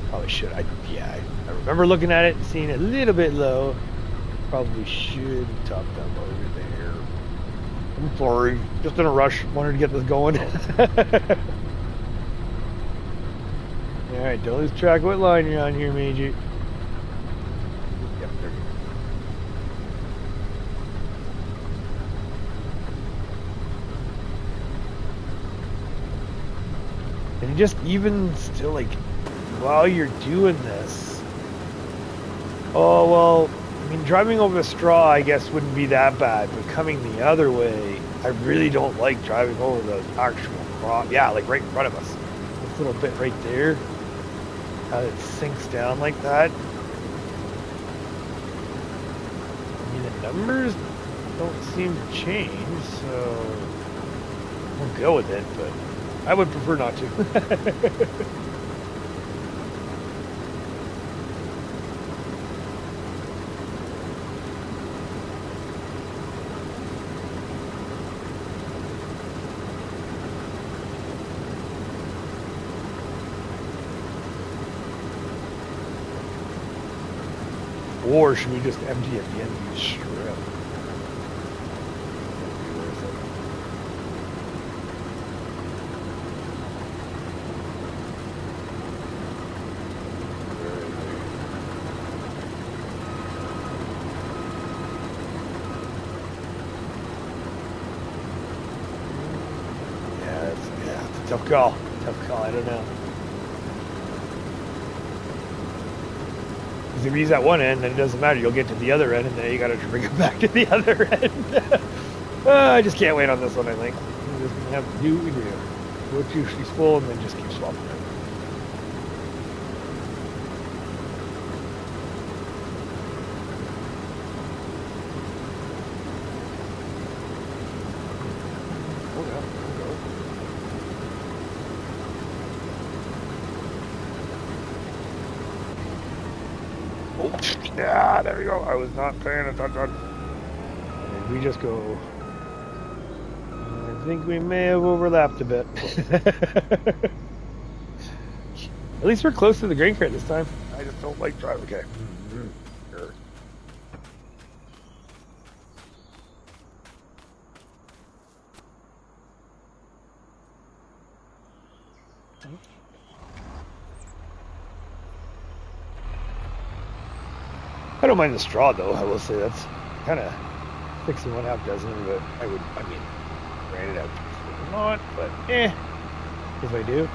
Probably should. I remember looking at it and seeing it a little bit low. Probably should top that over there. I'm sorry, just in a rush. Wanted to get this going. All right, don't lose track of what line you're on here, Major. Yep, there you go. And just even still, like, while you're doing this, oh, well, I mean, driving over the straw, I guess, wouldn't be that bad, but coming the other way, I really don't like driving over the actual crop. Yeah, like right in front of us. This little bit right there, how it sinks down like that. I mean, the numbers don't seem to change, so we'll go with it, but I would prefer not to. Or should we just empty at the end of the strip? Tough call. Tough call. I don't know. Because if you use that one end, then it doesn't matter. You'll get to the other end, and then you got to bring it back to the other end. I just can't wait on this one, I think. We're just going to have to do what we do. Go till she's full, and then just keep swapping it. Yeah, there we go. I was not paying attention. And we just go. I think we may have overlapped a bit. At least we're close to the grain crate this time. I just don't like driving. Okay. Sure. I don't mind the straw though. I will say that's kind of fixing one half dozen, but I mean, granted, I would not, but if I do.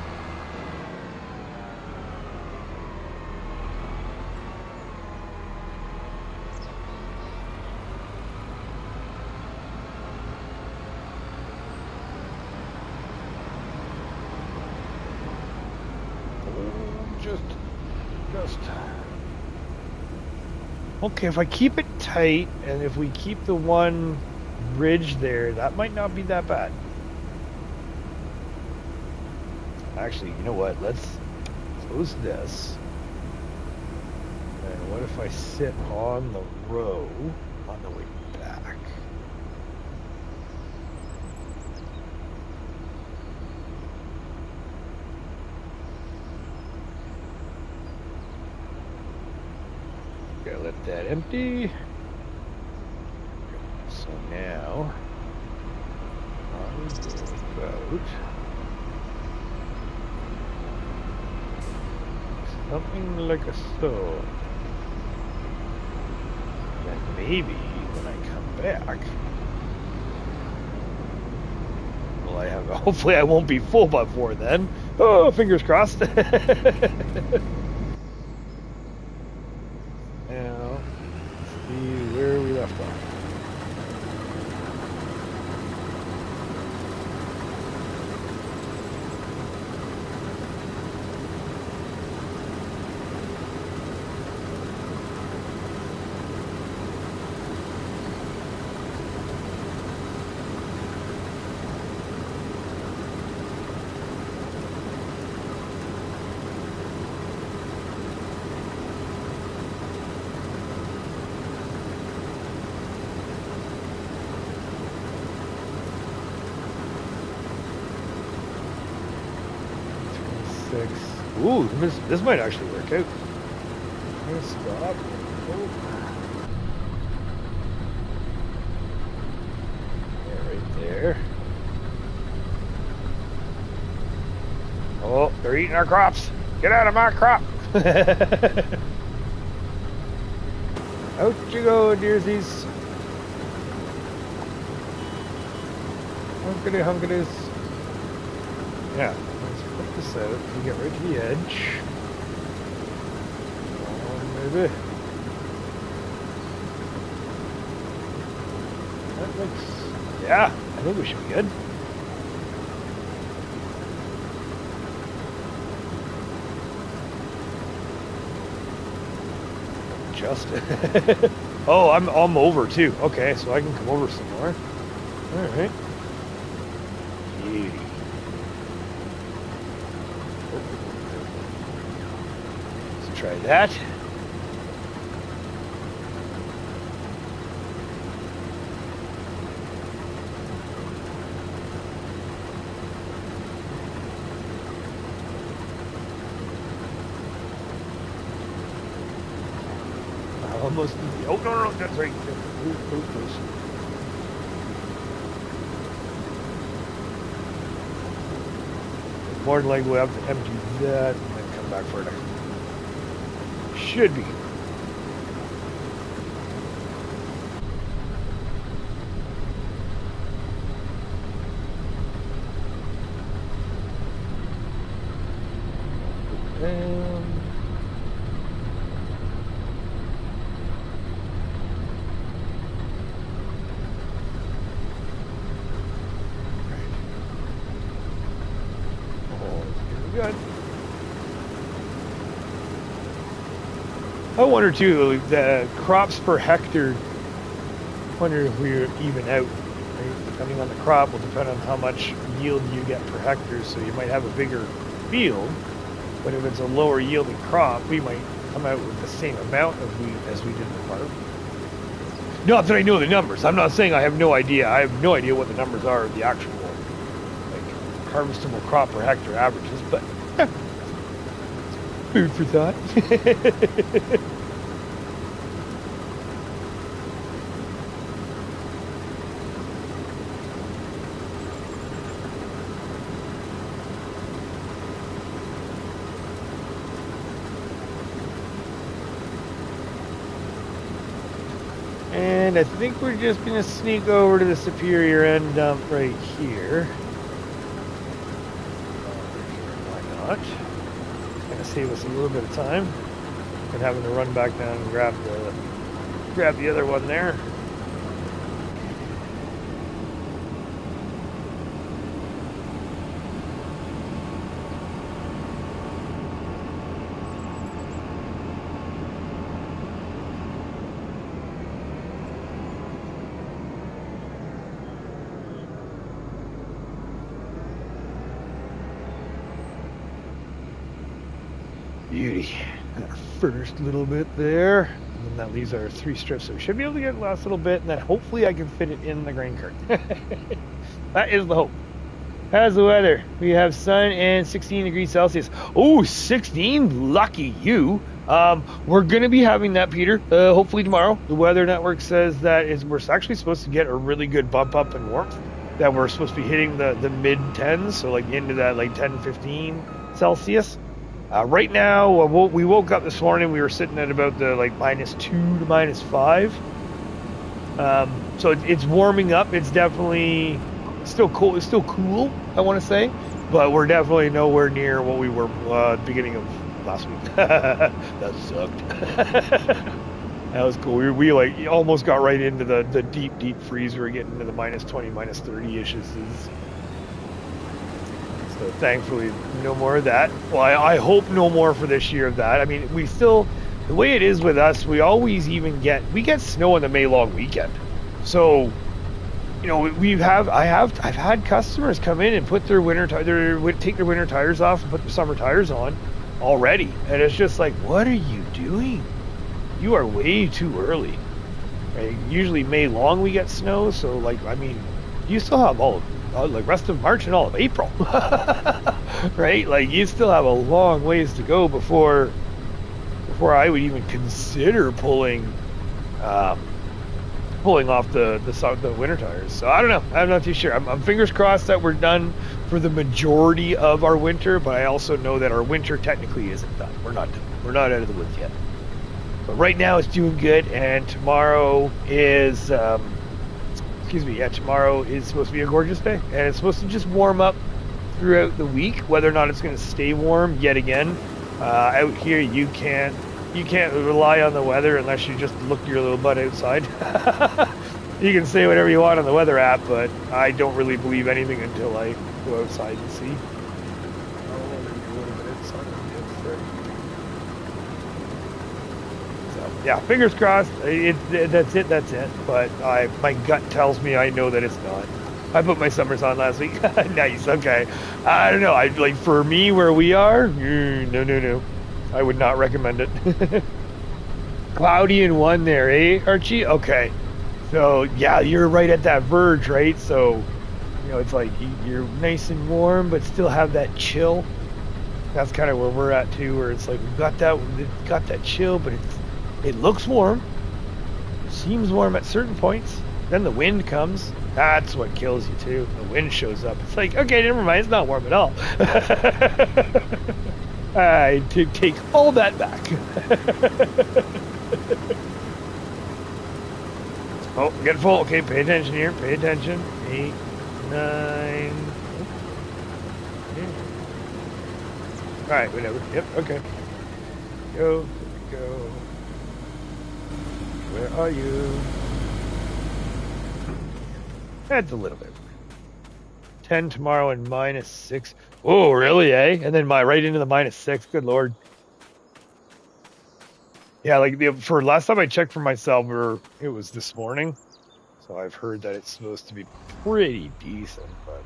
Just. Okay, if I keep it tight, and if we keep the one ridge there, that might not be that bad. Actually, you know what? Let's close this. And what if I sit on the row on the way back? Okay, let that empty. So now, I will go about something like a so. And maybe when I come back, well, I have. Hopefully, I won't be full by 4 then. Oh, fingers crossed. Ooh, this might actually work out. I'm gonna stop. Oh. Yeah, right there. Oh, they're eating our crops. Get out of my crop. Out you go, dearsies. Hunkity hunkities. Yeah. Put this out and get right to the edge. Oh, maybe. That looks... Yeah, I think we should be good. Just... Oh, I'm over too. Okay, so I can come over some more. Alright. Beauty. Let's try that. Almost. Oh, no, that's right. More than likely, we'll have to empty that and then come back for it. Should be. I wonder too, the crops per hectare, I wonder if we're even out, right? Depending on the crop will depend on how much yield you get per hectare, so you might have a bigger field, but if it's a lower yielding crop, we might come out with the same amount of wheat as we did in the farm. Not that I know the numbers. I'm not saying I have no idea. I have no idea what the numbers are of the actual, like, harvestable crop per hectare averages, but food for thought. And I think we're just going to sneak over to the superior end dump right here. Why not? It's going to save us a little bit of time. And having to run back down and grab the other one there. Beauty. Our first little bit there, and then that leaves our 3 strips, so we should be able to get the last little bit, and then hopefully I can fit it in the grain cart. That is the hope. How's the weather? We have sun and 16 degrees Celsius. Oh, 16? Lucky you. We're going to be having that, Peter, hopefully tomorrow. The Weather Network says that we're actually supposed to get a really good bump up in warmth, that we're supposed to be hitting the mid 10s, so like into that like 10, 15 Celsius. Right now, we woke up this morning, we were sitting at about the like -2 to -5. So it's warming up. It's definitely still cool. It's still cool, I want to say, but we're definitely nowhere near what we were beginning of last week. That sucked. That was cool. We like almost got right into the deep freeze. We were getting into the -20, -30-ishes. So thankfully, no more of that. Well, I hope no more for this year of that. I mean, we still, the way it is with us, we always we get snow on the May long weekend. So, you know, I've had customers come in and put their take their winter tires off and put their summer tires on already, and it's just like, what are you doing? You are way too early. Right? Usually May long we get snow, so like, I mean, you still have all like rest of March and all of April, right? Like you still have a long ways to go before I would even consider pulling off the winter tires. So I don't know. I'm not too sure. I'm fingers crossed that we're done for the majority of our winter, but I also know that our winter technically isn't done. We're not done. We're not out of the woods yet. But right now it's doing good, and tomorrow is. Tomorrow is supposed to be a gorgeous day, and it's supposed to just warm up throughout the week. Whether or not it's going to stay warm yet again, out here you can't rely on the weather unless you just look your little butt outside. You can say whatever you want on the weather app, but I don't really believe anything until I go outside and see. Yeah, fingers crossed. That's it. But my gut tells me I know that it's not. I put my summers on last week. Nice. Okay. I don't know. I like for me where we are. No. I would not recommend it. Cloudy and 1 there, eh, Archie? Okay. So yeah, you're right at that verge, right? So you know it's like you're nice and warm, but still have that chill. That's kind of where we're at too, where it's like we've got that chill, but it looks warm. Seems warm at certain points. Then the wind comes. That's what kills you too. The wind shows up. It's like, okay, never mind. It's not warm at all. I take all that back. Oh, get full. Okay, pay attention here. Pay attention. 8, 9. All right, whatever. Yep. Okay. Go. Where are you? That's a little bit. 10 tomorrow and -6. Oh, really, eh? And then right into the -6. Good Lord. Yeah, like for last time I checked for myself, it was this morning. So I've heard that it's supposed to be pretty decent. But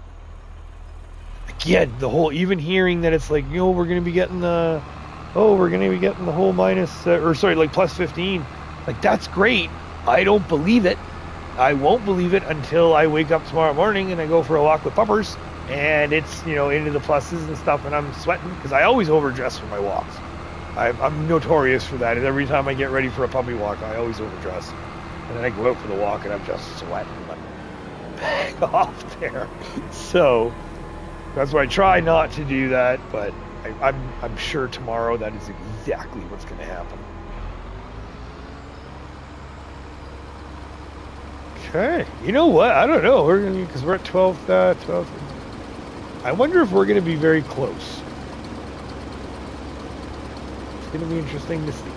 again, even hearing that it's like, we're going to be getting the whole plus 15. Like, that's great. I don't believe it. I won't believe it until I wake up tomorrow morning and I go for a walk with puppers and it's, into the pluses and stuff and I'm sweating because I always overdress for my walks. I'm notorious for that. And every time I get ready for a puppy walk, I always overdress. And then I go out for the walk and I'm just sweating like bang off there. So that's why I try not to do that, but I'm sure tomorrow that is exactly what's going to happen. Okay, you know what? I don't know. Because we're at 12. I wonder if we're going to be very close. It's going to be interesting to see.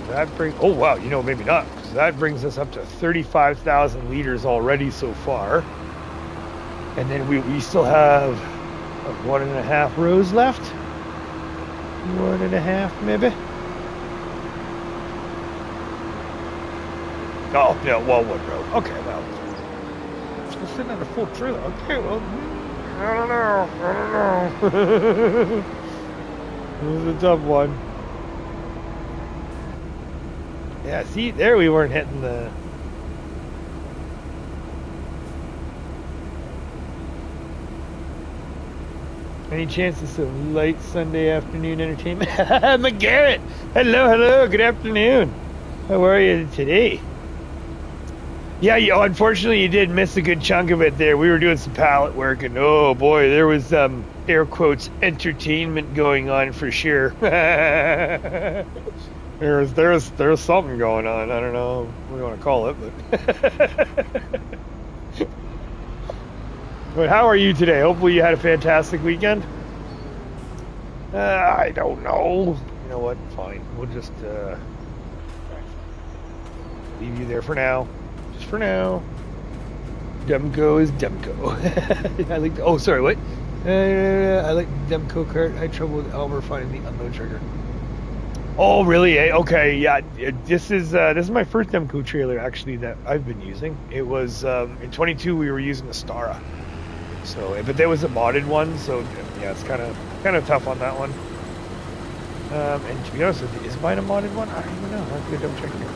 So that brings. Oh wow! Maybe not. That brings us up to 35,000 liters already so far. And then we still have 1.5 rows left. 1.5 maybe. Oh, yeah, well, 1 row. Okay, well. We're sitting on a full trailer. Okay, well, I don't know. This is a tough one. Yeah, see, there we weren't hitting the... Any chances of light Sunday afternoon entertainment? McGarrett! Hello, good afternoon. How are you today? Yeah, unfortunately you did miss a good chunk of it there. We were doing some pallet work and oh boy, there was air quotes entertainment going on for sure. There's something going on. I don't know what you want to call it, but but how are you today? Hopefully you had a fantastic weekend. I don't know. You know what? Fine. We'll just leave you there for now. Just for now. Demco is Demco. I like. Oh, sorry. What? I like Demco cart. I had trouble with Elmer finding the unload trigger. Oh, really? Okay, yeah. This is my first Demco trailer actually that I've been using. It was in 22 we were using the Stara. So, but there was a modded one, so yeah, it's kind of tough on that one. And to be honest with you, is mine a modded one? I don't even know. I have to double check here.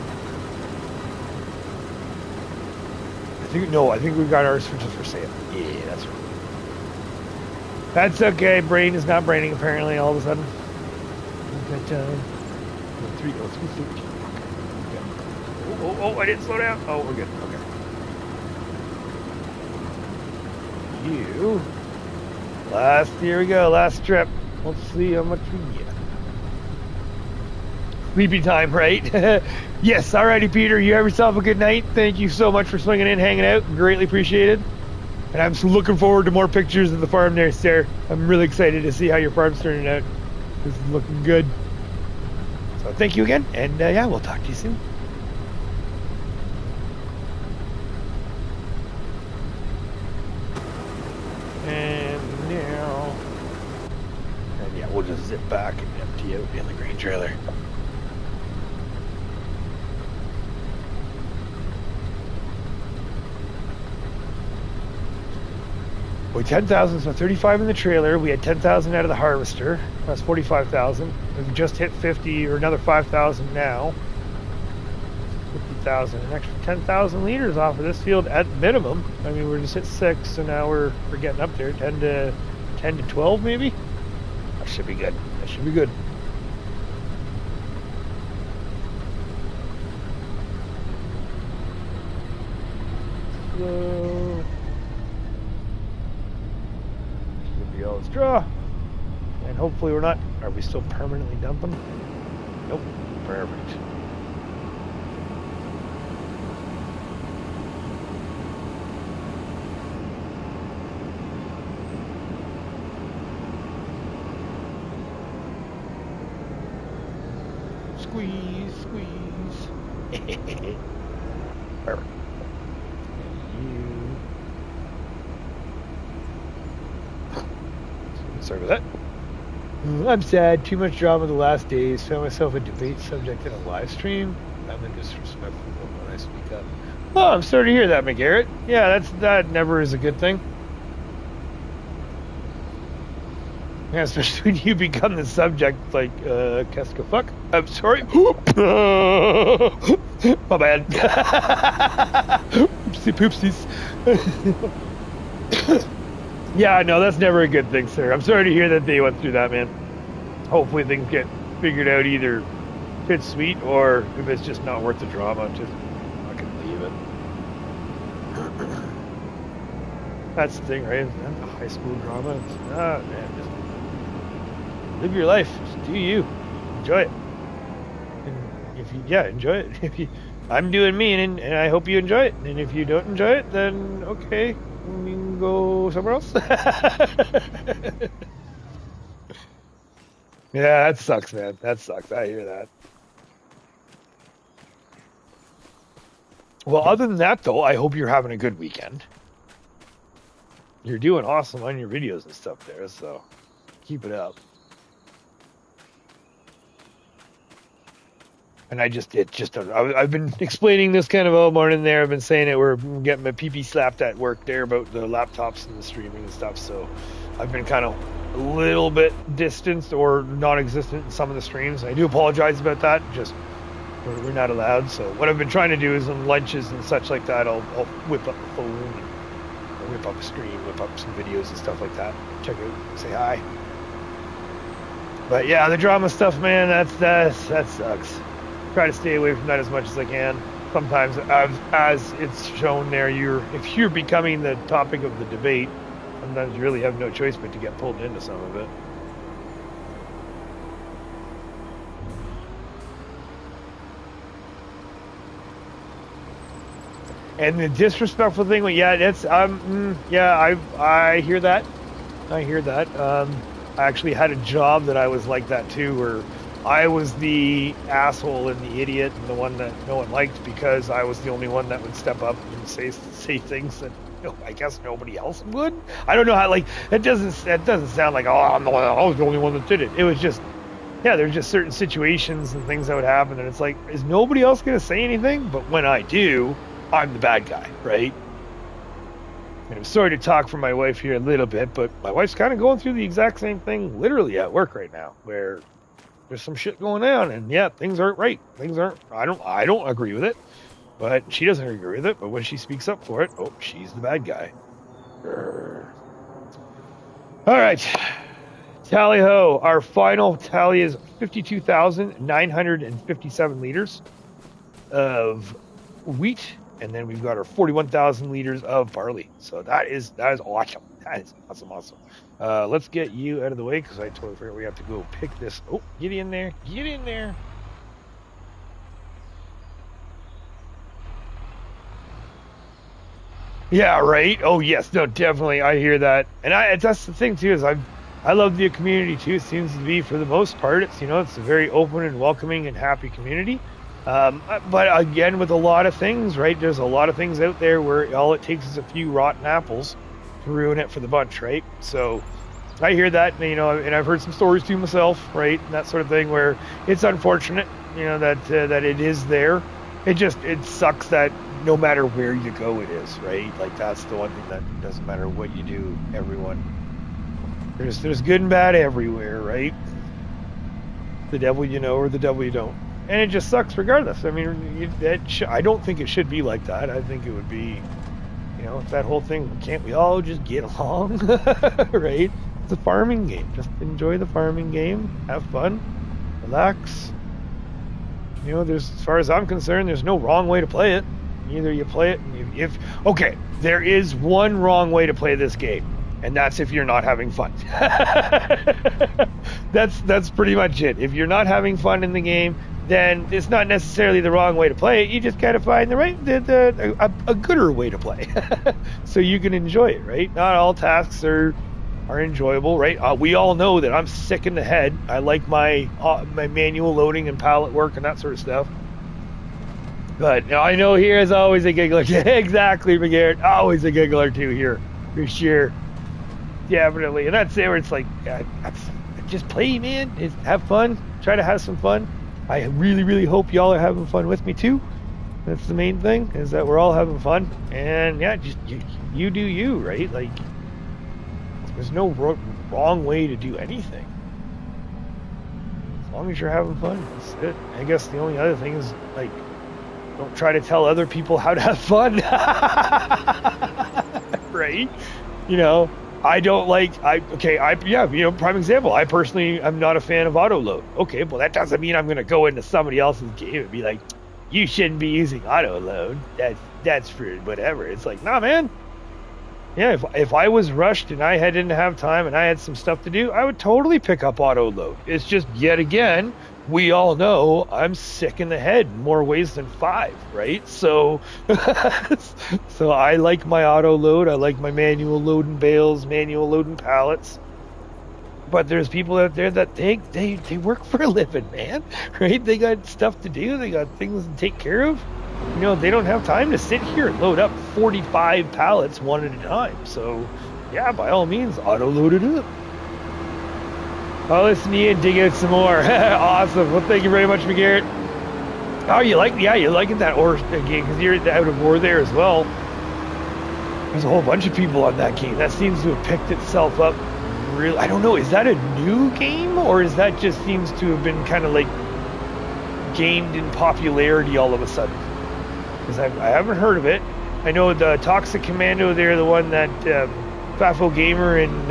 I think we got ours just for sale. Yeah, that's right. That's okay. Brain is not braining apparently all of a sudden. That 3, 13. Oh, I didn't slow down. Oh, we're good. Okay. Here we go. Last trip. Let's see how much we get. Sleepy time, right? Yes. Alrighty, Peter. You have yourself a good night. Thank you so much for swinging in, hanging out. Greatly appreciated. And I'm looking forward to more pictures of the farm there, sir. I'm really excited to see how your farm's turning out. This is looking good. So thank you again, and yeah, we'll talk to you soon. we'll just zip back and empty out in the grain trailer. We had 10,000, so 35 in the trailer. We had 10,000 out of the harvester. That's 45,000. We've just hit 50 or another 5,000 now. 50,000, an extra 10,000 liters off of this field at minimum. I mean, we're just at 6, so now we're getting up there, 10 to 12 maybe. That should be good. That should be good. So, should be all straw, and hopefully we're not. Are we still permanently dumping? Nope. Perfect. Squeeze, squeeze. Perfect. Sorry about that. I'm sad. Too much drama the last days. Found myself a debate subject in a live stream. I'm disrespectful when I speak up. Oh, I'm sorry to hear that, McGarrett. Yeah, that never is a good thing. Yeah, especially when you become the subject, like, Keska fuck. I'm sorry. My bad. Oopsie poopsies. Yeah, no, that's never a good thing, sir. I'm sorry to hear that they went through that, man. Hopefully things get figured out either if it's sweet or if it's just not worth the drama, just fucking leave it. That's the thing, right? The high school drama. Man, just live your life. Just do you. Enjoy it. And if you, enjoy it. If you, I'm doing me, and I hope you enjoy it. And if you don't enjoy it, then okay, we can go somewhere else. Yeah, that sucks, man. That sucks. I hear that. Well, other than that, though, I hope you're having a good weekend. You're doing awesome on your videos and stuff there, so keep it up. And I've been explaining this kind of all morning there. I've been saying it. We're getting my pee slapped at work there about the laptops and the streaming and stuff. So I've been kind of a little bit distanced or non-existent in some of the streams. I do apologize about that. Just we're not allowed. So what I've been trying to do is on lunches and such like that, I'll whip up the phone and whip up a stream, whip up some videos and stuff like that. Check out, say hi. But yeah, the drama stuff, man, that sucks. Try to stay away from that as much as I can. Sometimes, as it's shown there, if you're becoming the topic of the debate, sometimes you really have no choice but to get pulled into some of it. And the disrespectful thing, well, yeah, that's I hear that. I hear that. I actually had a job that I was like that too, where I was the asshole and the idiot and the one that no one liked because I was the only one that would step up and say things that I guess nobody else would. I don't know how, like, that doesn't sound like, I was the only one that did it. It was just, yeah, there's just certain situations and things that would happen, and it's like, is nobody else going to say anything? But when I do, I'm the bad guy, right? And I'm sorry to talk for my wife here a little bit, but my wife's kind of going through the exact same thing literally at work right now, where there's some shit going on, and yeah, things aren't right. I don't agree with it, but she doesn't agree with it, but when she speaks up for it, oh, she's the bad guy. All right. Tally ho. Our final tally is 52,957 liters of wheat, and then we've got our 41,000 liters of barley. So that is awesome. That is awesome. Let's get you out of the way because I totally forgot we have to go pick this. Oh, get in there. Get in there. Yeah, right. Oh, yes. No, definitely. I hear that. And that's the thing, too, is I love the community, too. It seems to be, for the most part, it's a very open and welcoming and happy community. But again, with a lot of things, right, there's a lot of things out there where all it takes is a few rotten apples to ruin it for the bunch, right? So I hear that, you know, and I've heard some stories too myself, right? And that sort of thing where it's unfortunate, you know, that it is there. It sucks that no matter where you go, it is, right? Like that's the one thing that doesn't matter what you do, everyone. There's good and bad everywhere, right? The devil you know or the devil you don't. And it just sucks regardless. I mean, I don't think it should be like that. I think it would be, you know, that whole thing, can't we all just get along, right? It's a farming game. Just enjoy the farming game. Have fun. Relax. You know, as far as I'm concerned, there's no wrong way to play it. Either you play it, and okay, there is one wrong way to play this game, and that's if you're not having fun. That's pretty much it. If you're not having fun in the game, then it's not necessarily the wrong way to play it. You just gotta find a gooder way to play, so you can enjoy it. Right? Not all tasks are enjoyable, right? We all know that I'm sick in the head. I like my manual loading and pallet work and that sort of stuff. But you know, I know here is always a giggler. Exactly, McGarrett. Always a giggler too here, for sure. Definitely. And that's it where it's like, just play, man. Have fun. Try to have some fun. I really, really hope y'all are having fun with me too. That's the main thing, is that we're all having fun. And yeah, just you do you, right? Like, there's no wrong way to do anything. As long as you're having fun, that's it. I guess the only other thing is, like, don't try to tell other people how to have fun. Right? You know, I don't like, you know, prime example, I personally am not a fan of auto load. Okay, well, that doesn't mean I'm going to go into somebody else's game and be like, you shouldn't be using auto load. That's for whatever. It's like, nah, man. Yeah, if I was rushed and I didn't have time and I had some stuff to do, I would totally pick up auto load. It's just, yet again, we all know I'm sick in the head in more ways than 5, right? So, so I like my auto load. I like my manual loading bales, manual loading pallets. But there's people out there that they work for a living, man, right? They got stuff to do. They got things to take care of. You know, they don't have time to sit here and load up 45 pallets one at a time. So, yeah, by all means, auto load it up. I'll listen to you and dig out some more. Awesome. Well, thank you very much, McGarrett. Oh, you're liking that ore game because you're out of ore there as well. There's a whole bunch of people on that game. That seems to have picked itself up. Really, I don't know. Is that a new game, or is that just seems to have been kind of like gained in popularity all of a sudden? Because I haven't heard of it. I know the Toxic Commando, they're the one that Fafo Gamer and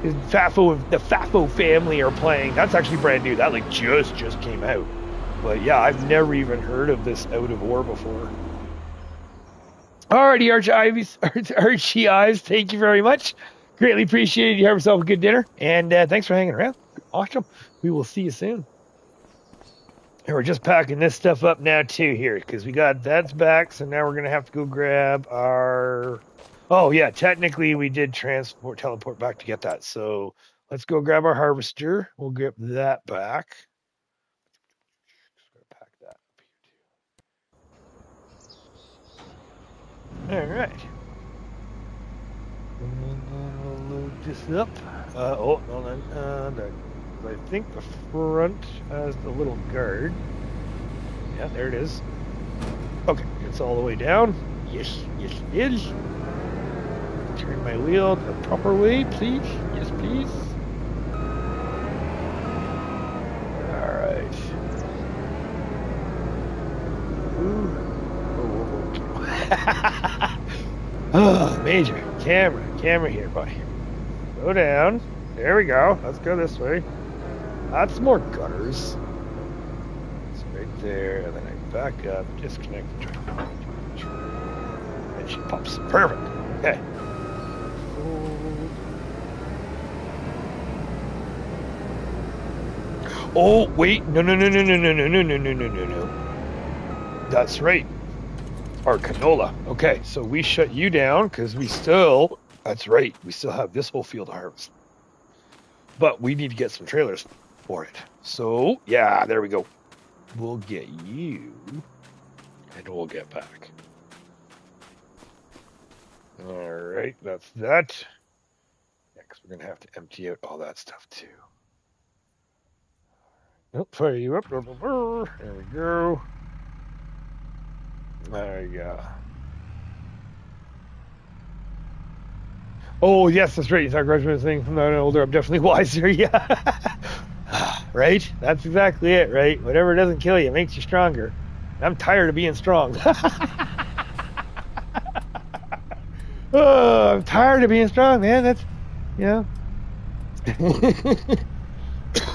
the Fafo family are playing. That's actually brand new. That like just came out. But yeah, I've never even heard of this Out of War before. Alrighty, Archie Ives, thank you very much. Greatly appreciated. You have yourself a good dinner, and thanks for hanging around. Awesome. We will see you soon. And we're just packing this stuff up now too here, because we got that's back. So now we're gonna have to go grab our. Oh yeah, technically we did teleport back to get that. So let's go grab our harvester. We'll get that back. Just gonna pack that up here too. All right. And then we'll load this up. I think the front has the little guard. Yeah, there it is. Okay, it's all the way down. Yes, it is. Turn my wheel the proper way, please. Yes, please. All right. Oh, Major. Camera here, buddy. Go down. There we go. Let's go this way. That's more gutters. It's right there, and then I back up, disconnect the trailer. And she pops. Perfect. Okay. Oh, wait. No. That's right. Our canola. Okay, so we shut you down because that's right. We still have this whole field to harvest. But we need to get some trailers for it. So, yeah, there we go. We'll get you, and we'll get back. All right, that's that. because we're gonna have to empty out all that stuff too. Nope, fire you up. There we go. There you go. Oh, yes, that's right. You talk about thing from that older. I'm definitely wiser. Yeah. Right? That's exactly it, right? Whatever doesn't kill you makes you stronger. I'm tired of being strong. Oh, I'm tired of being strong, man. That's, you know.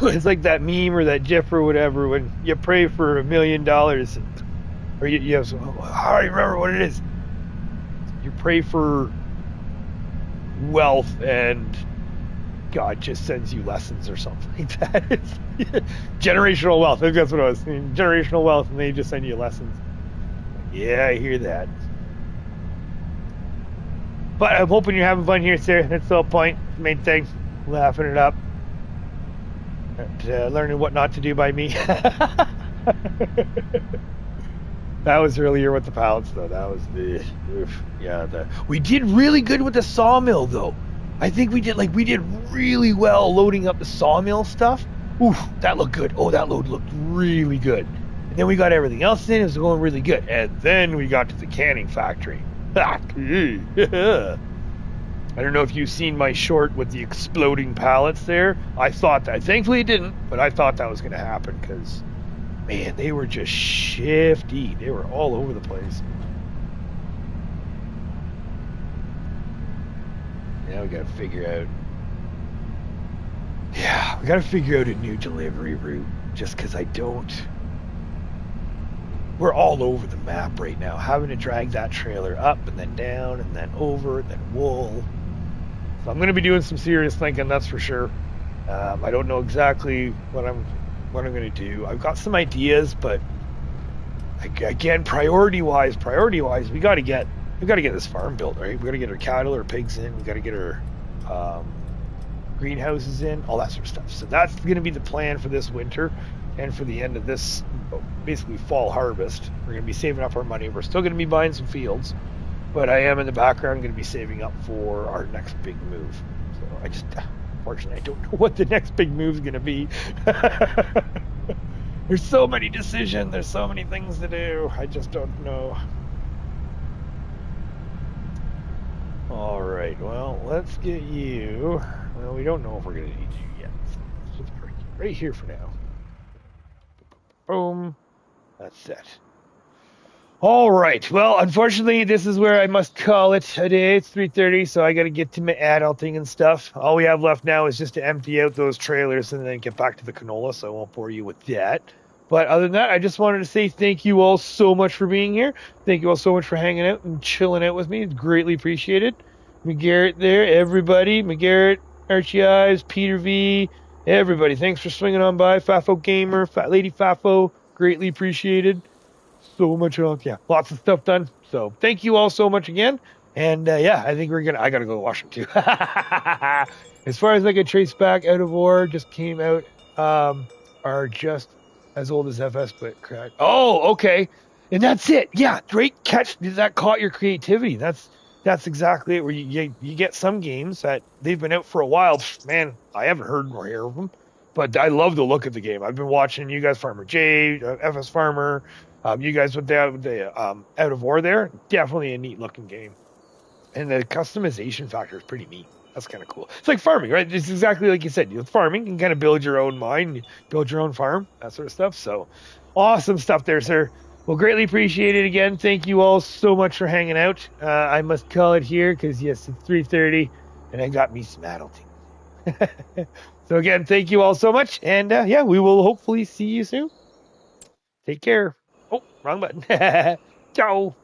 It's like that meme or that GIF or whatever when you pray for $1 million. Or you have some, I don't even remember what it is. You pray for wealth and God just sends you lessons or something like that. It's generational wealth. I think that's what it was. Generational wealth, and they just send you lessons. Yeah, I hear that. But I'm hoping you're having fun here, sir. That's the whole point. Main thing. Laughing it up. And, learning what not to do by me. That was earlier with the pallets, though. That was the oof. Yeah. We did really good with the sawmill, though. I think we did really well loading up the sawmill stuff. Oof, that looked good. Oh, that load looked really good. And then we got everything else in. It was going really good. And then we got to the canning factory. I don't know if you've seen my short with the exploding pallets there. I thought that. Thankfully it didn't, but I thought that was going to happen because, man, they were just shifty. They were all over the place. Now we got to figure out. Yeah, we got to figure out a new delivery route just because I don't. We're all over the map right now, having to drag that trailer up and then down and then over and then wool. So I'm going to be doing some serious thinking, that's for sure. I don't know exactly what I'm going to do. I've got some ideas, but again, priority wise, we got to get this farm built, right? We got to get our cattle or pigs in. We got to get our greenhouses in, all that sort of stuff. So that's going to be the plan for this winter and for the end of this basically fall harvest. We're going to be saving up our money. We're still going to be buying some fields, but I am in the background going to be saving up for our next big move. So unfortunately, I don't know what the next big move is going to be. There's so many decisions. There's so many things to do. I just don't know. All right, well, let's get you. Well, we don't know if we're going to need you yet. So let's just bring you right here for now. Boom. That's it. All right. Well, unfortunately, this is where I must call it a day. It's 3:30, so I got to get to my adulting and stuff. All we have left now is just to empty out those trailers and then get back to the canola, so I won't bore you with that. But other than that, I just wanted to say thank you all so much for being here. Thank you all so much for hanging out and chilling out with me. It's greatly appreciated. McGarrett there, everybody. McGarrett, Archie Eyes, Peter V, everybody. Thanks for swinging on by. Fafo Gamer, Fat Lady Fafo, greatly appreciated. So much, yeah, lots of stuff done. So thank you all so much again. And yeah, I think I got to go wash them too. As far as I could trace back, Out of War just came out, are just as old as FS, but crack. Oh, okay. And that's it. Yeah, great catch. That caught your creativity. That's exactly it. Where you get some games that they've been out for a while. Man, I haven't heard or hear of them, but I love the look of the game. I've been watching you guys, Farmer J, FS Farmer, you guys with the Out of War there. Definitely a neat looking game, and the customization factor is pretty neat. That's kind of cool. It's like farming, right? It's exactly like you said. With farming, you can kind of build your own mine, build your own farm, that sort of stuff. So awesome stuff there, sir. Well, greatly appreciate it again. Thank you all so much for hanging out. I must call it here because, yes, it's 3:30 and I got me some adulting. So again, thank you all so much. And yeah, we will hopefully see you soon. Take care. Oh, wrong button. Ciao.